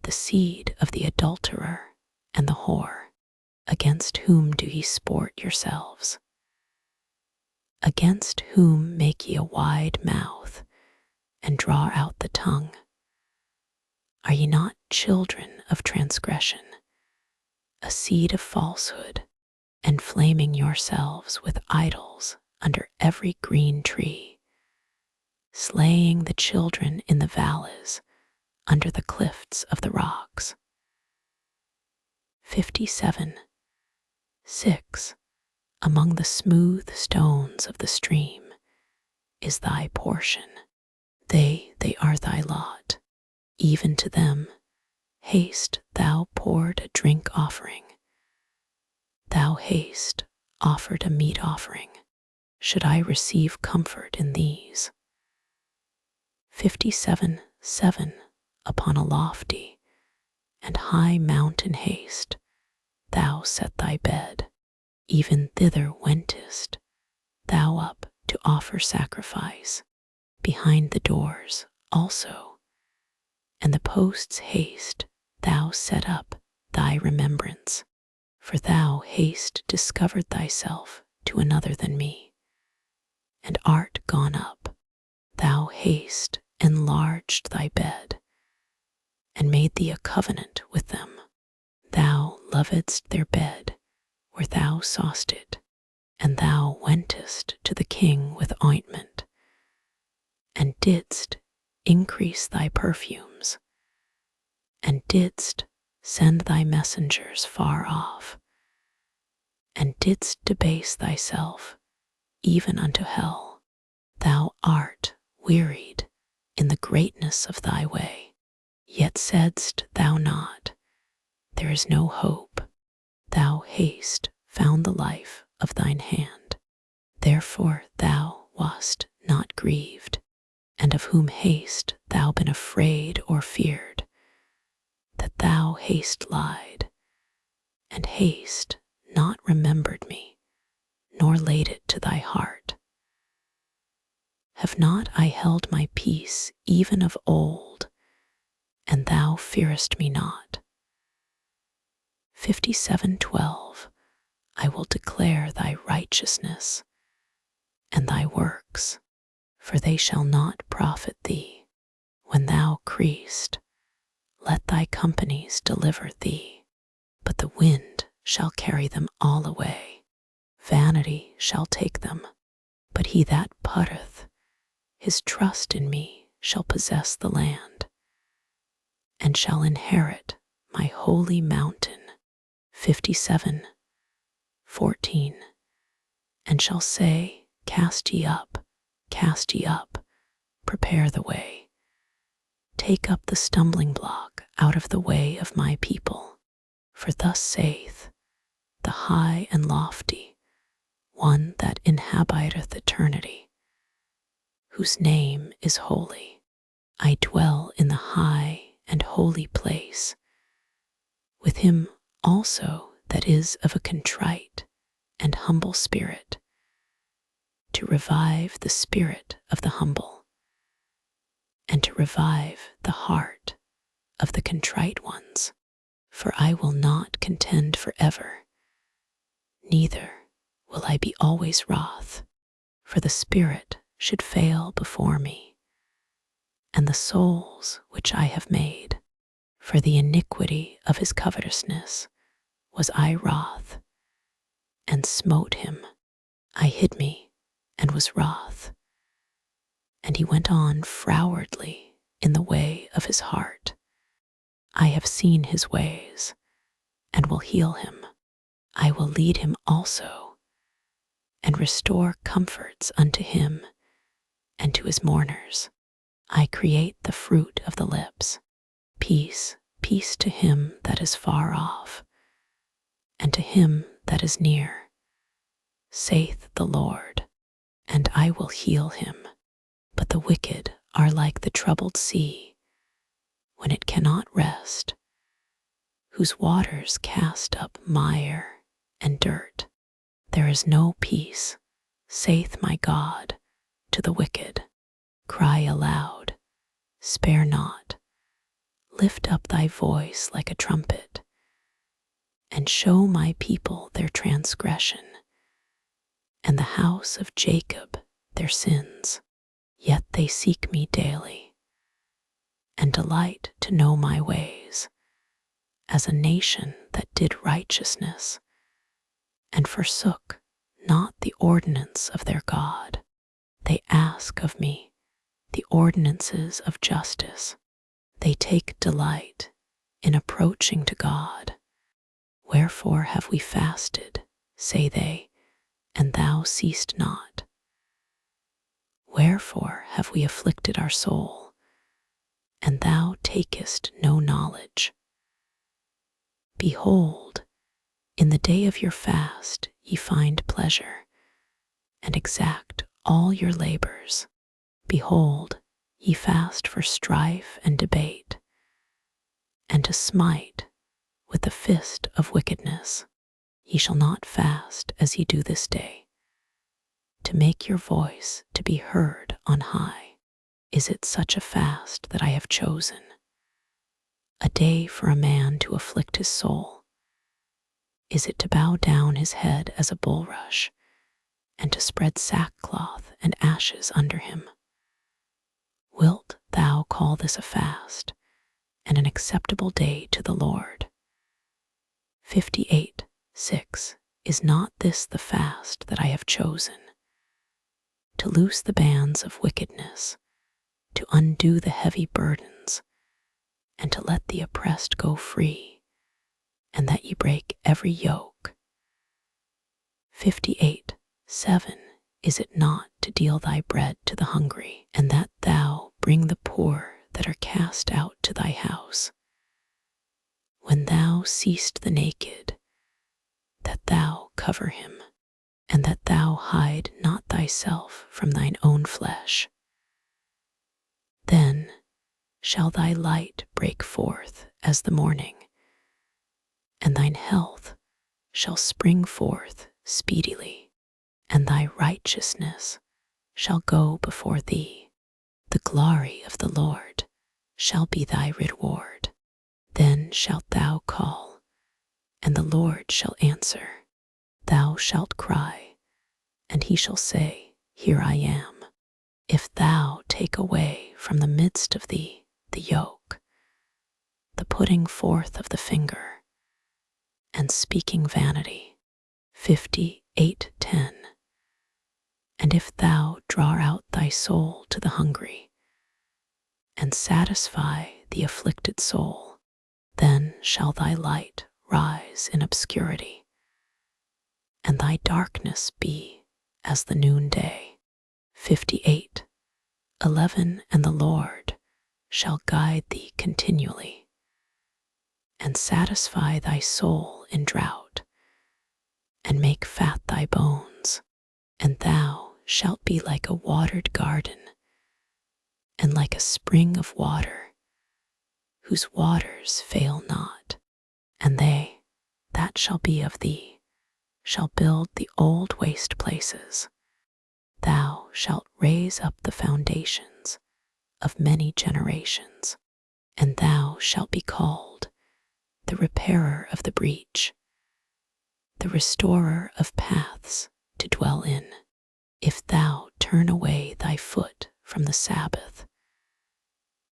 the seed of the adulterer and the whore. Against whom do ye sport yourselves? Against whom make ye a wide mouth, and draw out the tongue? Are ye not children of transgression, a seed of falsehood, enflaming yourselves with idols under every green tree, slaying the children in the valleys, under the cliffs of the rocks? 57. 6. Among the smooth stones of the stream is thy portion. They are thy lot. Even to them haste thou poured a drink offering. Thou haste offered a meat offering. Should I receive comfort in these? 57. 7. Upon a lofty and high mountain haste thou set thy bed. Even thither wentest thou up to offer sacrifice, behind the doors also, and the posts haste thou set up thy remembrance, for thou haste discovered thyself to another than me, and art gone up. Thou haste enlarged thy bed, and made thee a covenant with them. Thou lovedst their bed where thou saw'st it, and thou wentest to the king with ointment, and didst increase thy perfumes, and didst send thy messengers far off, and didst debase thyself even unto hell. Thou art wearied in the greatness of thy way, yet saidst thou not, there is no hope. Thou haste found the life of thine hand, therefore thou wast not grieved, and of whom haste thou been afraid or feared, that thou haste lied, and haste not remembered me, nor laid it to thy heart? Have not I held my peace even of old, and thou fearest me not? 57:12. I will declare thy righteousness and thy works, for they shall not profit thee. When thou creest, let thy companies deliver thee, but the wind shall carry them all away. Vanity shall take them, but he that putteth his trust in me shall possess the land, and shall inherit my holy mountain. 57:14. And shall say, cast ye up, prepare the way. Take up the stumbling block out of the way of my people. For thus saith the high and lofty, one that inhabiteth eternity, whose name is holy. I dwell in the high and holy place, with him also that is of a contrite and humble spirit, to revive the spirit of the humble, and to revive the heart of the contrite ones. For I will not contend forever, neither will I be always wroth, for the spirit should fail before me, and the souls which I have made. For the iniquity of his covetousness was I wroth, and smote him. I hid me, and was wroth. And he went on frowardly in the way of his heart. I have seen his ways, and will heal him. I will lead him also, and restore comforts unto him and to his mourners. I create the fruit of the lips. Peace, peace to him that is far off, and to him that is near, saith the Lord, and I will heal him. But the wicked are like the troubled sea, when it cannot rest, whose waters cast up mire and dirt. There is no peace, saith my God, to the wicked. Cry aloud, spare not, lift up thy voice like a trumpet, and show my people their transgression, and the house of Jacob their sins. Yet they seek me daily, and delight to know my ways, as a nation that did righteousness, and forsook not the ordinance of their God. They ask of me the ordinances of justice. They take delight in approaching to God. Wherefore have we fasted, say they, and thou seest not? Wherefore have we afflicted our soul, and thou takest no knowledge? Behold, in the day of your fast ye find pleasure, and exact all your labors. Behold, ye fast for strife and debate, and to smite with the fist of wickedness. Ye shall not fast as ye do this day, to make your voice to be heard on high. Is it such a fast that I have chosen? A day for a man to afflict his soul? Is it to bow down his head as a bulrush, and to spread sackcloth and ashes under him? Wilt thou call this a fast, and an acceptable day to the Lord? 58:6. Is not this the fast that I have chosen? To loose the bands of wickedness, to undo the heavy burdens, and to let the oppressed go free, and that ye break every yoke. 58:7. Is it not to deal thy bread to the hungry, and that thou bring the poor that are cast out to thy house? When thou seest the naked, that thou cover him, and that thou hide not thyself from thine own flesh. Then shall thy light break forth as the morning, and thine health shall spring forth speedily, and thy righteousness shall go before thee. The glory of the Lord shall be thy reward. Then shalt thou call, and the Lord shall answer. Thou shalt cry, and he shall say, Here I am. If thou take away from the midst of thee the yoke, the putting forth of the finger, and speaking vanity. 58:10. And if thou draw out thy soul to the hungry, and satisfy the afflicted soul, then shall thy light rise in obscurity, and thy darkness be as the noonday. 58:11. And the Lord shall guide thee continually, and satisfy thy soul in drought, and make fat thy bones. And thou shalt be like a watered garden, and like a spring of water, whose waters fail not. And they that shall be of thee shall build the old waste places. Thou shalt raise up the foundations of many generations, and thou shalt be called the repairer of the breach, the restorer of paths to dwell in. If thou turn away thy foot from the Sabbath,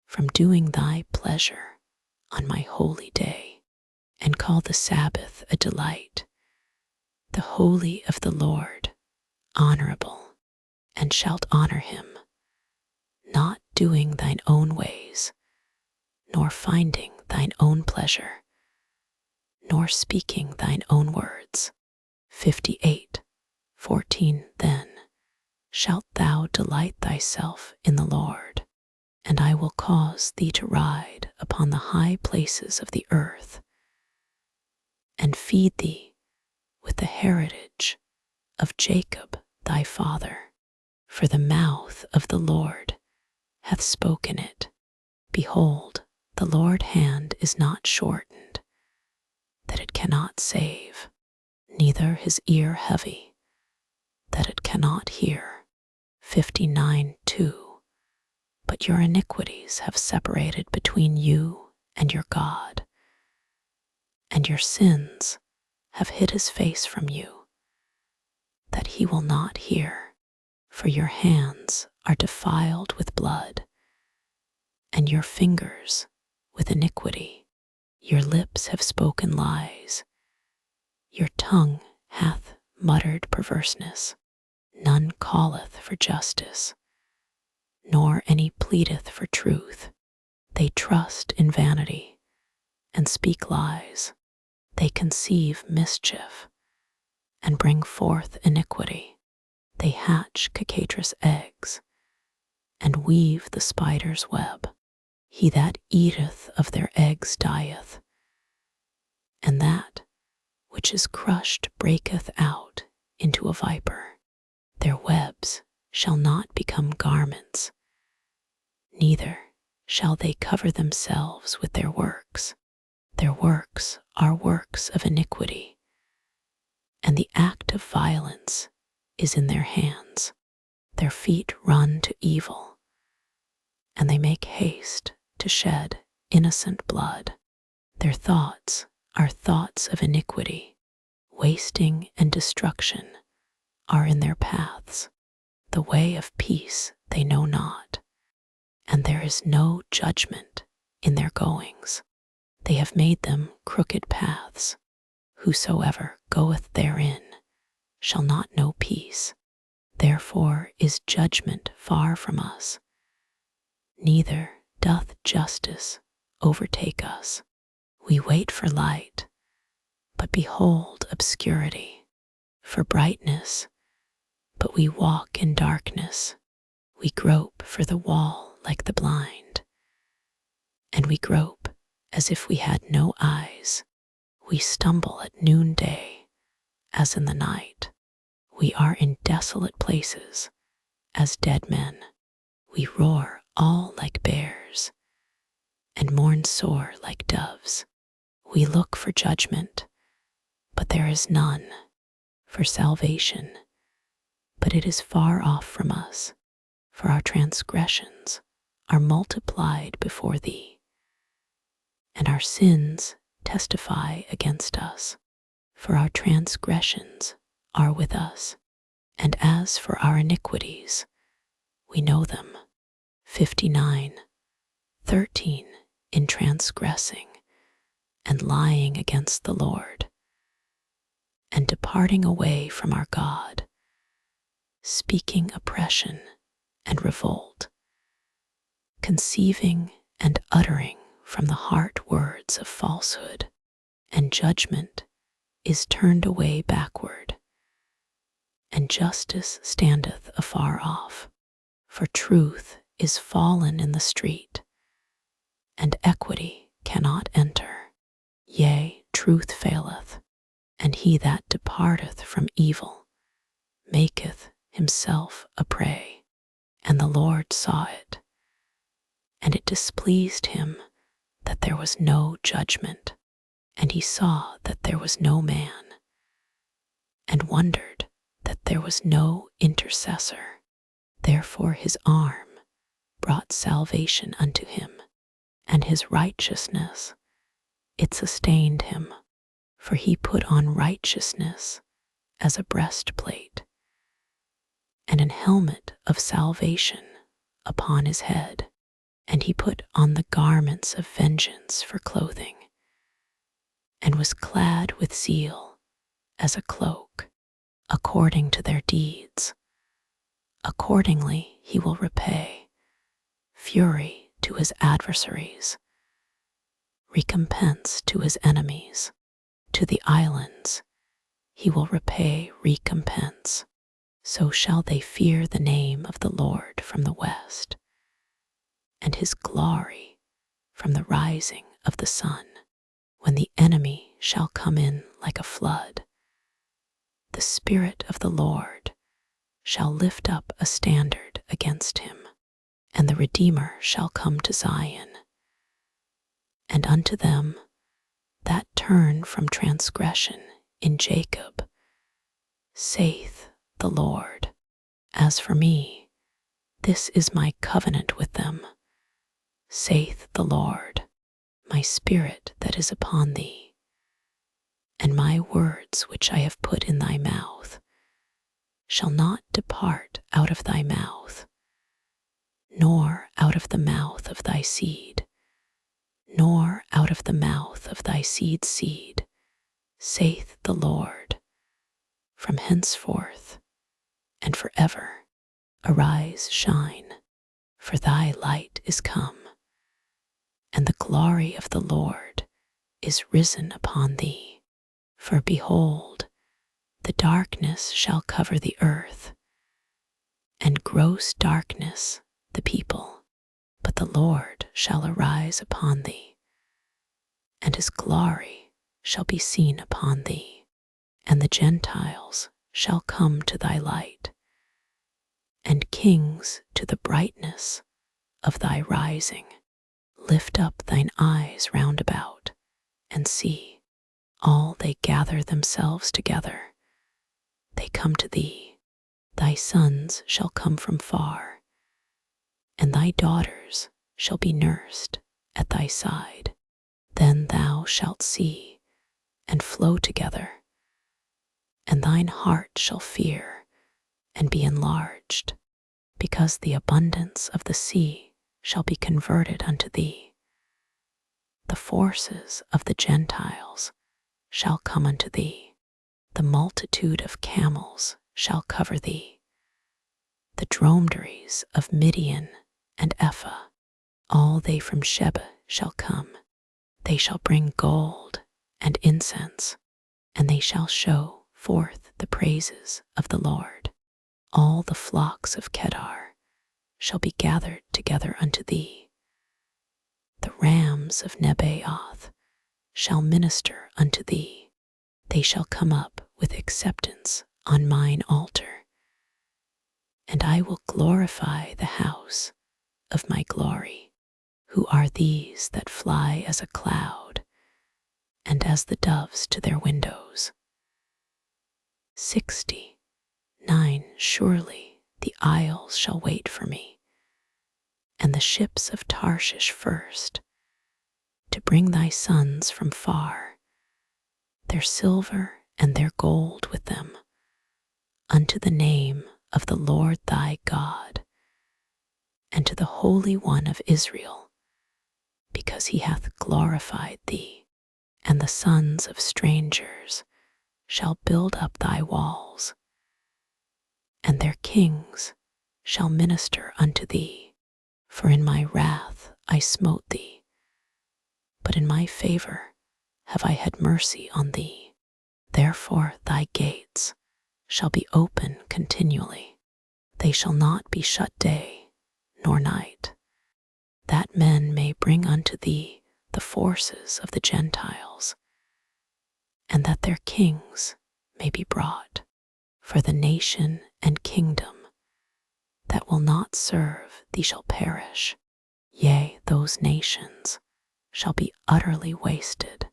from doing thy pleasure on my holy day, and call the Sabbath a delight, the holy of the Lord honorable, and shalt honor him, not doing thine own ways, nor finding thine own pleasure, nor speaking thine own words. 58:14 Then shalt thou delight thyself in the Lord, and I will cause thee to ride upon the high places of the earth, and feed thee with the heritage of Jacob thy father. For the mouth of the Lord hath spoken it. Behold, the Lord's hand is not shortened, that it cannot save, neither his ear heavy, that it cannot hear. 59:2 But your iniquities have separated between you and your God, and your sins have hid his face from you, that he will not hear. For your hands are defiled with blood, and your fingers with iniquity. Your lips have spoken lies, your tongue hath muttered perverseness. None calleth for justice, nor any pleadeth for truth. They trust in vanity, and speak lies. They conceive mischief, and bring forth iniquity. They hatch cockatrice eggs, and weave the spider's web. He that eateth of their eggs dieth, and that which is crushed breaketh out into a viper. Their webs shall not become garments, neither shall they cover themselves with their works. Their works are works of iniquity, and the act of violence is in their hands. Their feet run to evil, and they make haste to shed innocent blood. Their thoughts are thoughts of iniquity. Wasting and destruction are in their paths. The way of peace they know not, and there is no judgment in their goings. They have made them crooked paths. Whosoever goeth therein shall not know peace. Therefore is judgment far from us, neither doth justice overtake us. We wait for light, but behold obscurity, for brightness, but we walk in darkness. We grope for the wall like the blind, and we grope as if we had no eyes. We stumble at noonday, as in the night. We are in desolate places, as dead men. We roar all like bears, and mourn sore like doves. We look for judgment, but there is none, for salvation, but it is far off from us. For our transgressions are multiplied before thee, and our sins testify against us. For our transgressions are with us, and as for our iniquities, we know them. 59:13 In transgressing and lying against the Lord, and departing away from our God, speaking oppression and revolt, conceiving and uttering from the heart words of falsehood, and judgment is turned away backward, and justice standeth afar off. For truth is fallen in the street, and equity cannot enter. Yea, truth faileth, and he that departeth from evil maketh himself a prey. And the Lord saw it, and it displeased him that there was no judgment, and he saw that there was no man, and wondered that there was no intercessor. Therefore his arm brought salvation unto him, and his righteousness, it sustained him. For he put on righteousness as a breastplate, and an helmet of salvation upon his head, and he put on the garments of vengeance for clothing, and was clad with zeal as a cloak. According to their deeds, accordingly he will repay fury to his adversaries, recompense to his enemies. To the islands he will repay recompense. So shall they fear the name of the Lord from the west, and his glory from the rising of the sun. When the enemy shall come in like a flood, the Spirit of the Lord shall lift up a standard against him, and the Redeemer shall come to Zion. And unto them that turn from transgression in Jacob, saith the Lord, as for me, this is my covenant with them, saith the Lord, my spirit that is upon thee, and my words which I have put in thy mouth shall not depart out of thy mouth, nor out of the mouth of thy seed, nor out of the mouth of thy seed's seed, saith the Lord, from henceforth and forever. Arise, shine, for thy light is come, and the glory of the Lord is risen upon thee. For behold, the darkness shall cover the earth, and gross darkness the people, but the Lord shall arise upon thee, and his glory shall be seen upon thee, and the Gentiles shall come to thy light, and kings to the brightness of thy rising. Lift up thine eyes round about, and see, all they gather themselves together. They come to thee. Thy sons shall come from far, and thy daughters shall be nursed at thy side. Then thou shalt see, and flow together, and thine heart shall fear, and be enlarged, because the abundance of the sea shall be converted unto thee. The forces of the Gentiles shall come unto thee. The multitude of camels shall cover thee. The dromedaries of Midian and Ephah, all they from Sheba shall come. They shall bring gold and incense, and they shall show forth the praises of the Lord. All the flocks of Kedar shall be gathered together unto thee. The rams of Nebaioth shall minister unto thee. They shall come up with acceptance on mine altar, and I will glorify the house of my glory. Who are these that fly as a cloud, and as the doves to their windows? 69. Surely the isles shall wait for me, and the ships of Tarshish first, to bring thy sons from far, their silver and their gold with them, unto the name of the Lord thy God, and to the Holy One of Israel, because he hath glorified thee. And the sons of strangers shall build up thy walls, and their kings shall minister unto thee. For in my wrath I smote thee, but in my favor have I had mercy on thee. Therefore thy gates shall be open continually. They shall not be shut day nor night, that men may bring unto thee the forces of the Gentiles, and that their kings may be brought. For the nation and kingdom that will not serve thee shall perish. Yea, those nations shall be utterly wasted.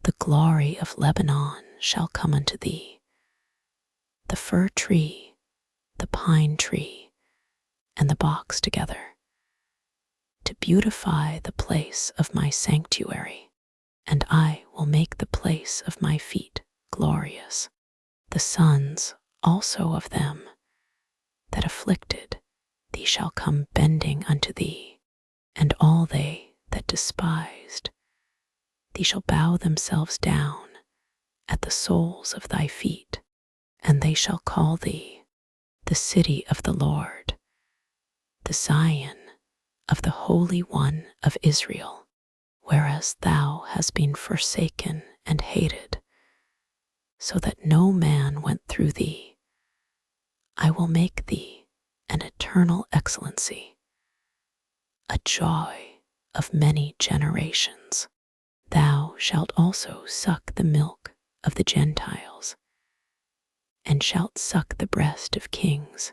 The glory of Lebanon shall come unto thee, the fir tree, the pine tree, and the box together, to beautify the place of my sanctuary, and I will make the place of my feet glorious. The sons also of them that afflicted thee shall come bending unto thee, and all they that despised thee shall bow themselves down at the soles of thy feet, and they shall call thee the city of the Lord, the Zion of the Holy One of Israel. whereas thou hast been forsaken and hated, so that no man went through thee. I will make thee an eternal excellency, a joy of many generations. Thou shalt also suck the milk of the Gentiles, and shalt suck the breast of kings,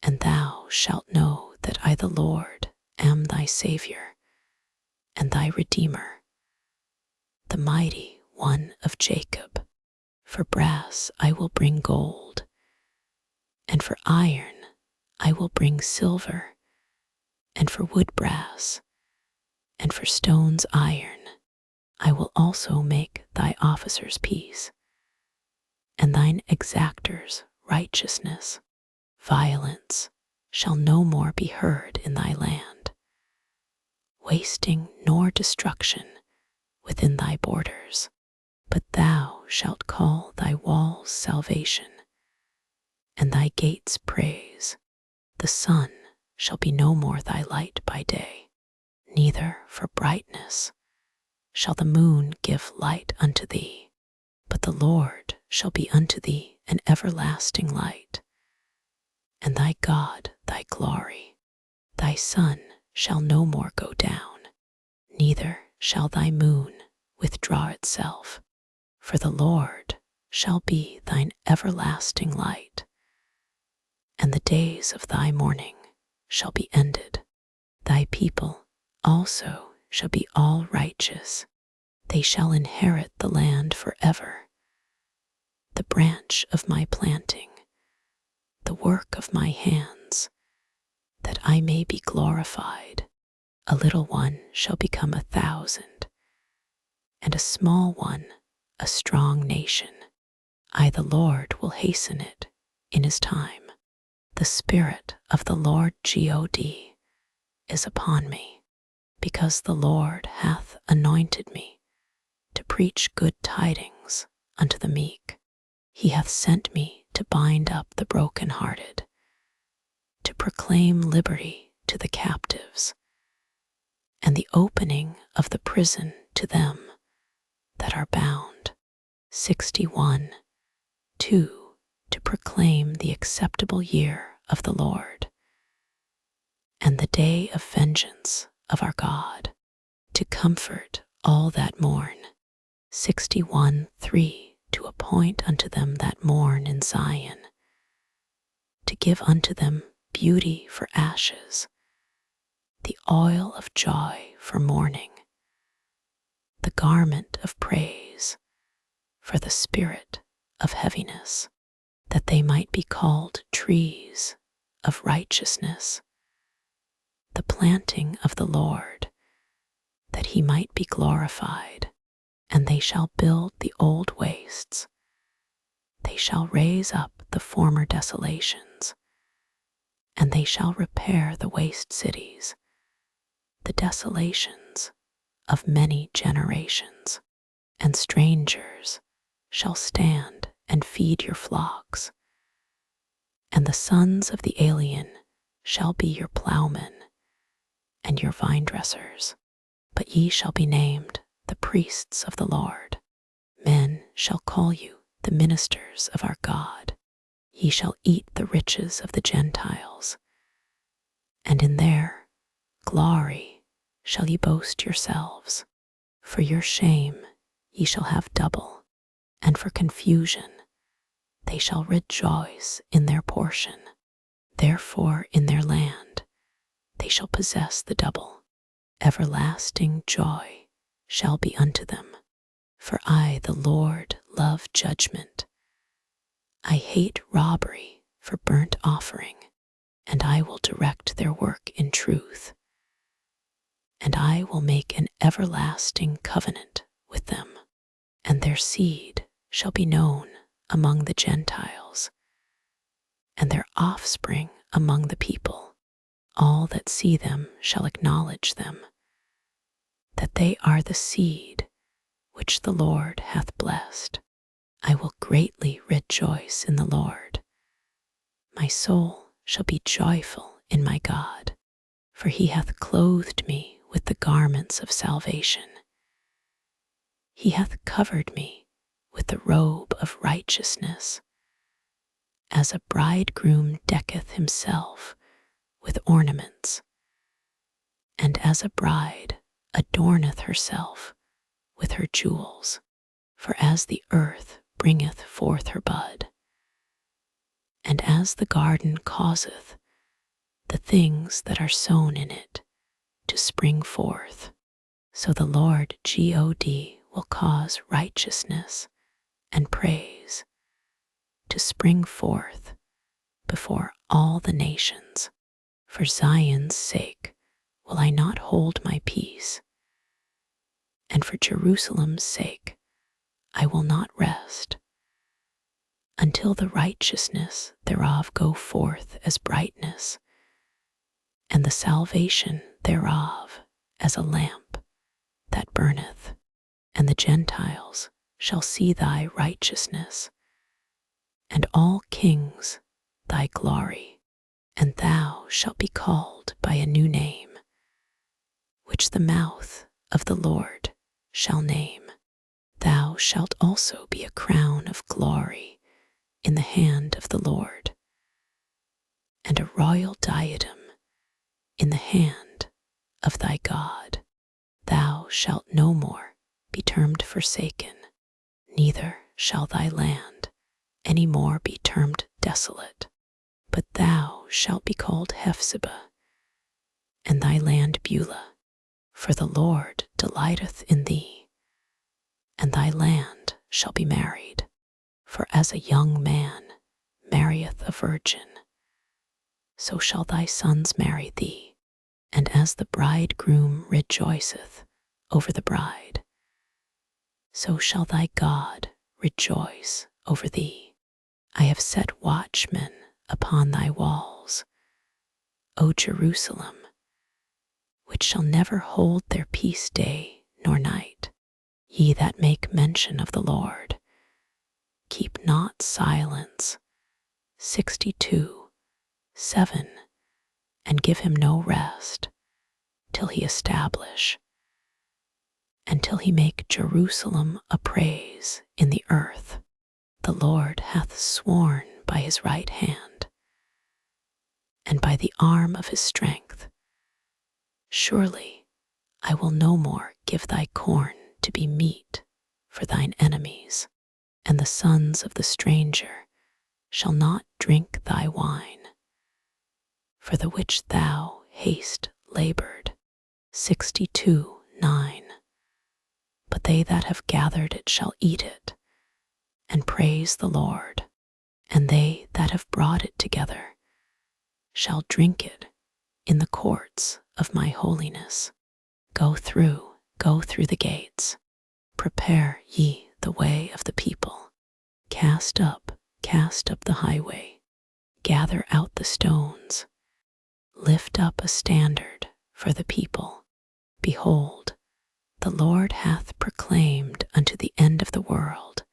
and thou shalt know that I the Lord am thy Saviour, and thy Redeemer, the mighty one of Jacob. For brass I will bring gold, and for iron I will bring silver, and for wood brass, and for stones iron. I will also make thy officers peace, and thine exactors righteousness. Violence shall no more be heard in thy land, wasting nor destruction within thy borders. But thou shalt call thy walls salvation, and thy gates praise. The sun shall be no more thy light by day, neither for brightness shall the moon give light unto thee, but the Lord shall be unto thee an everlasting light, and thy God thy glory. Thy sun shall no more go down, neither shall thy moon withdraw itself, for the Lord shall be thine everlasting light, and the days of thy mourning shall be ended. Thy people also shall be all righteous. They shall inherit the land forever. The branch of my planting, the work of my hands, that I may be glorified. A little one shall become 1,000, and a small one a strong nation. I the Lord will hasten it in his time. The Spirit of the Lord God is upon me, because the Lord hath anointed me to preach good tidings unto the meek. He hath sent me to bind up the brokenhearted, to proclaim liberty to the captives, and the opening of the prison to them that are bound. 61. 2. To proclaim the acceptable year of the Lord, and the day of vengeance of our God, to comfort all that mourn. 61. 3. To appoint unto them that mourn in Zion, to give unto them beauty for ashes, the oil of joy for mourning, the garment of praise for the spirit of heaviness, that they might be called trees of righteousness, the planting of the Lord, that he might be glorified. And they shall build the old wastes, they shall raise up the former desolations, and they shall repair the waste cities, the desolations of many generations. And strangers shall stand and feed your flocks, and the sons of the alien shall be your plowmen and your vine dressers. But ye shall be named the priests of the Lord. Men shall call you the ministers of our God. Ye shall eat the riches of the Gentiles, and in their glory shall ye boast yourselves. For your shame ye shall have double, and for confusion they shall rejoice in their portion. Therefore in their land they shall possess the double. Everlasting joy shall be unto them. For I, the Lord, love judgment. I hate robbery for burnt offering, and I will direct their work in truth. And I will make an everlasting covenant with them, and their seed shall be known among the Gentiles, and their offspring among the people. All that see them shall acknowledge them, that they are the seed which the Lord hath blessed. I will greatly rejoice in the Lord. My soul shall be joyful in my God, for he hath clothed me with the garments of salvation. He hath covered me with the robe of righteousness, as a bridegroom decketh himself with ornaments, and as a bride adorneth herself with her jewels. For as the earth bringeth forth her bud, and as the garden causeth the things that are sown in it to spring forth, so the Lord God will cause righteousness and praise to spring forth before all the nations. For Zion's sake will I not hold my peace, and for Jerusalem's sake I will not rest, until the righteousness thereof go forth as brightness, and the salvation thereof as a lamp that burneth. And the Gentiles shall see thy righteousness, and all kings thy glory, and thou shalt be called by a new name, which the mouth of the Lord shall name. Thou shalt also be a crown of glory in the hand of the Lord, and a royal diadem in the hand of thy God. Thou shalt no more be termed forsaken, neither shall thy land any more be termed desolate, but thou shalt be called Hephzibah, and thy land Beulah, for the Lord delighteth in thee, and thy land shall be married. For as a young man marrieth a virgin, so shall thy sons marry thee, and as the bridegroom rejoiceth over the bride, so shall thy God rejoice over thee. I have set watchmen upon thy walls, O Jerusalem, which shall never hold their peace day nor night. Ye that make mention of the Lord, keep not silence. 62:7. And give him no rest, till he establish, and till he make Jerusalem a praise in the earth. The Lord hath sworn by his right hand, and by the arm of his strength, surely I will no more give thy corn to be meat for thine enemies, and the sons of the stranger shall not drink thy wine, for the which thou hast labored. 62:9. But they that have gathered it shall eat it, and praise the Lord, and they that have brought it together shall drink it in the courts of my holiness. Go through the gates. Prepare ye the way of the people. Cast up the highway. Gather out the stones. Lift up a standard for the people. Behold, the Lord hath proclaimed unto the end of the world.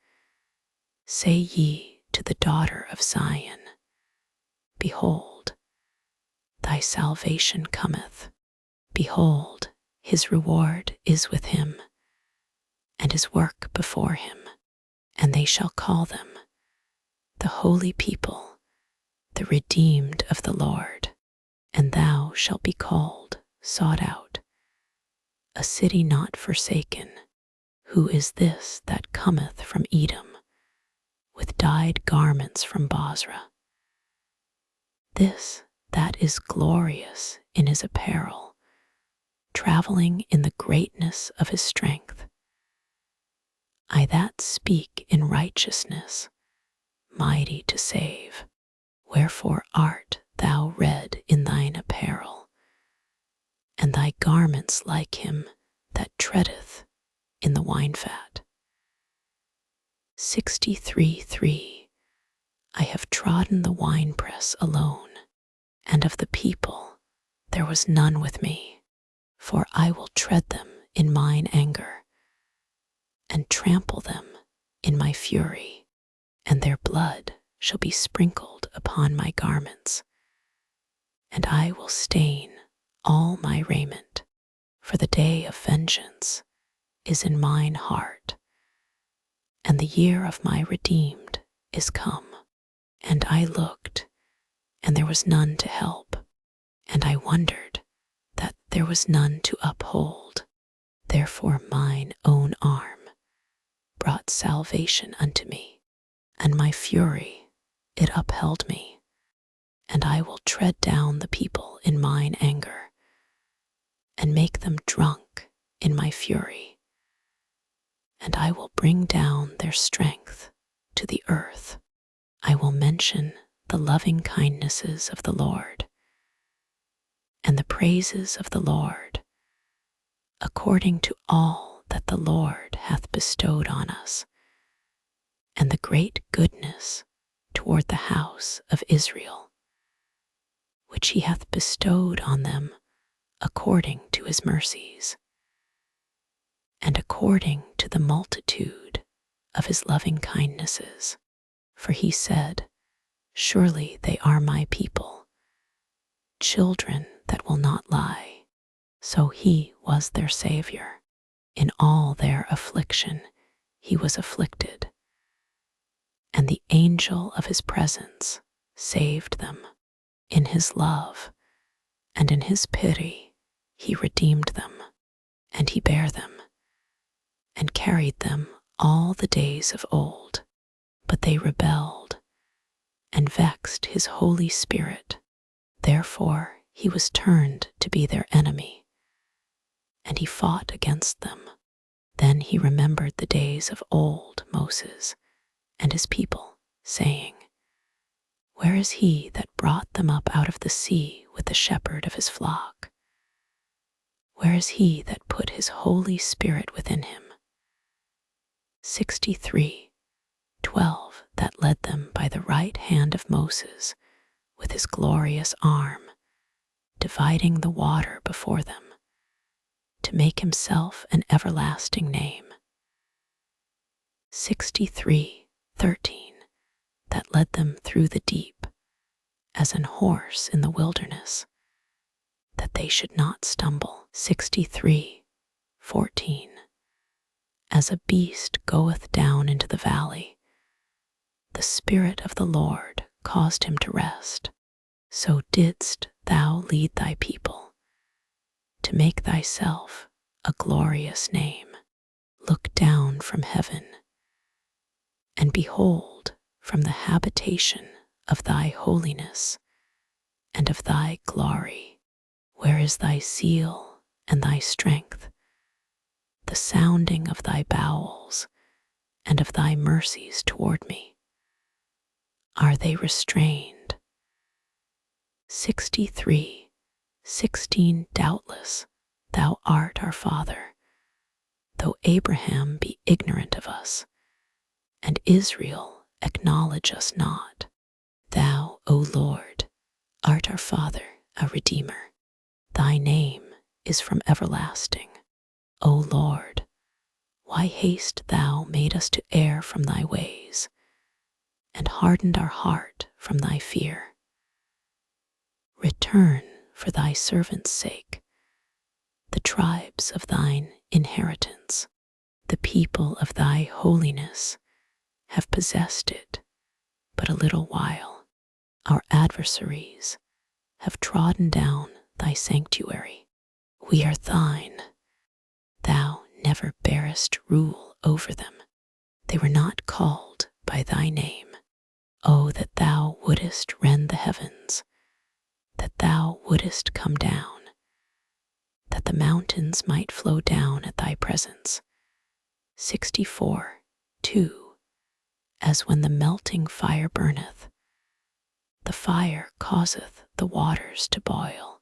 Say ye to the daughter of Zion, behold, thy salvation cometh. Behold, his reward is with him, and his work before him. And they shall call them the holy people, the redeemed of the Lord. And thou shalt be called sought out, a city not forsaken. Who is this that cometh from Edom, with dyed garments from Bozrah? This that is glorious in his apparel, traveling in the greatness of his strength. I that speak in righteousness, mighty to save. Wherefore art thou red in thine apparel, and thy garments like him that treadeth in the wine-fat. 63:3. I have trodden the winepress alone, and of the people there was none with me. For I will tread them in mine anger, and trample them in my fury, and their blood shall be sprinkled upon my garments, and I will stain all my raiment, for the day of vengeance is in mine heart, and the year of my redeemed is come. And I looked, and there was none to help, and I wondered that there was none to uphold. Therefore mine own arm brought salvation unto me, and my fury it upheld me. And I will tread down the people in mine anger, and make them drunk in my fury. And I will bring down their strength to the earth. I will mention the loving kindnesses of the Lord, and the praises of the Lord, according to all that the Lord hath bestowed on us, and the great goodness toward the house of Israel, which he hath bestowed on them according to his mercies, and according to the multitude of his loving kindnesses. For he said, surely they are my people, children that will not lie. So he was their Savior. In all their affliction he was afflicted, and the angel of his presence saved them. In his love and in his pity he redeemed them, and he bare them, and carried them all the days of old. But they rebelled, and vexed his Holy Spirit. Therefore he was turned to be their enemy, and he fought against them. Then he remembered the days of old Moses and his people, saying, where is he that brought them up out of the sea with the shepherd of his flock? Where is he that put his Holy Spirit within him? 63:12 that led them by the right hand of Moses with his glorious arm, dividing the water before them, to make himself an everlasting name. 63:13 that led them through the deep, as an horse in the wilderness, that they should not stumble. 63:14 as a beast goeth down into the valley, the Spirit of the Lord caused him to rest. So didst thou lead thy people, to make thyself a glorious name. Look down from heaven, and behold from the habitation of thy holiness and of thy glory. Where is thy zeal and thy strength, the sounding of thy bowels and of thy mercies toward me? Are they restrained? 63:16 Doubtless thou art our Father, though Abraham be ignorant of us, and Israel acknowledge us not. Thou, O Lord, art our Father, a Redeemer. Thy name is from everlasting. O Lord, why hast thou made us to err from thy ways, and hardened our heart from thy fear? Return for thy servant's sake the tribes of thine inheritance. The people of thy holiness have possessed it but a little while. Our adversaries have trodden down thy sanctuary. We are thine. Thou never barest rule over them. They were not called by thy name. Oh, that thou wouldest rend the heavens, that thou wouldest come down, that the mountains might flow down at thy presence. 64:2 As when the melting fire burneth, the fire causeth the waters to boil,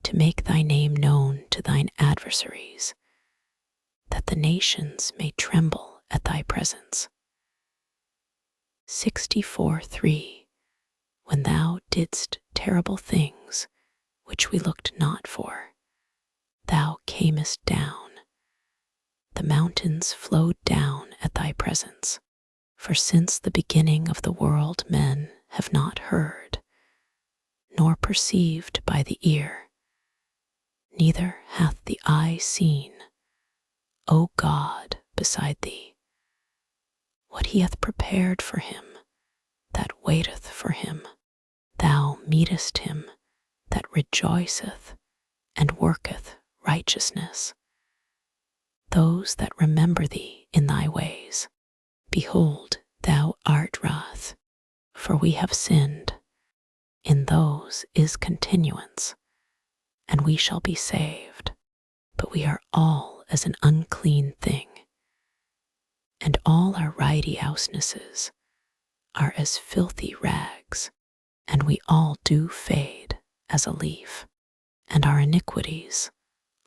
to make thy name known to thine adversaries, that the nations may tremble at thy presence. 64:3 When thou didst terrible things which we looked not for, thou camest down. The mountains flowed down at thy presence. For since the beginning of the world men have not heard, nor perceived by the ear, neither hath the eye seen, O God, beside thee? What he hath prepared for him that waiteth for him. Thou meetest him that rejoiceth and worketh righteousness. Those that remember thee in thy ways. Behold, thou art wrath, for we have sinned. In those is continuance, and we shall be saved. But we are all as an unclean thing, and all our righteousnesses are as filthy rags, and we all do fade as a leaf, and our iniquities,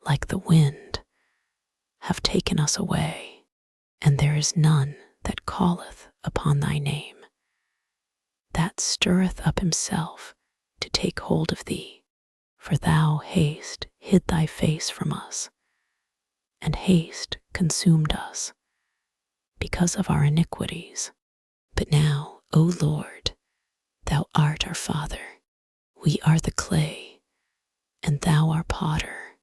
like the wind, have taken us away, and there is none that calleth upon thy name, that stirreth up himself to take hold of thee. For thou hast hid thy face from us, and hast consumed us, because of our iniquities. But now, O Lord, thou art our Father. We are the clay, and thou art potter,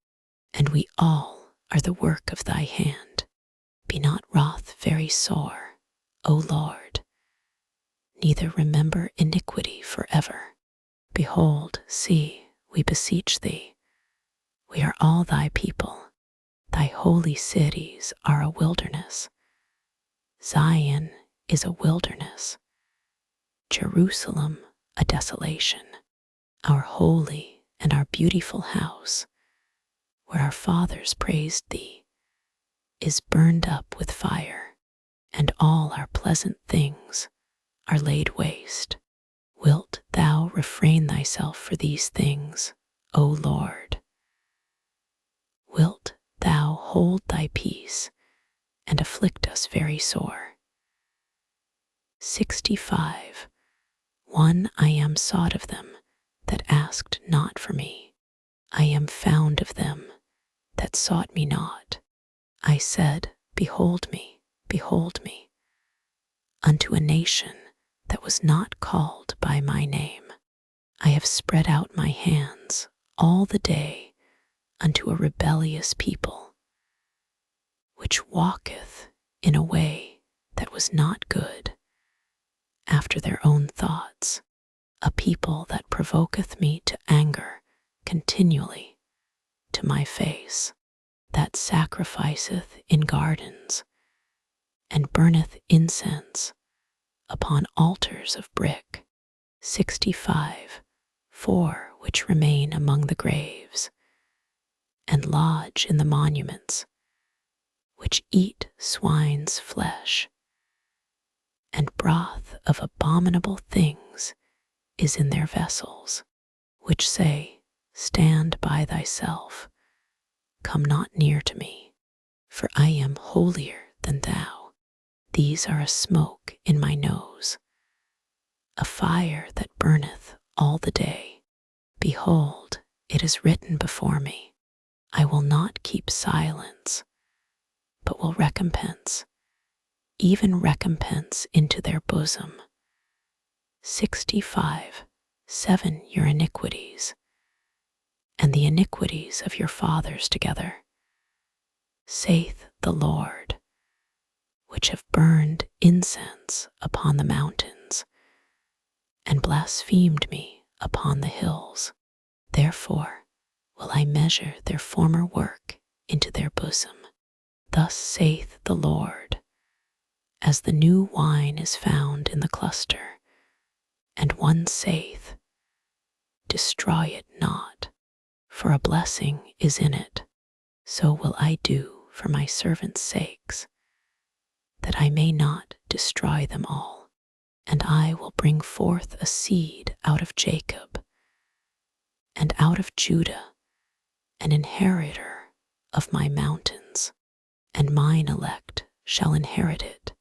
and we all are the work of thy hand. Be not wroth very sore, O Lord, neither remember iniquity forever. Behold, see, we beseech thee, we are all thy people. Thy holy cities are a wilderness. Zion is a wilderness, Jerusalem a desolation. Our holy and our beautiful house, where our fathers praised thee, is burned up with fire, and all our pleasant things are laid waste. Wilt thou refrain thyself for these things, O Lord? Wilt thou hold thy peace and afflict us very sore? 65. One I am sought of them that asked not for me. I am found of them that sought me not. I said, behold me, unto a nation that was not called by my name. I have spread out my hands all the day unto a rebellious people, which walketh in a way that was not good, after their own thoughts, a people that provoketh me to anger continually to my face, that sacrificeth in gardens, and burneth incense upon altars of brick. 65. For which remain among the graves, and lodge in the monuments, which eat swine's flesh, and broth of abominable things is in their vessels, which say, stand by thyself, come not near to me, for I am holier than thou. These are a smoke in my nose, a fire that burneth all the day. Behold, it is written before me, I will not keep silence, but will recompense, even recompense into their bosom. 65. 7 your iniquities, and the iniquities of your fathers together, saith the Lord, which have burned incense upon the mountains, and blasphemed me upon the hills. Therefore will I measure their former work into their bosom. Thus saith the Lord, as the new wine is found in the cluster, and one saith, destroy it not, for a blessing is in it, so will I do for my servants' sakes, that I may not destroy them all. And I will bring forth a seed out of Jacob, and out of Judah, an inheritor of my mountains, and mine elect shall inherit it,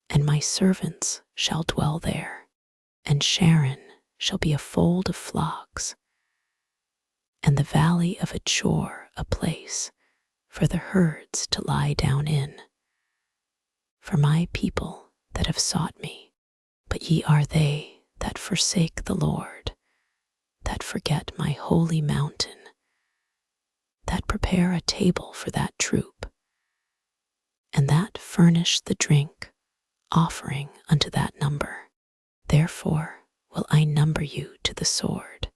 and my servants shall dwell there, and Sharon shall be a fold of flocks, and the valley of Achor a place for the herds to lie down in, for my people that have sought me. But ye are they that forsake the Lord, that forget my holy mountain, that prepare a table for that troop, furnish the drink offering unto that number. Therefore will I number you to the sword,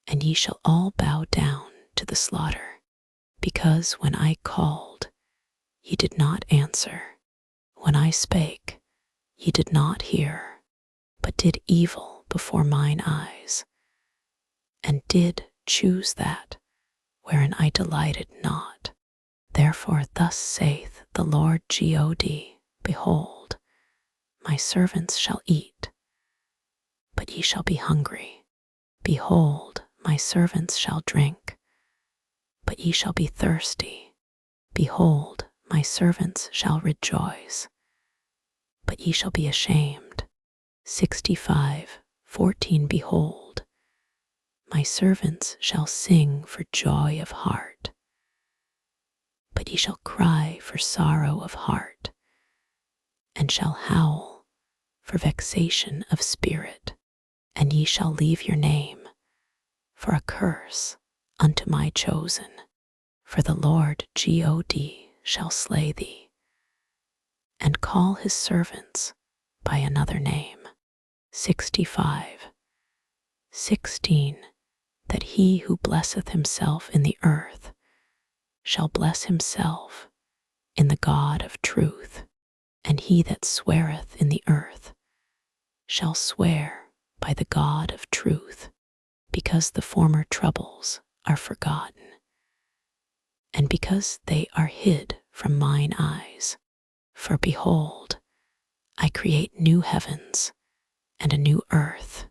and ye shall all bow down to the slaughter, because when I called, ye did not answer. When I spake, ye did not hear, but did evil before mine eyes, and did choose that wherein I delighted not. Therefore thus saith the Lord God, Behold, my servants shall eat, but ye shall be hungry. Behold, my servants shall drink, but ye shall be thirsty. Behold, my servants shall rejoice, but ye shall be ashamed. 65:14. Behold, my servants shall sing for joy of heart, but ye shall cry for sorrow of heart, and shall howl for vexation of spirit, and ye shall leave your name for a curse unto my chosen, for the Lord God shall slay thee, and call his servants by another name. 65:16. That he who blesseth himself in the earth shall bless himself in the God of truth, and he that sweareth in the earth shall swear by the God of truth, because the former troubles are forgotten, and because they are hid from mine eyes. For behold, I create new heavens and a new earth,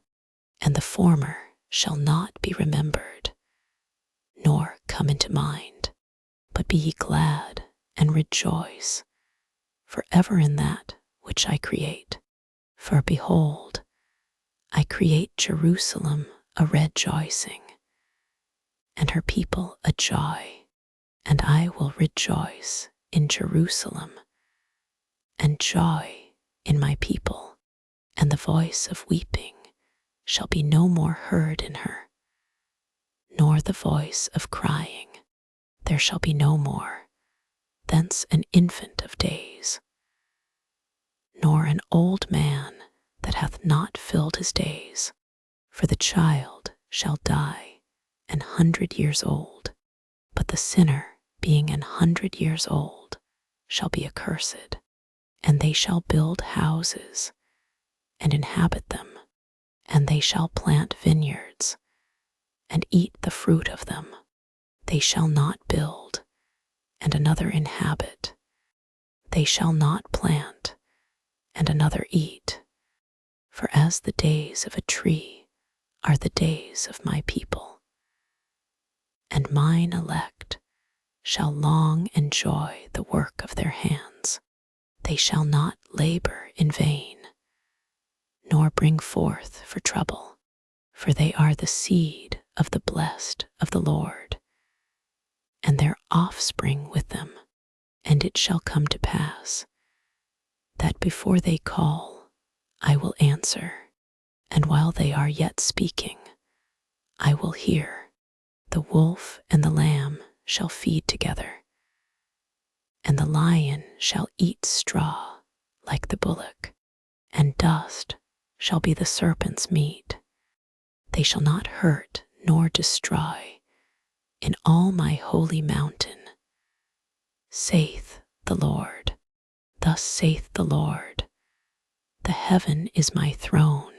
and the former shall not be remembered, nor come into mind. But be ye glad and rejoice forever in that which I create. For behold, I create Jerusalem a rejoicing, and her people a joy, and I will rejoice in Jerusalem, and joy in my people, and the voice of weeping shall be no more heard in her, nor the voice of crying. There shall be no more thence an infant of days, nor an old man that hath not filled his days, for the child shall die 100 years old, but the sinner being 100 years old shall be accursed. And they shall build houses and inhabit them, and they shall plant vineyards and eat the fruit of them. They shall not build and another inhabit. They shall not plant and another eat. For as the days of a tree are the days of my people, and mine elect shall long enjoy the work of their hands. They shall not labor in vain, nor bring forth for trouble, for they are the seed of the blessed of the Lord, and their offspring with them. And it shall come to pass that before they call, I will answer, and while they are yet speaking, I will hear. The wolf and the lamb shall feed together, and the lion shall eat straw like the bullock, and dust shall be the serpent's meat. They shall not hurt nor destroy in all my holy mountain, saith the Lord. Thus saith the Lord, the heaven is my throne,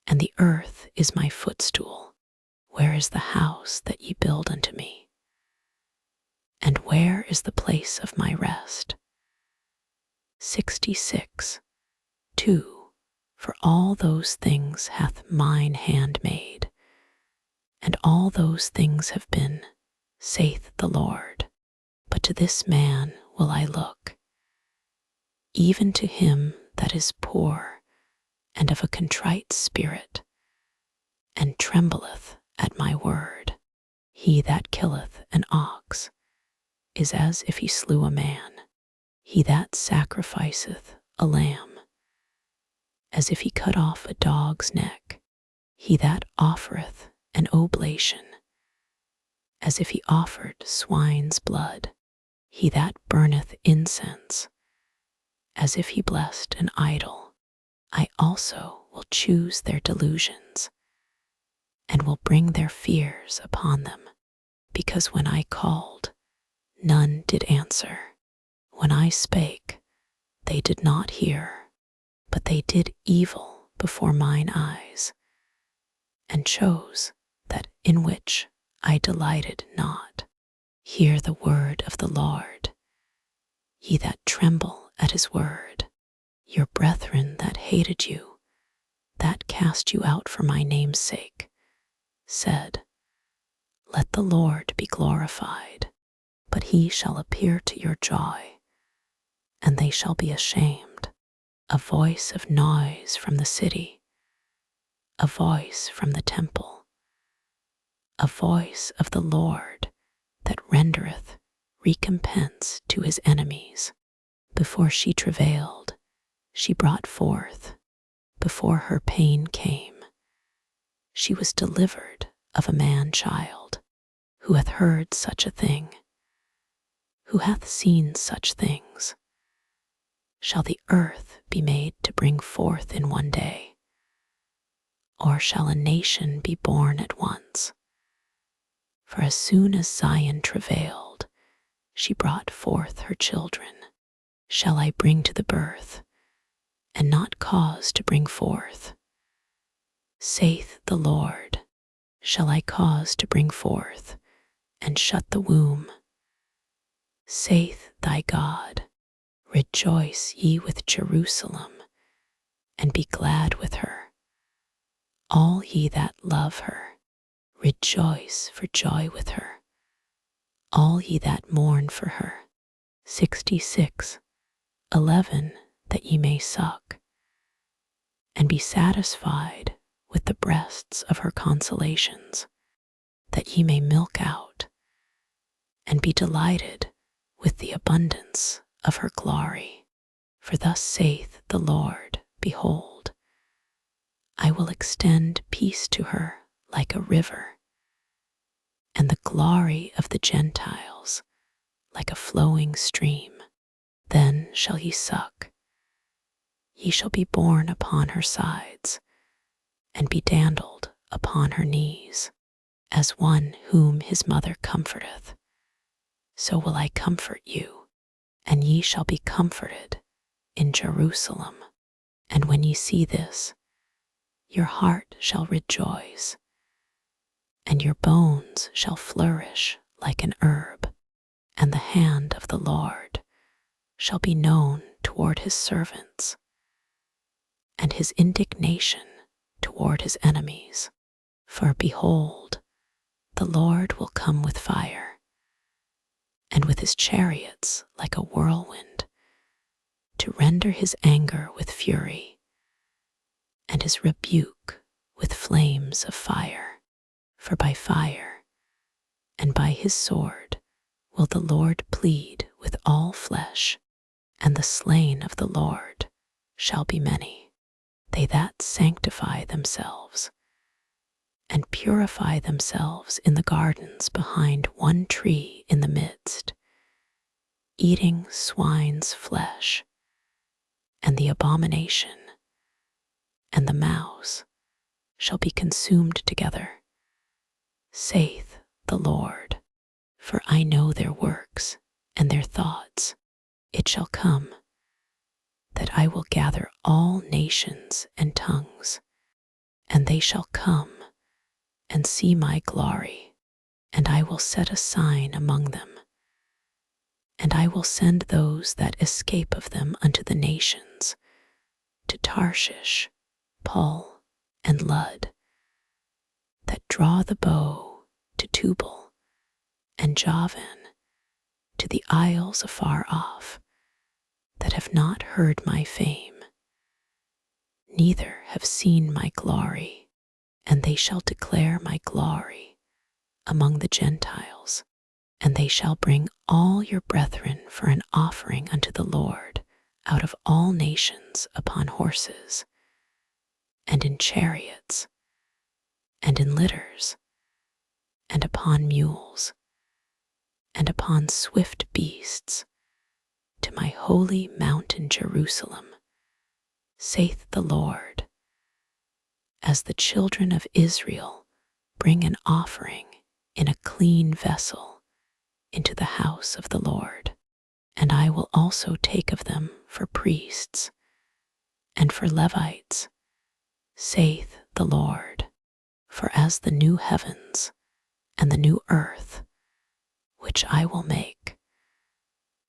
and the earth is my footstool. Where is the house that ye build unto me? And where is the place of my rest? 66:2. For all those things hath mine hand made, and all those things have been, saith the Lord. But to this man will I look, even to him that is poor and of a contrite spirit, and trembleth at my word. He that killeth an ox is as if he slew a man. He that sacrificeth a lamb, as if he cut off a dog's neck. He that offereth an oblation, as if he offered swine's blood. he that burneth incense, as if he blessed an idol. I also will choose their delusions, and will bring their fears upon them, because when I called, none did answer. When I spake, they did not hear, but they did evil before mine eyes, and chose that in which I delighted not. Hear the word of the Lord, ye that tremble at his word, your brethren that hated you, that cast you out for my name's sake, said, let the Lord be glorified, but he shall appear to your joy, and they shall be ashamed. A voice of noise from the city, a voice from the temple, a voice of the Lord that rendereth recompense to his enemies. Before she travailed, she brought forth. Before her pain came, she was delivered of a man-child. Who hath heard such a thing? Who hath seen such things? Shall the earth be made to bring forth in one day? Or shall a nation be born at once? For as soon as Zion travailed, she brought forth her children. Shall I bring to the birth, and not cause to bring forth? Saith the Lord, shall I cause to bring forth, and shut the womb? Saith thy God, rejoice ye with Jerusalem, and be glad with her. All ye that love her, rejoice for joy with her. All ye that mourn for her. 66:11, that ye may suck, and be satisfied with the breasts of her consolations, that ye may milk out, and be delighted with the abundance of her glory. For thus saith the Lord, behold, I will extend peace to her like a river, and the glory of the Gentiles like a flowing stream. Then shall ye suck, ye shall be borne upon her sides, and be dandled upon her knees, as one whom his mother comforteth. So will I comfort you, and ye shall be comforted in Jerusalem. And when ye see this, your heart shall rejoice, and your bones shall flourish like an herb, and the hand of the Lord shall be known toward his servants, and his indignation toward his enemies. For behold, the Lord will come with fire, and with his chariots like a whirlwind, to render his anger with fury, and his rebuke with flames of fire. For by fire and by his sword will the Lord plead with all flesh, and the slain of the Lord shall be many. They that sanctify themselves, and purify themselves in the gardens behind one tree in the midst, eating swine's flesh, and the abomination, and the mouse shall be consumed together, saith the Lord. For I know their works and their thoughts. It shall come that I will gather all nations and tongues, and they shall come and see my glory, and I will set a sign among them, and I will send those that escape of them unto the nations, to Tarshish, Pul, and Lud, that draw the bow, to Tubal, and Javan, to the isles afar off, that have not heard my fame, neither have seen my glory, and they shall declare my glory among the Gentiles. And they shall bring all your brethren for an offering unto the Lord out of all nations upon horses, and in chariots, and in litters, and upon mules, and upon swift beasts, to my holy mountain Jerusalem, saith the Lord, as the children of Israel bring an offering in a clean vessel into the house of the Lord. And I will also take of them for priests and for Levites, saith the Lord. For as the new heavens and the new earth, which I will make,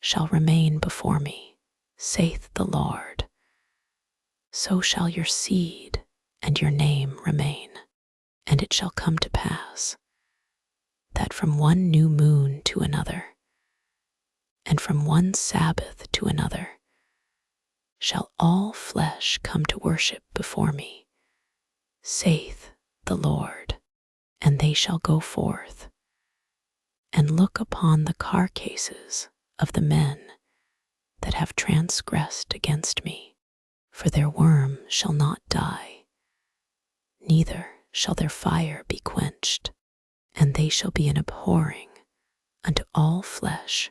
shall remain before me, saith the Lord, so shall your seed and your name remain. And it shall come to pass that from one new moon to another, and from one Sabbath to another, shall all flesh come to worship before me, saith the Lord. And they shall go forth and look upon the carcasses of the men that have transgressed against me, for their worm shall not die, neither shall their fire be quenched, and they shall be an abhorring unto all flesh,